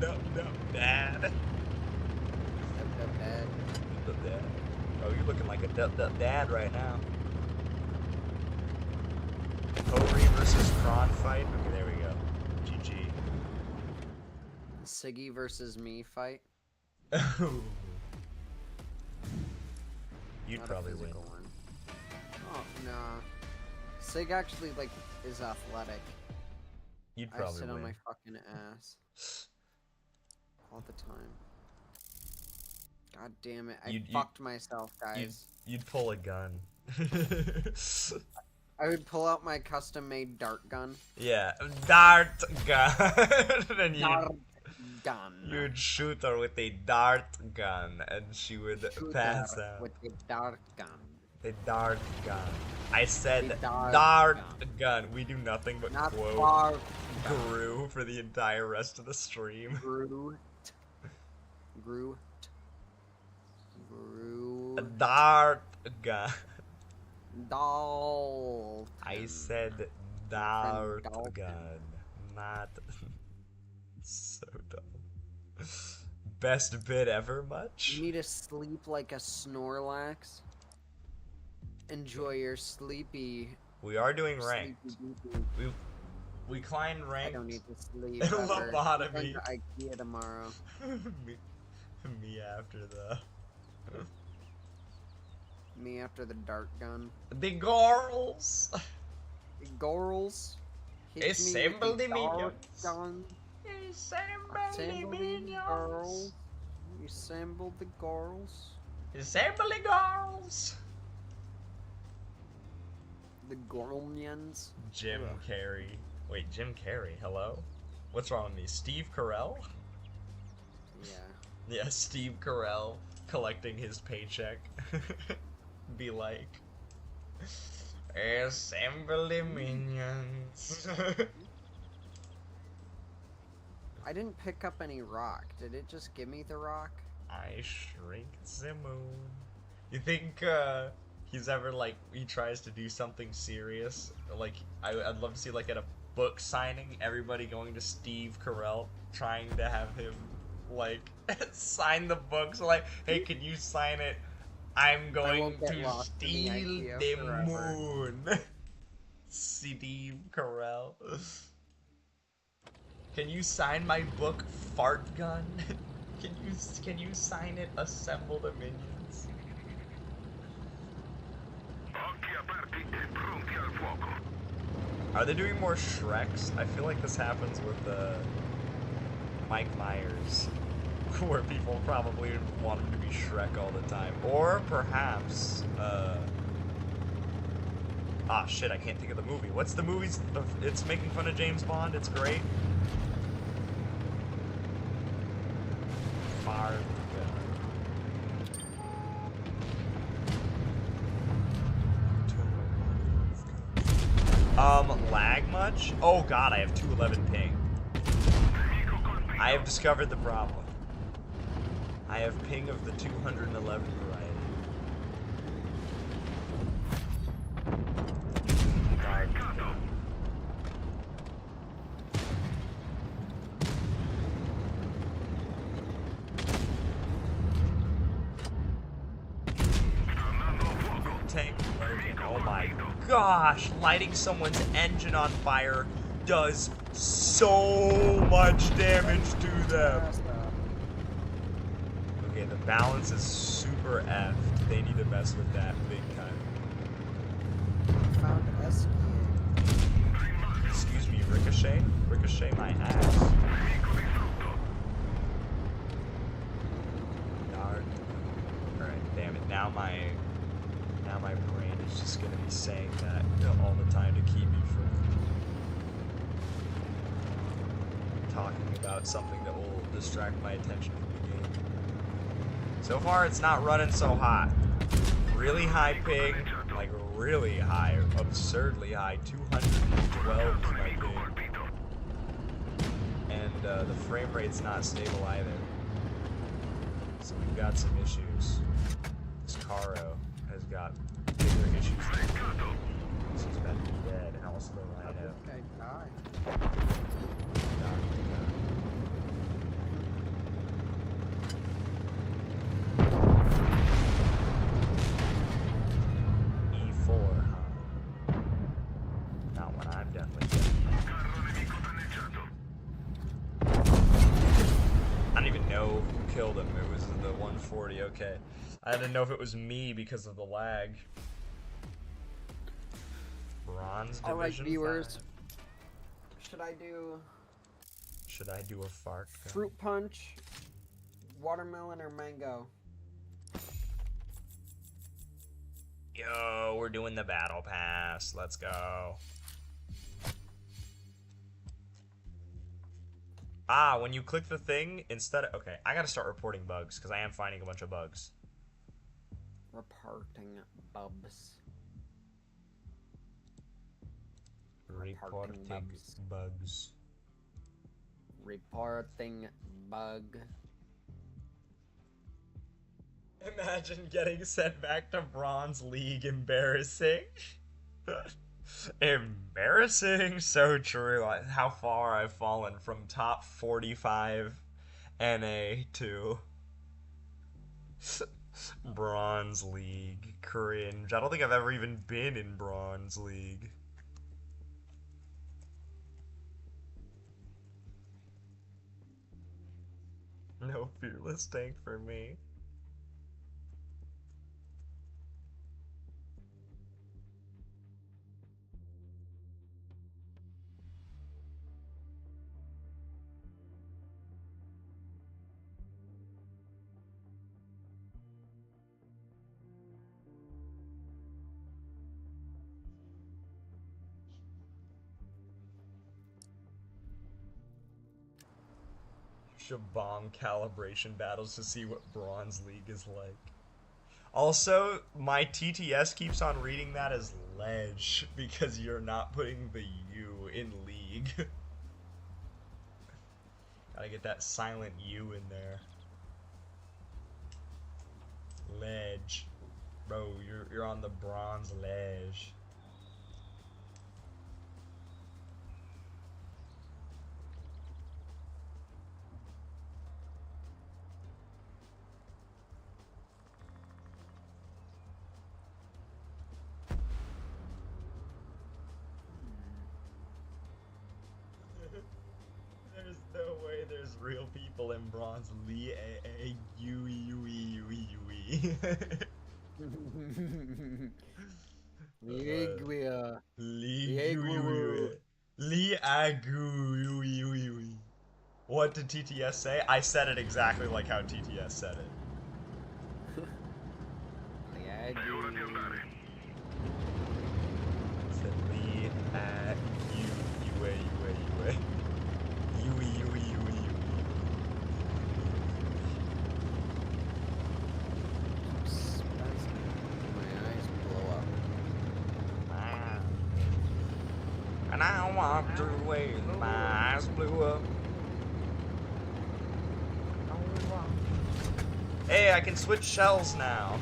Dup, dup, dad. Dup, dup, dad. Dup, dad. Oh, you're looking like a dup, dup, dad right now. Hori versus Kron fight. Okay, there we go. GG. Siggy versus me fight. You'd Not a probably win. physical one. Oh, no. Sig actually, like, is athletic. You'd I probably sit win. on my fucking ass. All the time. God damn it. I fucked myself, guys. You'd pull a gun. I would pull out my custom-made dart gun. Yeah, dart gun. And Dart gun. you'd shoot her with a dart gun, and she would Shoot pass her out. with the dart gun. The dart gun. I said The dart dart gun. gun. We do nothing but Not quote far. Gru for the entire rest of the stream. Groot. Groot. A dart gun. Doll. I said dart Dolphin. gun. Not so dumb. Best bit ever much? You need to sleep like a Snorlax. Enjoy your sleepy. We are doing ranked. sleepy. We climbed I ranked. don't need to sleep. And ever. lobotomy. I'm going to IKEA tomorrow. me after the Me after the dart gun. the girls. Girls. Hit Assemble me the with dart minions. gun. Assemble the girls. Assemble the girls. Assemble the girls. The girlnians. Jim Ugh. Carrey. Wait, Jim Carrey. Hello. What's wrong with me? Steve Carell? Yeah. Yeah, Steve Carell collecting his paycheck. Be like, assemble the minions. I didn't pick up any rock. Did it just give me the rock? I shrink the moon. You think he's ever like he tries to do something serious? Like I'd love to see like at a book signing, everybody going to Steve Carell trying to have him like sign the book. So like, hey, can you sign it? I'm going to steal the moon. Steve Carell. Can you sign my book, Fart Gun? Can you sign it, Assemble the Minions? Are they doing more Shreks? I feel like this happens with Mike Myers, where people probably want him to be Shrek all the time. Or perhaps, ah shit, I can't think of the movie. What's the movie? It's making fun of James Bond. It's great. Lag much? Oh god, I have 211 ping. I have discovered the problem. I have ping of the 211 variety. Oh my gosh, lighting someone's engine on fire does so much damage to them. Okay, the balance is super effed. They need to mess with that big time. Found SK. Excuse me, Ricochet? Ricochet my ass. Alright, damn it. Now my brain is just gonna be saying that all the time to keep me from talking about something that will distract my attention from the game. So far, it's not running so hot. Really high ping, like really high, absurdly high, 212 is my ping. And the frame rate's not stable either. So we've got some issues. This Caro has got bigger issues. She's about to be dead. How else do I know? Okay, die. E4, huh? Not one I'm definitely getting. I don't even know who killed him. It was the 140, okay. I didn't know if it was me because of the lag. Bronze Division. Alright, viewers. 5. Should I do a fart gun? Fruit punch, watermelon, or mango? Yo, we're doing the battle pass. Let's go. Ah, when you click the thing, instead of... Okay, I gotta start reporting bugs, because I am finding a bunch of bugs. Reporting bubs. Reporting bugs. Reporting bug. Imagine getting sent back to Bronze League. Embarrassing. Embarrassing. So true. How far I've fallen from top 45 NA to Bronze League. Cringe. I don't think I've ever even been in Bronze League. No fearless tank for me. Should bomb calibration battles to see what Bronze League is like. Also, my TTS keeps on reading that as ledge because you're not putting the U in league. Gotta get that silent U in there. ledge. Bro, you're on the bronze ledge. There's no way there's real people in bronze. Lee Liegwia. What did TTS say? I said it exactly like how TTS said it. Said Lee at UA. My eyes blow up. And I walked away and my eyes blew up. Hey, I can switch shells now.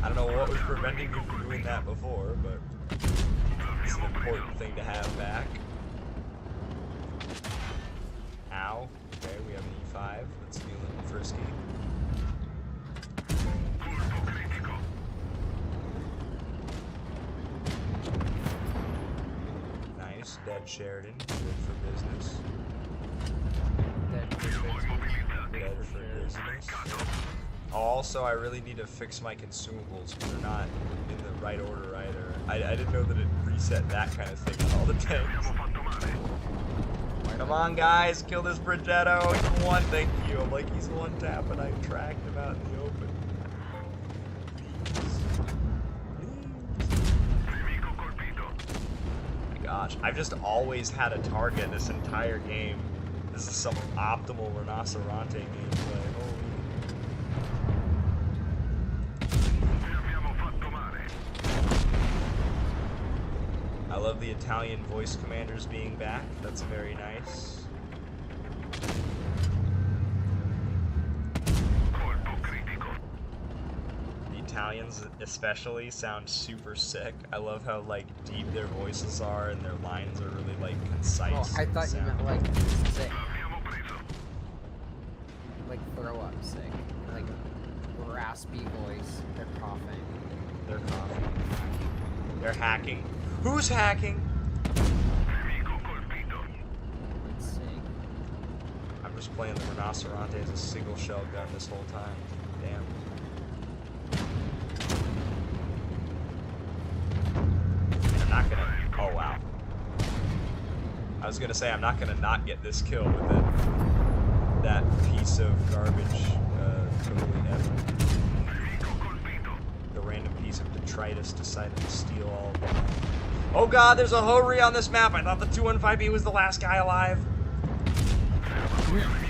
I don't know what was preventing me from doing that before, but it's an important thing to have back. Ow. Okay, we have an E5. Let's feel it frisky. Nice. Dead Sheridan. Good for business. Dead for business. Also, I really need to fix my consumables because they're not in the right order either. I didn't know that it reset that kind of thing on all the tanks. Come on, guys, kill this Progetto. He's one, thank you. I'm like, he's one tap, and I tracked him out in the open. My gosh, I've just always had a target this entire game. This is some optimal Rinoceronte gameplay. Holy. I love the Italian voice commanders being back. That's very nice. The Italians especially sound super sick. I love how like deep their voices are and their lines are really like concise. Oh, I thought you sound. meant like sick. Like throw up sick. Like raspy voice. They're coughing. They're coughing. They're hacking. Who's hacking? Let's see. I'm just playing the Rinoceronte as a single shell gun this whole time. Damn. I'm not gonna. Oh wow. I was gonna say I'm not gonna not get this kill with it. That piece of garbage. Totally never. The random piece of detritus decided to steal all of them. Oh god, there's a Hori on this map. I thought the 215B was the last guy alive.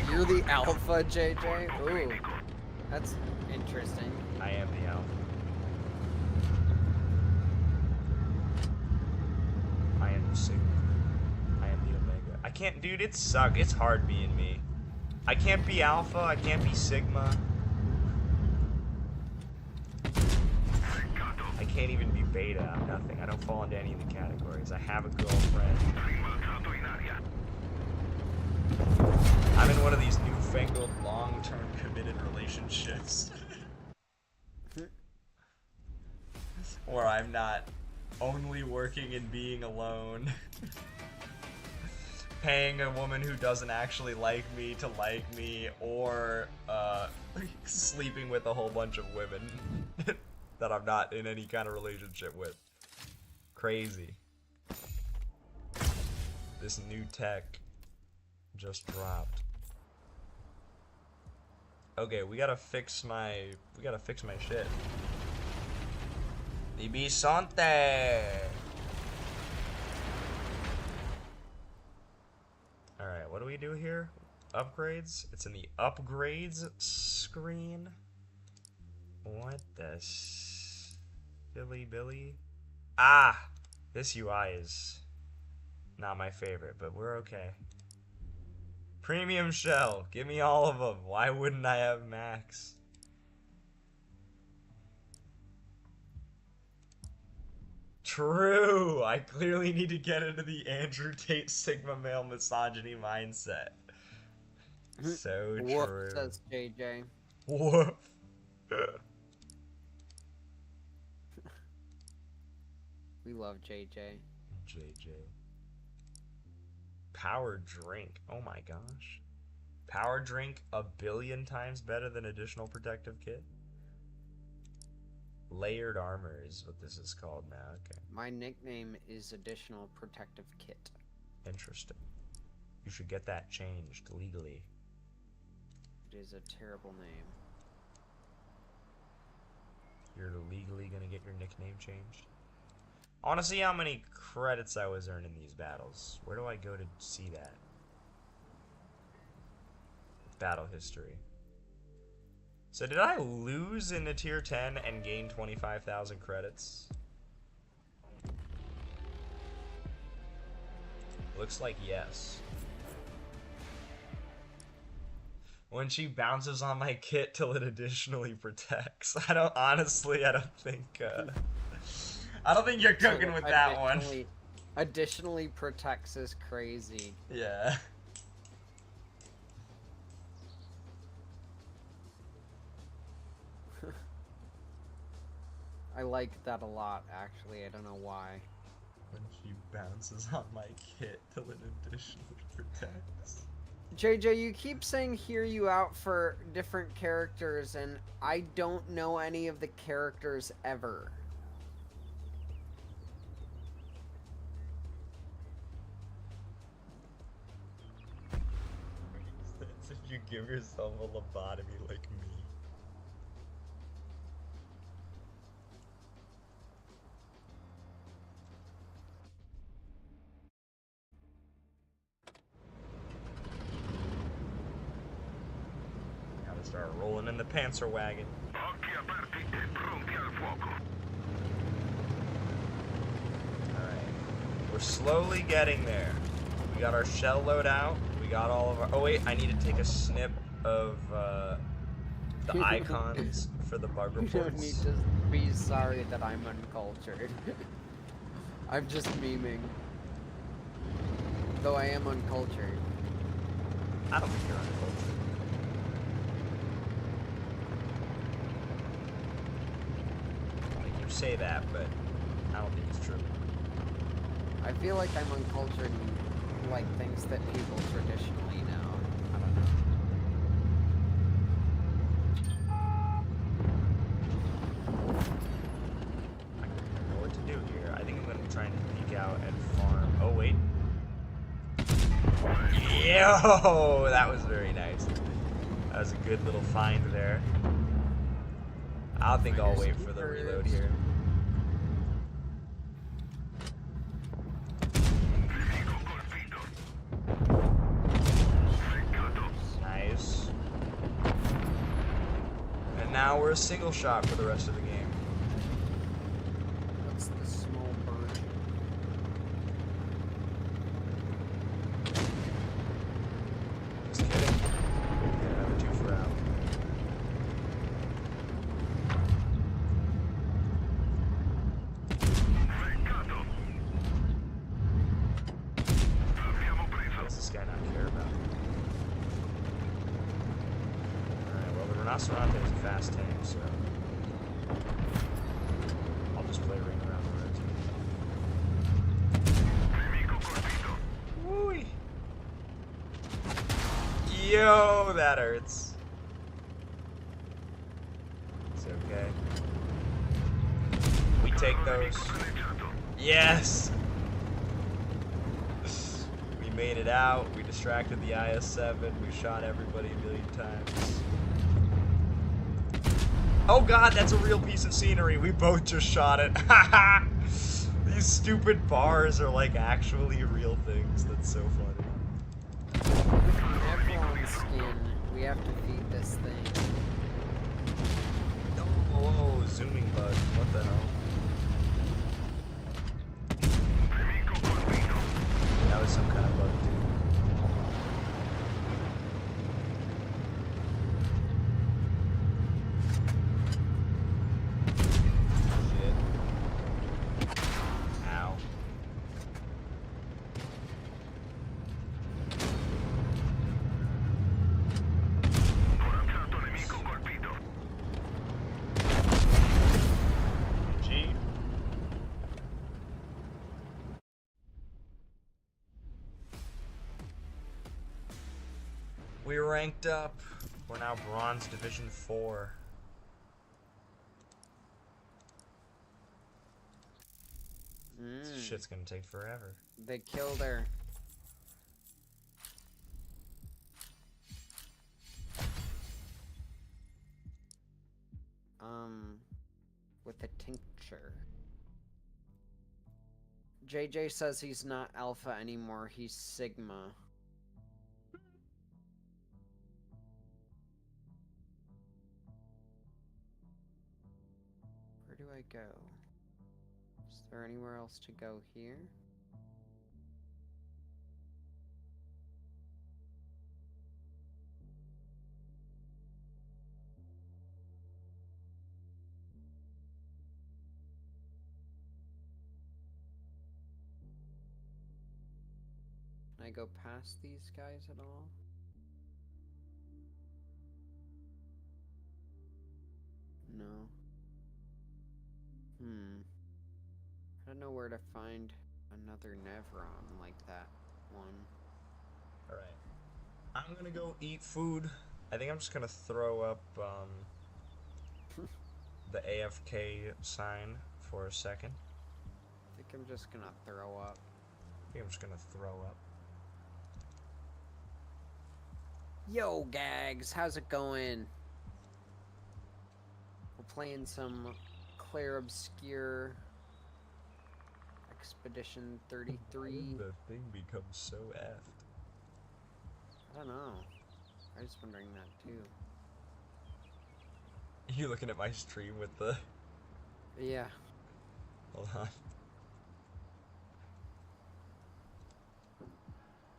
You're the alpha, JJ? Ooh. That's interesting. I am the alpha. I am the Sigma. I am the Omega. I can't, dude, it sucks. It's hard being me. I can't be alpha. I can't be Sigma. I can't even be beta. I'm nothing. I don't fall into any of the categories. I have a girlfriend. I'm in one of these newfangled long-term committed relationships. Where I'm not only working and being alone. Paying a woman who doesn't actually like me to like me, or sleeping with a whole bunch of women that I'm not in any kind of relationship with. Crazy. This new tech just dropped. Okay, we gotta fix my shit. The Bisonte. Alright, what do we do here? Upgrades? It's in the upgrades screen. What the Billy? Ah! This UI is not my favorite, but we're okay. Premium shell. Give me all of them. Why wouldn't I have max? True. I clearly need to get into the Andrew Tate Sigma male misogyny mindset. So Woof, true. says JJ. Woof. We love JJ. JJ. Power drink. Oh my gosh. Power drink 1 billion times better than additional protective kit. Layered armor is what this is called now. Okay. My nickname is Additional Protective Kit. Interesting. You should get that changed legally. It is a terrible name. You're legally gonna get your nickname changed? I wanna see how many credits I was earning these battles. Where do I go to see that? Battle history. So did I lose in a tier 10 and gain 25,000 credits? Looks like yes. When she bounces on my kit till it additionally protects. I don't think you're cooking with that one. Additionally protects is crazy. Yeah. I like that a lot, actually. I don't know why. When she bounces on my kit till it additionally protects. JJ, you keep saying hear you out for different characters, and I don't know any of the characters ever. If you give yourself a lobotomy like me. Gotta start rolling in the Panzer wagon. Alright. We're slowly getting there. We got our shell load out. We got all of our... Oh wait, I need to take a snip of the icons for the bug You don't need reports. to be sorry that I'm uncultured. I'm just memeing. Though I am uncultured. I don't think you're uncultured. Like, you say that, but I don't think it's true. I feel like I'm uncultured in, like, things that people traditionally know. I don't know. I don't know what to do here. I think I'm gonna try and peek out and farm. Oh, wait. Yo! That was very nice. That was a good little find there. I think I'll wait for the reload here. Nice. And now we're a single shot for the rest of the game. What's the small bird? Just kidding. Get another 2 for out. What does this guy not care about? Alright, well, the Rinoceronte is a fast tank, so I'll just play ring around the road. Woo-wee. Yo, that hurts. It's okay. We take those. Yes! We made it out. We distracted the IS-7. We shot everybody a million times. Oh god, that's a real piece of scenery. We both just shot it. These stupid bars are like actually real things. That's so funny. Everyone's skin. We have to feed this thing. Oh, zooming bug. What the hell? That was some kind of bug, dude. Shit. We ranked up. We're now Bronze Division 4. This shit's gonna take forever. They killed her. With a tincture. JJ says he's not alpha anymore, he's sigma. Where do I go? Is there anywhere else to go here? Can I go past these guys at all? No. I don't know where to find another Nevron like that one. Alright. I'm gonna go eat food. I think I'm just gonna throw up the AFK sign for a second. I think I'm just gonna throw up. I think I'm just gonna throw up. Yo, Gags, how's it going? We're playing some Claire Obscure Expedition 33. How did the thing become so effed? I don't know. I was wondering that too. You looking at my stream with the... Yeah. Hold on.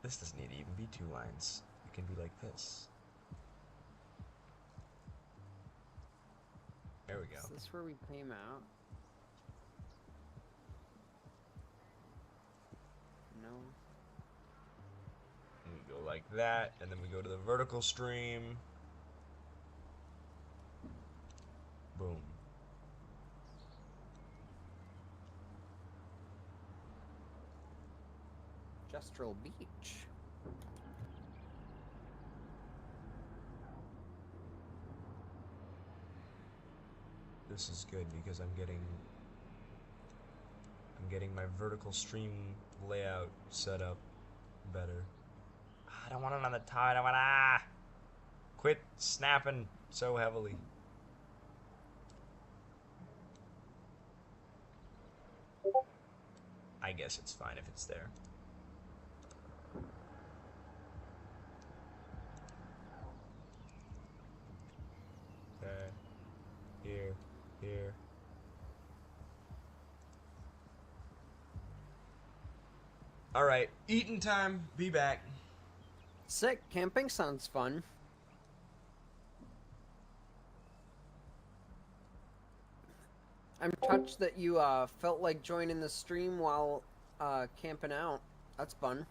This doesn't need to even be 2 lines. It can be like this. There we go. Is this where we came out? No. And we go like that, and then we go to the vertical stream. Boom. Justral Beach. This is good because I'm getting my vertical stream layout set up better. I don't want it on the top. I don't want quit snapping so heavily. I guess it's fine if it's there. Okay. Here. Here. Alright, eating time. Be back. Sick. Camping sounds fun. I'm touched that you felt like joining the stream while camping out. That's fun.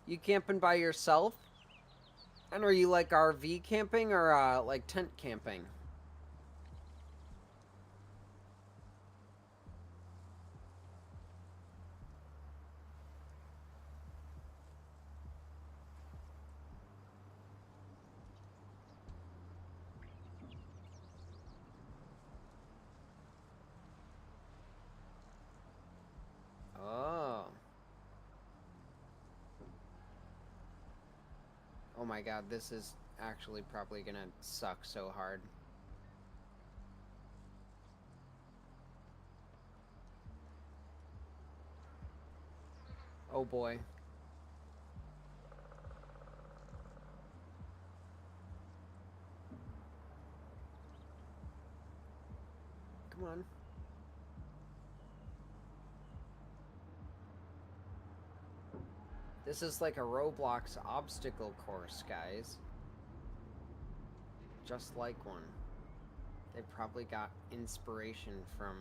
You camping by yourself? And are you like RV camping or like tent camping? Oh. Oh my god, this is actually probably gonna suck so hard. Oh boy. Come on. This is like a Roblox obstacle course, guys. Just like one. They probably got inspiration from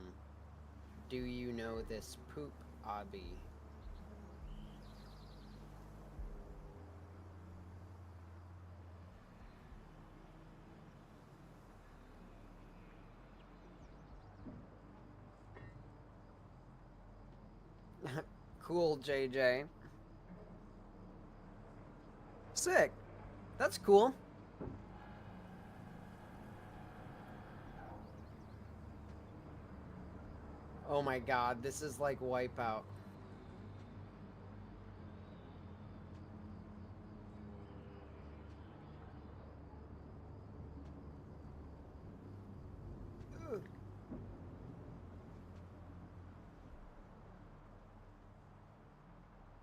Do You Know This Poop Obby? Cool, JJ. Sick. That's cool. Oh my god, this is like Wipeout. Ugh.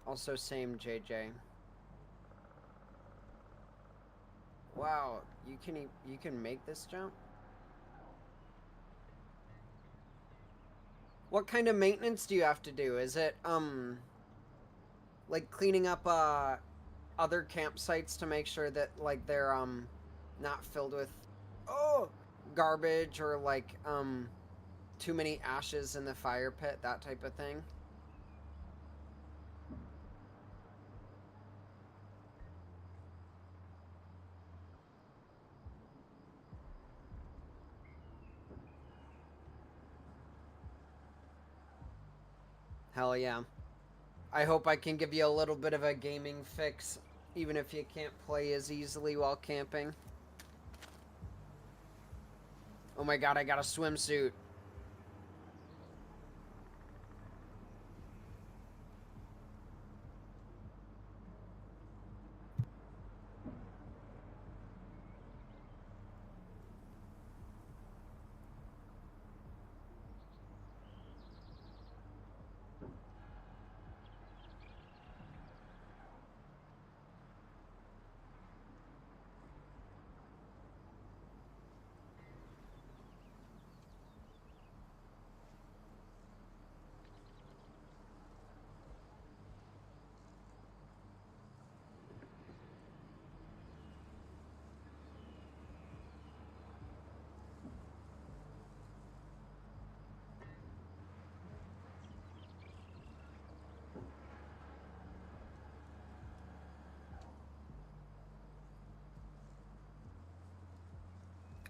Also, same JJ. Wow, you can make this jump? What kind of maintenance do you have to do? Is it like cleaning up other campsites to make sure that like they're not filled with garbage or like too many ashes in the fire pit, that type of thing? Hell yeah. I hope I can give you a little bit of a gaming fix, even if you can't play as easily while camping. Oh my god, I got a swimsuit.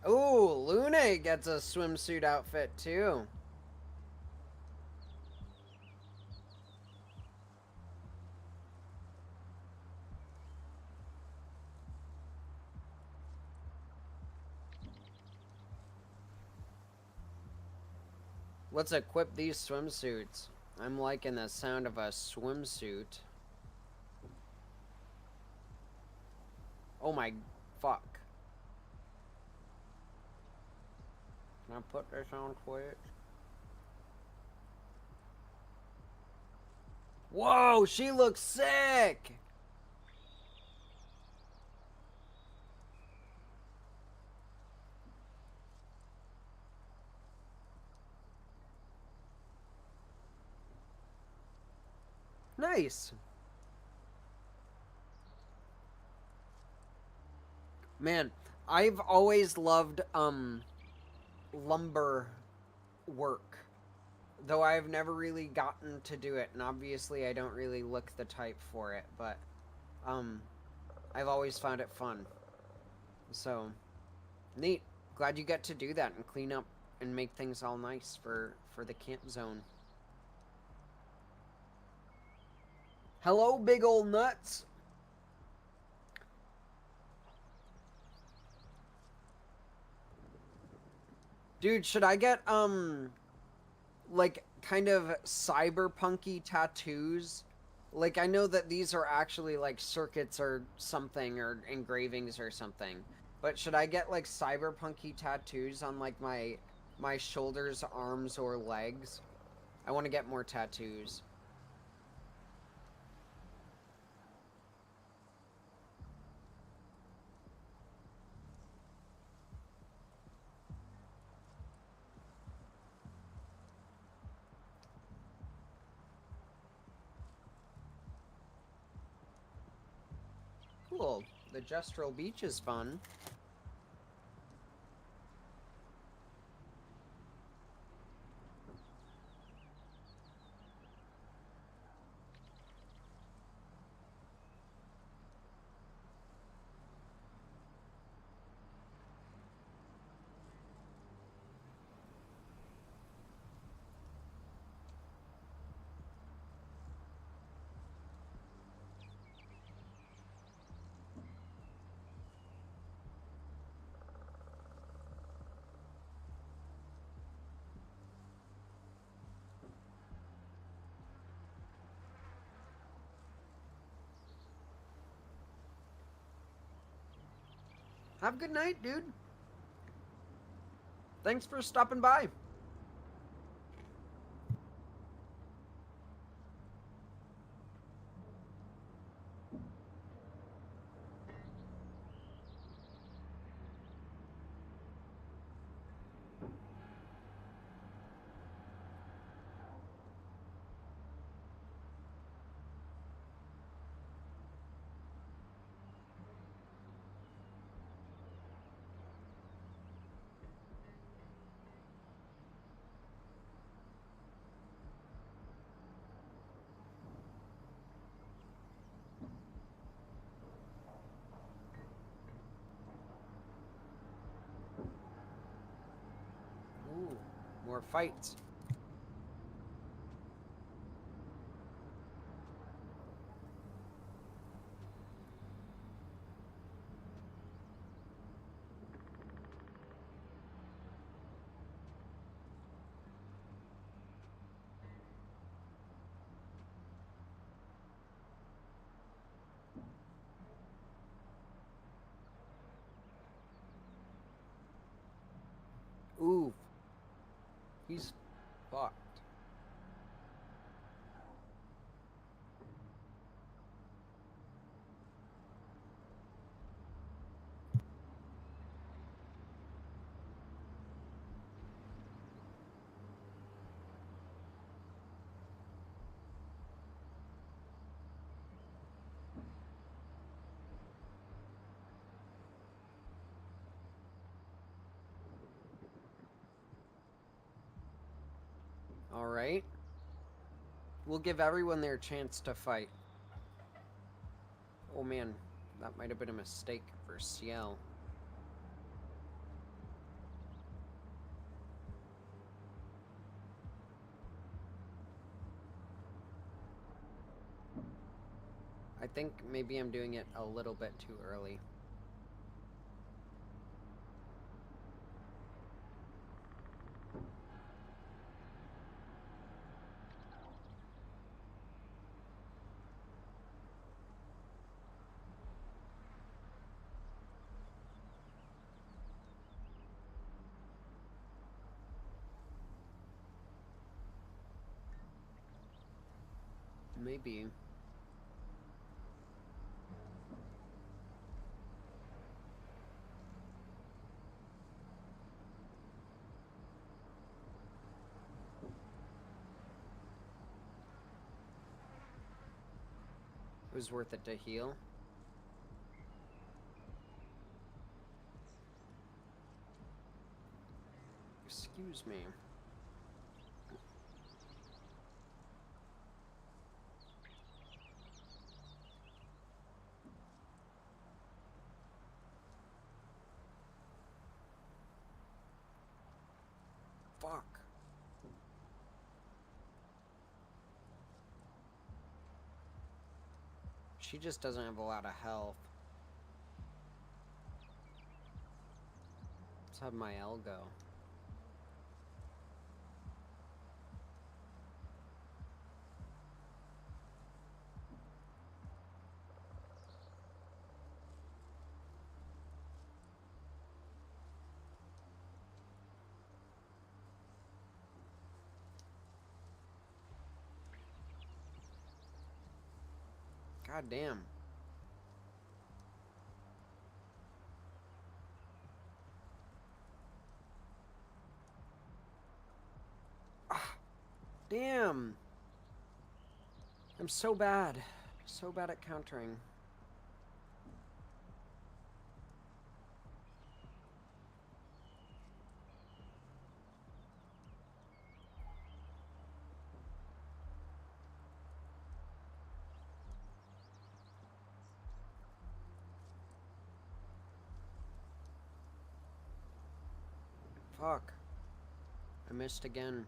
Ooh, Luna gets a swimsuit outfit too. Let's equip these swimsuits. I'm liking the sound of a swimsuit. Oh my fuck. Can I put this on Twitch? Whoa, she looks sick! Nice. Man, I've always loved lumber work. Though I've never really gotten to do it, and obviously I don't really look the type for it, but I've always found it fun. So, neat. Glad you get to do that and clean up and make things all nice for the camp zone. Hello, big ol' nuts. Dude, should I get like kind of cyberpunky tattoos? Like, I know that these are actually like circuits or something, or engravings or something, but should I get like cyberpunky tattoos on like my shoulders, arms, or legs? I want to get more tattoos. Cool. The Gestural Beach is fun. Have a good night, dude. Thanks for stopping by. Ooh, more fights. Ooh. He's fucked. Alright. We'll give everyone their chance to fight. Oh man, that might have been a mistake for Ciel. I think maybe I'm doing it a little bit too early. Maybe. It was worth it to heal. Excuse me. Fuck. She just doesn't have a lot of health. Let's have my L go. God damn. Ah, damn. I'm so bad. So bad at countering. Fuck. I missed again.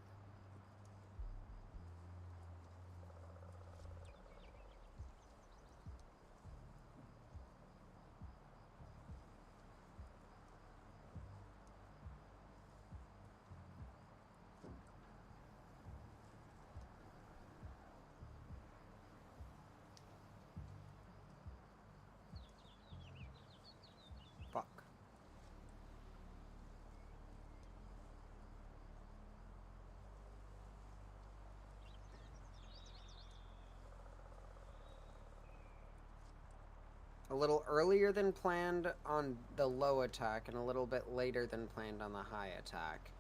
Fuck. A little earlier than planned on the low attack and a little bit later than planned on the high attack.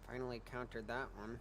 Finally countered that one.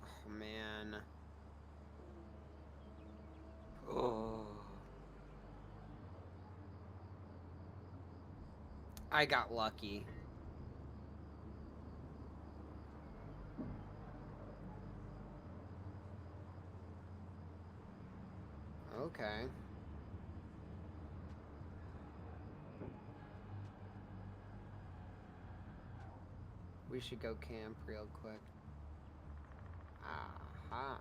Oh, man. Oh. I got lucky. Okay. We should go camp real quick. Aha.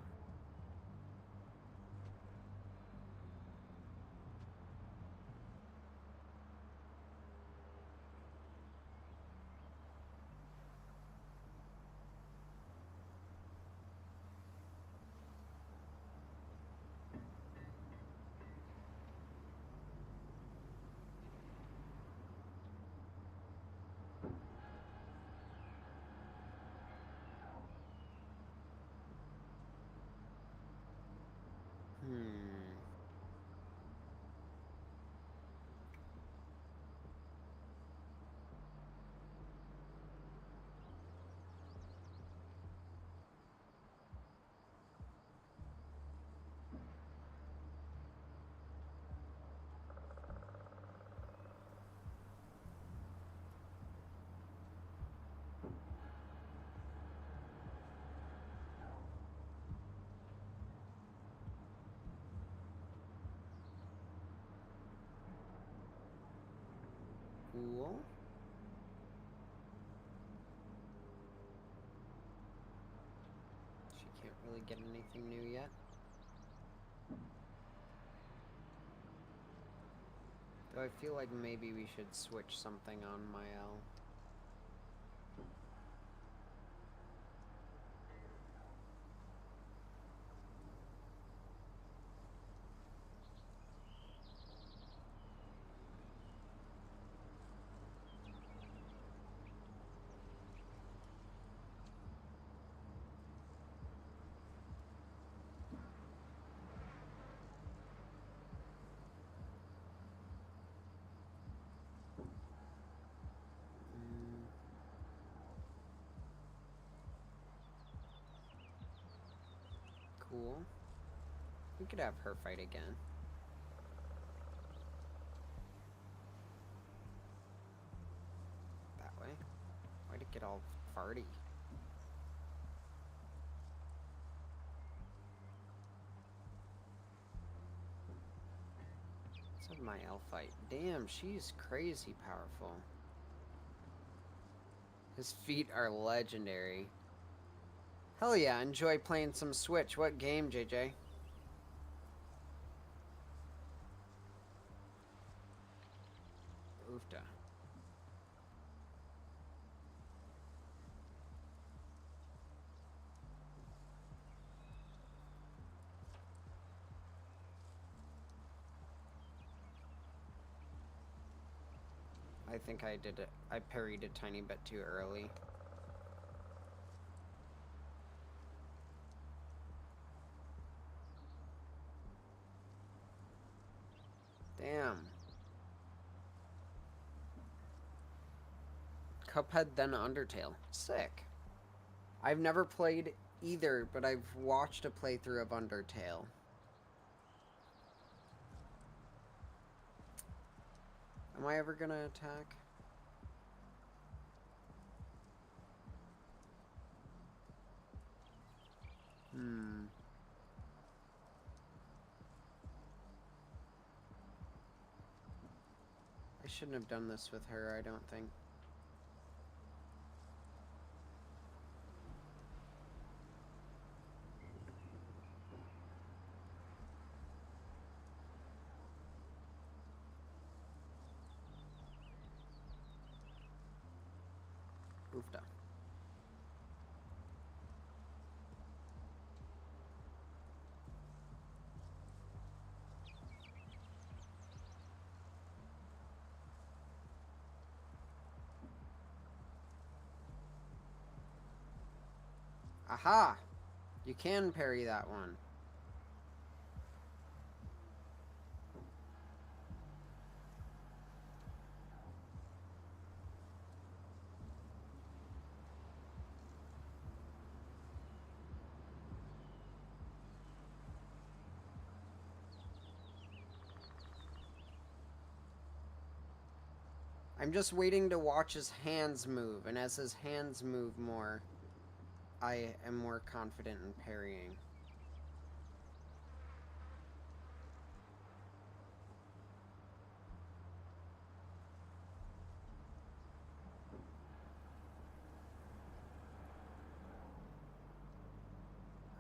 Cool. She can't really get anything new yet. Though I feel like maybe we should switch something on my L. Cool. We could have her fight again. That way. Why'd it get all farty? Let's have my L fight. Damn, she's crazy powerful. His feet are legendary. Hell yeah, enjoy playing some Switch. What game, JJ? Oofda. I think I did it. I parried a tiny bit too early. Damn. Cuphead, then Undertale. Sick. I've never played either, but I've watched a playthrough of Undertale. Am I ever gonna attack? I shouldn't have done this with her, I don't think. Oofda. Aha! You can parry that one. I'm just waiting to watch his hands move, and as his hands move more, I am more confident in parrying.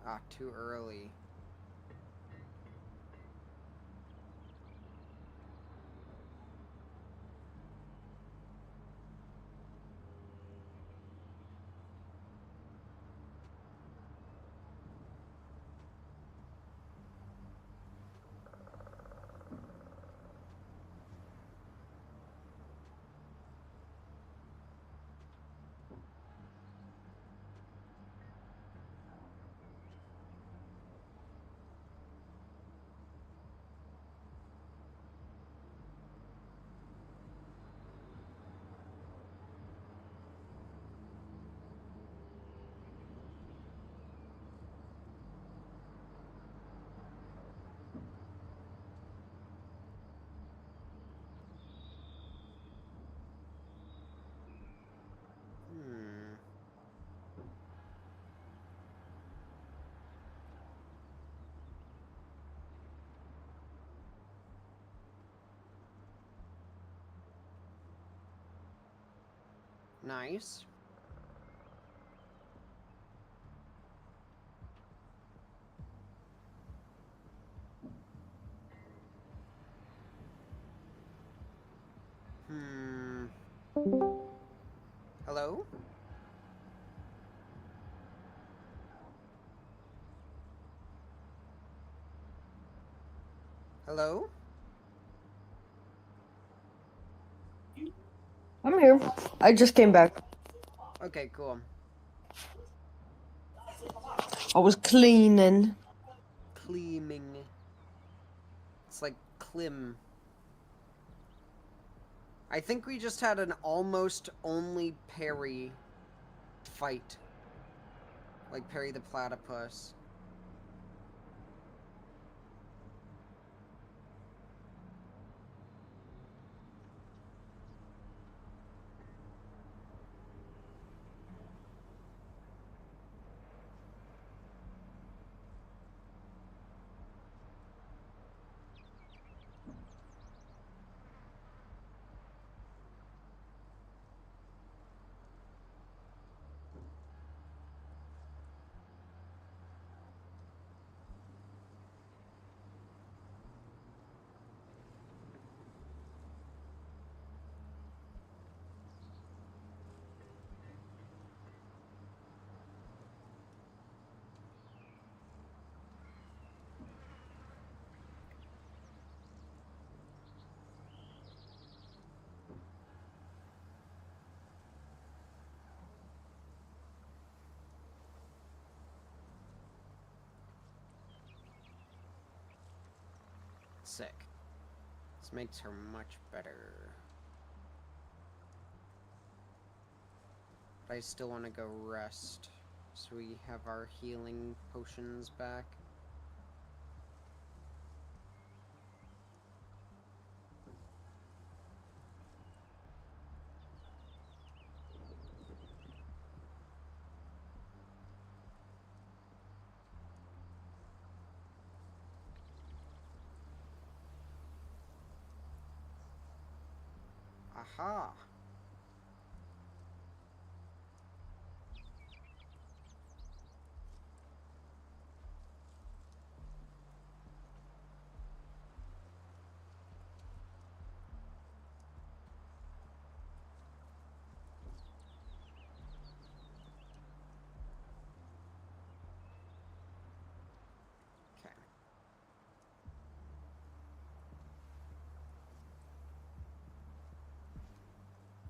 Ah, too early. Nice. Hello? Hello? I'm here. I just came back. Okay, cool. I was cleaning. Cleaming. It's like Klim. I think we just had an almost only parry fight. Like Parry the Platypus. Sick. This makes her much better. But I still want to go rest. So we have our healing potions back. Aha! Okay.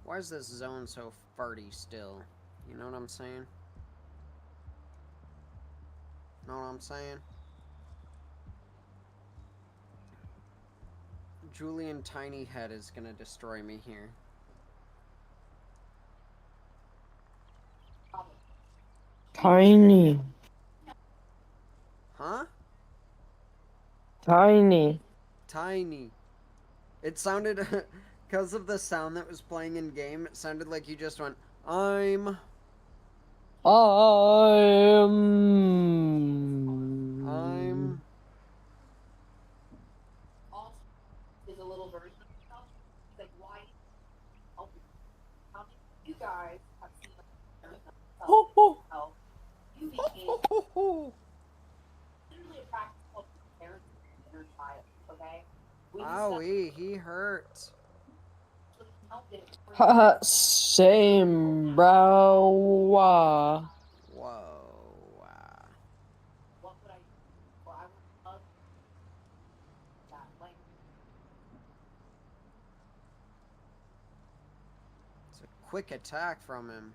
Why is this zone so farty still? You know what I'm saying? Know what I'm saying? Julian Tiny Head is gonna destroy me here. Tiny. Huh? Tiny. Tiny. It sounded, because of the sound that was playing in game, it sounded like you just went, I'm. I'm. Is a little version of himself. He's like, why? How many of you guys have seen Ho, ho. how you became literally a practical parent inner child, okay? When you step Owie, he hurts. helped it, Haha, same, bro. Whoa. what would I do? Well, I would love that. Like, It's a quick attack from him.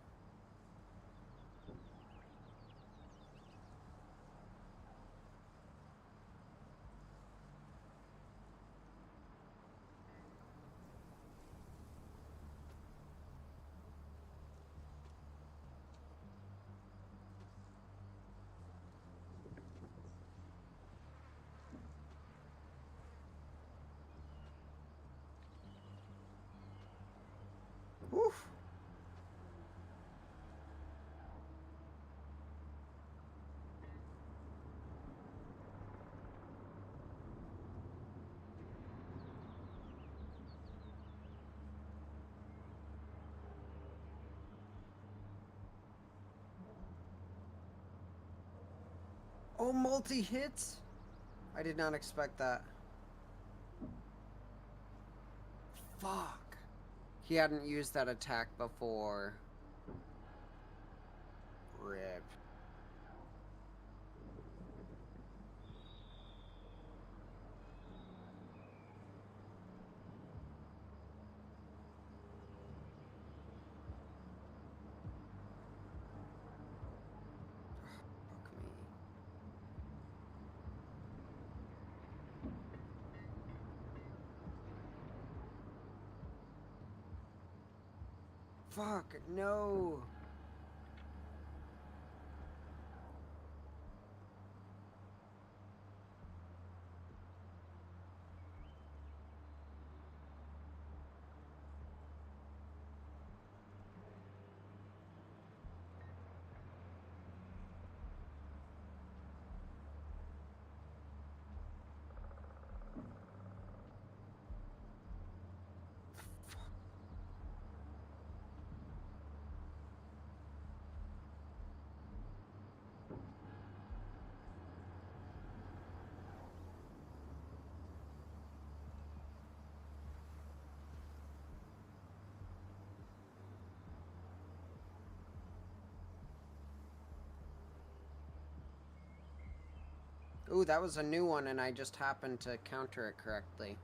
Oof. Oh, multi-hits? I did not expect that. Fuck. He hadn't used that attack before. Rip. Fuck me. Fuck, no. Ooh, that was a new one and I just happened to counter it correctly.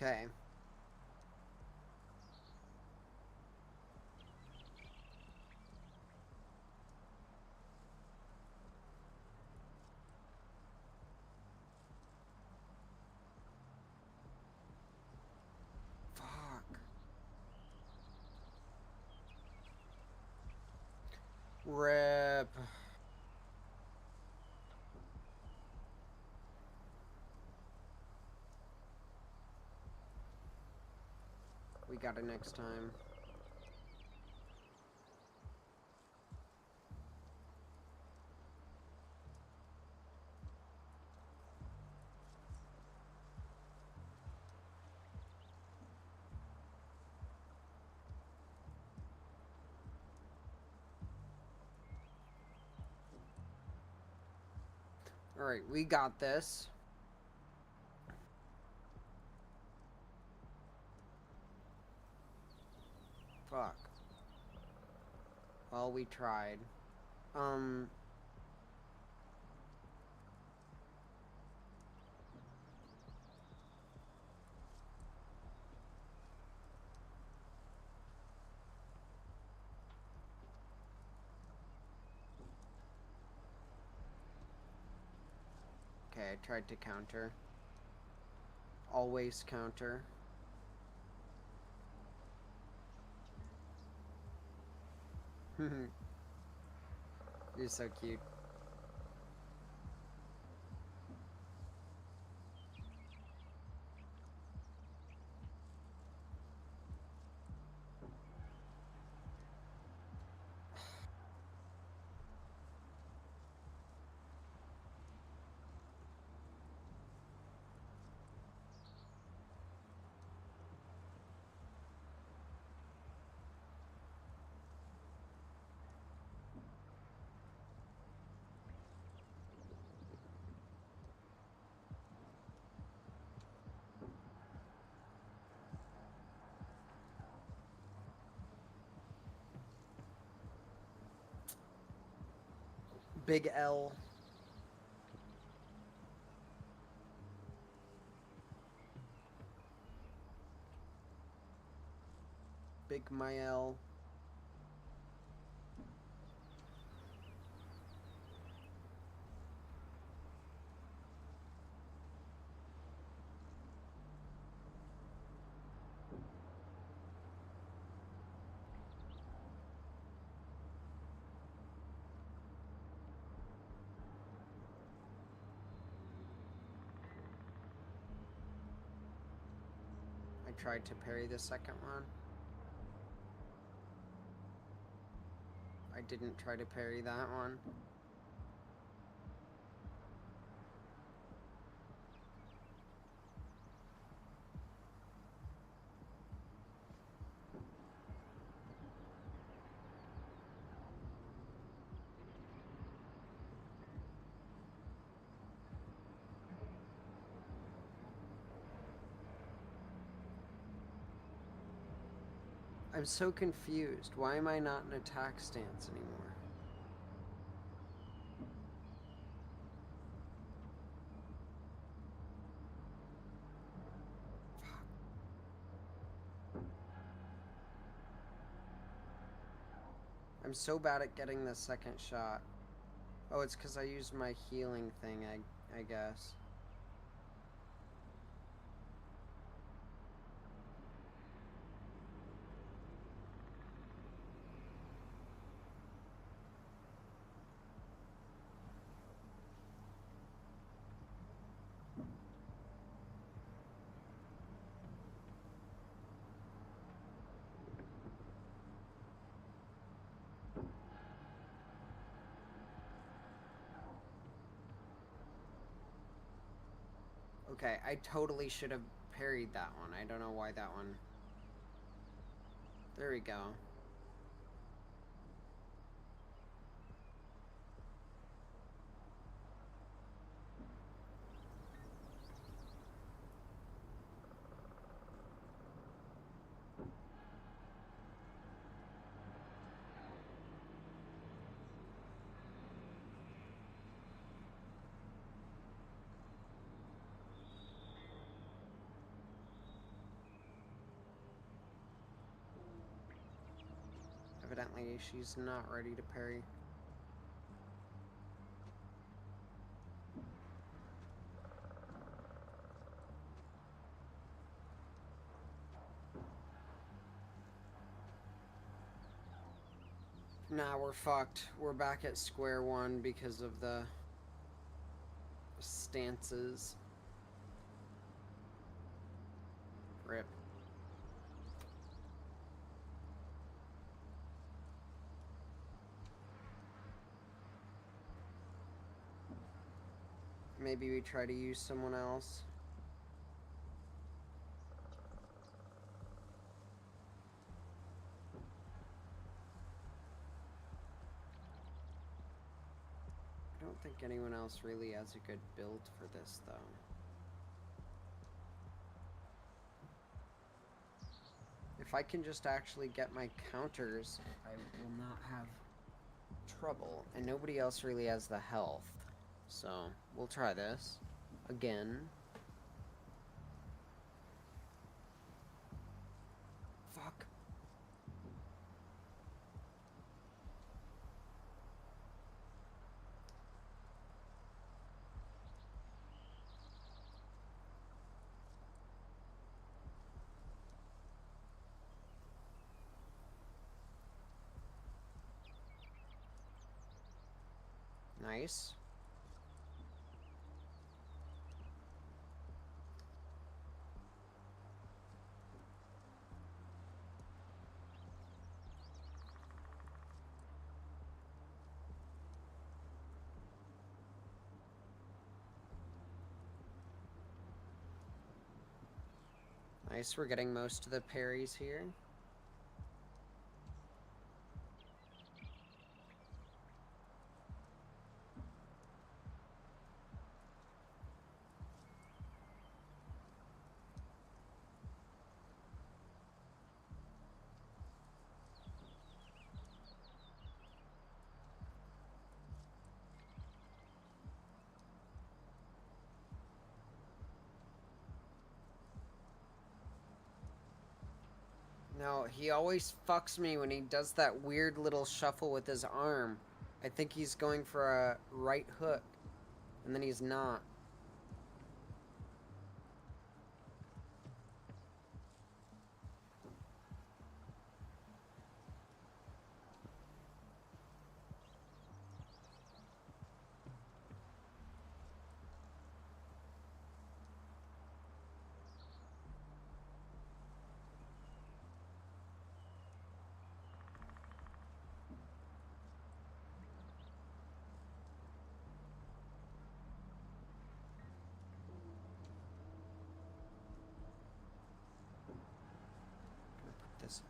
Okay. Fuck. Rip. We got it next time. Alright, we got this. Fuck. Well, we tried. Okay, I tried to counter. Always counter. You're so cute. Big L. Big my L. I tried to parry the second one. I didn't try to parry that one. I'm so confused. Why am I not in attack stance anymore? I'm so bad at getting the second shot. Oh, it's because I used my healing thing, I guess. Okay, I totally should have parried that one. I don't know why that one... There we go. apparently she's not ready to parry. Nah, we're fucked. We're back at square one because of the stances. Rip. Maybe we try to use someone else. I don't think anyone else really has a good build for this, though. If I can just actually get my counters, I will not have trouble. And nobody else really has the health. So, we'll try this. Again. Fuck. Nice. Nice, we're getting most of the parries here. No, he always fucks me when he does that weird little shuffle with his arm. I think he's going for a right hook, and then he's not. This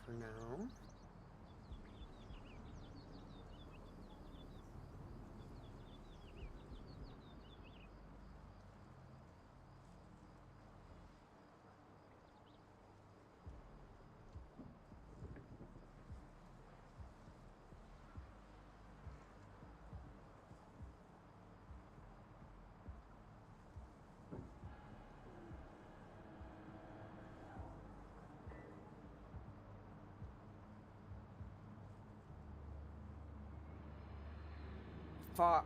for now. Fuck.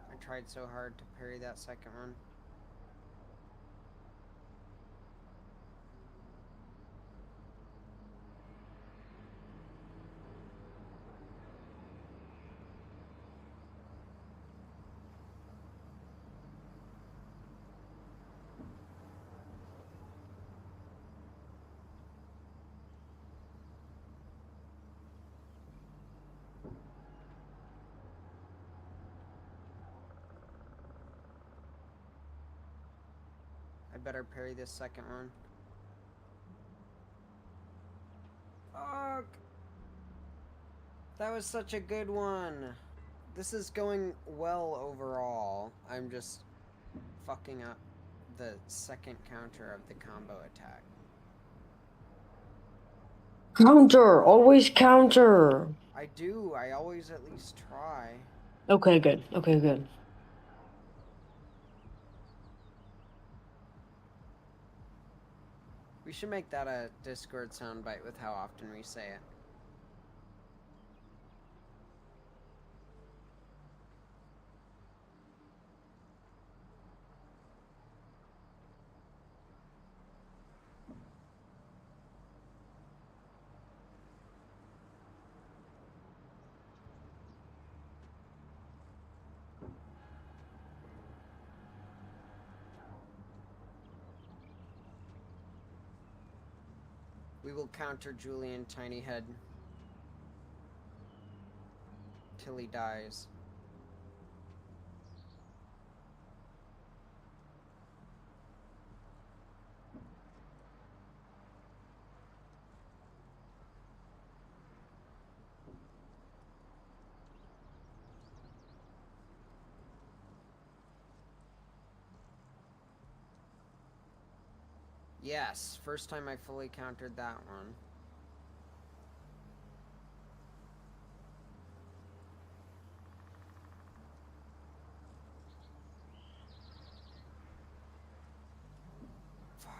I tried so hard to parry that second one. I better parry this second one. Fuck! That was such a good one. This is going well overall. I'm just fucking up the second counter of the combo attack. Counter! Always counter! I do. I always at least try. Okay, good. Okay, good. We should make that a Discord soundbite with how often we say it. We will counter Julian Tinyhead till he dies. Yes, first time I fully countered that one. Fuck.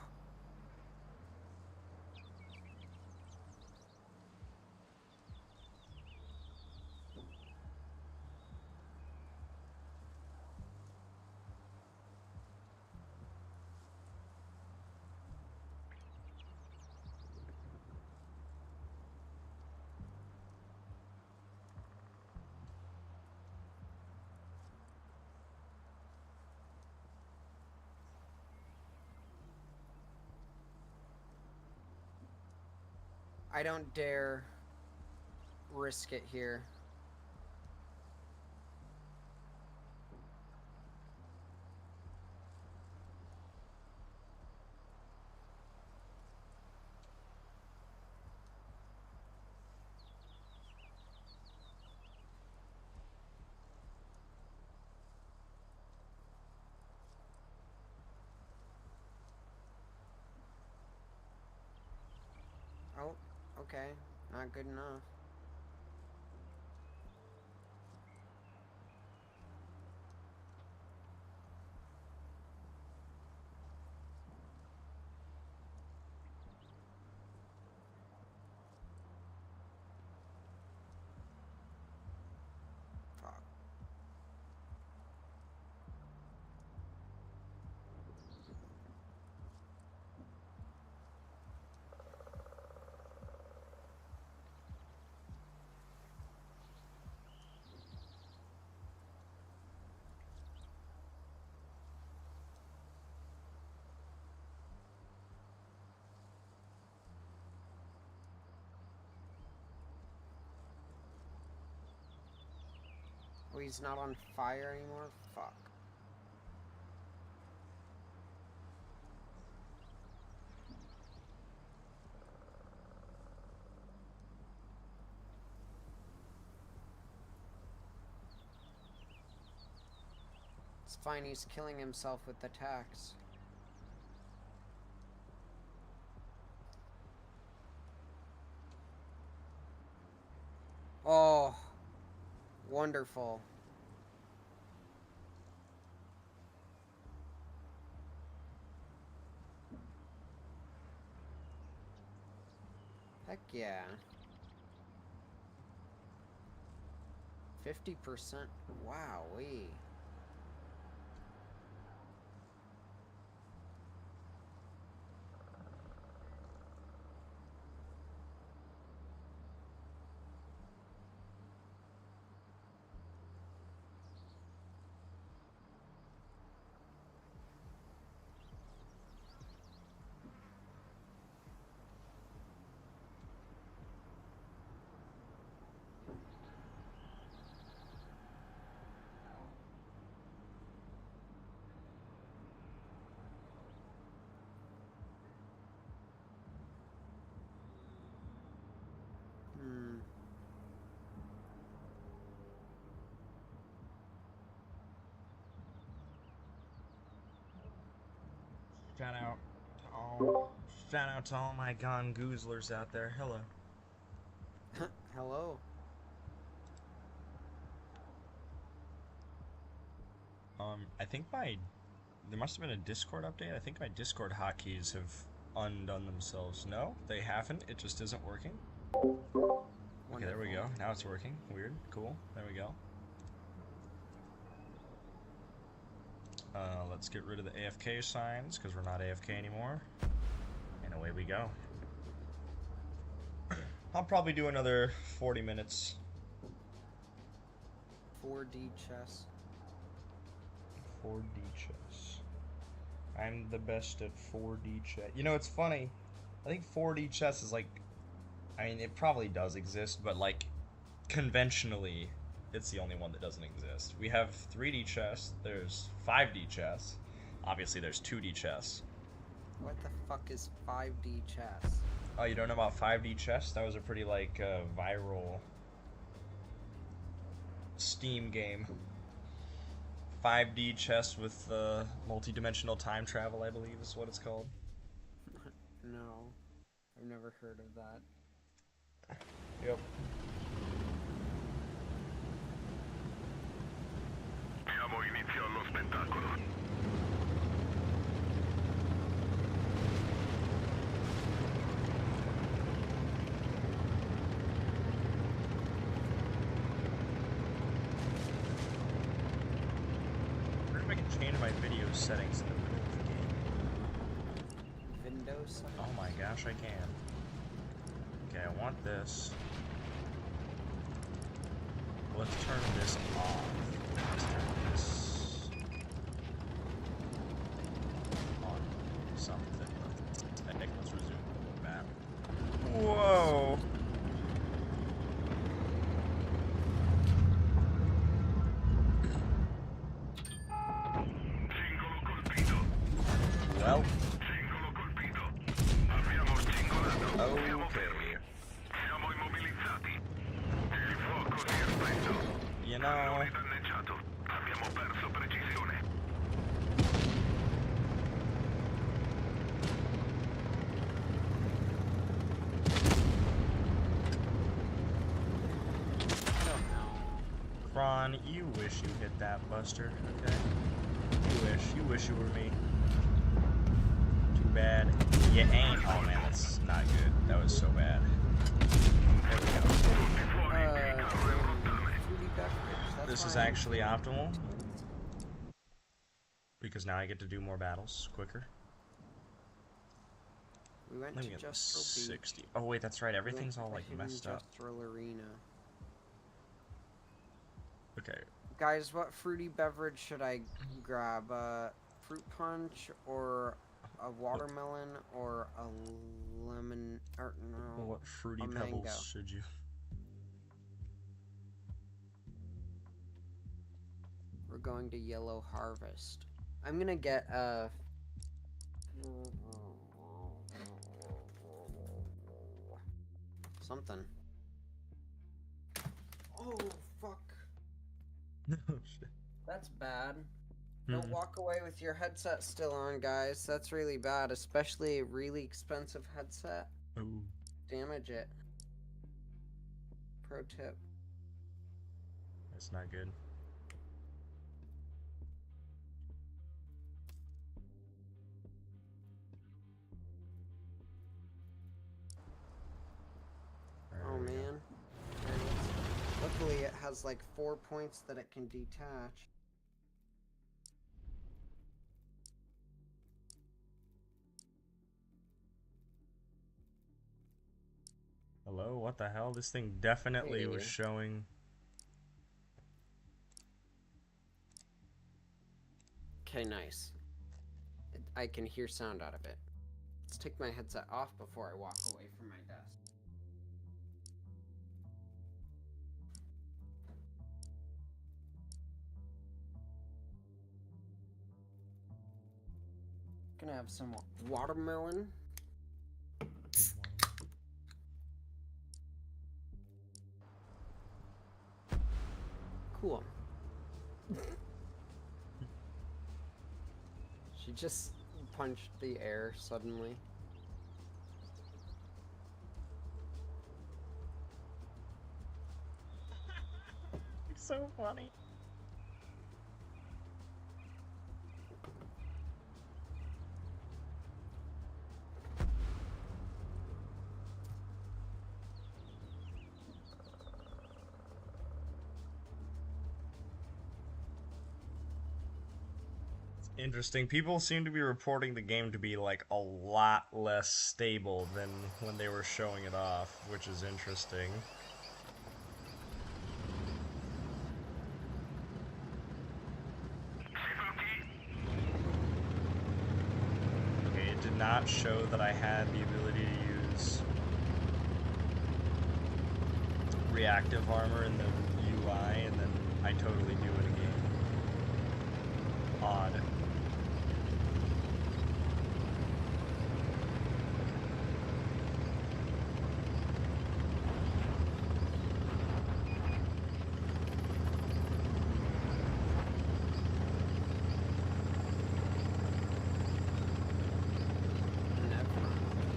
I don't dare risk it here. Oh, okay. Not good enough. Fuck. Oh, he's not on fire anymore? Fuck. It's fine, he's killing himself with attacks. Oh, wonderful. Heck yeah. 50%. Wowee. shout out to all my Gongoozlers out there. Hello. Hello. I think there must have been a Discord update. I think my Discord hotkeys have undone themselves. No, they haven't. It just isn't working. Okay, there we go. Now it's working. Weird. Cool. There we go. Let's get rid of the AFK signs, because we're not AFK anymore. And away we go. I'll probably do another 40 minutes. 4D chess. 4D chess. I'm the best at 4D chess. You know, it's funny. I think 4D chess is like... I mean, it probably does exist, but like, conventionally, it's the only one that doesn't exist. We have 3D chess, there's 5D chess, obviously there's 2D chess. What the fuck is 5D chess? Oh, you don't know about 5D chess? That was a pretty, like, viral Steam game. 5D chess with multi-dimensional time travel, I believe is what it's called. No, I've never heard of that. Yep. Diamo inizio allo spettacolo. I wonder if I can change my video settings in the middle of the game. Windows? Oh my gosh, I can. Okay, I want this. Let's turn this off. Let's turn this on. Something. Let's resume the map. Whoa! Singolo colpito. Well, Singolo colpito. Abbiamo singolato. Siamo fermi. Siamo immobilizzati. Il fuoco si è spento. you know, Pallone danneggiato. Abbiamo perso precisione. Ron, you wish you hit that buster, okay? You wish you were me. Too bad. You ain't. Oh man, that's not good. That was so bad. There we go. Fruity beverage. That's This is fine. actually optimal. Because now I get to do more battles quicker. We went Let to me get Justral Beach. 60. Oh wait, that's right. We went Everything's to all the like hidden messed up. Justral Arena. Okay. Guys, what fruity beverage should I grab? Fruit punch or a watermelon or a lemon? Or no, Well, what fruity a pebbles mango. should you? We're going to Yellow Harvest. I'm gonna get something. Oh fuck. No shit. That's bad. Don't Mhm. walk away with your headset still on, guys. That's really bad, especially a really expensive headset. Ooh. Damage it. Pro tip. That's not good. Oh There we go. man. There it is. Luckily it has like 4 points that it can detach. Hello? What the hell? This thing definitely was Hey. showing. Okay, nice. I can hear sound out of it. Let's take my headset off before I walk away from my desk. Gonna have some watermelon. Cool. She just punched the air suddenly. It's so funny. Interesting. People seem to be reporting the game to be like a lot less stable than when they were showing it off, which is interesting. Okay, it did not show that I had the ability to use reactive armor in the UI, and then I totally do it again. Odd.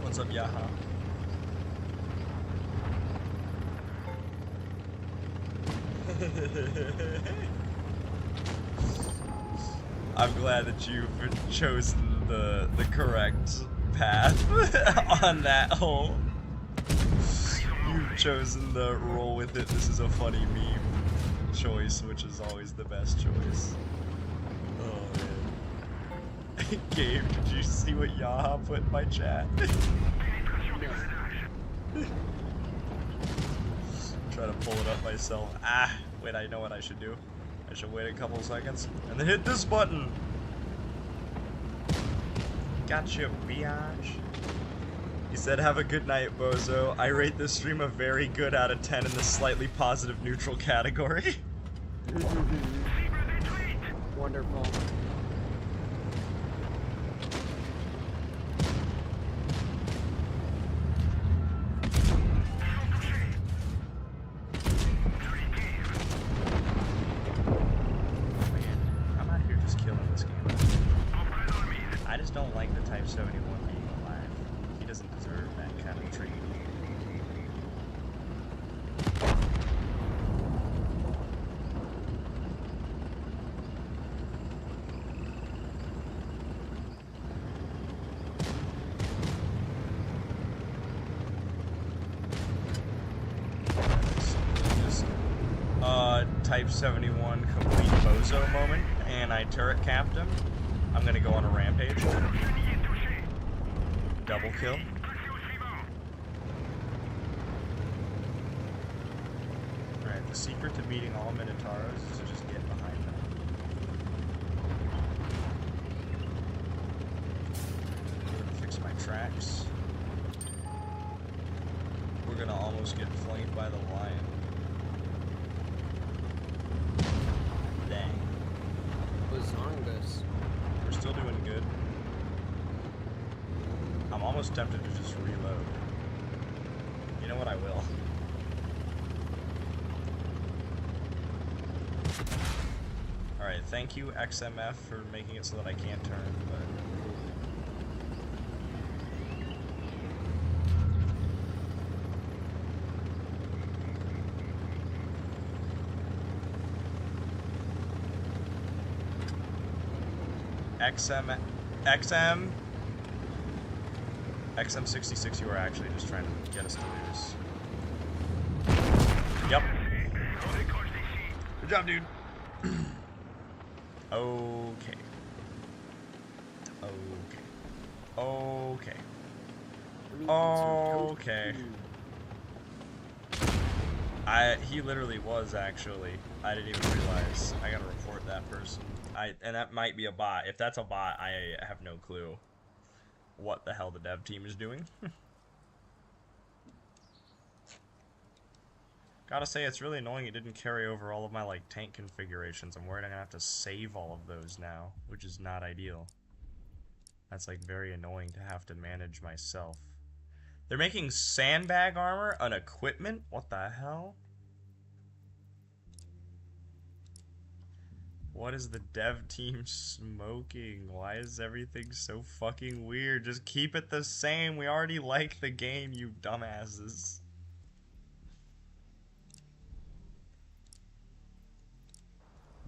What's up, Yaha? I'm glad that you've chosen the correct path on that hole. You've chosen the roll with it, this is a funny meme choice, which is always the best choice. Oh man. Gabe, did you see what Yaha put in my chat? Try to pull it up myself. Ah, wait, I know what I should do. I should wait a couple seconds and then hit this button. Gotcha, biatch. He said, have a good night, bozo. I rate this stream a very good out of 10 in the slightly positive neutral category. Wonderful. I'm out here just killing this game. I just don't like the Type 71 being alive. He doesn't deserve that kind of treatment. Type 71 complete bozo moment, and I turret capped him. I'm gonna go on a rampage. Double kill. Alright, the secret to beating all Minotauros is to just get behind them. I'm gonna fix my tracks. We're gonna almost get flanked by the lion. Dang. Bazongas. We're still doing good. I'm almost tempted to just reload. You know what, I will. Alright, thank you XMF for making it so that I can't turn, but... XM66, you were actually just trying to get us to lose. Yep. Good job, dude. Okay. Okay. He literally was, actually. I didn't even realize. I gotta report that person. And that might be a bot. If that's a bot, I have no clue what the hell the dev team is doing. Gotta say, it's really annoying it didn't carry over all of my, like, tank configurations. I'm worried I'm gonna have to save all of those now, which is not ideal. That's, like, very annoying to have to manage myself. They're making sandbag armor an equipment? What the hell? What is the dev team smoking? Why is everything so fucking weird? Just keep it the same. We already like the game, you dumbasses.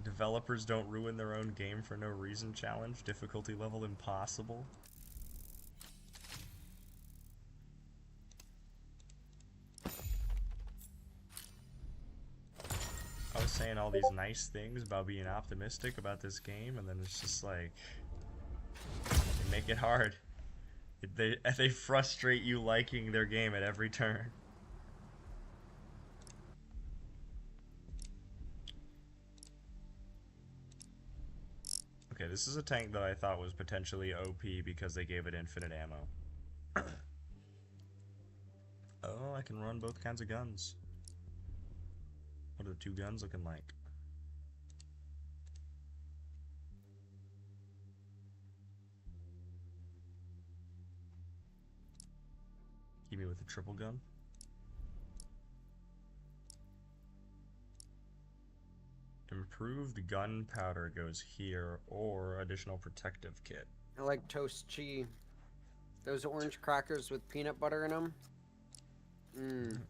Developers don't ruin their own game for no reason challenge. Difficulty level impossible. I was saying all these nice things about being optimistic about this game, and then it's just like they make it hard. They frustrate you liking their game at every turn. Okay, this is a tank that I thought was potentially OP because they gave it infinite ammo. Oh, I can run both kinds of guns. What are the two guns looking like? Give me with a triple gun. Improved gunpowder goes here, or additional protective kit. I like toast cheese. Those orange crackers with peanut butter in them. Mmm.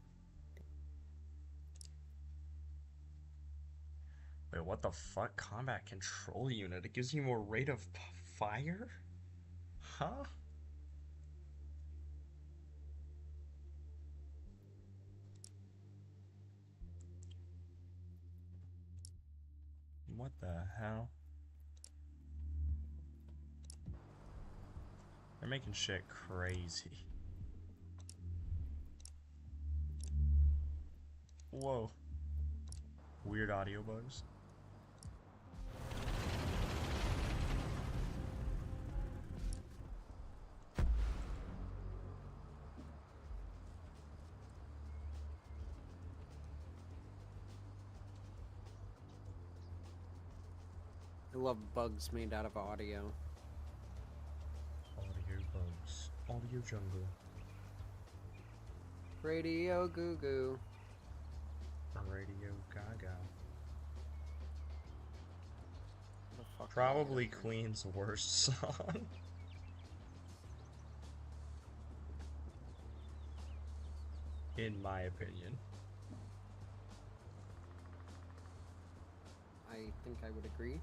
Wait, what the fuck? Combat control unit. It gives you more rate of fire? Huh? What the hell? They're making shit crazy. Whoa. Weird audio bugs. I love bugs made out of audio. Audio bugs. Audio jungle. Radio Goo Goo. Radio Gaga. The fuck Probably Queen's worst song. In my opinion. I think I would agree.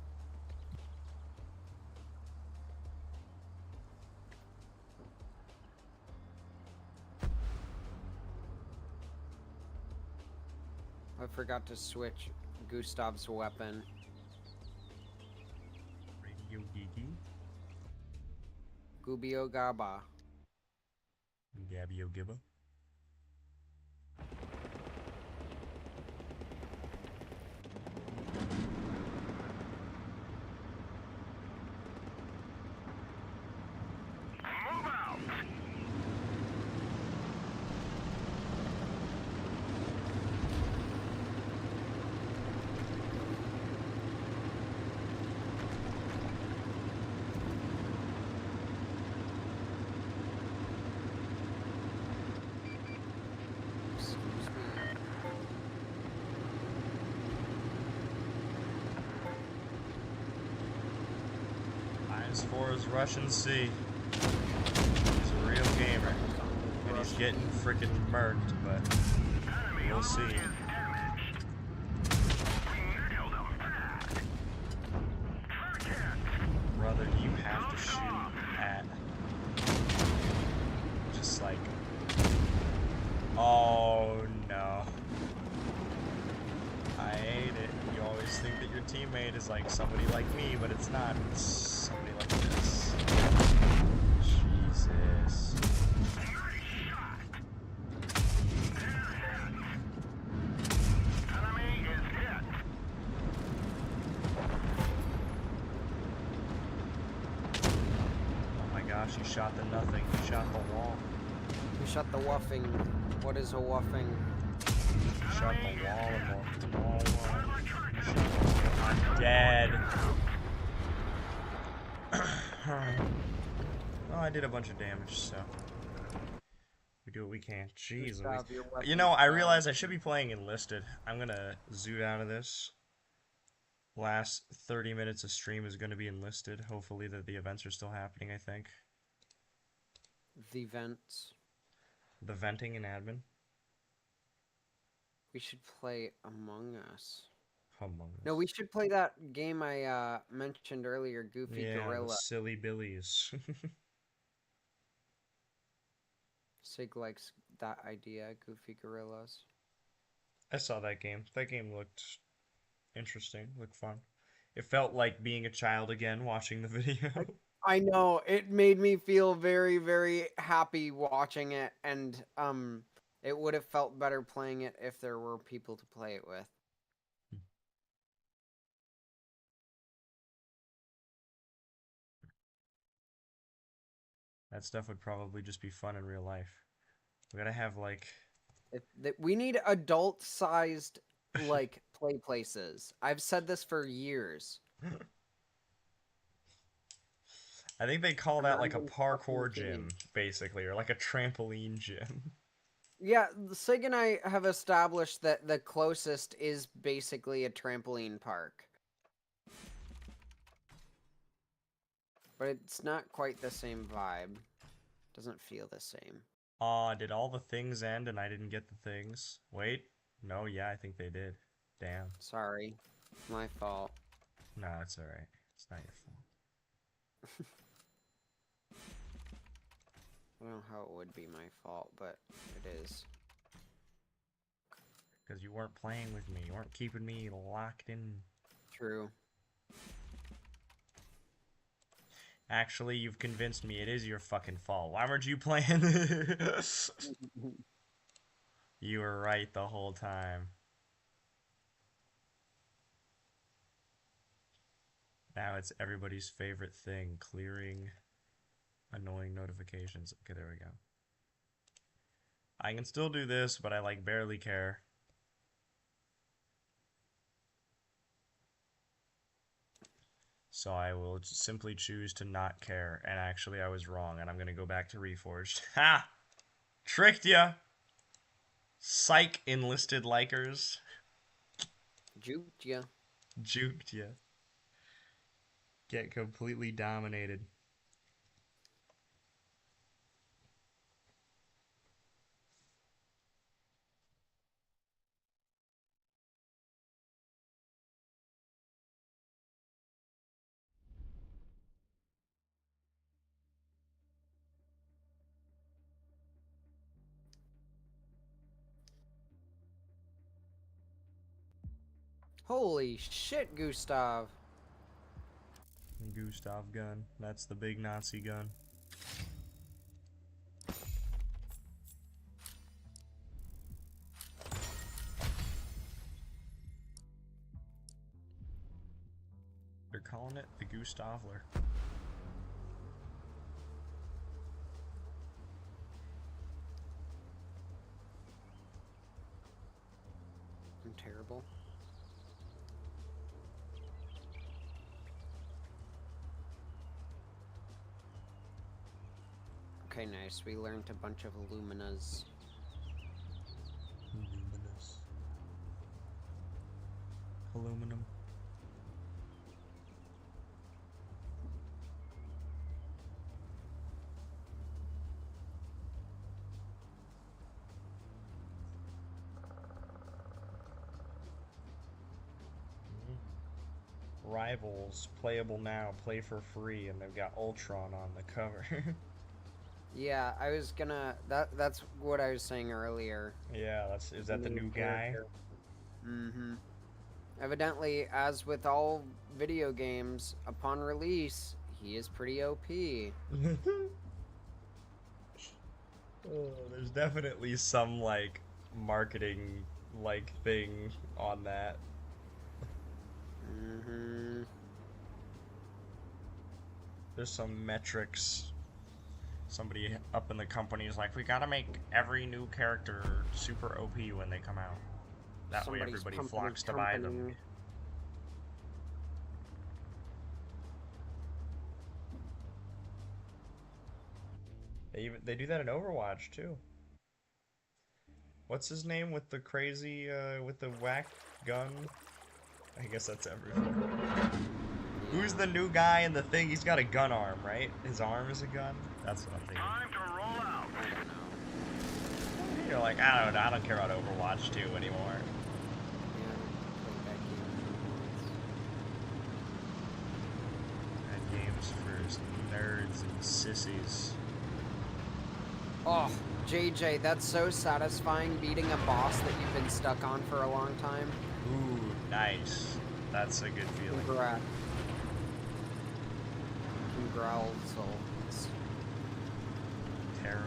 I forgot to switch Gustav's weapon. Radio Gigi. Gubio Gaba. Gabio Gibba. Move out! Excuse me. -4 is Russian C. He's a real gamer. And he's getting freaking murked, but we'll see. Damaged. We nailed them bad. Brother, do you have to shoot at just like, oh no. I hate it. You always think that your teammate is like somebody like me, but it's not. It's somebody like this. Jesus. Enemy is hit. Oh my gosh, you shot the nothing. You shot the wall. You shot the woofing. What is a woofing? You shot the wall and the wall. I'm dead. Alright. Well, I did a bunch of damage, so we do what we can. Jeez Gustav, Louise. your You know, I weapon's realize I should be playing enlisted. I'm gonna zoot out of this. Last 30 minutes of stream is going to be enlisted. Hopefully that the events are still happening, I think. The vents. The venting and admin. We should play Among Us. Among Us. No, we should play that game I mentioned earlier, Goofy Yeah, Gorilla. the silly billies. Sig likes that idea, Goofy Gorillas. I saw that game. That game looked interesting, looked fun. It felt like being a child again watching the video. I know, it made me feel very, very happy watching it, and it would have felt better playing it if there were people to play it with. That stuff would probably just be fun in real life. We gotta have like... We need adult-sized, like, play places. I've said this for years. I think they call that like a Random parkour fucking gym, game. basically, or like a trampoline gym. Yeah, Sig and I have established that the closest is basically a trampoline park. But it's not quite the same vibe. Doesn't feel the same. Aw, did all the things end and I didn't get the things? Wait. No, yeah, I think they did. Damn. Sorry. My fault. Nah, it's alright. It's not your fault. I don't know how it would be my fault, but it is. Because you weren't playing with me. You weren't keeping me locked in. True. Actually, you've convinced me it is your fucking fault. Why weren't you playing? You were right the whole time. Now it's everybody's favorite thing, clearing annoying notifications. Okay, there we go. I can still do this, but I like barely care. So I will simply choose to not care, and actually I was wrong, and I'm gonna go back to Reforged. Ha! Tricked ya! Psych, enlisted likers. Juked ya. Juked ya. Get completely dominated. Holy shit, Gustav. Gustav gun. That's the big Nazi gun. They're calling it the Gustavler. I'm terrible. Okay, nice. We learned a bunch of Illuminas. Luminous. Aluminum. Rivals, playable now, play for free, and they've got Ultron on the cover. Yeah, I was gonna... That's what I was saying earlier. Yeah, is that the new guy? Mm-hmm. Evidently, as with all video games, upon release, he is pretty OP. Oh, there's definitely some, like, marketing, like, thing on that. Mm-hmm. There's some metrics. Somebody up in the company is like, we gotta make every new character super OP when they come out. That way Somebody's everybody pumping flocks to the buy them. company. They do that in Overwatch too. What's his name with the crazy with the whack gun? I guess that's everything. Who's the new guy in the thing? He's got a gun arm, right? His arm is a gun? That's what I'm thinking. Time to roll out. I don't know. You're like, I don't care about Overwatch 2 anymore. Yeah, I That game's for nerds and sissies. Oh, JJ, that's so satisfying beating a boss that you've been stuck on for a long time. Ooh, nice. That's a good feeling. Congrats. Congrats. Terrible.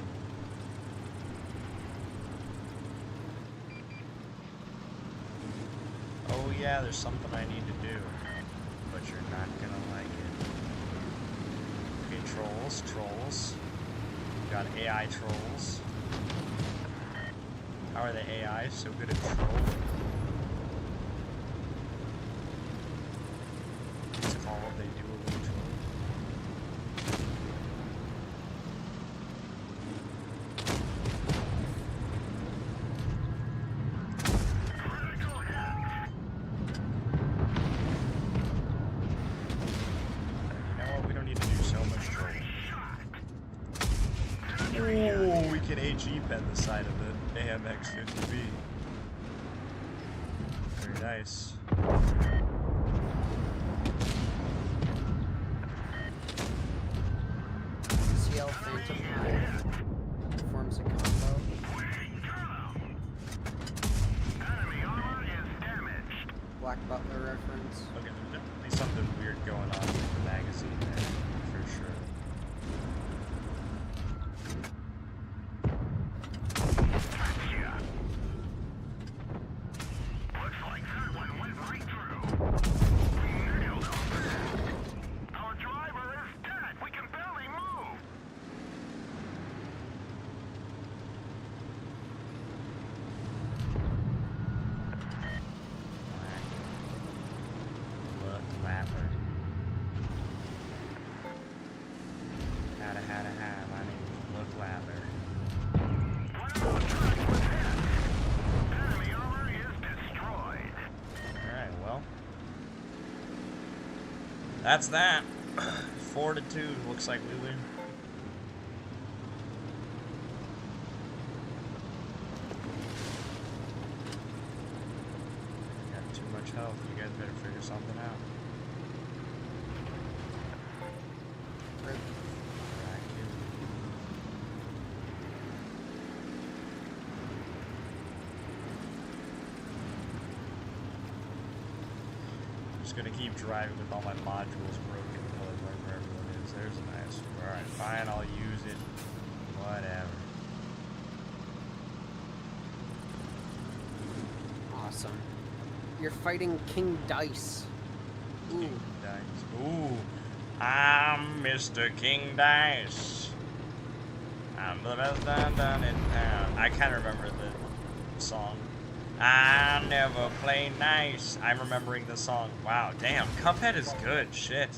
Oh yeah, there's something I need to do. But you're not gonna like it. Okay, trolls. We got AI trolls. How are the AI so good at trolling? It's called they do a little troll. You know what? We don't need to do so much trolling. Ooh, we can HE pen the side of the AMX-50B. Very nice. CL Phantom Hive forms a combo. Enemy armor is damaged. Black Butler reference. Okay, there's definitely something weird going on with the magazine there, for sure. Looks like that one went right through. Nailed him. Our driver is dead. We can barely move. Look, Lapper. Hi, my name is Look Lapper. Plan on track with him. Enemy armor is destroyed. Alright, well. That's that. 4-2, looks like we win. Got too much health, you guys better figure something out. Rip. I'm just gonna keep driving with all my modules broken until I learn where everyone is. There's a nice. Alright, fine, I'll use it. Whatever. Awesome. You're fighting King Dice. Ooh. Dice. Ooh. I'm Mr. King Dice. I'm the best done in town. I can't remember the song. I never play nice. I'm remembering the song. Wow, damn. Cuphead is good. Shit.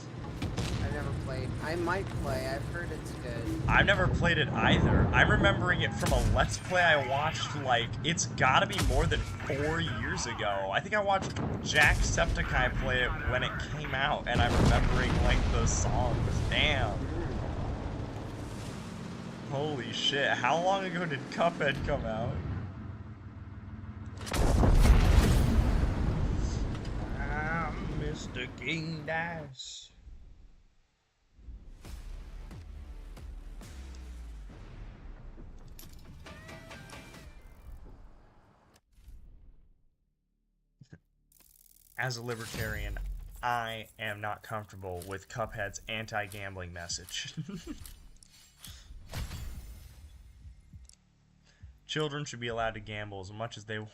I never played. I might play. I've heard it's good. I've never played it either. I'm remembering it from a Let's Play I watched, like, it's gotta be more than 4 years ago. I think I watched Jacksepticeye play it when it came out, and I'm remembering, like, the songs. Damn. Holy shit. How long ago did Cuphead come out? I'm Mr. King Dice. As a libertarian, I am not comfortable with Cuphead's anti-gambling message. Children should be allowed to gamble as much as they want.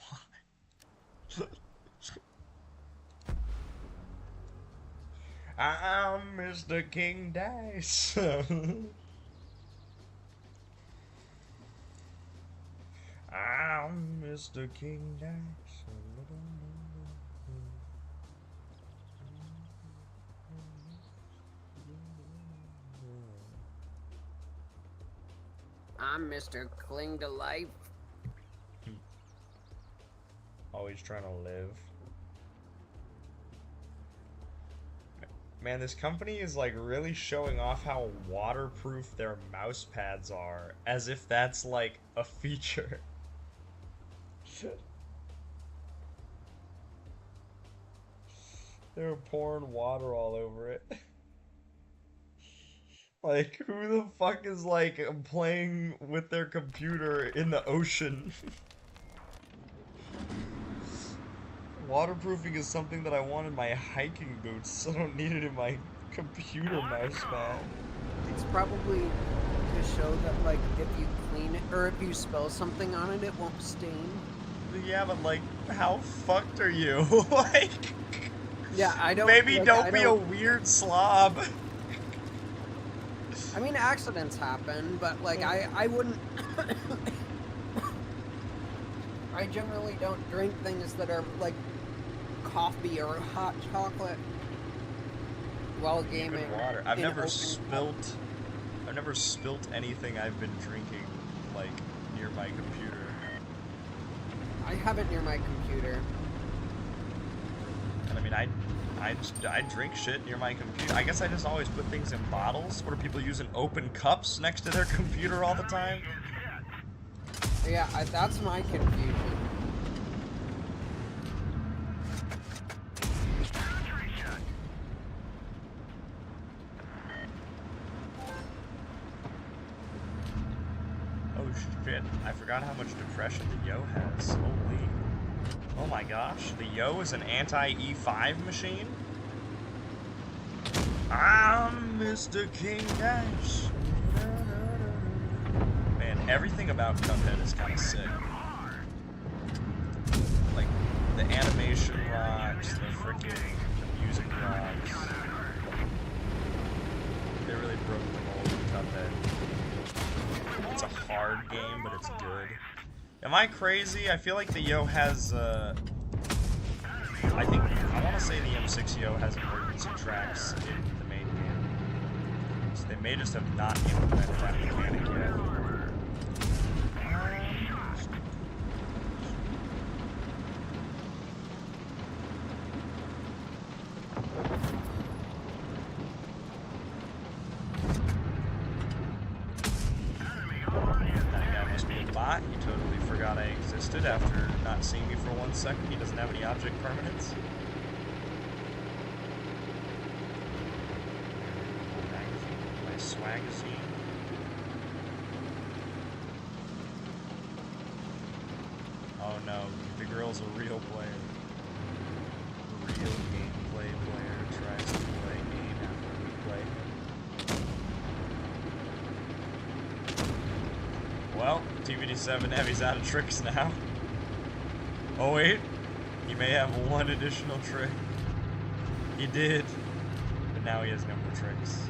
I'm Mr. King Dice. I'm Mr. King Dice. I'm Mr. Cling to Life. Always trying to live. Man, this company is like really showing off how waterproof their mouse pads are, as if that's like a feature. They're pouring water all over it. Like, who the fuck is like playing with their computer in the ocean? Waterproofing is something that I want in my hiking boots. I don't need it in my computer mouse pad. It's probably to show that, like, if you clean it or if you spill something on it, it won't stain. Yeah, but like, how fucked are you? Like, Yeah, I don't. maybe like, don't I be a weird slob. I mean, accidents happen, but like, I wouldn't. I generally don't drink things that are like coffee or hot chocolate while gaming. Even water. I've in never open spilt. I've never spilt anything I've been drinking like near my computer. I have it near my computer. And I mean, I drink shit near my computer. I guess I just always put things in bottles. What are people using open cups next to their computer all the time? Yeah, that's my confusion. Oh shit, I forgot how much depression the Yo has. Holy. Oh my gosh, the Yo is an anti-E5 machine? I'm Mr. King Dash. Man, everything about Cuphead is kind of sick. Like, the animation rocks, the freaking music rocks. They really broke the mold of Cuphead. It's a hard game, but it's good. Am I crazy? I feel like the Yo has, I want to say the M6 Yo has emergency tracks in the main game. So they may just have not implemented that mechanic yet. That guy must be a bot. He totally forgot I existed after not seeing me for 1 second. He doesn't have any object permanence. Nice swagazine. Oh no, the girl's a real player. A real gameplay player tries to play game after we play him. Well, TVD7 Heavy's out of tricks now. Oh wait, he may have one additional trick. He did, but now he has no more tricks.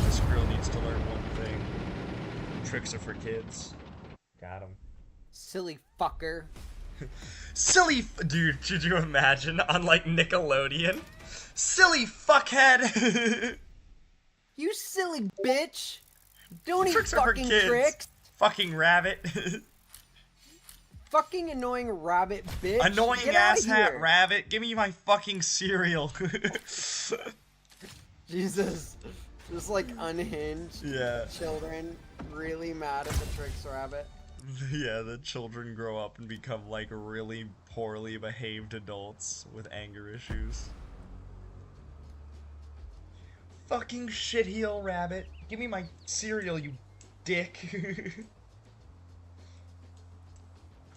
This girl needs to learn one thing. Tricks are for kids. Got him. Silly fucker. Dude, could you imagine on like Nickelodeon? Silly fuckhead! You silly bitch! Don't eat Tricks are for fucking kids. tricks! Fucking rabbit. Fucking annoying rabbit bitch! Annoying Get outta asshat here. rabbit. Give me my fucking cereal. Jesus. Just like unhinged Yeah. children really mad at the Tricks Rabbit. Yeah, the children grow up and become like really poorly behaved adults with anger issues. Fucking shitheel rabbit. Give me my cereal, you dick.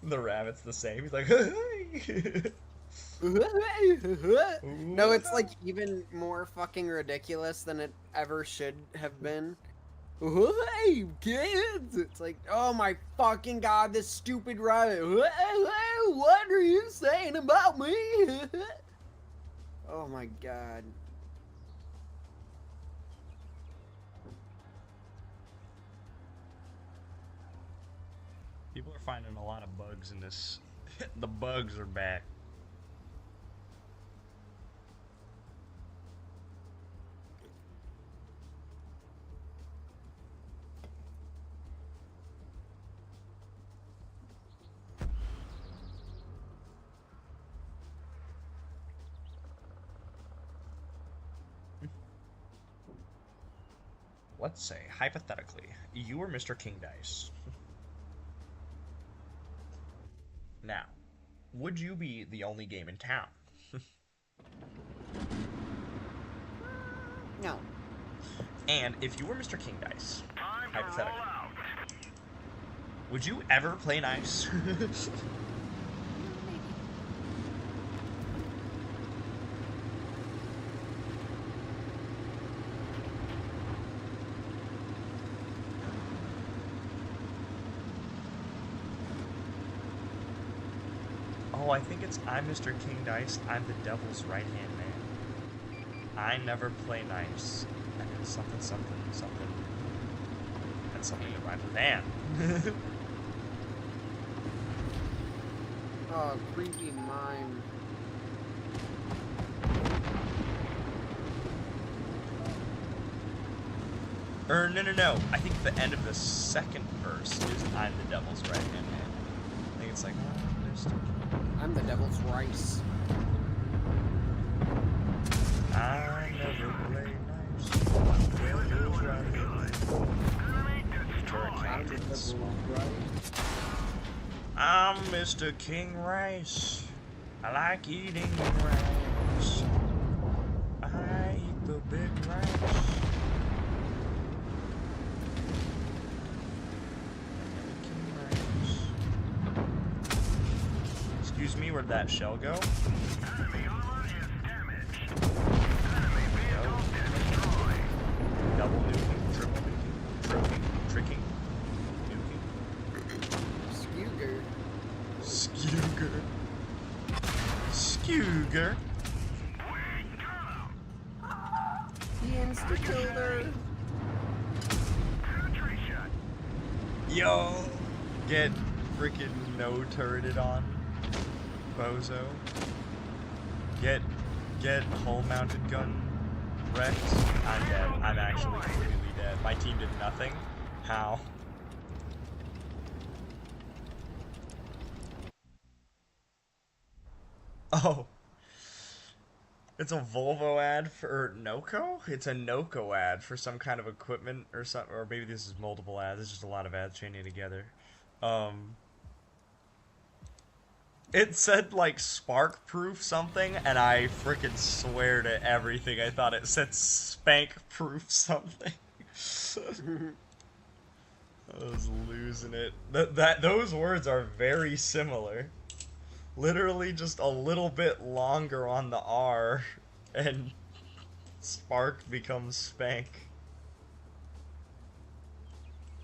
The rabbit's the same. He's like, No, it's like even more fucking ridiculous than it ever should have been. Hey, kids! It's like, oh my fucking god, this stupid rabbit. What are you saying about me? Oh my god. People are finding a lot of bugs in this. The bugs are back. let's say, hypothetically, you were Mr. King Dice. Now, would you be the only game in town? No. And if you were Mr. King Dice, hypothetically, would you ever play nice? Oh, I think it's I'm Mr. King Dice, I'm the devil's right-hand man. I never play nice. And it's something, something, something. And something that rhymes with Ann. Oh, creepy mime. No. I think the end of the second verse is I'm the devil's right-hand man. I think it's like, I'm the devil's rice. I never play nice. Devil's right-hand. I'm Mr. King Rice. I like eating rice. I eat the big rice. Excuse me, where'd that shell go? Enemy armor is damaged. Enemy vehicle destroyed. Double nuking, triple nuking, tricking, nuking. Scuger. Skuger. Skuger. He insta-killed her. Penetration. Yo! Get freaking no-turreted on, bozo. Get hull-mounted gun wrecked. I'm dead. I'm actually completely dead. My team did nothing. How? Oh. It's a Volvo ad for Noco? It's a Noco ad for some kind of equipment or something, or maybe this is multiple ads. It's just a lot of ads chaining together. It said like spark proof something, and I freaking swear to everything I thought it said spank proof something. I was losing it. Those words are very similar. Literally just a little bit longer on the R, and spark becomes spank.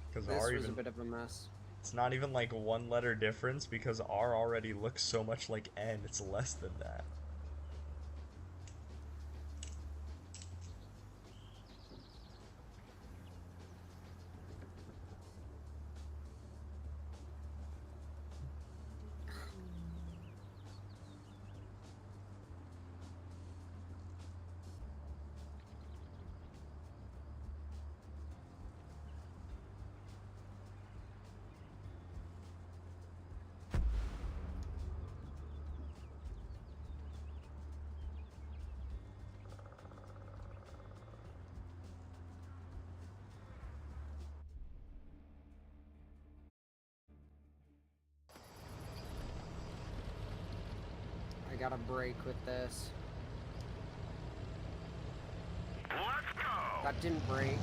Because This R was even, a bit of a mess. it's not even like one letter difference, because R already looks so much like N, it's less than that. I got a break with this. Let's go. That didn't break.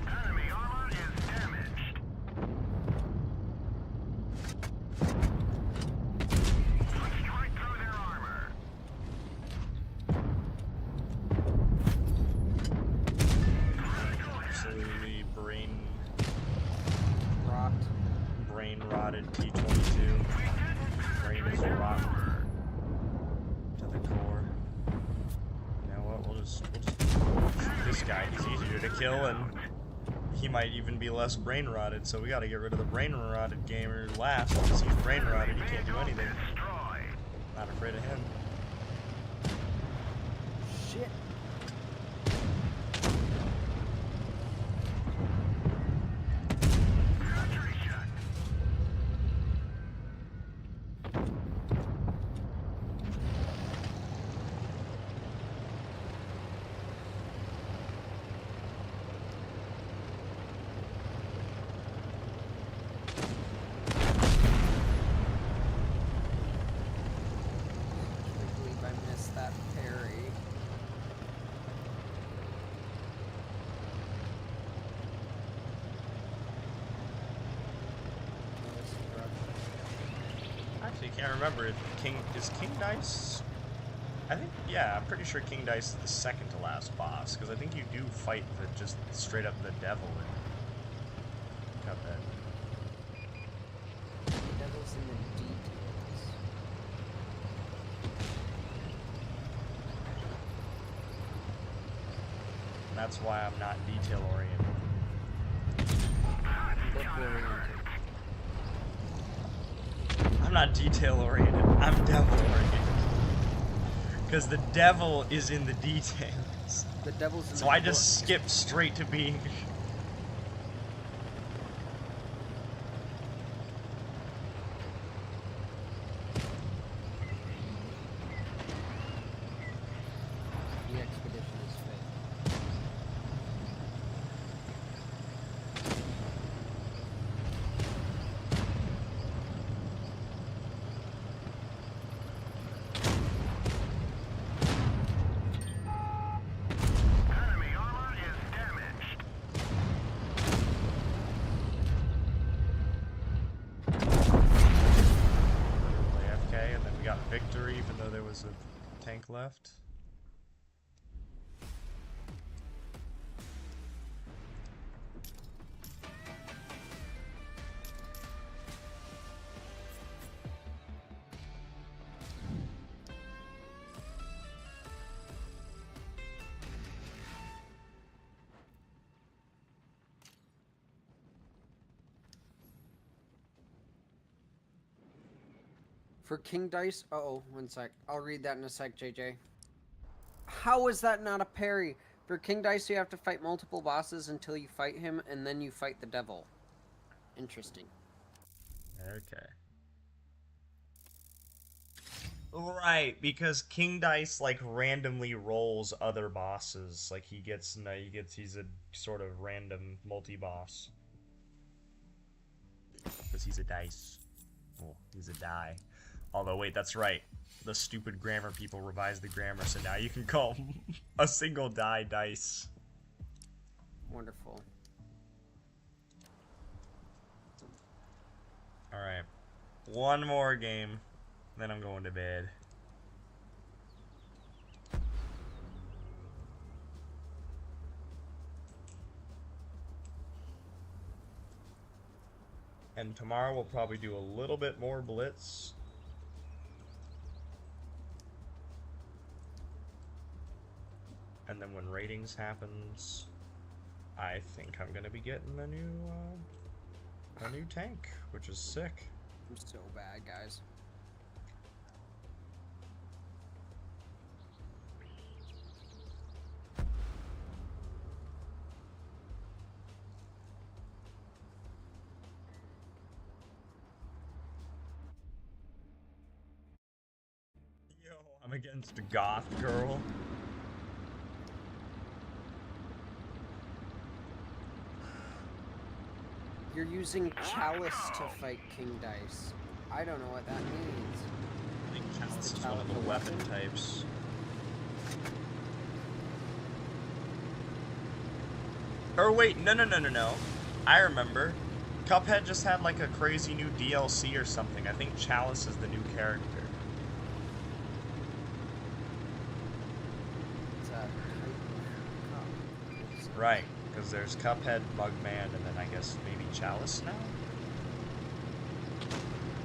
Enemy armor is damaged. Push right through their armor. Absolutely brain Rocked. rotted T-22. Brain game is rotten to the core. You know what? We'll just shoot this guy. He's easier to kill, and he might even be less brain rotted. So we got to get rid of the brain rotted gamer last, because he's brain rotted. He can't do anything. Not afraid of him. Shit. Actually, can't remember. Is King Dice? I think, yeah, I'm pretty sure King Dice is the second to last boss, because I think you do fight just straight up the devil in Cuphead. The devil's in the details. And that's why I'm not detail oriented. Look oriented. I'm not detail oriented. I'm devil oriented. Because the devil is in the details. The devil's in So the I just skipped straight to being. The expedition is fake. Enemy armor is damaged. AFK, and then we got victory, even though there was a tank left. For King Dice, uh-oh, one sec. I'll read that in a sec, JJ. How is that not a parry? For King Dice, you have to fight multiple bosses until you fight him, and then you fight the devil. Interesting. Okay. Right, because King Dice like randomly rolls other bosses. Like he's a sort of random multi-boss. Because he's a dice. Well, he's a die. Although, wait, that's right. The stupid grammar people revised the grammar, so now you can call a single die dice. Wonderful. Alright. One more game, then I'm going to bed. And tomorrow we'll probably do a little bit more Blitz. And then when ratings happens, I think I'm gonna be getting a new tank, which is sick. I'm so bad, guys. Yo, I'm against a goth girl. You're using Chalice to fight King Dice. I don't know what that means. I think Chalice the is one of the Chalice weapon weapon? types. Or wait, no. I remember. Cuphead just had like a crazy new DLC or something. I think Chalice is the new character. It's a type of cup. Right, because there's Cuphead, Mugman, and then I guess maybe Chalice now?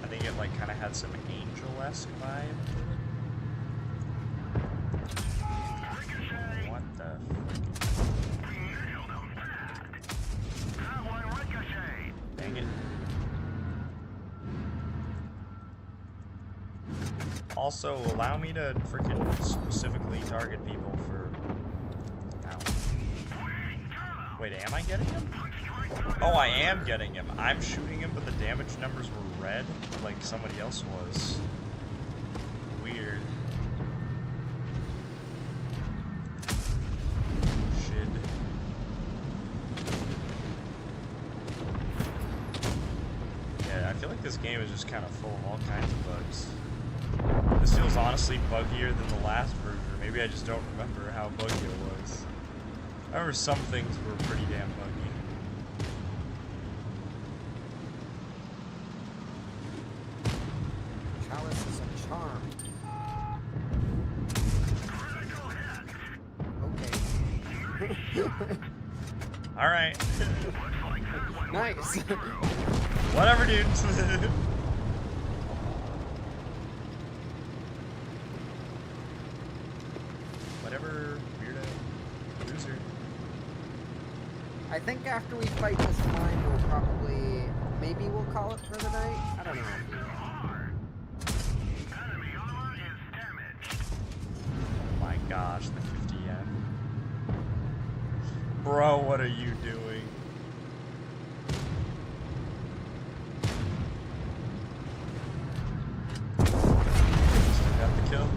think it like kind of had some Angel-esque vibe to it. What the frick? Dang it. Also, allow me to freaking specifically target people for... Ow. Wait, am I getting him? Oh, I am getting him. I'm shooting him, but the damage numbers were red, like somebody else was. Weird. Shit. Yeah, I feel like this game is just kind of full of all kinds of bugs. This feels honestly buggier than the last version. Maybe I just don't remember how buggy it was. I remember some things were pretty damn buggy. Chalice is a charm. Okay. Alright. Nice. Whatever, dude. Whatever, weirdo. Loser. I think after we fight this time, we'll probably... Maybe we'll call it for the night? I don't know. Oh my gosh, the 50 yen. Bro, what are you doing? Still got the kill.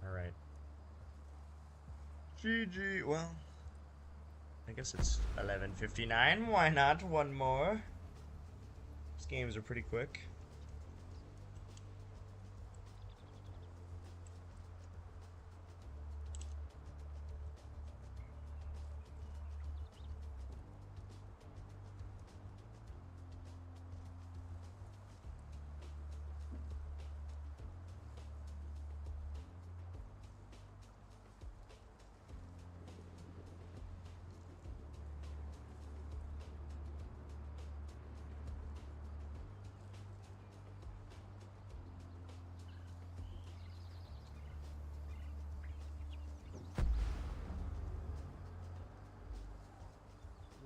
Alright. GG. Well, I guess it's 11:59. Why not one more? These games are pretty quick.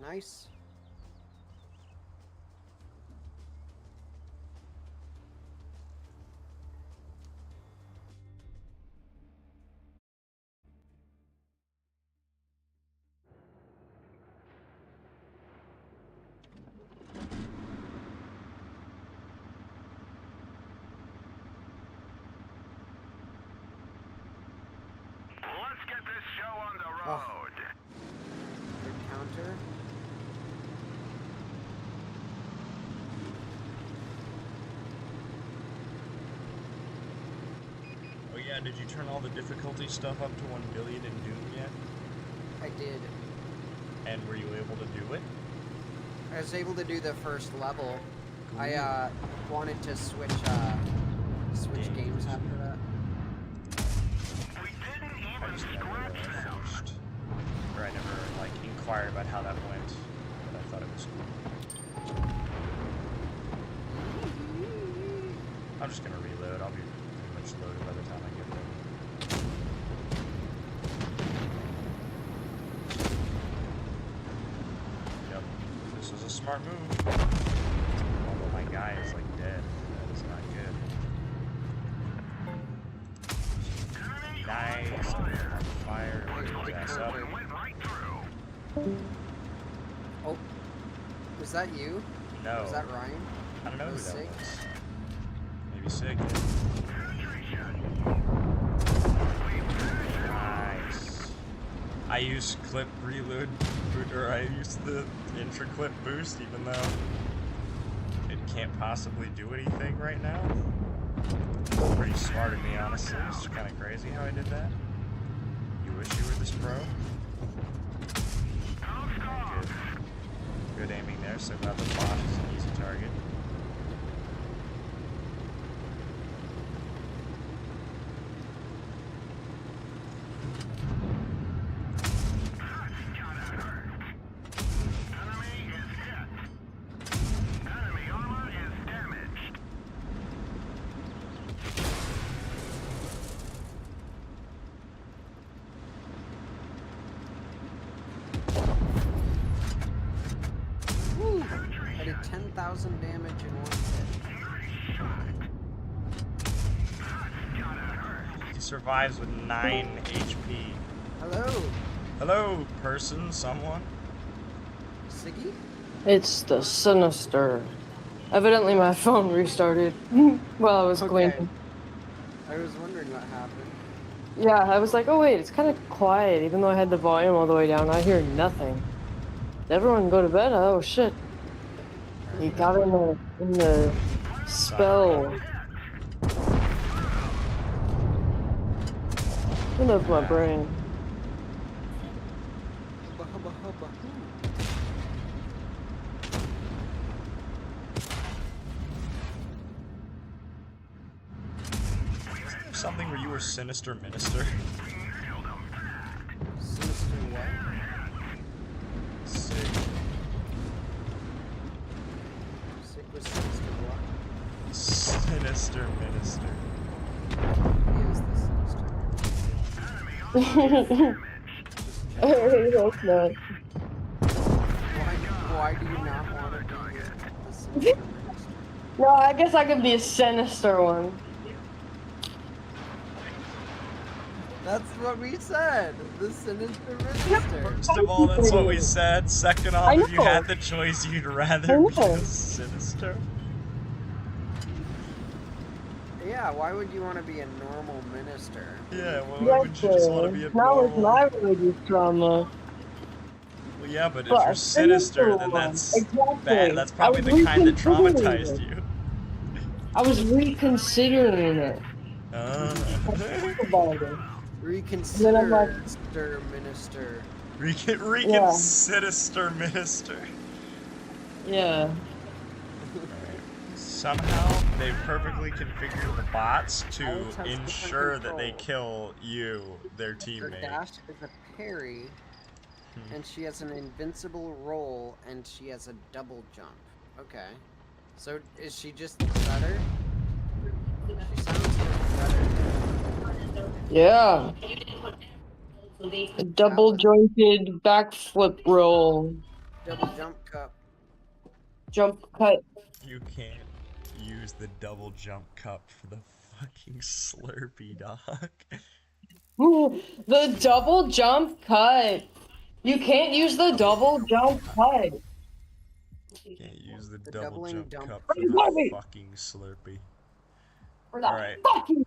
Nice. Let's get this show on the Oh. road. Good counter. Oh yeah, did you turn all the difficulty stuff up to 1 billion in Doom yet? I did. And were you able to do it? I was able to do the first level. Cool. I wanted to switch games after that. We didn't I even just never scratch them. finished. Or I never, like, inquired about how that went. But I thought it was cool. I'm just gonna reload. I'll be pretty much loaded by the time I get there. Yep. This was a smart move. Although my guy is, like, dead. That is not good. Nice. Fire. His ass up. Went right through. Oh. Was that you? No. Was that Ryan? I don't know who Was that Sig? was. Maybe Sig. Nice. I use clip reload, or I use the intra clip boost, even though it can't possibly do anything right now. Pretty smart of me, honestly. It's kind of crazy how I did that. You wish you were this pro. Good aiming there, so glad the Bosch is an easy target. Woo! I did 10,000 damage in one hit. He survives with 9 HP. Hello, Hello, person, someone. Siggy? It's the Sinister. Evidently my phone restarted while I was cleaning. I was wondering what happened. Yeah, I was like, oh wait, it's kind of quiet. Even though I had the volume all the way down, I hear nothing. Did everyone go to bed? Oh shit. You got in the spell. Turn off my brain. Hubba hubba hubba hoo. Isn't there something where you were Sinister Minister? Sinister what? Sick. Sick with sinister what? Sinister Minister. He is the sinister. I hope not. Why do you not want to be the sinister minister? No, I guess I could be a sinister one. That's what we said. The sinister minister. First of all, that's what we said. Second off, I if you know. had the choice, you'd rather I be know. a Sinister. Yeah, why would you want to be a normal minister? Yeah, well, why would you just want to be a Not with normal? my religious trauma. Well, yeah, but if But you're a Sinister, then one. that's Exactly. bad. That's I probably was the kind that reconsidering traumatized it. you. I was reconsidering it. Uh, About it. Reconsider, Then I'm like- Mr. Minister. Recon Sinister Minister. Yeah. Somehow, they perfectly configured the bots to Always has different ensure that they control. kill you, their Her teammate. dash is a parry, and she has an invincible roll, and she has a double jump. Okay. So is she just better? She sounds better. Yeah. A double jointed backflip roll. Double jump cup. Jump cut. You can't use the double jump cup for the fucking Slurpee, dog. The double jump cut. You can't use the double jump cut. You can't use the The double doubling jump jump cup cup. for the fucking Slurpee. For that Alright. fucking